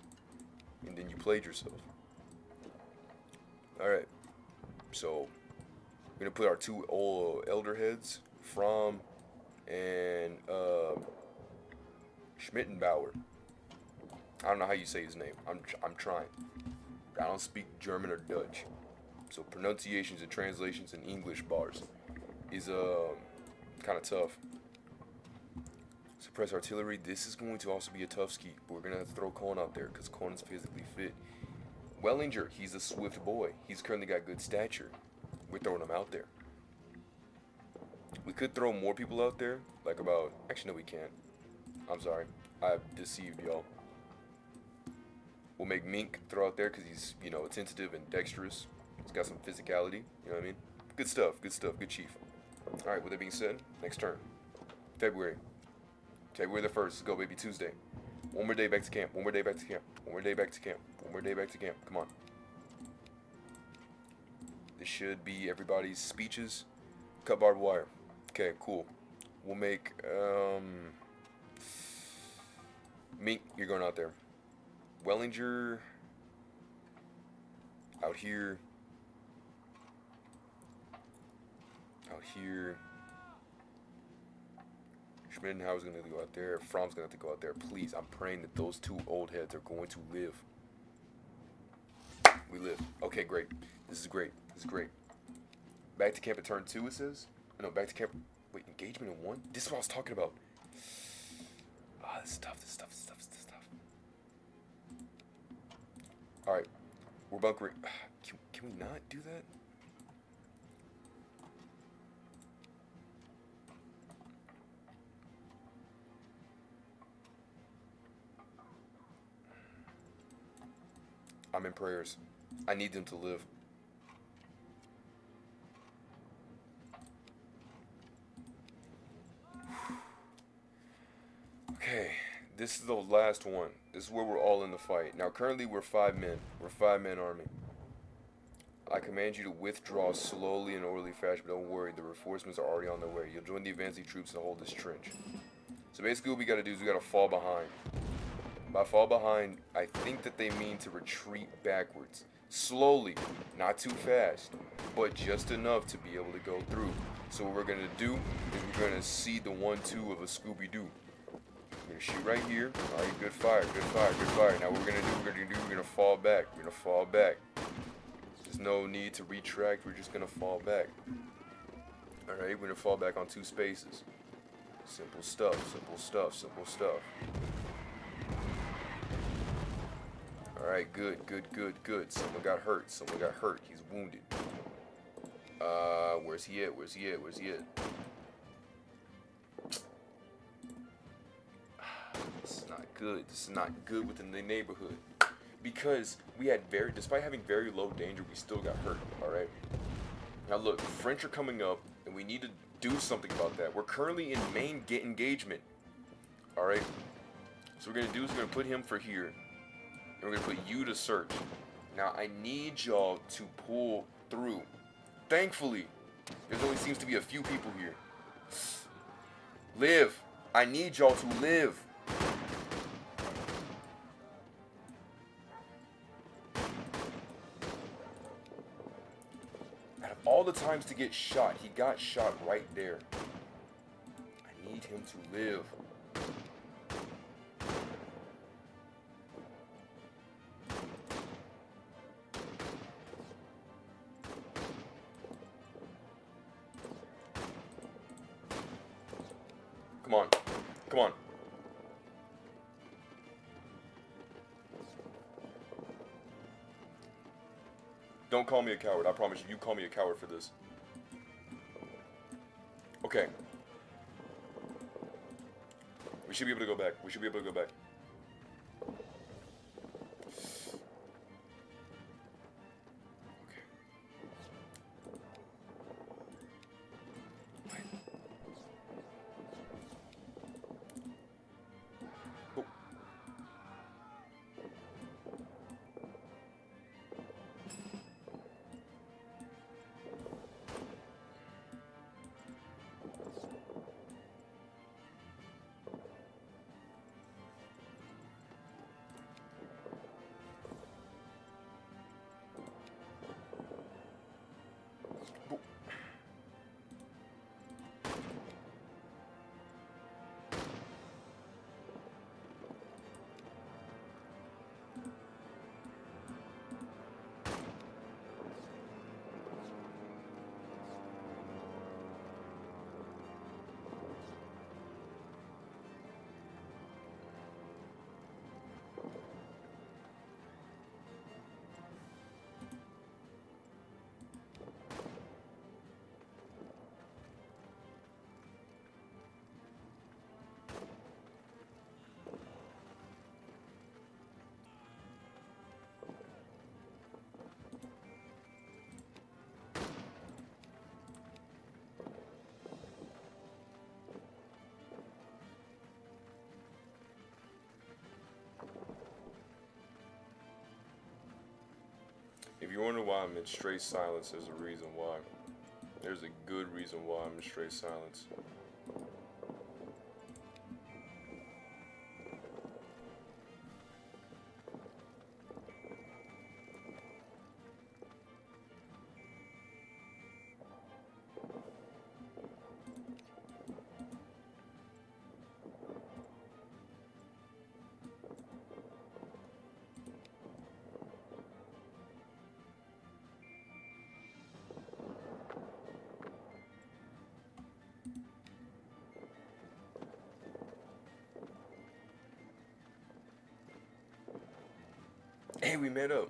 and then you played yourself. Alright, so, we're going to put our two old elder heads, Fromm and Schmittenbauer. I don't know how you say his name. I'm trying. I don't speak German or Dutch. So pronunciations and translations in English bars is kind of tough. Suppress artillery. This is going to also be a tough ski, but we're going to have to throw Cohen out there because Cohen is physically fit. Wellinger, he's a swift boy. He's currently got good stature. We're throwing him out there. We could throw more people out there, like about... Actually, no, we can't. I'm sorry. I deceived y'all. We'll make Mink throw out there because he's, you know, attentive and dexterous. He's got some physicality, you know what I mean? Good stuff, good chief. Alright, with that being said, next turn. February the 1st, let's go baby, Tuesday. One more day back to camp, one more day back to camp, one more day back to camp, one more day back to camp, come on. This should be everybody's speeches. Cut barbed wire. Okay, cool. We'll make, Mink, you're going out there. Wellinger, out here. Out here. Schmittenhauer's going to go out there. Fromm's going to have to go out there. Please, I'm praying that those two old heads are going to live. We live. Okay, great. This is great. This is great. Back to camp at turn 2, it says? No, back to camp. Wait, engagement in 1? This is what I was talking about. Ah, this is tough. Alright. We're bunkering. Can we not do that? I'm in prayers. I need them to live. Okay, this is the last one. This is where we're all in the fight. Now, currently we're 5 men. We're a 5-man army. I command you to withdraw slowly in orderly fashion, but don't worry, the reinforcements are already on their way. You'll join the advancing troops and hold this trench. So basically what we gotta do is we gotta fall behind. By fall behind, I think that they mean to retreat backwards. Slowly, not too fast, but just enough to be able to go through. So what we're gonna do is we're gonna see the 1-2 of a Scooby-Doo. We're gonna shoot right here. Alright, good fire. Now what we're gonna fall back. We're gonna fall back. There's no need to retract, we're just gonna fall back. Alright, we're gonna fall back on 2 spaces. Simple stuff. Alright, good. Someone got hurt. He's wounded. Where's he at? This is not good within the neighborhood. Because we had despite having very low danger, we still got hurt, alright? Now look, French are coming up, and we need to do something about that. We're currently in main engagement, alright? So what we're going to do is we're going to put him for here, and we're going to put you to search. Now I need y'all to pull through. Thankfully, there only seems to be a few people here. Live! I need y'all to live! All the times to get shot, he got shot right there. I need him to live. Come on. Don't call me a coward, I promise you. You call me a coward for this. Okay. We should be able to go back. If you wonder why I'm in straight silence, there's a reason why. There's a good reason why I'm in straight silence. Hey, we met up.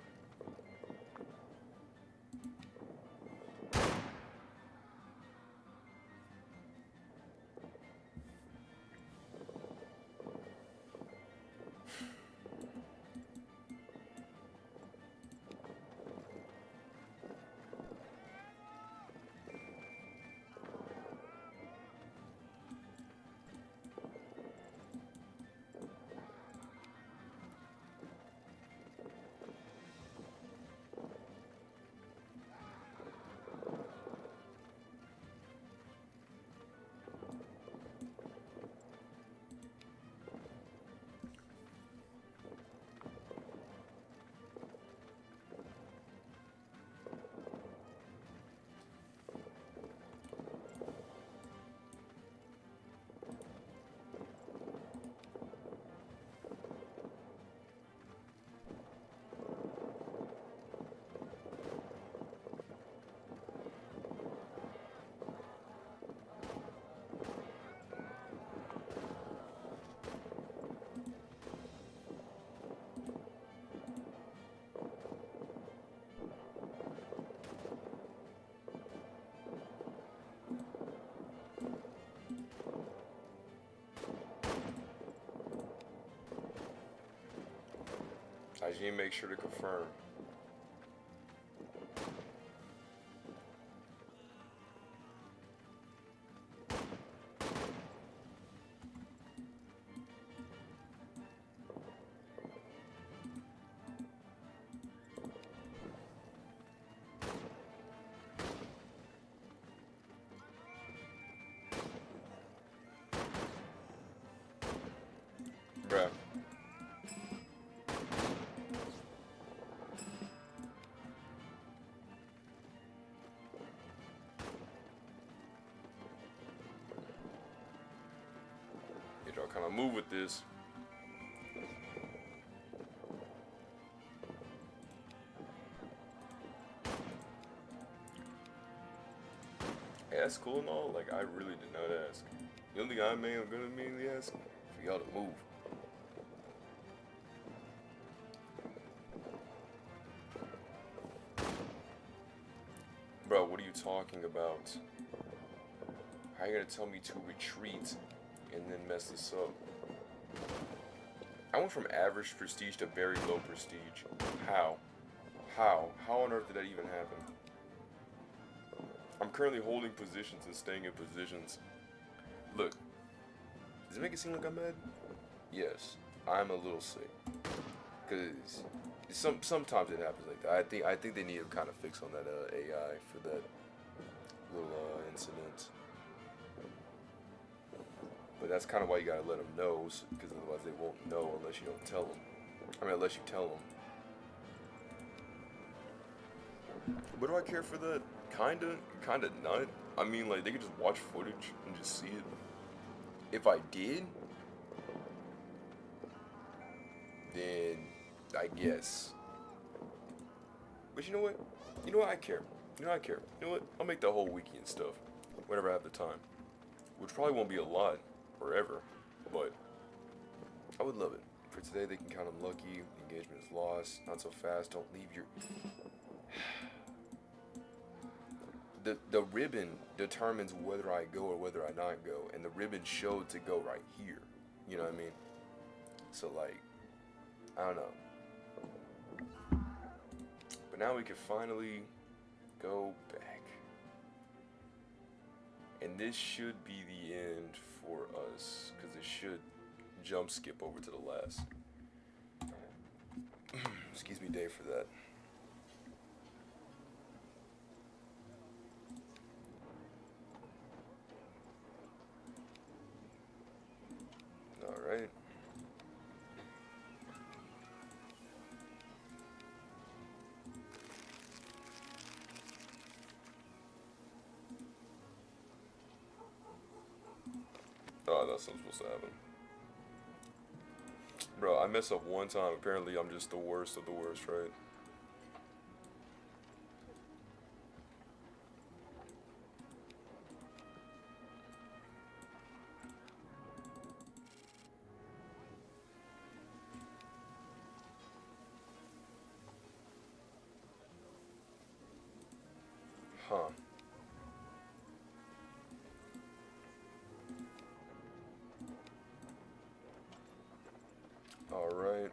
I just need to make sure to confirm. Bruh. You know, kind of move with this. Hey, that's cool and all. Like, I really did not ask. The only thing I'm gonna mainly ask for y'all to move. Bro, what are you talking about? How are you gonna tell me to retreat and then mess this up? I went from average prestige to very low prestige. How? How? How on earth did that even happen? I'm currently holding positions and staying in positions. Look, does it make it seem like I'm mad? Yes, I'm a little sick. Cause sometimes it happens like that. I think they need to kind of fix on that AI for that little incident. But that's kind of why you gotta let them know, because otherwise they won't know unless you don't tell them. I mean, unless you tell them. What do I care for that? Kinda not. I mean, like, they could just watch footage and just see it. If I did, then I guess. But you know what? You know what? I care. You know, I care. You know what? I'll make the whole wiki and stuff whenever I have the time. Which probably won't be a lot forever, but I would love it. For today, they can count them lucky. Engagement is lost. Not so fast. Don't leave your... The ribbon determines whether I go or whether I not go, and the ribbon showed to go right here. You know what I mean? So, like, I don't know. But now we can finally go back. And this should be the end for us, because it should jump skip over to the last. Excuse me, Dave, for that. Oh, that's not supposed to happen. Bro, I mess up one time. Apparently, I'm just the worst of the worst, right? Huh. Alright.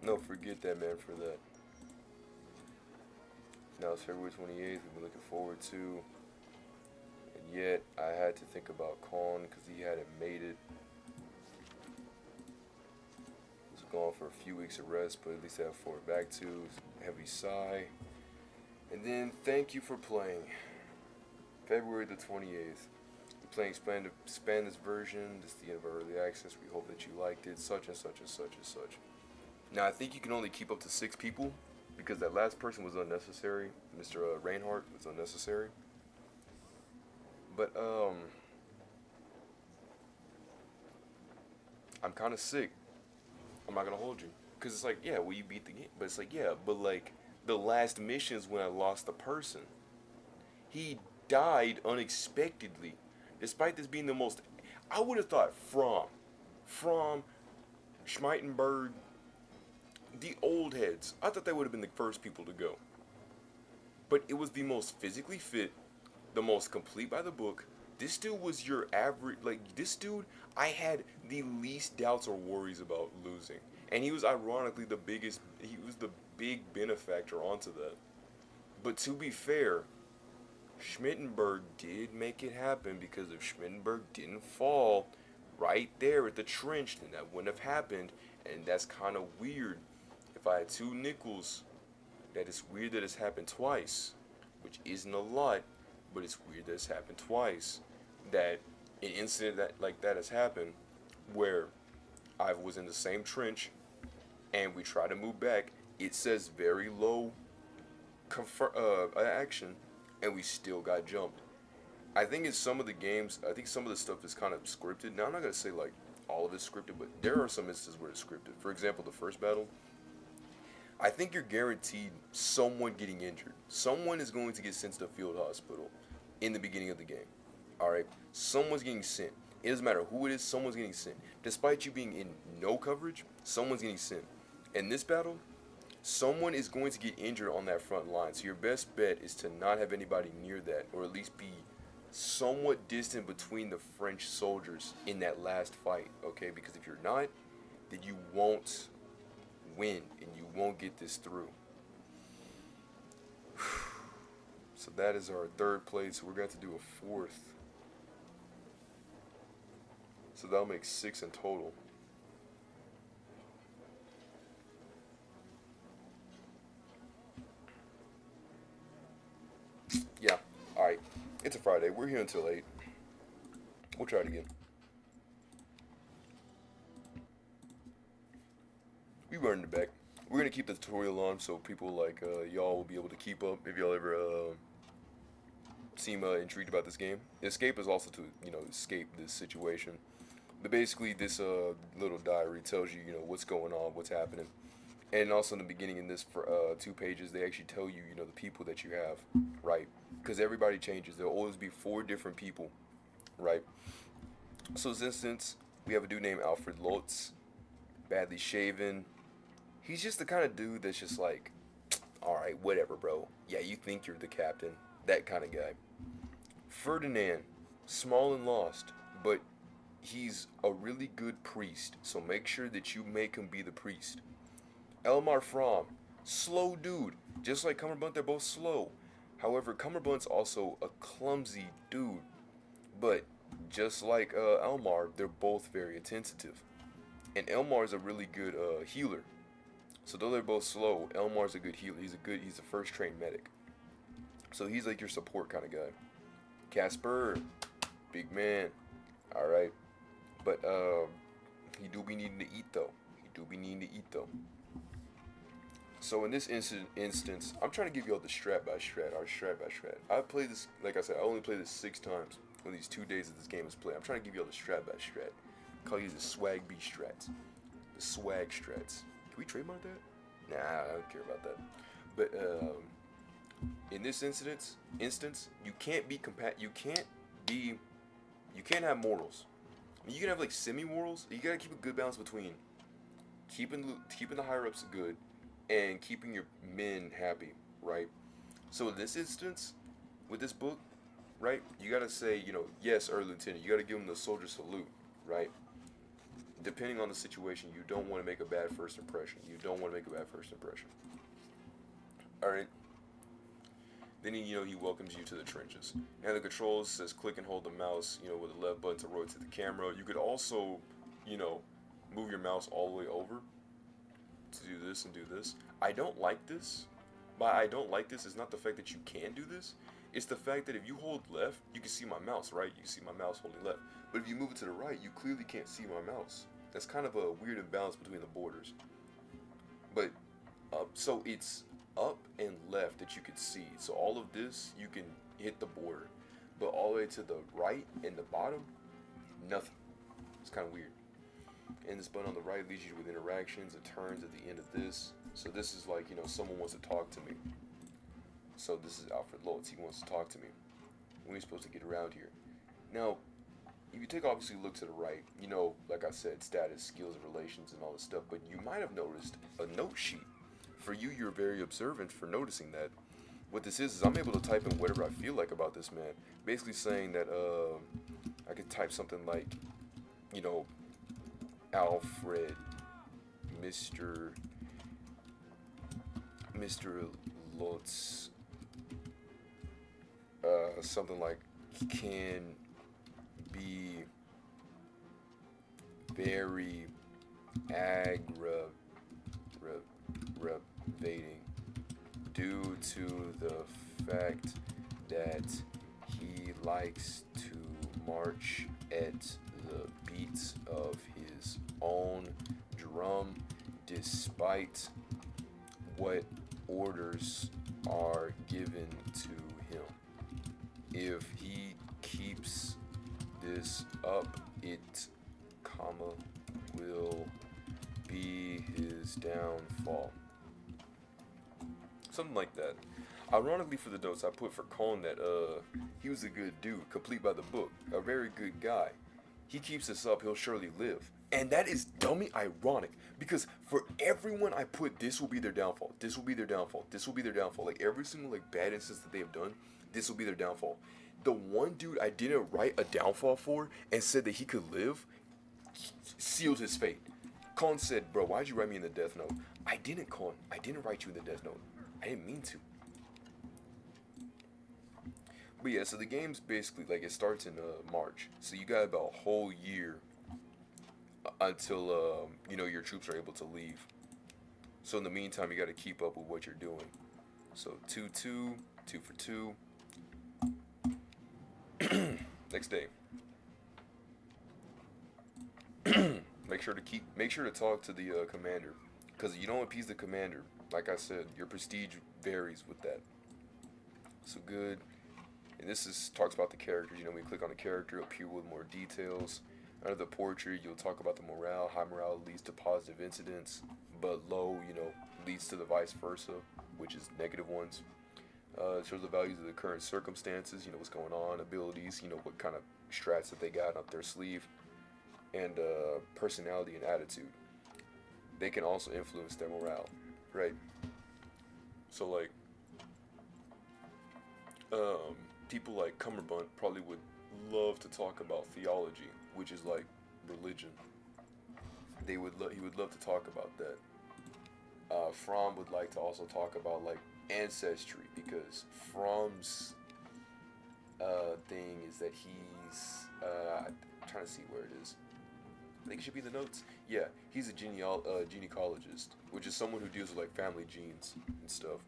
No, forget that, man, for that. Now it's February 28th. We've been looking forward to. And yet, I had to think about Khan because he hadn't made it. He was gone for a few weeks of rest, but at least I have forward back to. Heavy sigh. And then, thank you for playing. February the 28th. We're playing Spanish version. This is the end of our early access. We hope that you liked it. Such and such and such and such. Now, I think you can only keep up to 6 people because that last person was unnecessary. Mr. Reinhardt was unnecessary. But, I'm kind of sick. I'm not going to hold you. Because it's like, yeah, well, you beat the game. But it's like, yeah, but like, the last missions when I lost the person. He died unexpectedly. Despite this being the most... I would have thought from Schmeitenberg, the old heads. I thought they would have been the first people to go. But it was the most physically fit, the most complete by the book. This dude was your average, like, this dude, I had the least doubts or worries about losing. And he was ironically the biggest, he was the big benefactor onto that. But to be fair, Schmittenberg did make it happen because if Schmittenberg didn't fall right there at the trench, then that wouldn't have happened. And that's kind of weird. If I had 2 nickels, that is weird that it's happened twice, which isn't a lot, but it's weird that it's happened twice. That an incident that like that has happened where I was in the same trench and we try to move back. It says very low action, and we still got jumped. I think in some of the games, I think some of the stuff is kind of scripted. Now I'm not gonna say like all of it's scripted, but there are some instances where it's scripted. For example, the first battle. I think you're guaranteed someone getting injured. Someone is going to get sent to the field hospital in the beginning of the game. Alright? Someone's getting sent. It doesn't matter who it is, someone's getting sent. Despite you being in no coverage, someone's getting sent. In this battle, someone is going to get injured on that front line. So your best bet is to not have anybody near that, or at least be somewhat distant between the French soldiers in that last fight. Okay? Because if you're not, then you won't win and you won't get this through. So that is our 3rd place. So we're going to do a 4th. So that'll make 6 in total. Yeah. Alright. It's a Friday. We're here until 8. We'll try it again. We running it back. We're gonna keep the tutorial on so people like y'all will be able to keep up if y'all ever seem intrigued about this game. Escape is also to escape this situation. But basically, this little diary tells you what's going on, what's happening, and also in the beginning in this 2 pages they actually tell you the people that you have, right? Because everybody changes. There'll always be 4 different people, right? So in this instance, we have a dude named Alfred Lotz, badly shaven. He's just the kind of dude that's just like, alright, whatever, bro. Yeah, you think you're the captain. That kind of guy. Ferdinand, small and lost, but he's a really good priest, so make sure that you make him be the priest. Elmar Fromm, slow dude. Just like Cumberbunt, they're both slow. However, Cumberbunt's also a clumsy dude. But just like Elmar, they're both very attentive. And Elmar's a really good healer. So though they're both slow, Elmar's a good healer. He's a first trained medic. So he's like your support kind of guy. Casper, big man. All right, but he do be needing to eat though. He do be needing to eat though. So in this instance, I'm trying to give you all the strat by strat, or strat by strat. I played this, like I said, I only played this 6 times on these 2 days that this game is played. I'm trying to give you all the strat by strat. I call these the swag B strats, the swag strats. Can we trademark that? Nah, I don't care about that. But in this instance, you can't be you can't have morals. I mean, you can have like semi-morals. You gotta keep a good balance between keeping the higher ups good and keeping your men happy, right? So in this instance, with this book, right, you gotta say, yes, Earl Lieutenant. You gotta give him the soldier salute, right? Depending on the situation, you don't want to make a bad first impression. You don't want to make a bad first impression. All right. Then he welcomes you to the trenches. And the controls says click and hold the mouse, with the left button to rotate the camera. You could also, move your mouse all the way over to do this and do this. I don't like this. But I don't like this is not the fact that you can do this. It's the fact that if you hold left, you can see my mouse, right? You can see my mouse holding left. But if you move it to the right, you clearly can't see my mouse. That's kind of a weird imbalance between the borders. But, so it's up and left that you can see. So all of this, you can hit the border. But all the way to the right and the bottom, nothing. It's kind of weird. And this button on the right leads you with interactions. It turns at the end of this. So this is like, someone wants to talk to me. So this is Alfred Lutz. He wants to talk to me. When are supposed to get around here? Now, if you take obviously a look to the right, like I said, status, skills, and relations, and all this stuff. But you might have noticed a note sheet. For you, you're very observant for noticing that. What this is I'm able to type in whatever I feel like about this man. Basically saying that I could type something like, Alfred, Mr. Lutz, something like can be very aggravating due to the fact that he likes to march at the beats of his own drum despite what orders are given to him. If he keeps this up, it, will be his downfall. Something like that. Ironically for the notes, I put for Colin that he was a good dude, complete by the book, a very good guy. He keeps this up, he'll surely live. And that is dummy ironic, because for everyone I put, this will be their downfall, this will be their downfall, this will be their downfall. Like every single bad instance that they have done, this will be their downfall. The one dude I didn't write a downfall for and said that he could live, sealed his fate. Colin said, bro, why'd you write me in the death note? I didn't, Colin. I didn't write you in the death note. I didn't mean to. But yeah, so the game's basically, it starts in March. So you got about a whole year until, your troops are able to leave. So in the meantime, you got to keep up with what you're doing. So 2-2, 2 for 2. Next day. Make sure to talk to the commander, because you don't appease the commander. Like I said, your prestige varies with that. So good. And this talks about the characters. When you click on the character, it'll appear with more details. Under the portrait, you'll talk about the morale. High morale leads to positive incidents, but low, leads to the vice versa, which is negative ones. It shows the values of the current circumstances, what's going on, abilities, what kind of strats that they got up their sleeve, and personality and attitude. They can also influence their morale, right? So people like Cumberbund probably would love to talk about theology, which is like religion. He would love to talk about that. Fromm would like to also talk about ancestry, because Fromm's thing is that he's I'm trying to see where it is. I think it should be in the notes. Yeah, he's a genealogist, which is someone who deals with family genes and stuff.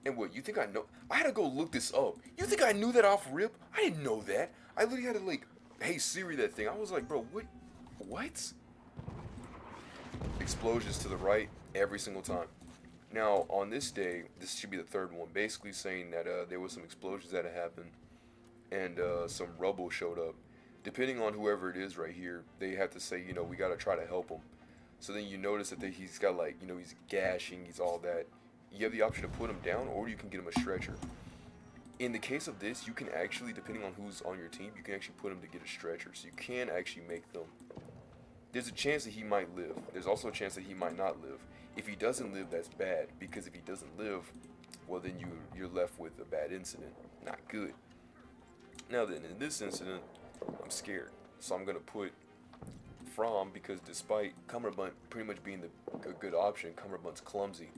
And what, you think I know? I had to go look this up. You think I knew that off rip? I didn't know that. I literally had to like, hey Siri that thing. I was like, bro, what? Explosions to the right every single time. Now on this day, this should be the third one, basically saying that there was some explosions that had happened and some rubble showed up. Depending on whoever it is right here, they have to say, we gotta try to help him. So then you notice that he's got like, he's gashing, he's all that. You have the option to put him down, or you can get him a stretcher. In the case of this, you can actually, depending on who's on your team, you can actually put him to get a stretcher. So you can actually make them. There's a chance that he might live. There's also a chance that he might not live. If he doesn't live, that's bad, because if he doesn't live, well then you're left with a bad incident. Not good. Now then, in this incident, I'm scared. So I'm gonna put From, because despite Cumberbund pretty much being a good option, Cumberbund's clumsy.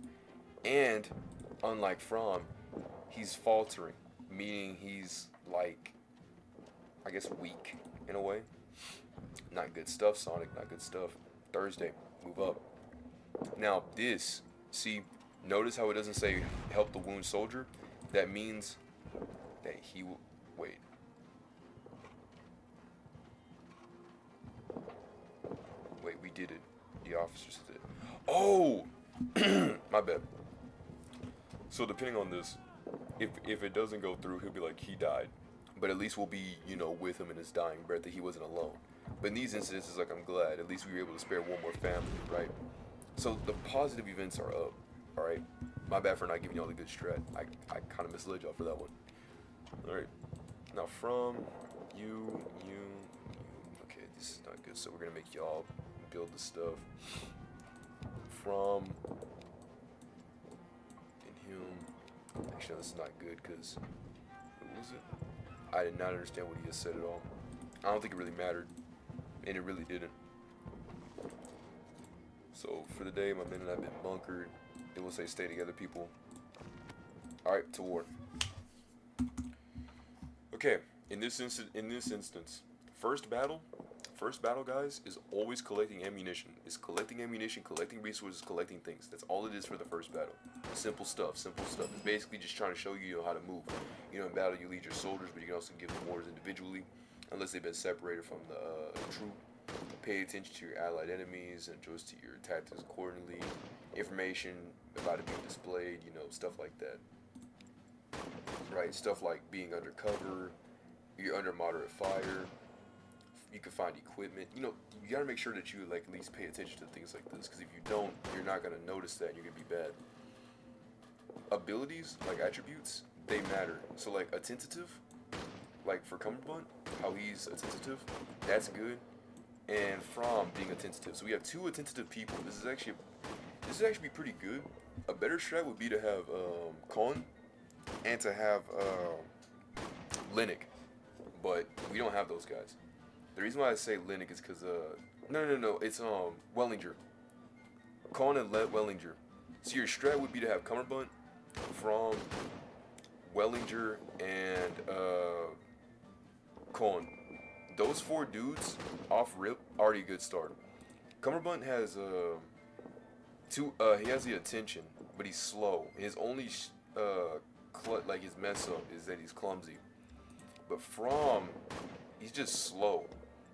And unlike From, he's faltering, meaning he's like, I guess, weak in a way. Not good stuff, Sonic, not good stuff. Thursday, move up. Now this, see, notice how it doesn't say help the wound soldier? That means that he will, wait. Wait, we did it. The officers did it. Oh! My bad. So depending on this, if it doesn't go through, he'll be like, he died. But at least we'll be, with him in his dying breath, that he wasn't alone. But in these instances, like, I'm glad. At least we were able to spare one more family, right? So the positive events are up, alright? My bad for not giving y'all the good strat. I kind of misled y'all for that one. Alright. Now from you. Okay, this is not good. So we're going to make y'all build the stuff. From and him. Actually, no, this is not good because, what was it? I did not understand what he just said at all. I don't think it really mattered, and it really didn't. So for the day, my men and I have been bunkered. It will say stay together, people. Alright, to war. Okay, in this instance, first battle, guys, is always collecting ammunition. It's collecting ammunition, collecting resources, collecting things. That's all it is for the first battle. Simple stuff. It's basically just trying to show you how to move. In battle you lead your soldiers, but you can also give them orders individually, unless they've been separated from the troop. Pay attention to your allied enemies and adjust to your tactics accordingly. Information about it being displayed, stuff like that. Right, stuff like being undercover, you're under moderate fire. You can find equipment. You gotta make sure that you at least pay attention to things like this, because if you don't, you're not gonna notice that and you're gonna be bad. Abilities, like attributes, they matter. So like attentive, like for Cumberbund, how he's attentive, that's good. And From being attentive. So we have two attentive people. This is actually pretty good. A better strat would be to have Con and to have Linux, but we don't have those guys. The reason why I say Linux is because no, it's Wellinger. Con and Wellinger. So your strat would be to have Cumberbund, From, Wellinger, and Con. Those four dudes off rip already a good start. Cumberbund has he has the attention, but he's slow. His only his mess up is that he's clumsy. But From, he's just slow,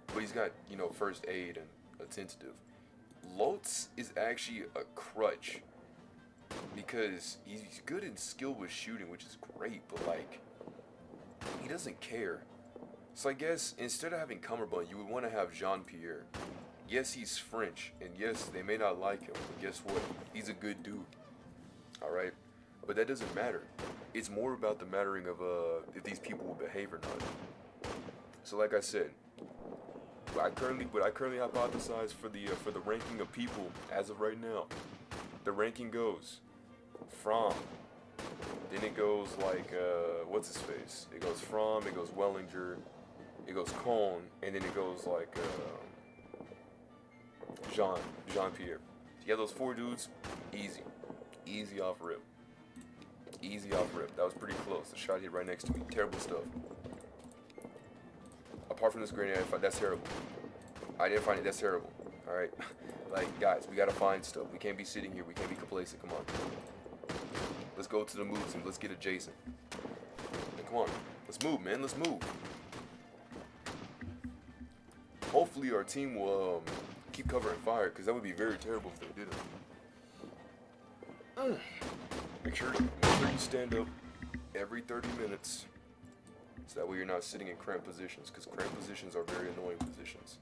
but he's got first aid and attentive. Lotz is actually a crutch because he's good and skilled with shooting, which is great, but he doesn't care. So I guess instead of having Cumberbund, you would want to have Jean-Pierre. Yes, he's French, and yes, they may not like him, but guess what? He's a good dude. Alright? But that doesn't matter. It's more about the mattering of if these people will behave or not. So like I said, what I currently hypothesize for the ranking of people as of right now. The ranking goes From, then it goes what's his face? It goes From, it goes Wellinger, it goes Con, and then it goes Jean-Pierre. So you have those four dudes, easy off rip. That was pretty close. The shot hit right next to me. Terrible stuff. Apart from this grenade, that's terrible. I didn't find it. That's terrible. All right, guys, we gotta find stuff. We can't be sitting here. We can't be complacent. Come on. Let's go to the moves and let's get adjacent. Come on, let's move, man. Let's move. Hopefully our team will keep covering fire, because that would be very terrible if they didn't. Make sure you stand up every 30 minutes. So that way you're not sitting in cramped positions, because cramped positions are very annoying positions.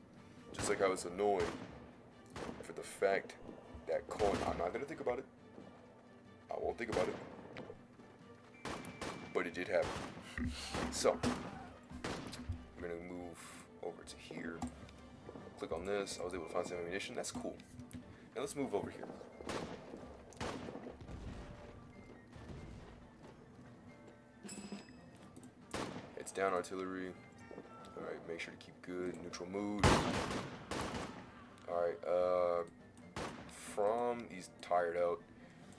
Just like how it's annoying for the fact that coin, I'm not going to think about it. I won't think about it. But it did happen. So, we're going to move over to here. Click on this. I was able to find some ammunition. That's cool. Now let's move over here. It's down artillery. Alright, make sure to keep good. Neutral mood. Alright, he's tired out.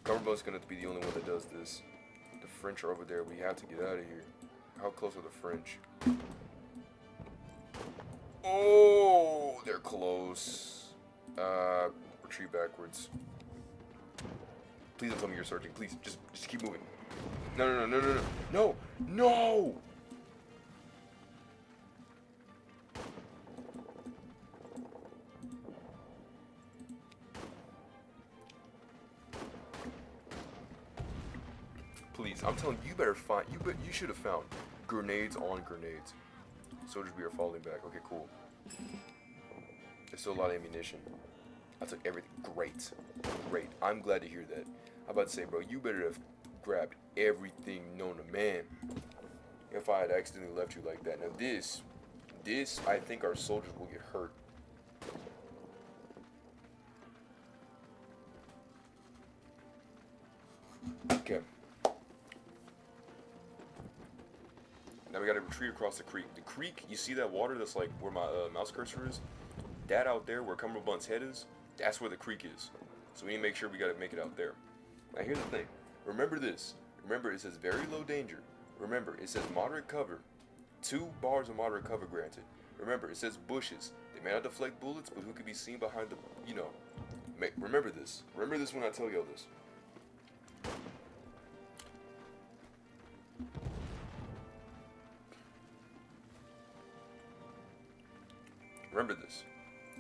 Government's gonna be the only one that does this. The French are over there. We have to get out of here. How close are the French? Oh, they're close. Retreat backwards. Please don't tell me you're searching. Please, just keep moving. No. Please, I'm telling you, you should have found grenades on grenades. Soldiers, we are falling back. Okay, cool. There's still a lot of ammunition. I took everything. Great. I'm glad to hear that. I'm about to say, bro, you better have grabbed everything known to man if I had accidentally left you like that. Now this, I think our soldiers will get hurt. Okay. Now we gotta retreat across the creek. The creek, you see that water that's like where my mouse cursor is? That out there where Cumberbunt's head is, that's where the creek is. So we need to make sure we gotta make it out there. Now here's the thing. Remember this. Remember, it says very low danger. Remember, it says moderate cover. 2 bars of moderate cover granted. Remember, it says bushes. They may not deflect bullets, but who could be seen behind the, remember this. Remember this when I tell y'all this. Remember this.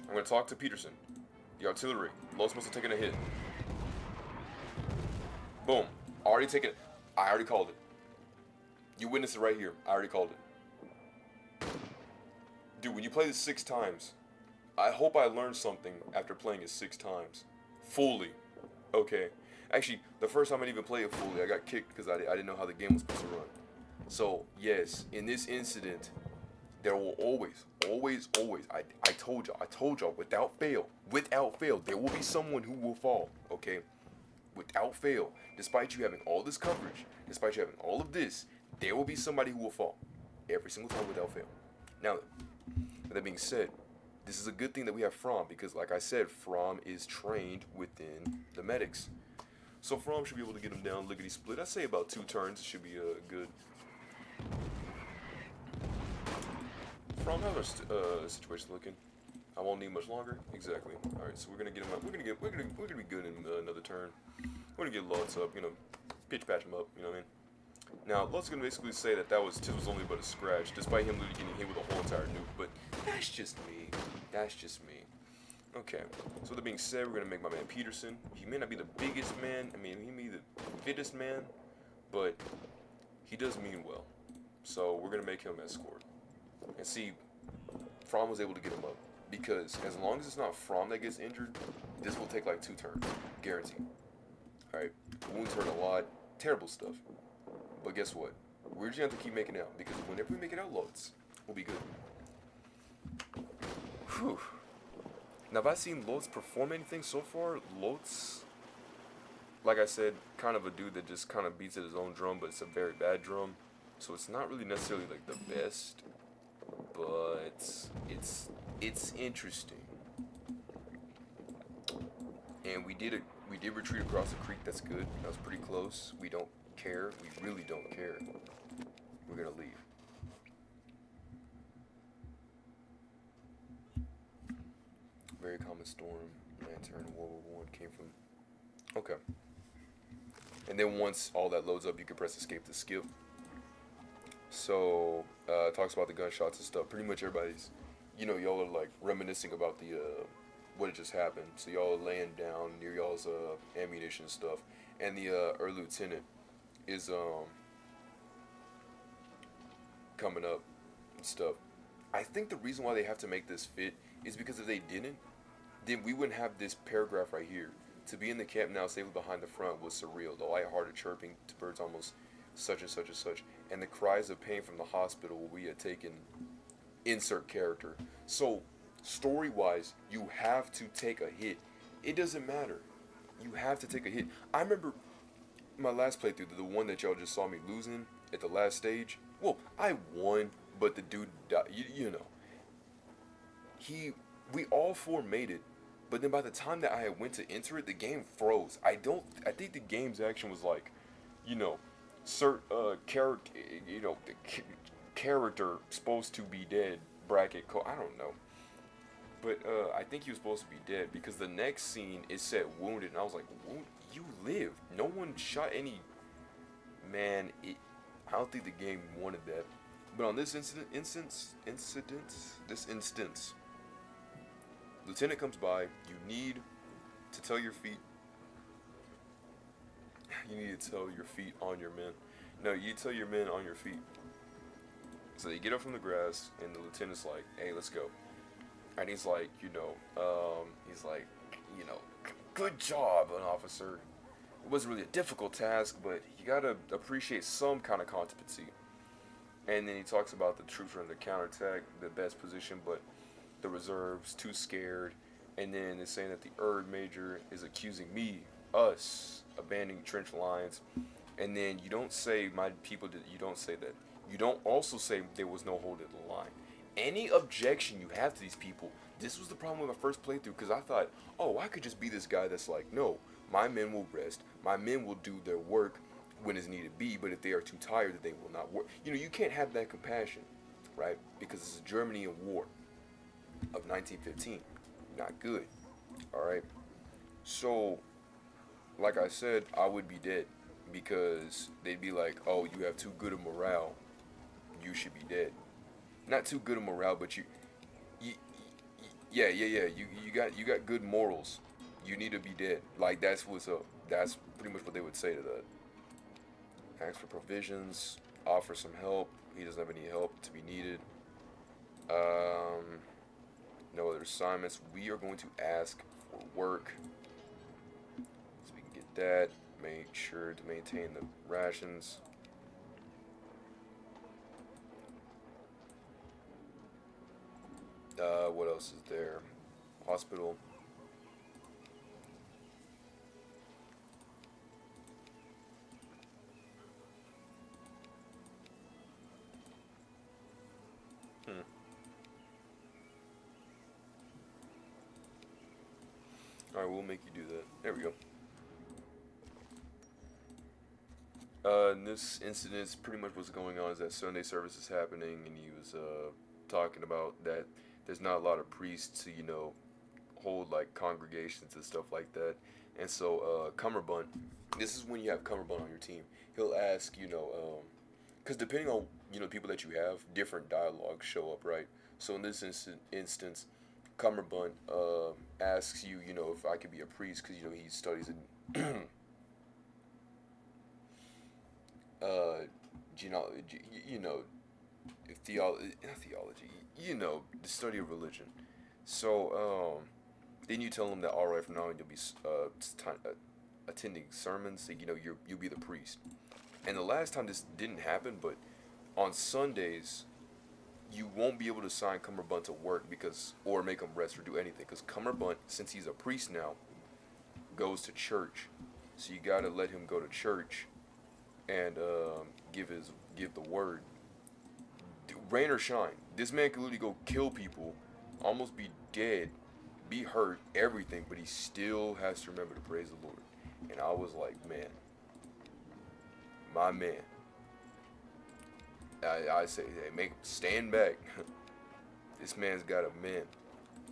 I'm going to talk to Peterson. The artillery. Los must have taken a hit. Boom. I already called it. You witnessed it right here. I already called it. Dude, when you play this 6 times, I hope I learned something after playing it 6 times. Fully. Okay. Actually, the first time I even played it fully, I got kicked because I didn't know how the game was supposed to run. So, yes, in this incident, there will always, I told y'all, without fail, there will be someone who will fall, okay? Without fail, despite you having all this coverage, despite you having all of this, there will be somebody who will fall. Every single time without fail. Now, with that being said, this is a good thing that we have Fromm, because like I said, Fromm is trained within the medics. So Fromm should be able to get him down lickety split. I say about 2 turns should be good. Fromm, how's our situation looking? I won't need much longer. Exactly. All right, so we're gonna get him up. We're gonna be good in another turn. We're gonna get Lutz up. Pitch patch him up. You know what I mean? Now Lutz gonna basically say that was only but a scratch, despite him literally getting hit with a whole entire nuke. But that's just me. Okay. So with that being said, we're gonna make my man Peterson. He may not be the biggest man. I mean, he may be the fittest man, but he does mean well. So we're gonna make him escort. And see, Fromm was able to get him up. Because as long as it's not Fromm that gets injured, this will take like 2 turns. Guaranteed. Alright, wounds hurt a lot. Terrible stuff. But guess what? We're just going to have to keep making it out. Because whenever we make it out, Lutz, we'll be good. Whew. Now, have I seen Lutz perform anything so far? Lutz, like I said, kind of a dude that just kind of beats at his own drum, but it's a very bad drum. So it's not really necessarily like the best. But it's interesting. And we did retreat across the creek. That's good. That was pretty close. We don't care. We really don't care. We're gonna leave. Very common storm. Lantern. World War I came from. Okay. And then once all that loads up, you can press escape to skip. So, talks about the gunshots and stuff. Pretty much everybody's y'all are like reminiscing about the what had just happened. So y'all are laying down near y'all's ammunition and stuff, and the early lieutenant is coming up and stuff. I think the reason why they have to make this fit is because if they didn't, then we wouldn't have this paragraph right here. To be in the camp now, safely behind the front, was surreal. The light-hearted chirping to birds almost such and such and such, and the cries of pain from the hospital we had taken. Insert character. So, story-wise, you have to take a hit. It doesn't matter. You have to take a hit. I remember my last playthrough, the one that y'all just saw me losing at the last stage. Well, I won, but the dude died. You know, we all four made it, but then by the time that I went to enter it, the game froze. I think the game's action was like, you know, character, the character supposed to be dead, I don't know. But I think he was supposed to be dead because the next scene is set wounded, and I was like, you lived. No one shot any. Man, I don't think the game wanted that. But on this instance, Lieutenant comes by. You need to tell your feet. You need to tell your feet on your men. No, you tell your men on your feet. So they get up from the grass, and the lieutenant's like, "Hey, let's go." And he's like, "Good job, an officer. It wasn't really a difficult task, but you gotta appreciate some kind of competency." And then he talks about the troops are under counterattack, the best position, but the reserves too scared. And then they're saying that the major is accusing us, abandoning trench lines. And then you don't say my people did. You don't say that. You don't also say there was no hold at the line. Any objection you have to these people, this was the problem with my first playthrough, because I thought, oh, I could just be this guy that's like, no, my men will rest. My men will do their work when it's needed be, but if they are too tired, that they will not work. You can't have that compassion, right? Because it's Germany in war of 1915. Not good, all right? So, like I said, I would be dead because they'd be like, oh, you have too good a morale. You should be dead. Not too good a morale, but you got good morals. You need to be dead. Like, that's what's up. That's pretty much what they would say to that. Ask for provisions, offer some help. He doesn't have any help to be needed. No other assignments. We are going to ask for work, so we can get that. Make sure to maintain the rations. What else is there? Hospital. Alright, we'll make you do that. There we go. In this incident, pretty much what's going on is that Sunday service is happening, and he was talking about that there's not a lot of priests to, hold like congregations and stuff like that. And so Cummerbund, this is when you have Cummerbund on your team. He'll ask, because depending on people that you have, different dialogues show up, right? So in this instance, Cummerbund asks you, if I could be a priest, because he studies in genealogy, not theology, the study of religion. So then you tell him that all right, from now on you'll be attending sermons. So, you'll be the priest. And the last time this didn't happen, but on Sundays you won't be able to sign Cummerbund to work or make him rest or do anything, because Cummerbund, since he's a priest now, goes to church. So you gotta let him go to church and give the word. Rain or shine, this man could literally go kill people, almost be dead, be hurt, everything, but he still has to remember to praise the Lord. And I was like, man, my man. I say, hey, stand back. This man's got a man.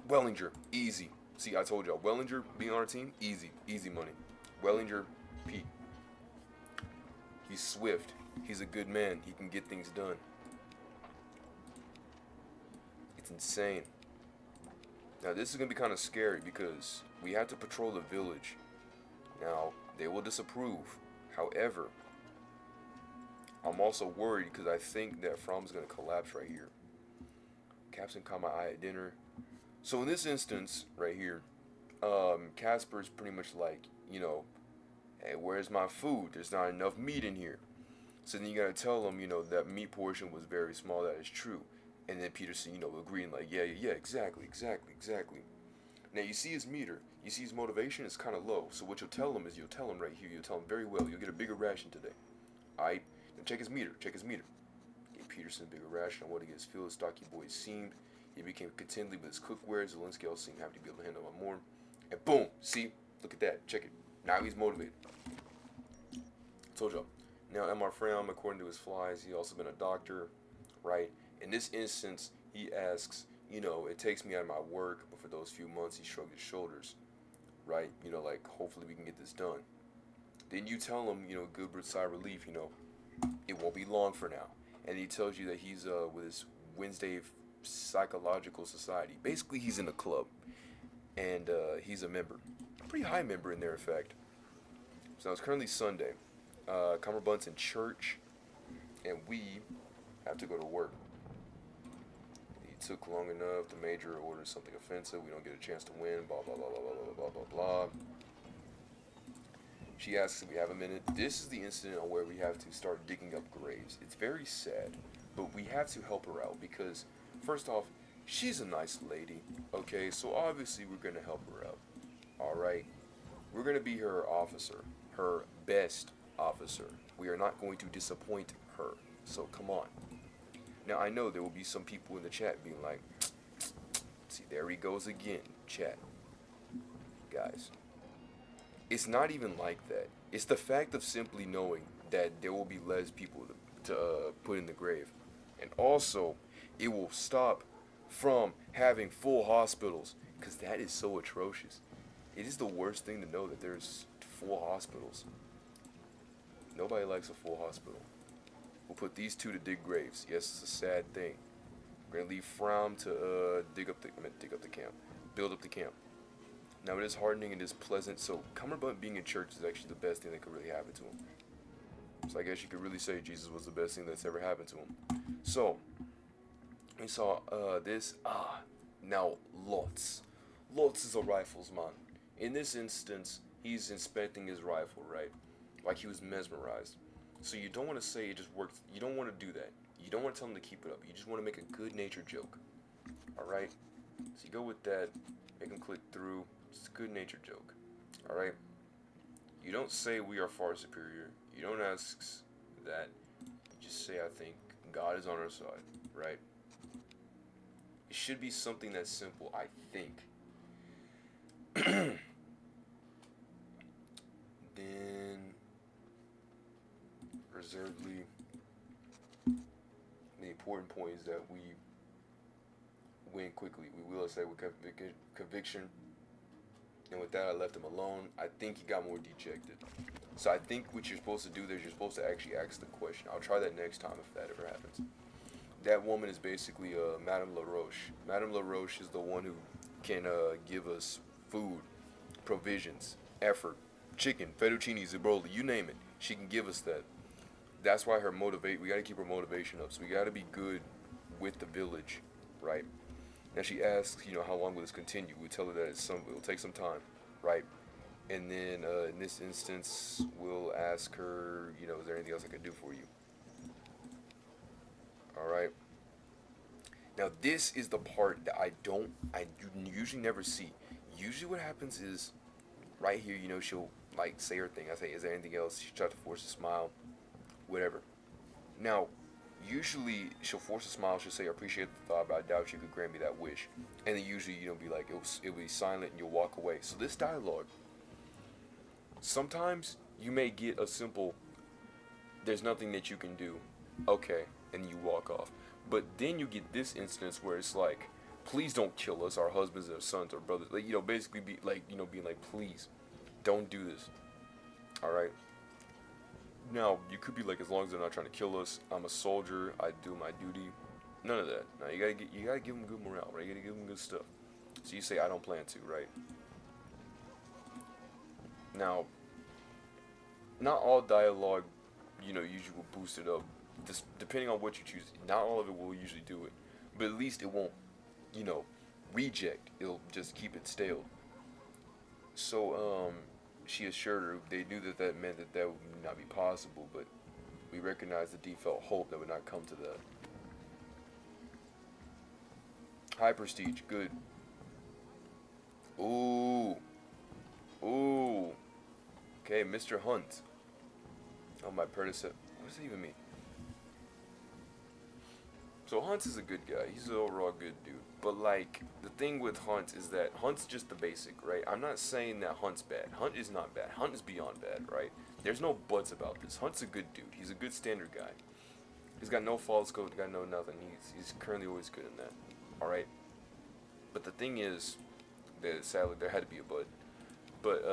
Wellinger, easy. See, I told y'all, Wellinger being on our team, easy money. Wellinger, Pete. He's swift. He's a good man. He can get things done. It's insane. Now this is gonna be kind of scary because we have to patrol the village. Now they will disapprove. However, I'm also worried because I think that From's gonna collapse right here. Captain caught my eye at dinner. So in this instance, right here, Casper's pretty much like, hey, where's my food? There's not enough meat in here. So then you gotta tell him, that meat portion was very small. That is true. And then Peterson, agreeing like, yeah, exactly. Now you see his meter. You see his motivation is kind of low. So what you'll tell him is, you'll tell him right here. You'll tell him very well. You'll get a bigger ration today. All right. Then check his meter. Gave Peterson a bigger ration on what he gets filled. Stocky boy seemed. He became contentedly with his cookware. Zelensky also seemed happy to be able to handle one more. And boom, see, look at that. Check it. Now he's motivated. Told y'all. Now Mr. Fram, according to his flies, he also been a doctor, right? In this instance, he asks, it takes me out of my work, but for those few months, he shrugged his shoulders, right? Like, hopefully we can get this done. Then you tell him, good sigh of relief, it won't be long for now. And he tells you that he's with his Wednesday Psychological Society. Basically, he's in a club, and he's a member. A pretty high member in there, in fact. So it's currently Sunday. Cumberbund's in church, and we have to go to work. He took long enough. The major orders something offensive. We don't get a chance to win. Blah, blah, blah, blah, blah, blah, blah, blah. She asks if we have a minute. This is the incident on where we have to start digging up graves. It's very sad, but we have to help her out because, first off, she's a nice lady, okay? So obviously we're going to help her out, all right? We're going to be her officer, her best officer. We are not going to disappoint her, so come on. Now, I know there will be some people in the chat being like, see, there he goes again, chat. Guys, it's not even like that. It's the fact of simply knowing that there will be less people to put in the grave. And also, it will stop from having full hospitals, because that is so atrocious. It is the worst thing to know that there's full hospitals. Nobody likes a full hospital. We'll put these two to dig graves. Yes, it's a sad thing. We're gonna leave Fromm to build up the camp. Now it is hardening and it is pleasant, so Cumberbund being in church is actually the best thing that could really happen to him. So I guess you could really say Jesus was the best thing that's ever happened to him. So we saw this. Now Lotz. Lotz is a riflesman. In this instance, he's inspecting his rifle, right? Like he was mesmerized. So you don't want to say it just works. You don't want to do that. You don't want to tell him to keep it up. You just want to make a good-natured joke. Alright? So you go with that. Make him click through. It's a good-natured joke. Alright? You don't say we are far superior. You don't ask that. You just say, I think God is on our side. Right? It should be something that's simple, I think. Then reservedly, the important point is that we win quickly. We will say with conviction. And with that, I left him alone. I think he got more dejected. So I think what you're supposed to do there is you're supposed to actually ask the question. I'll try that next time if that ever happens. That woman is basically Madame LaRoche. Madame LaRoche is the one who can give us food, provisions, effort, chicken, fettuccine, ziboli, you name it. She can give us that. That's why we gotta keep her motivation up. So we gotta be good with the village, right? Now she asks, how long will this continue? We tell her that it'll take some time, right? And then in this instance, we'll ask her, is there anything else I can do for you? All right. Now this is the part that I usually never see. Usually what happens is, right here, she'll like say her thing. I say, is there anything else? She tries to force a smile, whatever. Now, usually she'll force a smile. She'll say, I appreciate the thought, but I doubt you could grant me that wish. And then usually, be like, it'll be silent and you'll walk away. So this dialogue, sometimes you may get a simple, there's nothing that you can do. Okay, and you walk off. But then you get this instance where it's like, please don't kill us, our husbands or sons or brothers. Like, basically be like, being like, please, don't do this. All right. Now, you could be like, as long as they're not trying to kill us, I'm a soldier, I do my duty. None of that. No, you gotta give them good morale, right? You gotta give them good stuff. So you say I don't plan to, right? Now, not all dialogue, usually will boost it up. Just depending on what you choose. Not all of it will usually do it, but at least it won't, you know, reject. It'll just keep it stale. So she assured her they knew that that meant that that would not be possible, but we recognized the default hope that would not come to that. High prestige, good. Ooh, ooh. Okay, Mr. Hunt. Oh, my predecessor. What does that even mean? So Hunt is a good guy. He's an overall good dude. But like the thing with Hunt is that Hunt's just the basic, right? I'm not saying that Hunt's bad. Hunt is not bad. Hunt is beyond bad, right? There's no buts about this. Hunt's a good dude. He's a good standard guy. He's got no false code. Got no nothing. He's currently always good in that. All right. But the thing is that sadly there had to be a but. But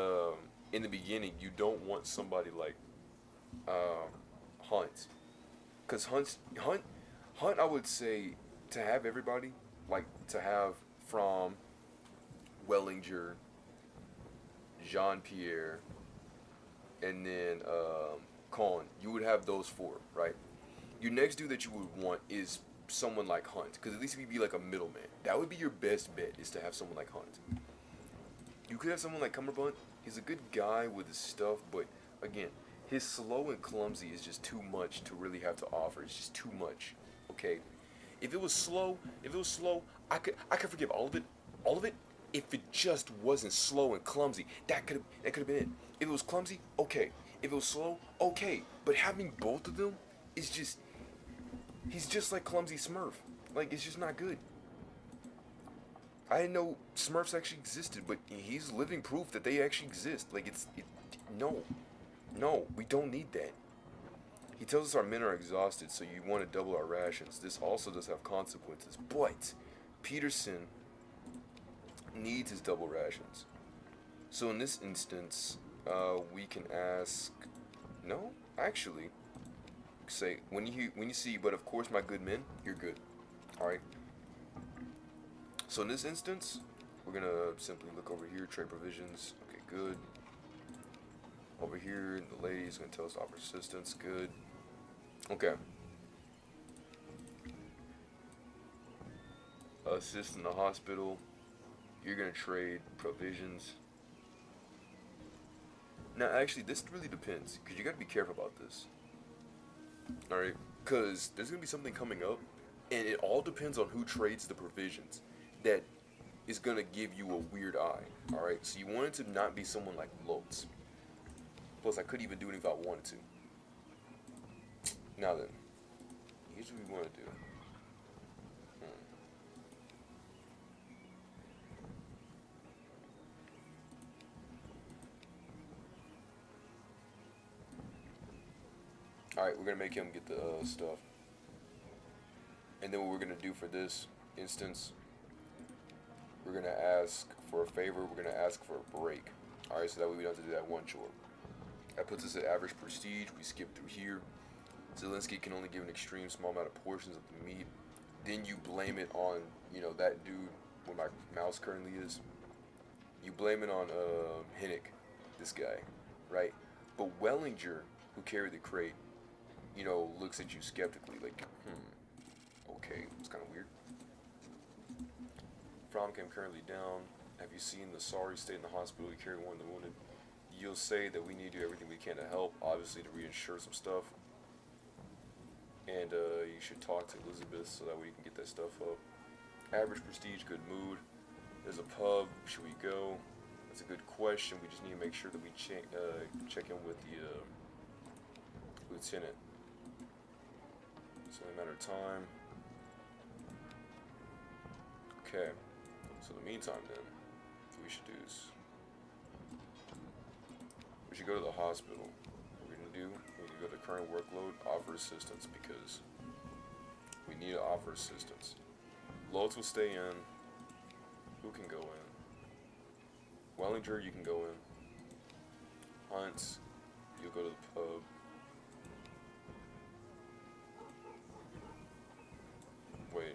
in the beginning, you don't want somebody like Hunt, because Hunt, I would say to have everybody, like to have from Wellinger, Jean Pierre, and then Cohen. You would have those four, right? Your next dude that you would want is someone like Hunt, because at least if you be like a middleman, that would be your best bet, is to have someone like Hunt. You could have someone like Cumberbund. He's a good guy with his stuff, but again, his slow and clumsy is just too much to really have to offer. It's just too much. Okay, if it was slow, I could forgive all of it. If it just wasn't slow and clumsy, that could have been it. If it was clumsy, okay. If it was slow, okay. But having both of them is just, he's just like clumsy Smurf. Like, it's just not good. I didn't know Smurfs actually existed, but he's living proof that they actually exist. Like, no. No, we don't need that. He tells us our men are exhausted, so you want to double our rations. This also does have consequences, but Peterson needs his double rations. So in this instance, we can ask, no, actually, say, when you see, but of course my good men, you're good. Alright? So in this instance, we're going to simply look over here, trade provisions. Okay, good. Over here, the lady's going to tell us to offer assistance. Good. Okay. Assist in the hospital. You're going to trade provisions. Now, actually, this really depends, because you got to be careful about this. Alright? Because there's going to be something coming up, and it all depends on who trades the provisions. That is going to give you a weird eye. Alright? So you want it to not be someone like Lotz. Plus, I could even do it if I wanted to. Now then, here's what we want to do. Alright, we're going to make him get the stuff. And then what we're going to do for this instance, we're going to ask for a favor, we're going to ask for a break. Alright, so that way we don't have to do that one chore. That puts us at average prestige. We skip through here. Zelensky can only give an extreme small amount of portions of the meat. Then you blame it on, that dude where my mouse currently is. You blame it on Hinnick, this guy, right? But Wellinger, who carried the crate, looks at you skeptically, like, okay, it's kind of weird. Fromcam currently down. Have you seen the sorry state in the hospital? We carry one of the wounded. You'll say that we need to do everything we can to help, obviously to reinsure some stuff. And you should talk to Elizabeth so that way you can get that stuff up. Average prestige, good mood. There's a pub. Should we go? That's a good question. We just need to make sure that we check in with the lieutenant. It's only a matter of time. Okay. So in the meantime, then, what we should do is we should go to the hospital. What we're gonna do? We need to go to the current workload, offer assistance, because we need to offer assistance. Lotz will stay in. Who can go in? Wellinger, you can go in. Hunt, you'll go to the pub. Wait.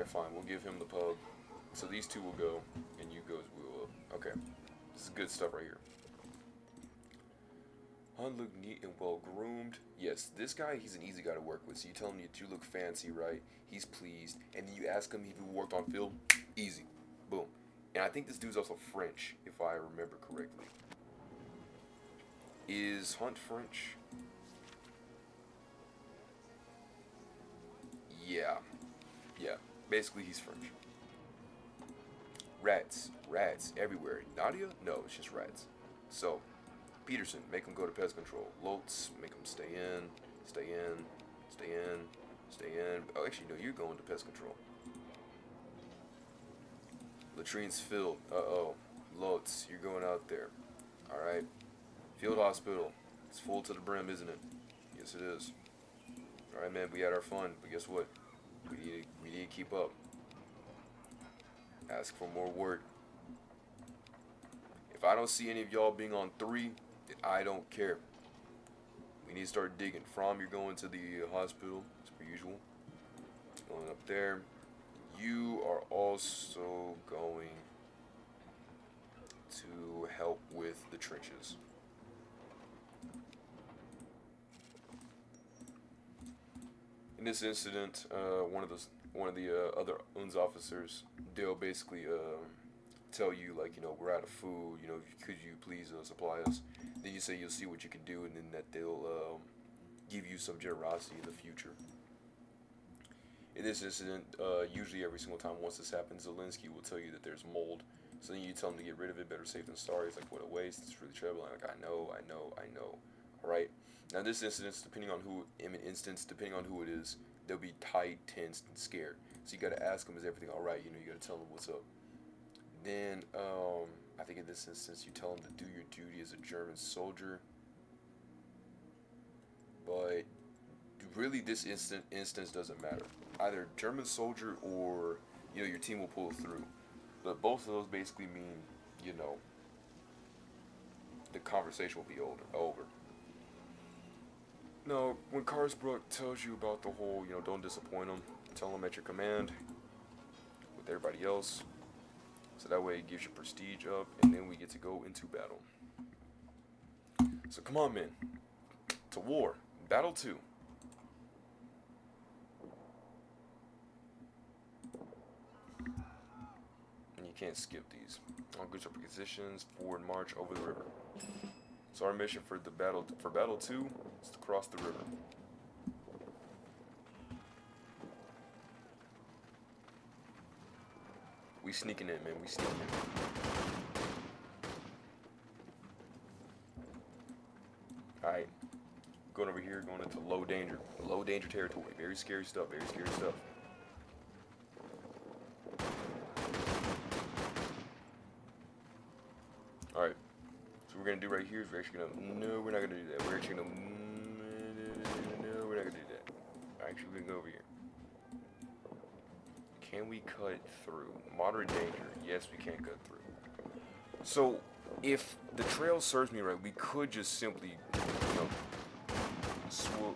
Alright, fine. We'll give him the pub. So these two will go, and you guys will. Okay. This is good stuff right here. Hunt look neat and well groomed. Yes, this guy, he's an easy guy to work with. So you tell him that you look fancy, right? He's pleased. And then you ask him if he worked on film. Easy. Boom. And I think this dude's also French, if I remember correctly. Is Hunt French? Yeah. Yeah. Basically, he's French. Rats. Rats everywhere. Nadia? No, it's just rats. So, Peterson, make him go to pest control. Lotz, make him stay in, stay in, stay in, stay in. Oh, actually, no, you're going to pest control. Latrine's filled. Uh-oh. Lotz, you're going out there. Alright. Field hospital. It's full to the brim, isn't it? Yes, it is. Alright, man, we had our fun, but guess what? We need to keep up. Ask for more work. If I don't see any of y'all being on 3, then I don't care. We need to start digging. From, you're going to the hospital, as per usual. Going up there. You are also going to help with the trenches. In this incident, one of the other UNS officers, they'll basically tell you, like, you know, we're out of food, you know, could you please supply us? Then you say you'll see what you can do, and then that they'll give you some generosity in the future. In this incident, usually every single time once this happens, Zelensky will tell you that there's mold. So then you tell him to get rid of it, better safe than sorry. It's like, what a waste, it's really troubling. Like, I know. Alright? Now this instance, depending on who it is, they'll be tight, tense, and scared. So you gotta ask them, is everything alright? You know, you gotta tell them what's up. Then, I think in this instance, you tell them to do your duty as a German soldier. But really, this instance doesn't matter. Either German soldier or, you know, your team will pull through. But both of those basically mean, you know, the conversation will be over. Now, when Karsbrook tells you about the whole, you know, don't disappoint them, tell them at your command with everybody else. So that way it gives your prestige up, and then we get to go into battle. So come on, men. To war. Battle 2. And you can't skip these. All goods are positions, forward march over the river. So our mission for battle 2 is to cross the river. We sneaking in, man. We sneaking in. Alright. Going over here, going into low danger. Low danger territory. Very scary stuff. Very scary stuff. Alright. So what we're going to do right here is we're actually going to... No, we're not going to do that. We're actually going to... No, we're not going to do that. Actually, we're going to go over here. Can we cut through? Moderate danger. Yes, we can cut through. So, if the trail serves me right, we could just simply, you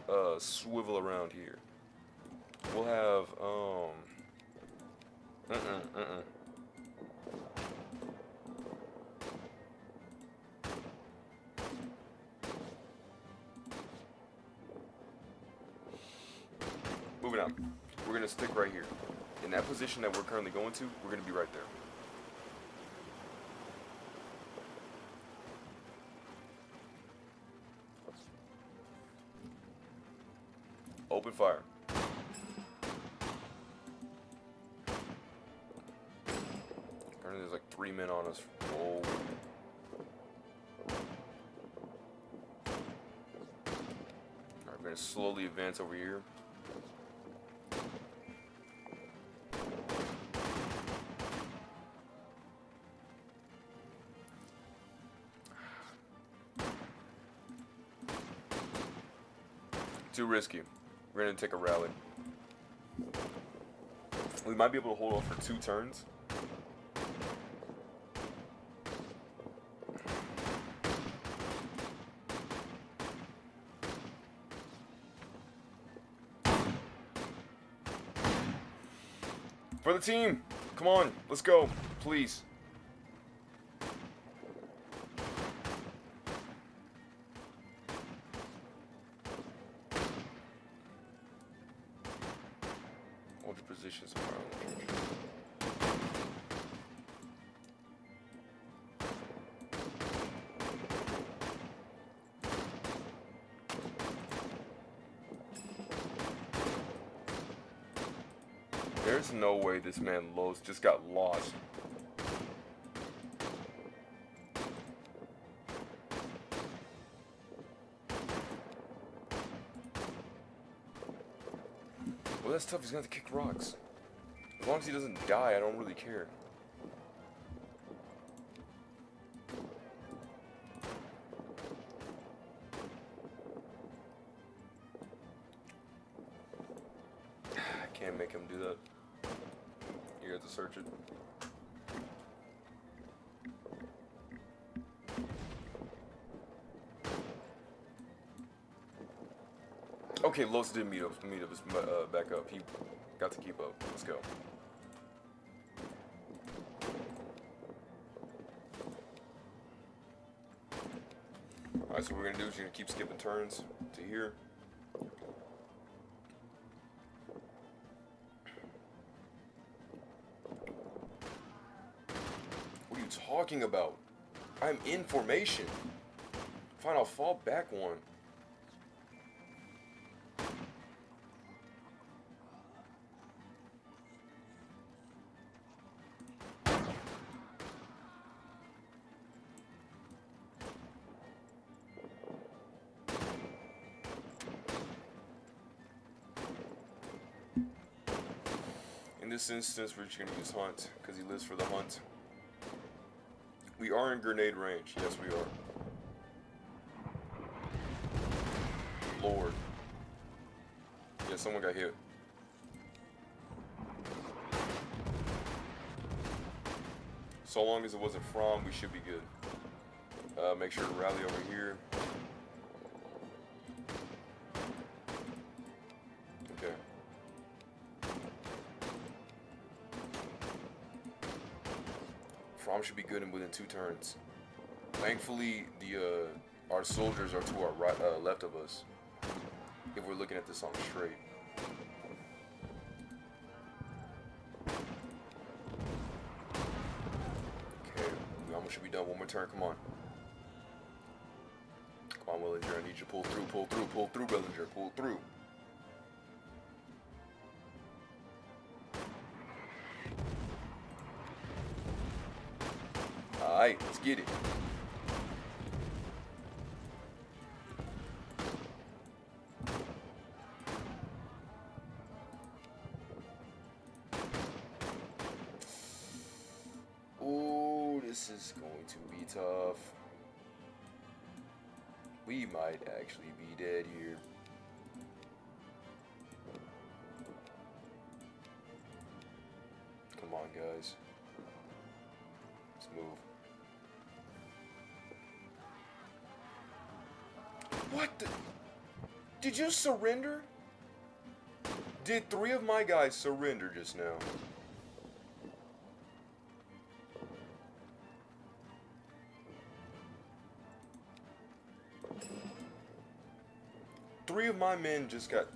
know, swivel around here. We'll have, Moving on. We're going to stick right here. In that position that we're currently going to, we're going to be right there. Open fire. Currently there's like 3 men on us. Whoa. Alright, we're going to slowly advance over here. Too risky. We're going to take a rally. We might be able to hold off for 2 turns. For the team! Come on, let's go. Please. All the positions are There's no way this man Los just got lost. Well, that's tough. He's gonna have to kick rocks. As long as he doesn't die, I don't really care. I can't make him do that. You have to search it. Okay, Los did meet up back up. He got to keep up. Let's go. Alright, so what we're gonna do is you're gonna keep skipping turns to here. What are you talking about? I'm in formation. Fine, I'll fall back one. In this instance, we're just going to use Hunt, because he lives for the hunt. We are in grenade range. Yes, we are. Lord. Yeah, someone got hit. So long as it wasn't from, we should be good. Make sure to rally over here. Okay. From should be good and within 2 turns. Thankfully, our soldiers are to our right, left of us. If we're looking at this on straight. Okay, we almost should be done. One more turn. Come on. Come on, Bellinger. I need you to pull through, pull through, pull through, Bellinger. Pull through. Alright, let's get it. Ooh, this is going to be tough. We might actually be dead here. Come on, guys. Let's move. What the? Did you surrender? Did 3 of my guys surrender just now? Three of my men just got...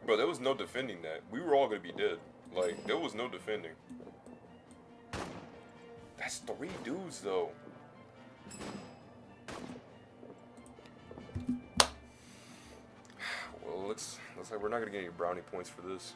Bro, there was no defending that. We were all gonna be dead. Like, there was no defending. That's 3 dudes, though. Well, looks like we're not gonna get any brownie points for this.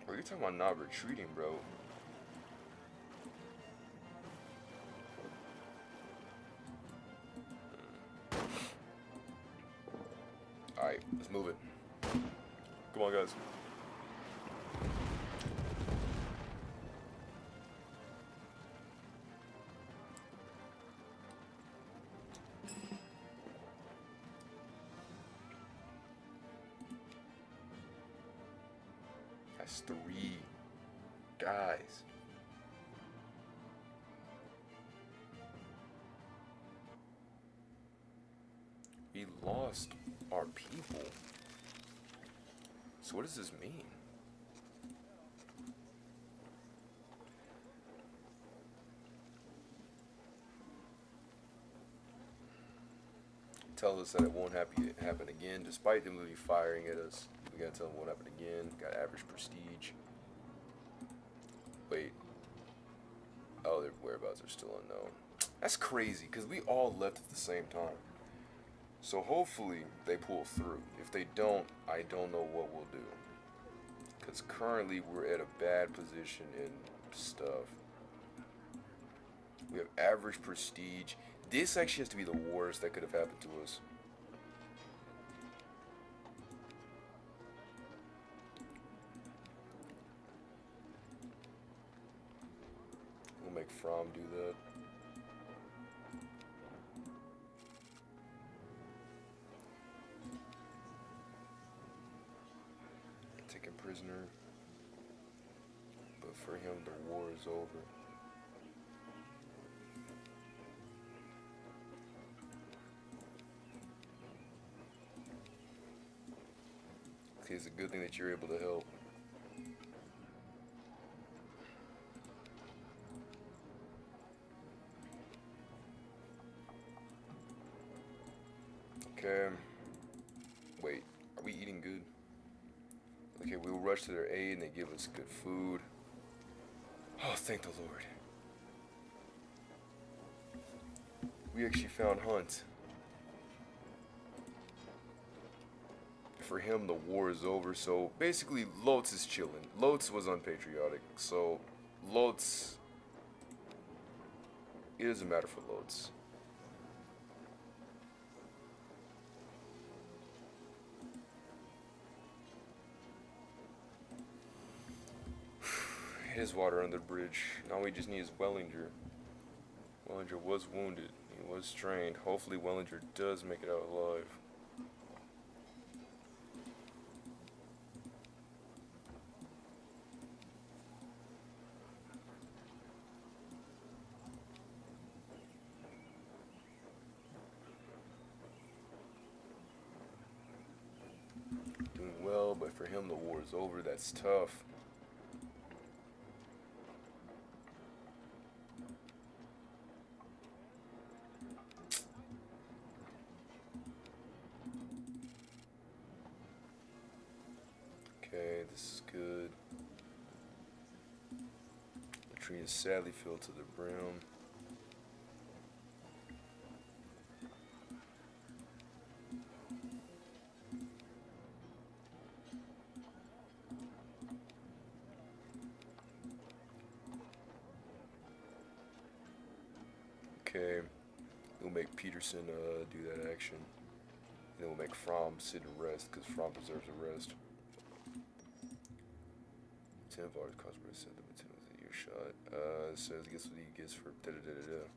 You're talking about not retreating, bro. Alright, let's move it. Come on, guys. That's three. Guys. We lost our people. So what does this mean? Tell us that it won't happen again, despite them really firing at us. We gotta tell them it won't happen again. Got average prestige. Wait. Oh, their whereabouts are still unknown. That's crazy, because we all left at the same time. So hopefully they pull through. If they don't, I don't know what we'll do. Because currently we're at a bad position and stuff. We have average prestige. This actually has to be the worst that could have happened to us. We'll make From do that. Take him prisoner. But for him, the war is over. It's a good thing that you're able to help. Okay. Wait, are we eating good? Okay, we'll rush to their aid and they give us good food. Oh, thank the Lord. We actually found Hunt. For him, the war is over, so basically Lotz is chilling. Lotz was unpatriotic, so Lotz... It doesn't matter for Lotz. His water under the bridge. Now we just need his Wellinger. Wellinger was wounded. He was trained. Hopefully Wellinger does make it out alive. Doing well, but for him the war is over. That's tough. Okay, this is good. The tree is sadly filled to the brim. Okay, we'll make Peterson do that action. Then we'll make From sit and rest, because From deserves a rest. 10 bars cost per set the 10 was a year shot. It says guess what he gets for da da da da da.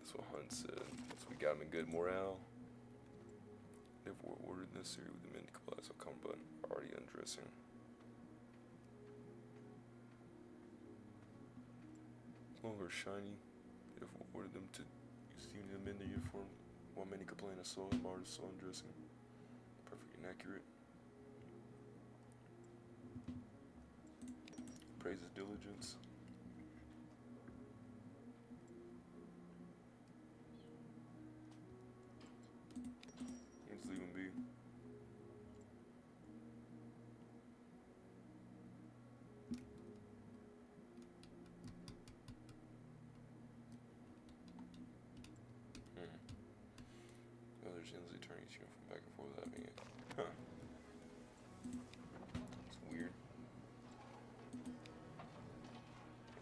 That's what Hunt said. So we got him in good morale. Therefore ordered necessary with the men to comply, so come button. Already undressing. Longer shiny. Therefore ordered them to use the unit of men in the uniform. While many complain of saw him already saw undressing. Perfect and accurate. Praises diligence. Let's leave him be. Others endlessly turning each uniform back and forth without having it. Huh. It's weird.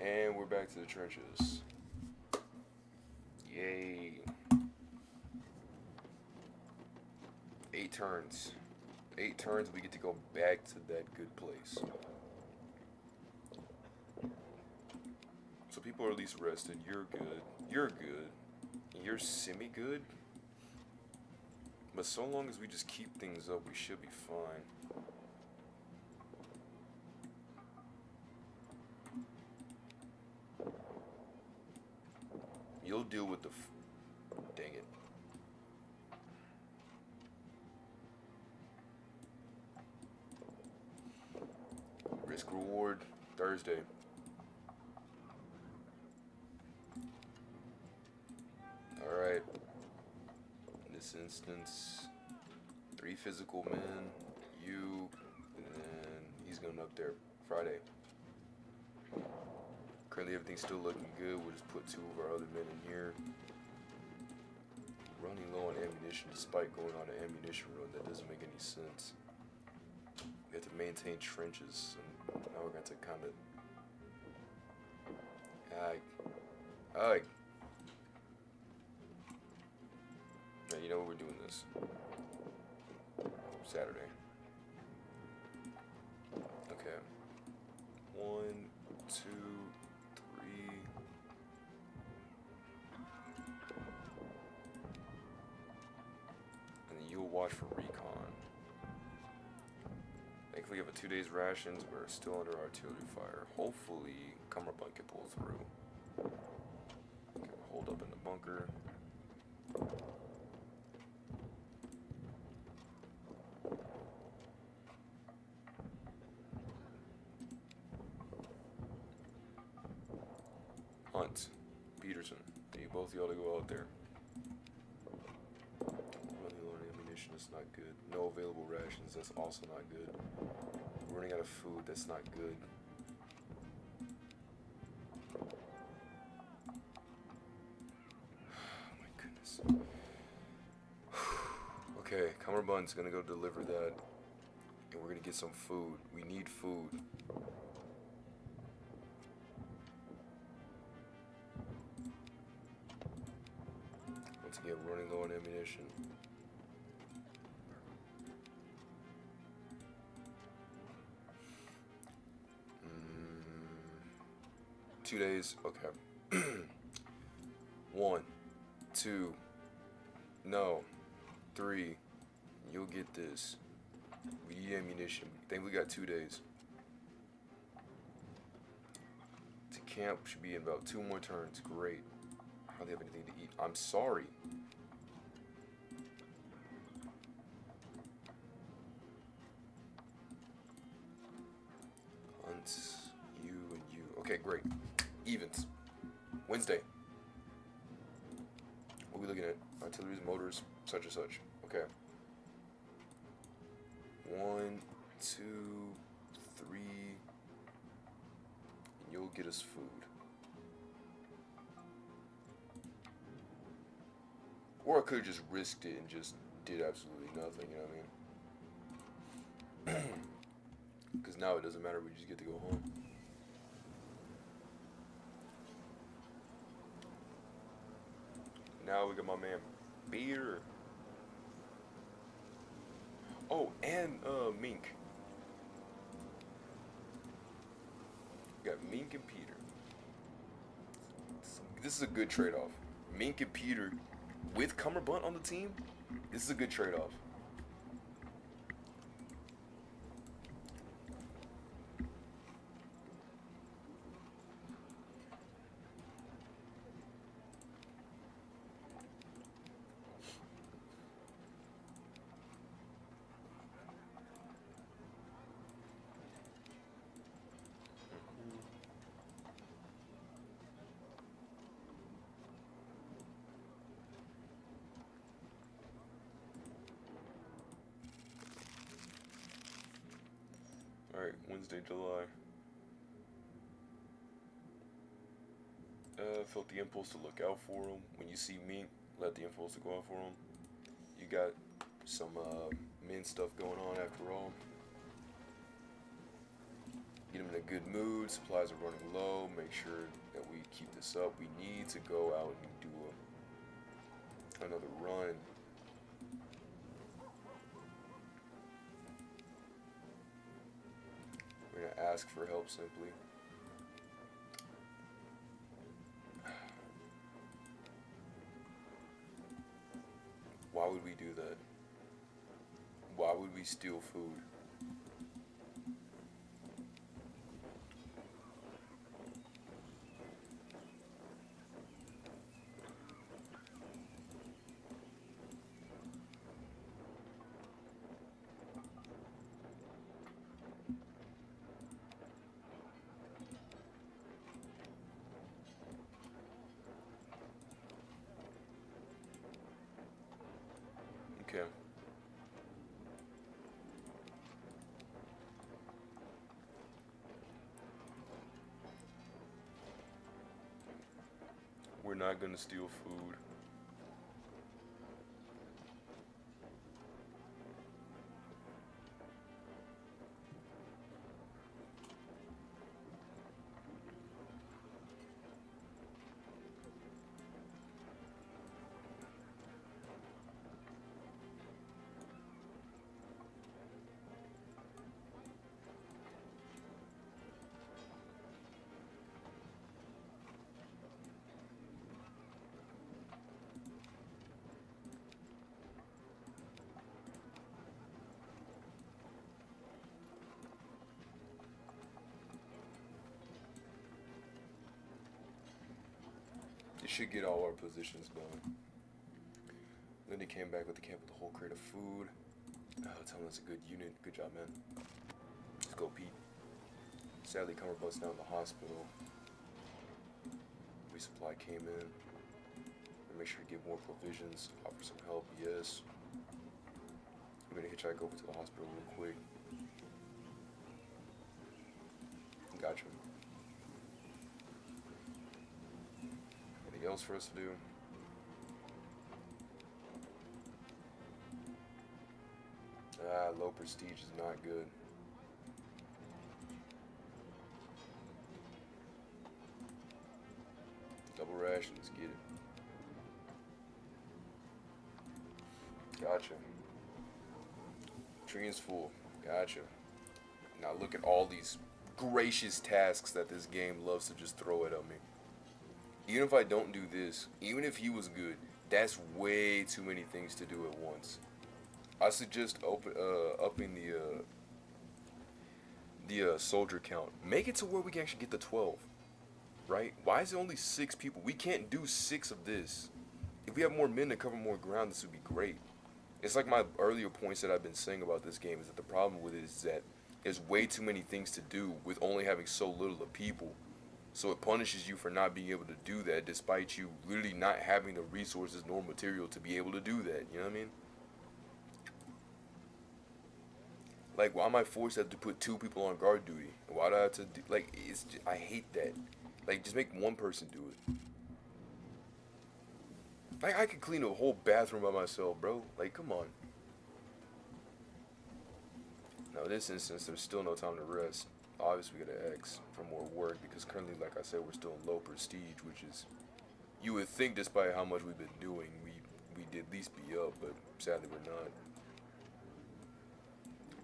And we're back to the trenches. Yay. 8 turns. 8 turns, we get to go back to that good place. So people are at least rested. You're good. You're good. You're semi-good. But so long as we just keep things up, we should be fine. You'll deal with the. Dang it. Risk reward Thursday. Alright. In this instance, 3 physical men, you, and then he's going up there Friday. Currently everything's still looking good. We'll just put 2 of our other men in here. Running low on ammunition despite going on an ammunition run. That doesn't make any sense. We have to maintain trenches, and now we're going to kind of... Ag. Now, you know what, we're doing this. Saturday. Okay. 1, 2, 3. And then you'll watch for recon. Thankfully, we have a 2 days rations. We're still under artillery fire. Hopefully, Cumberbund can pull through. Okay, hold up in the bunker. Hunt, Peterson, you both y'all to go out there. Running low on ammunition, that's not good. No available rations, that's also not good. We're running out of food, that's not good. Oh my goodness. Okay, Cumberbund's gonna go deliver that. And we're gonna get some food. We need food. Once again, running low on ammunition. 2 days, okay. 1, 2, no, 3, you'll get this. We need ammunition. I think we got 2 days. To camp should be in about 2 more turns. Great. I hardly have anything to eat. I'm sorry. Hunt, you and you. Okay, great. Evens. Wednesday. What are we looking at? Artilleries, motors, such and such. Okay. 1, 2, 3. And you'll get us food. Or I could have just risked it and just did absolutely nothing, you know what I mean? Because now it doesn't matter, we just get to go home. Now we got my man Beer. Oh, and Mink. We got Mink and Peter. This is a good trade-off. Mink and Peter with Cumberbund on the team. This is a good trade-off. Alright, Wednesday, July. Felt the impulse to look out for him. When you see Mink, let the impulse to go out for him. You got some men stuff going on after all. Get him in a good mood. Supplies are running low. Make sure that we keep this up. We need to go out and do another run. We're gonna ask for help simply. Why would we do that? Why would we steal food? Okay. We're not gonna steal food. You should get all our positions done. Then he came back with the camp with a whole crate of food. Tell him that's a good unit. Good job, man. Let's go, Pete. Sadly, Cumberbat's down in the hospital. Resupply came in. Make sure to give more provisions. Offer some help. Yes. I'm gonna hitchhike over to the hospital real quick. Gotcha. Anything else for us to do? Low prestige is not good. Double rations, get it. Gotcha. Tree is full. Gotcha. Now look at all these gracious tasks that this game loves to just throw it at me. Even if I don't do this, even if he was good, that's way too many things to do at once. I suggest upping the soldier count. Make it to where we can actually get the 12. Right? Why is it only 6 people? We can't do 6 of this. If we have more men to cover more ground, this would be great. It's like my earlier points that I've been saying about this game is that the problem with it is that there's way too many things to do with only having so little of people. So it punishes you for not being able to do that despite you literally not having the resources nor material to be able to do that. You know what I mean? Like, why am I forced to have to put 2 people on guard duty? Why do I have to do, like, I hate that. Like, just make one person do it. Like, I could clean a whole bathroom by myself, bro. Like, come on. Now, in this instance, there's still no time to rest. Obviously, we gotta X for more work because currently, like I said, we're still in low prestige, which is, you would think, despite how much we've been doing, we'd at least be up, but sadly, we're not.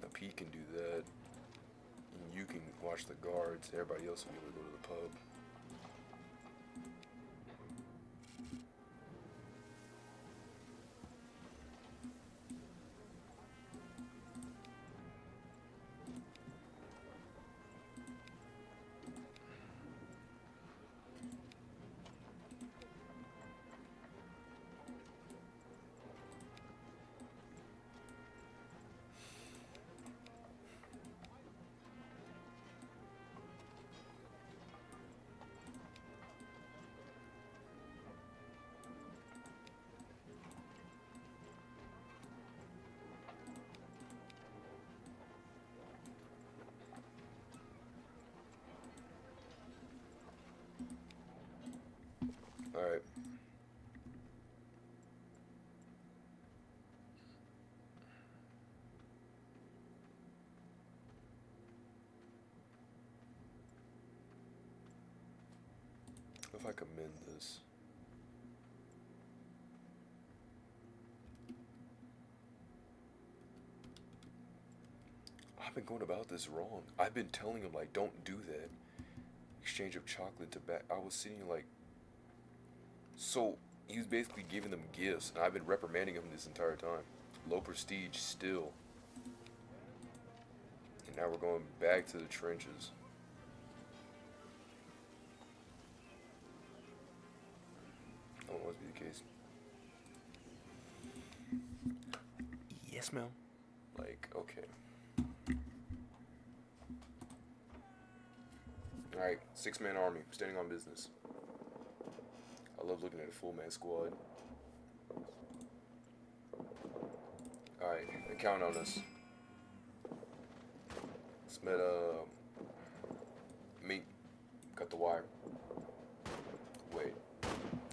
Now, Pete can do that. And you can watch the guards. Everybody else will be able to go to the pub. Alright. If I commend this. I've been going about this wrong. I've been telling him, like, don't do that. Exchange of chocolate to back. I was sitting like, so he was basically giving them gifts, and I've been reprimanding him this entire time. Low prestige still. And now we're going back to the trenches. Oh, it must be the case. Yes, ma'am. Like, okay. Alright, 6-man army, standing on business. I love looking at a full man squad. Alright, they're counting on us. Smith, Mink, cut the wire. Wait,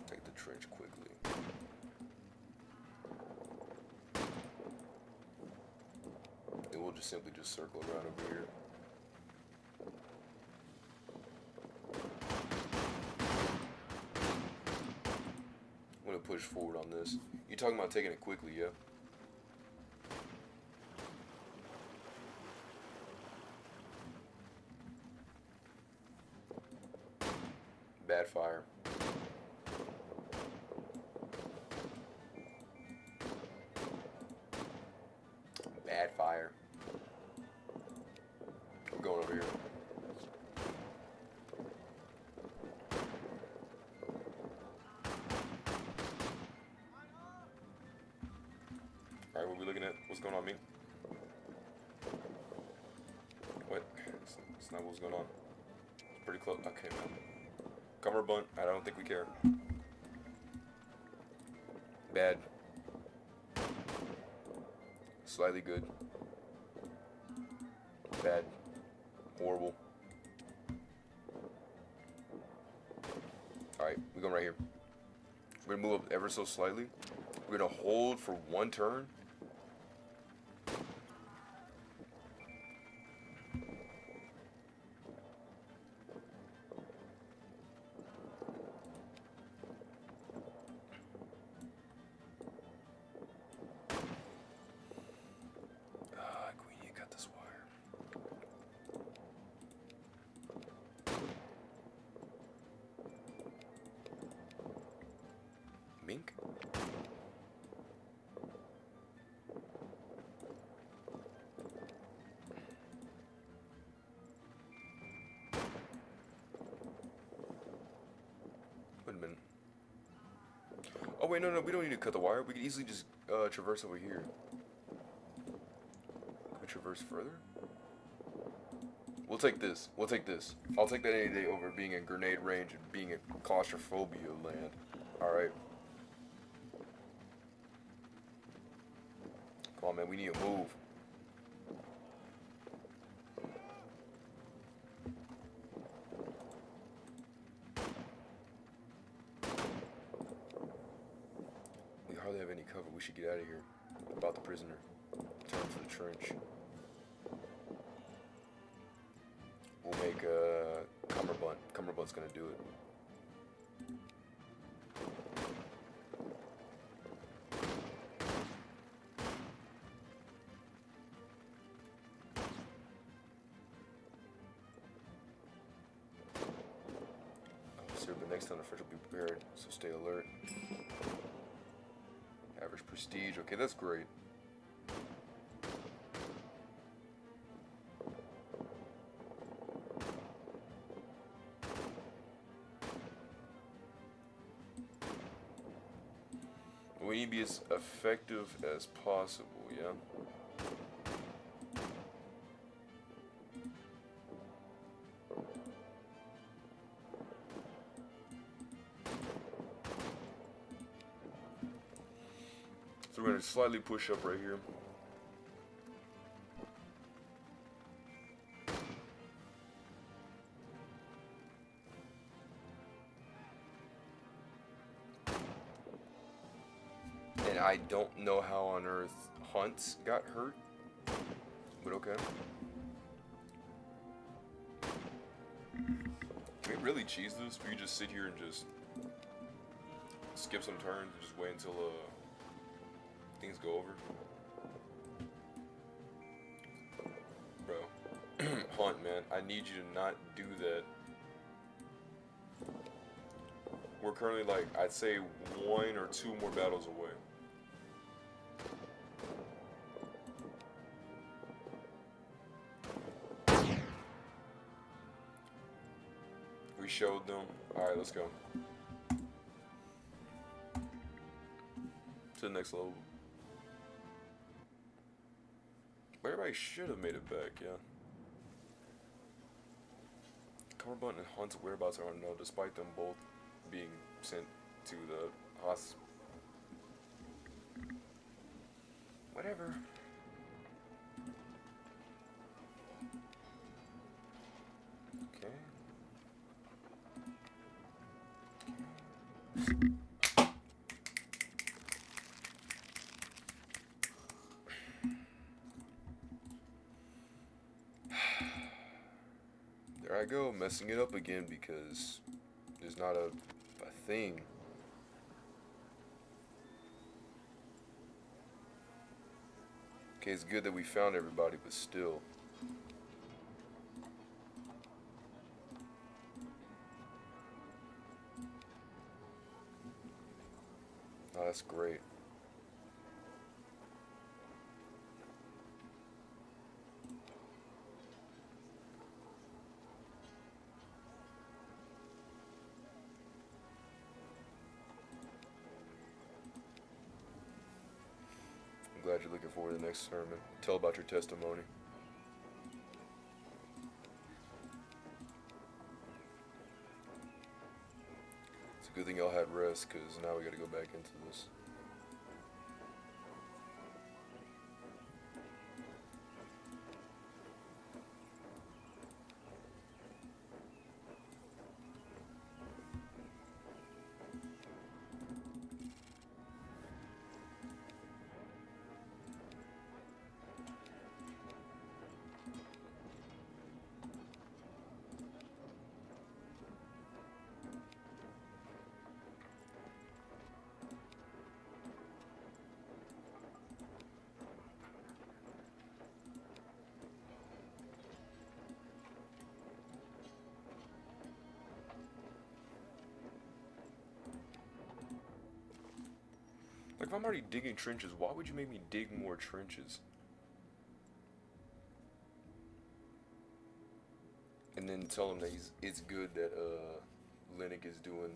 take the trench quickly. And we'll just simply just circle around over here. I'm gonna push forward on this. You talking about taking it quickly, yeah? Bad fire. Bad fire. I'm going over here. Alright, what are we looking at? What's going on, me? What? It's not what's going on. It's pretty close. Okay, man. Cummerbund, I don't think we care. Bad. Slightly good. Bad. Horrible. Alright, we're going right here. We're gonna move up ever so slightly. We're gonna hold for one turn. Queenie, cut this wire. Mink? Wait a minute. Oh wait, no, we don't need to cut the wire. We can easily just traverse over here. Can we traverse further? We'll take this. We'll take this. I'll take that any day over being in grenade range and being in claustrophobia land. Alright. Come on, man. We need to move. We hardly have any cover. We should get out of here. About the prisoner. Turn to the trench. We'll make Cummerbund. Cummerbund's gonna do it. So the next time the French will be prepared, so stay alert. Average prestige. Okay, that's great. We need to be as effective as possible, yeah? So we're going to slightly push up right here. And I don't know how on earth Hunts got hurt, but okay. Can we really cheese this? We just sit here and just skip some turns and just wait until things go over? Bro, Hunt, man, I need you to not do that. We're currently like, I'd say 1 or 2 more battles away. We showed them. Alright, let's go. To the next level. Everybody should have made it back, yeah. Cummerbund and Hunt's whereabouts are unknown, despite them both being sent to the hospital. Why Whatever. Okay. There I go, messing it up again because there's not a thing. Okay, it's good that we found everybody, but still. Oh, that's great. I'm glad you're looking forward to the next sermon. Tell about your testimony. It's a good thing y'all had rest, because now we gotta go back into this. Like, if I'm already digging trenches, why would you make me dig more trenches? And then tell him that it's good that Lennox is doing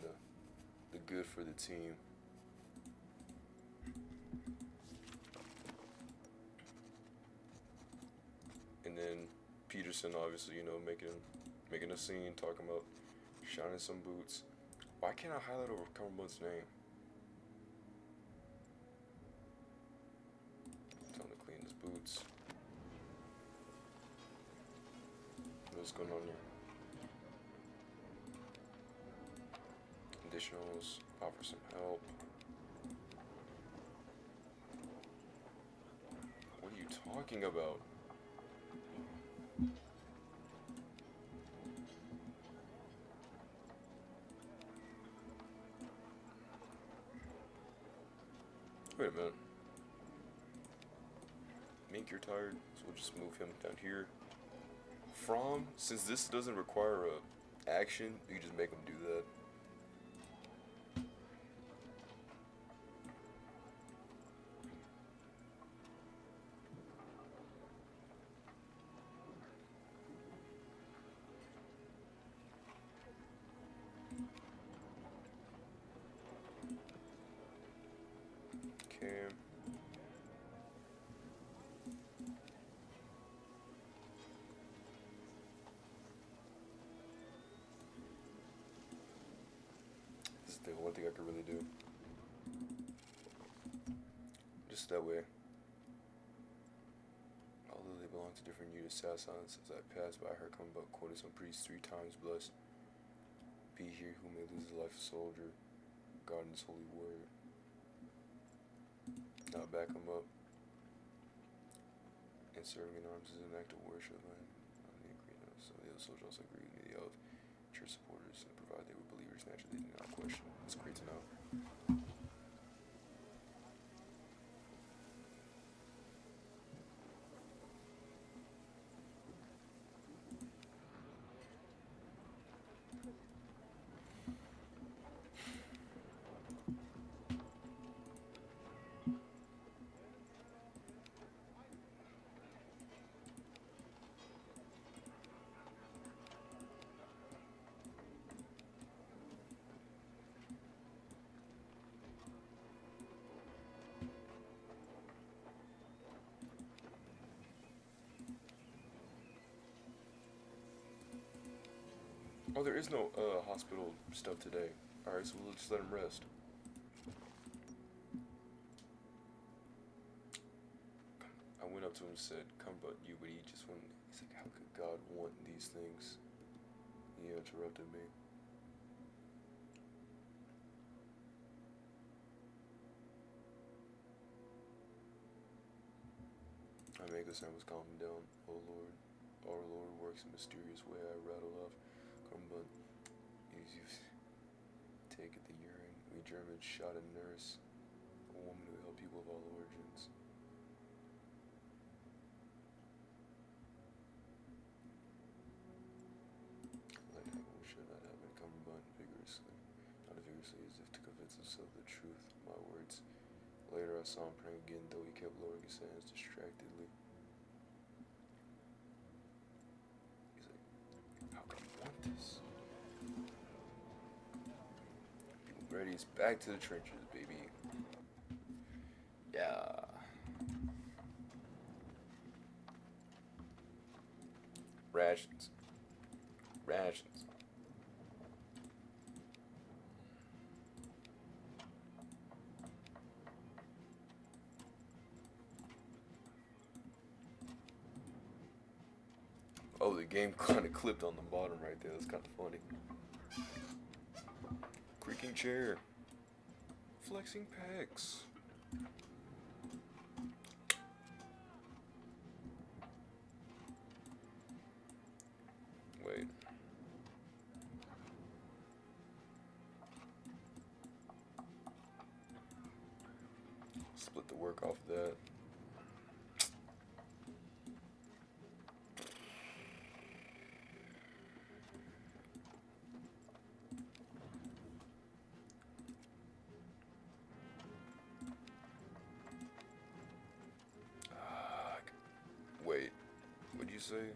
the good for the team. And then Peterson, obviously, you know, making a scene, talking about shining some boots. Why can't I highlight over Cumberland's name? Tell him to clean his boots. What's going on here? Conditionals, offer some help. What are you talking about? Wait a minute. Mink, you're tired, so we'll just move him down here. Since this doesn't require a action, you can just make him do that. Okay. This is the one thing I could really do. Just that way. Although they belong to different units, assassins, as I passed by her, come about quoted some priest 3 times blessed. Be here who may lose his life a soldier. God in his holy word. Now back him up. And serving in arms is an act of worship. So the other soldiers also agreed with me of church supporters and provided they were believers naturally they did not question. It's great to know. Oh, there is no hospital stuff today. Alright, so we'll just let him rest. to him and said, "Come but you," but he just wouldn't. He's like, "How could God want these things?" He interrupted me. I make a sound was calming down. Oh Lord, our Lord works in a mysterious way. I rattle off. Come but you take it the urine. We Germans shot a nurse, a woman who helped people of all origins. Like we should not have been cumberbund vigorously, not vigorously as if to convince himself of the truth of my words. Later I saw him praying again, though he kept lowering his hands distractedly. He's like, how can you want this? Ready, it's back to the trenches, baby. Yeah. Rations. Rations. Oh, the game kind of clipped on the bottom right there. That's kind of funny. Creaking chair. Flexing pecs. Wait. Split the work off of that. Wait, what'd you say?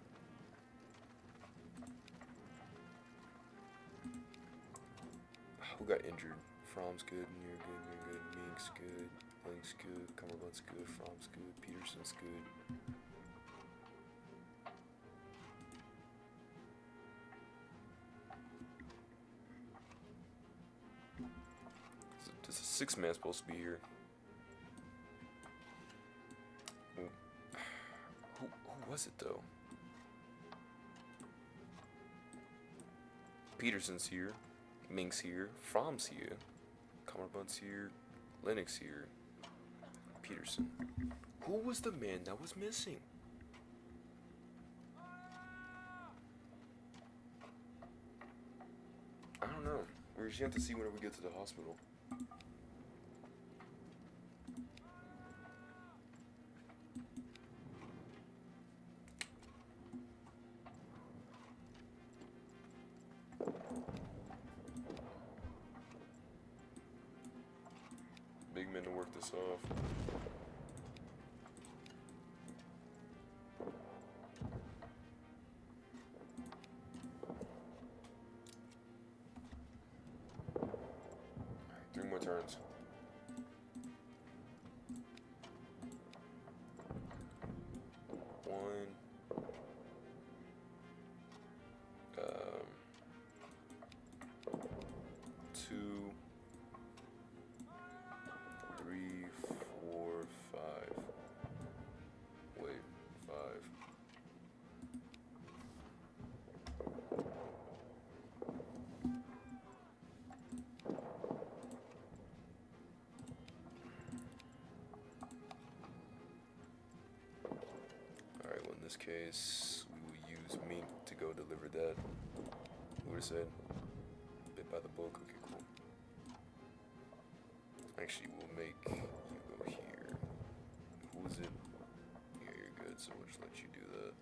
Who got injured? From's good, you're good, you're good, Mink's good, Link's good, Cumberbund's good, From's good, Peterson's good. There's a 6-man supposed to be here. Who was it though? Peterson's here, Mink's here, From's here, Cumberbund's here, Linux here, Peterson. Who was the man that was missing? I don't know. We're just going to have to see whenever we get to the hospital. Big men to work this off. Alright, 3 more turns. One. Two. 3, 4, 5. Wait, 5. Alright, well in this case, we will use Mink to go deliver that. Who would have said? Bit by the book, okay, cool. Actually, we'll make you go here. Who is it? Yeah, you're good, so we'll just let you do that.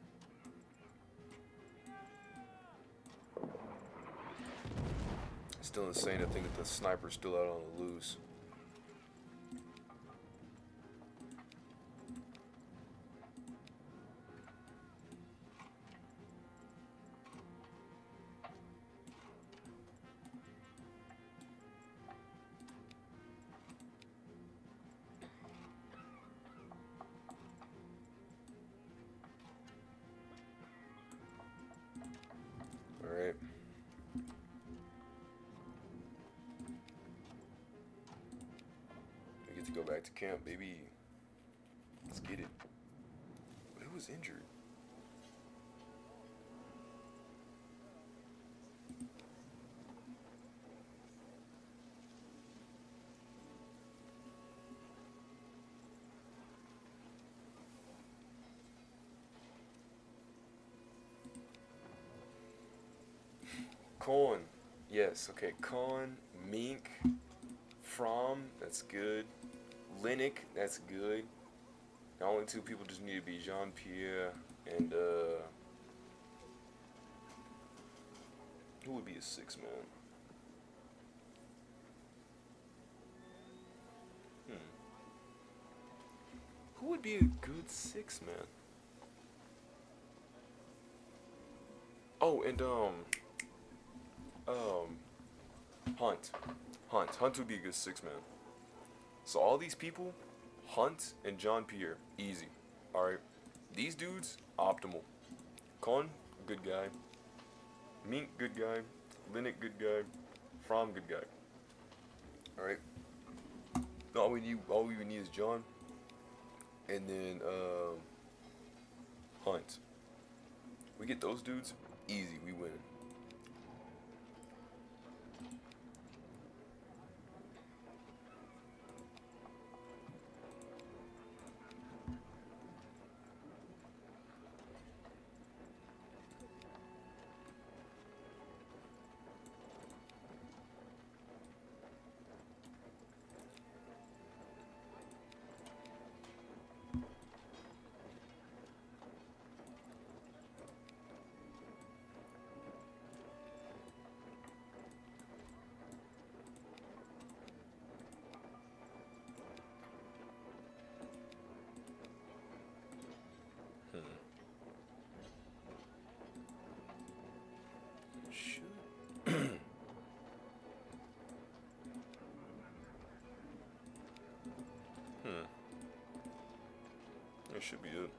Still insane to think that the sniper's still out on the loose. Alright. We get to go back to camp, baby. Let's get it. was injured? Corn. Yes, okay. Corn, Mink, From, that's good. Linux, that's good. The only two people just need to be Jean Pierre and who would be a six man? Hmm. Who would be a good six man? Oh, and um Hunt. Hunt would be a good six man. So all these people, Hunt and John Pierre, easy. Alright. These dudes, optimal. Con, good guy. Mink, good guy. Linux, good guy. From, good guy. Alright. All we need is John. And then Hunt. We get those dudes, easy, we win. Hmm. Shoot. Hmm. That should be it.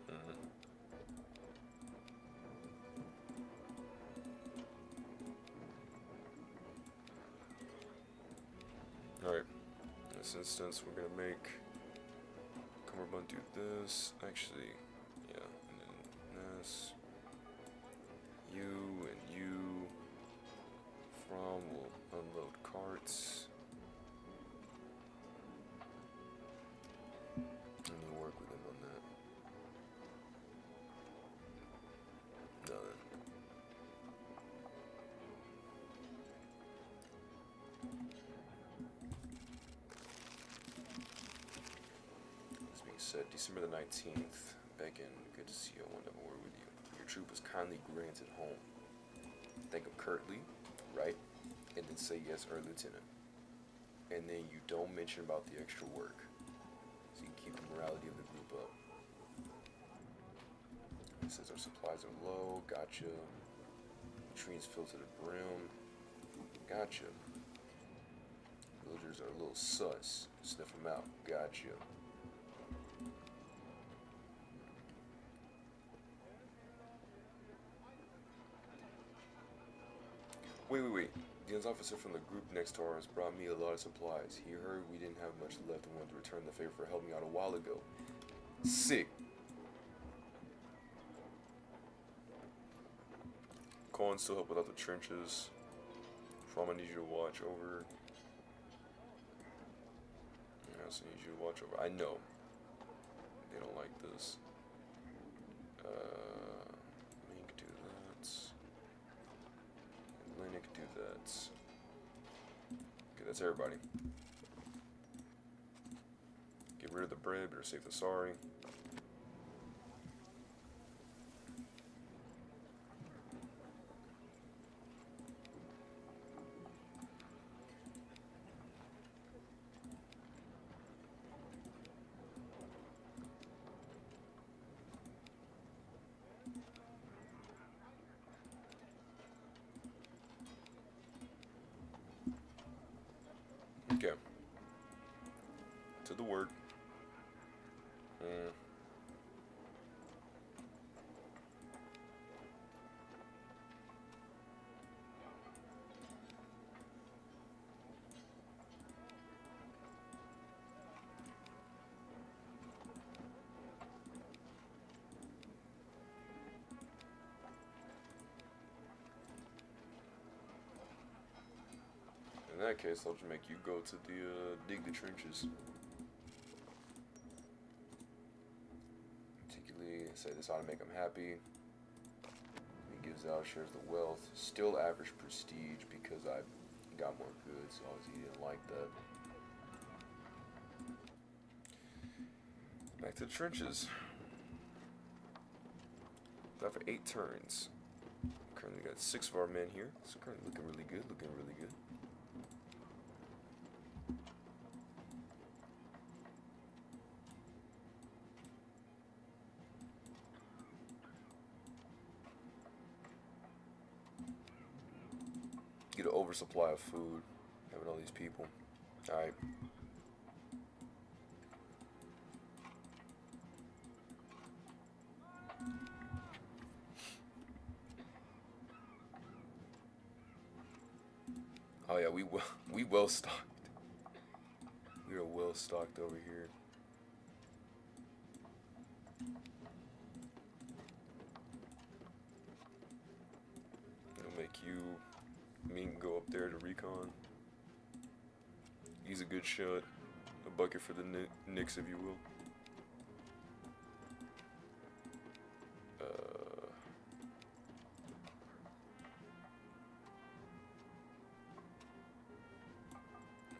Hmm. Alright. In this instance, we're gonna make Cumberbund do this. Actually, yeah. And then this. You and you. From will unload carts. And you work with him on that. Done. This being said, December the 19th. Beckon, good to see you. I want to have a word with you. Your troop is kindly granted home. Thank him curtly, right? And then say yes, Lieutenant. And then you don't mention about the extra work. So you can keep the morality of the group up. It says our supplies are low. Gotcha. Latrines filled to the brim. Gotcha. Villagers are a little sus. Sniff them out. Gotcha. Wait. Dion's officer from the group next to ours brought me a lot of supplies. He heard we didn't have much left and wanted to return the favor for helping me out a while ago. Sick. Cohen still help without the trenches. From I need you to watch over. I also need you to watch over. I know. They don't like this. Mink do that. And Linux do that. Okay, that's everybody. Get rid of the bread, better save the sorry. Okay. To the word. that case, I'll just make you go to the, dig the trenches. Particularly, say this ought to make him happy. He gives out, shares the wealth. Still average prestige because I got more goods. Obviously, he didn't like that. Back to the trenches. Got for 8 turns. Currently got 6 of our men here. So currently looking really good, looking really good. Get an oversupply of food. Having all these people. Alright. Oh yeah, we well stocked. We are well stocked over here. It'll make you, me go up there to recon. He's a good shot. A bucket for the Knicks, if you will.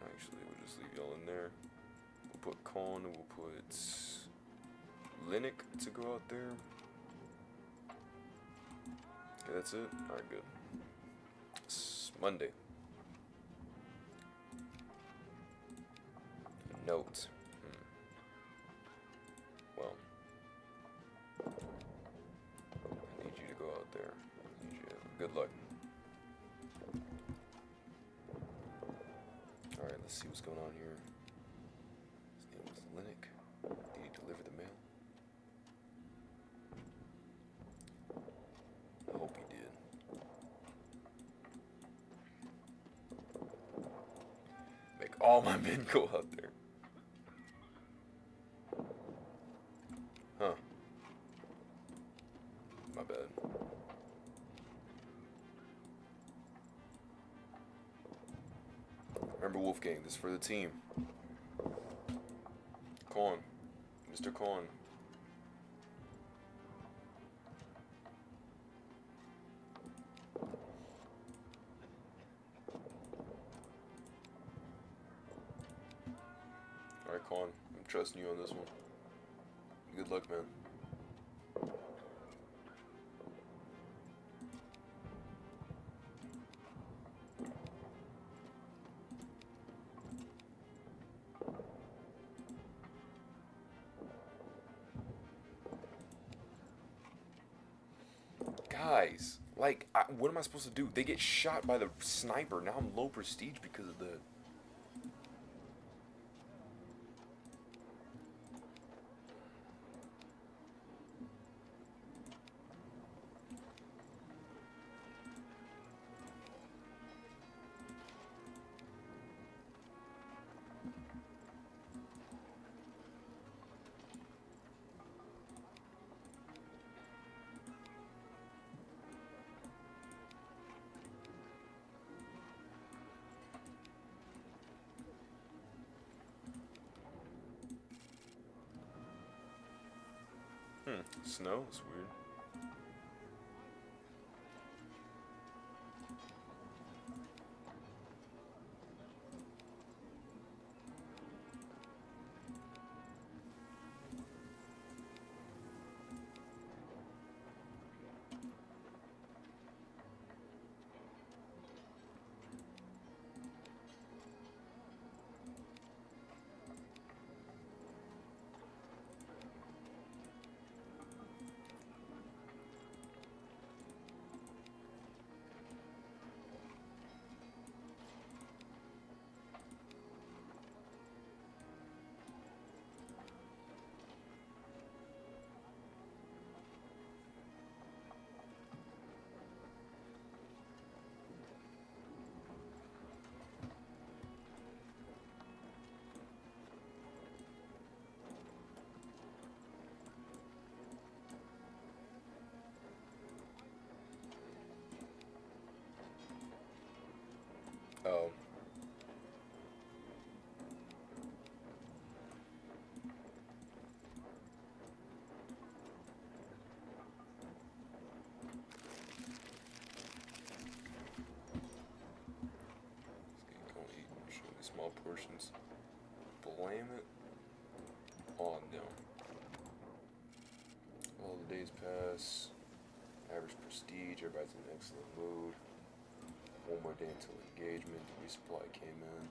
Actually, we'll just leave y'all in there. We'll put Con and we'll put Linux to go out there. Okay, that's it. Alright, good. It's Monday. Note. Well, I need you to go out there. I need you to, good luck. Alright, let's see what's going on here. His name was Linux. Did he deliver the mail? I hope he did. Make all my men go out there. Huh. My bad. Remember, Wolfgang, this is for the team. Con. Mr. Con. Alright, Con. I'm trusting you on this one. Good luck, man. Guys, like, what am I supposed to do? They get shot by the sniper. Now I'm low prestige because of the... Snow? It's weird. claim it? Oh no. All the days pass. Average prestige. Everybody's in excellent mood. One more day until engagement. The resupply came in.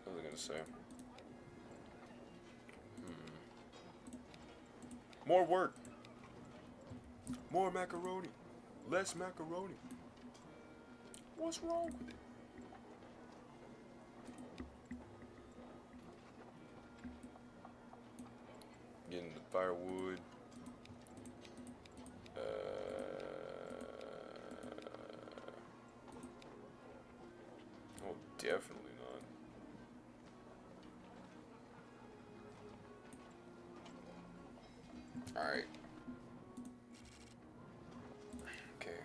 What was I gonna say? More work. More macaroni. Less macaroni. What's wrong with it? Getting the firewood. Oh, definitely not. Alright. Okay.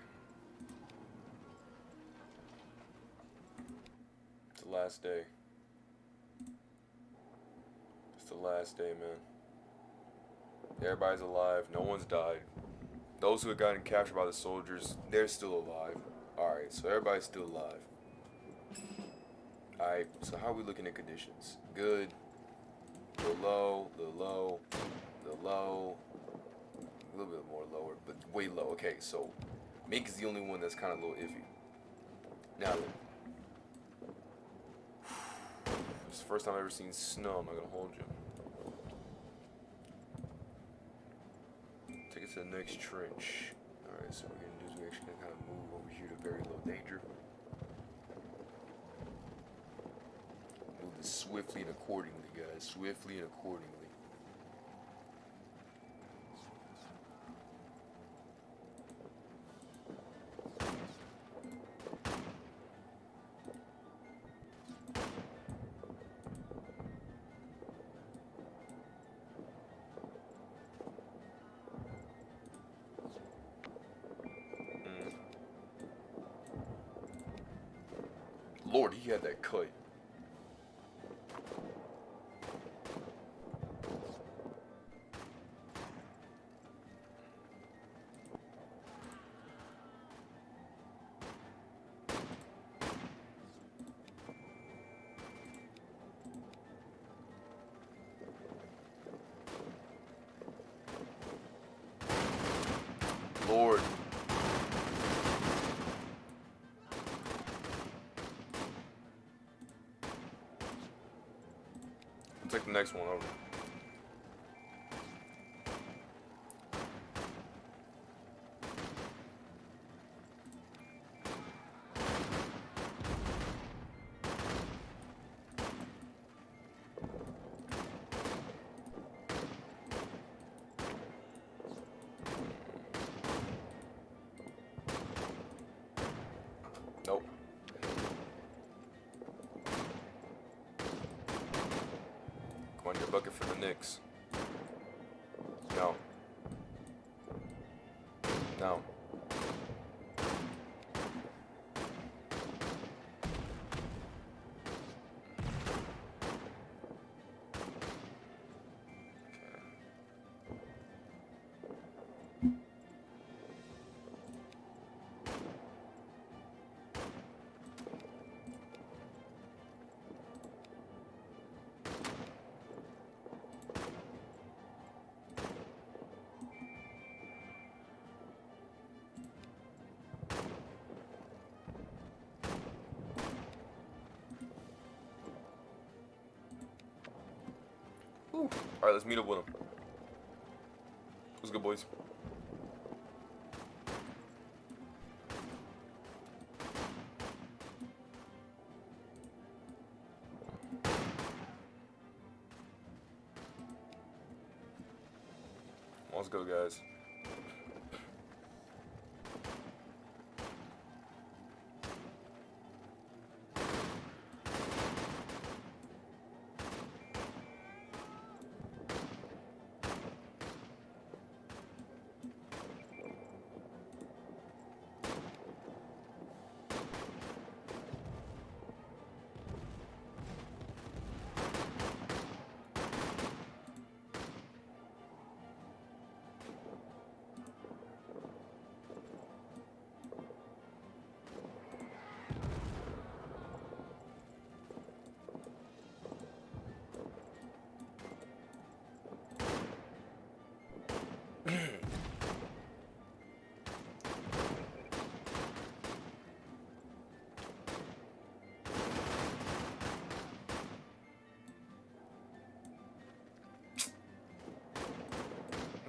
It's the last day. It's the last day, man. Everybody's alive. No one's died. Those who have gotten captured by the soldiers, they're still alive. Alright, so everybody's still alive. Alright, so how are we looking at conditions? Good. A little low, a little low, a little low. A little bit more lower, but way low. Okay, so Mink is the only one that's kind of a little iffy. Now then. This is the first time I've ever seen snow. I'm not going to hold you. Take it to the next trench. Alright, so what we're going to do is we're actually going to kind of move over here to very low danger. Move this swiftly and accordingly, guys. Swiftly and accordingly. Lord, he had that cut. Lord. Take the next one over. Nope. Come on, your bucket for the Knicks. No. No. Alright, let's meet up with him. What's good, boys? Let's go, guys.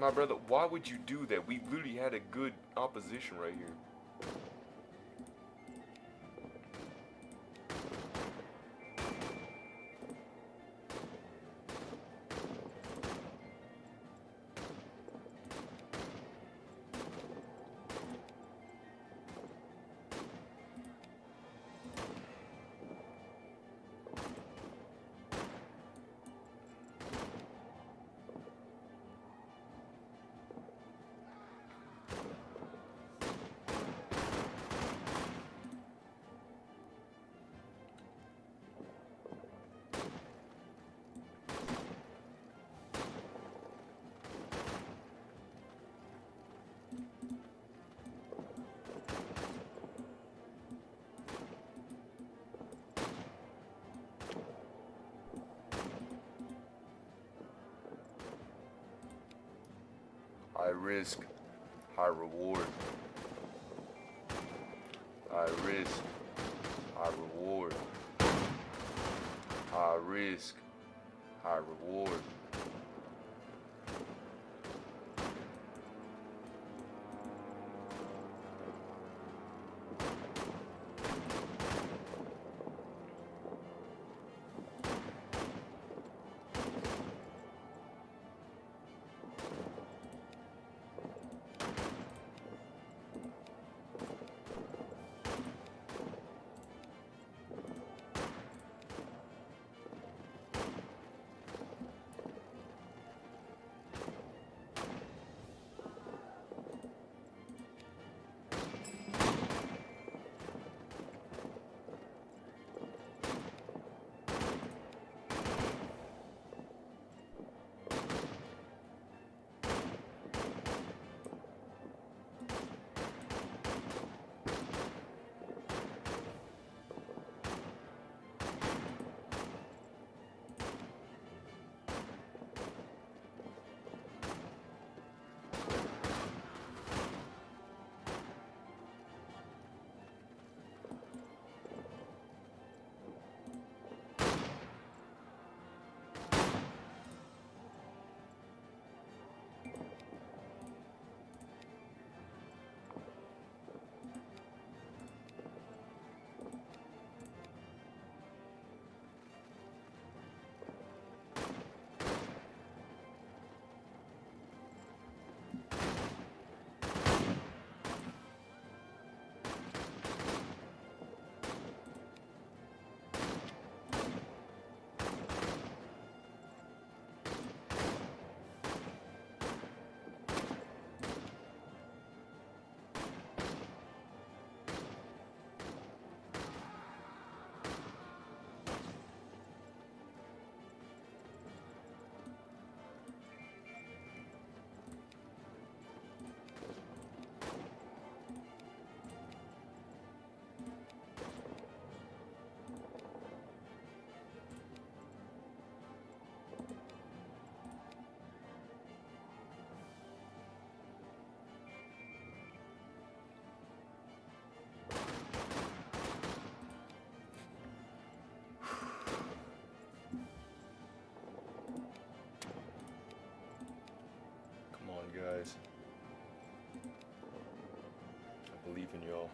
My brother, why would you do that? We literally had a good opposition right here. High risk, high reward. High risk, high reward. High risk, high reward. Guys, I believe in y'all.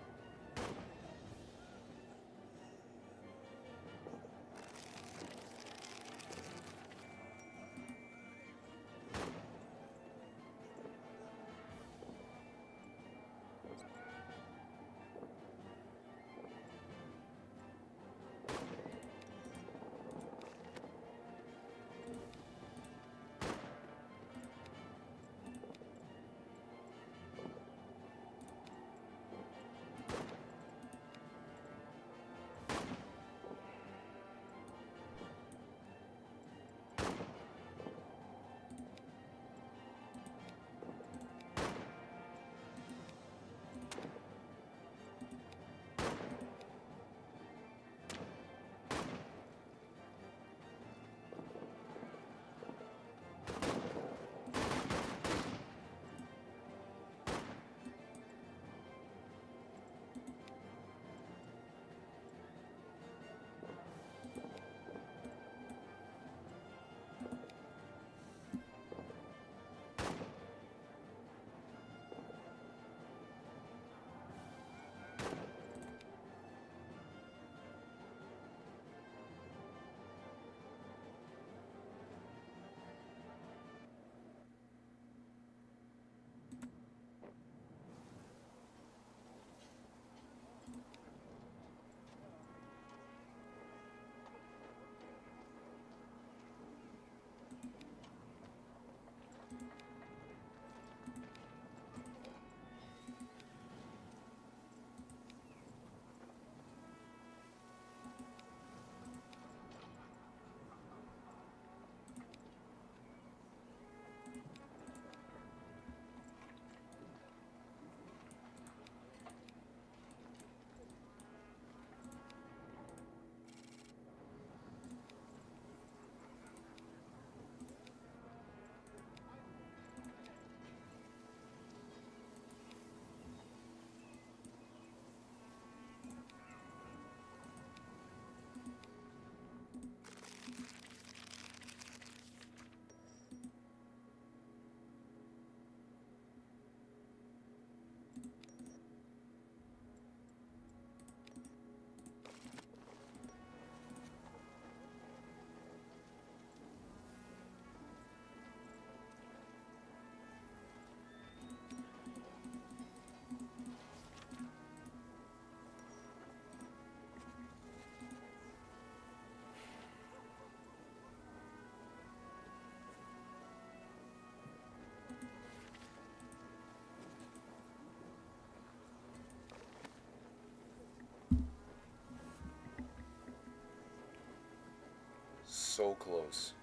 so close.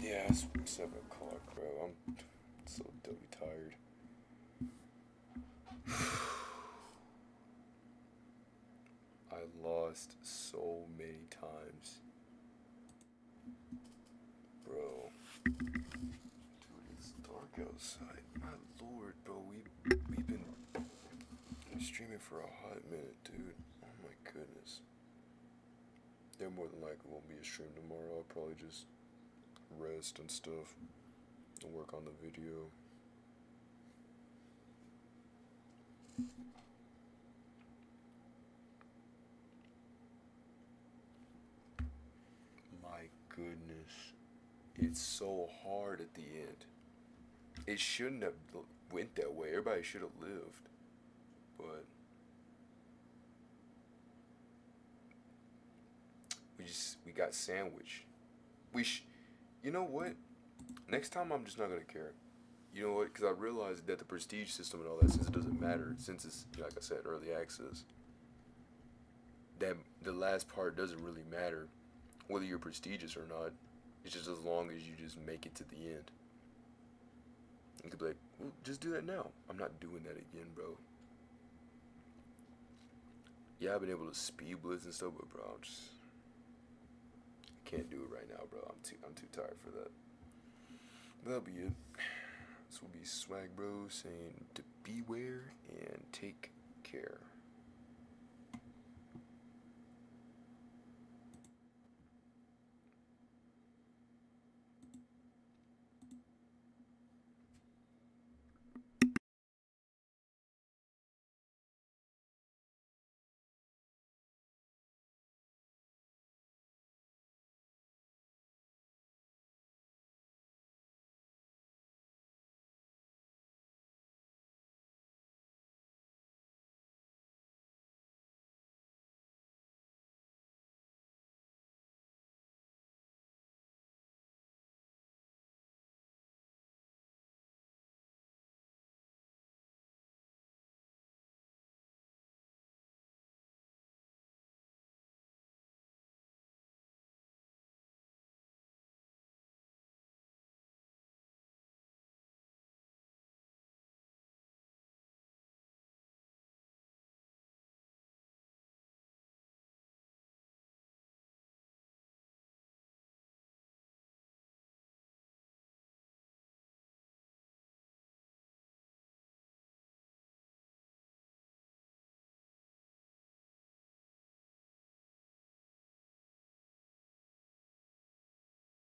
Yeah, it's 7 o'clock, bro. I'm so dopey tired. I lost so many times. Bro. Dude, it's dark outside. My lord, bro. We've been streaming for a hot minute, dude. Oh my goodness. There more than likely won't be a stream tomorrow. I'll probably just rest and stuff and work on the video. My goodness. It's so hard at the end. It shouldn't have went that way. Everybody should have lived. But we got sandwiched. You know what? Next time I'm just not gonna care. You know what? Because I realized that the prestige system and all that, since it doesn't matter, since it's, like I said, early access, that the last part doesn't really matter whether you're prestigious or not. It's just as long as you just make it to the end. You could be like, well, just do that now. I'm not doing that again, bro. Yeah, I've been able to speed blitz and stuff, but bro, I can't do it right now, bro. I'm too tired for that. That'll be it. This will be Swag Bro saying to beware and take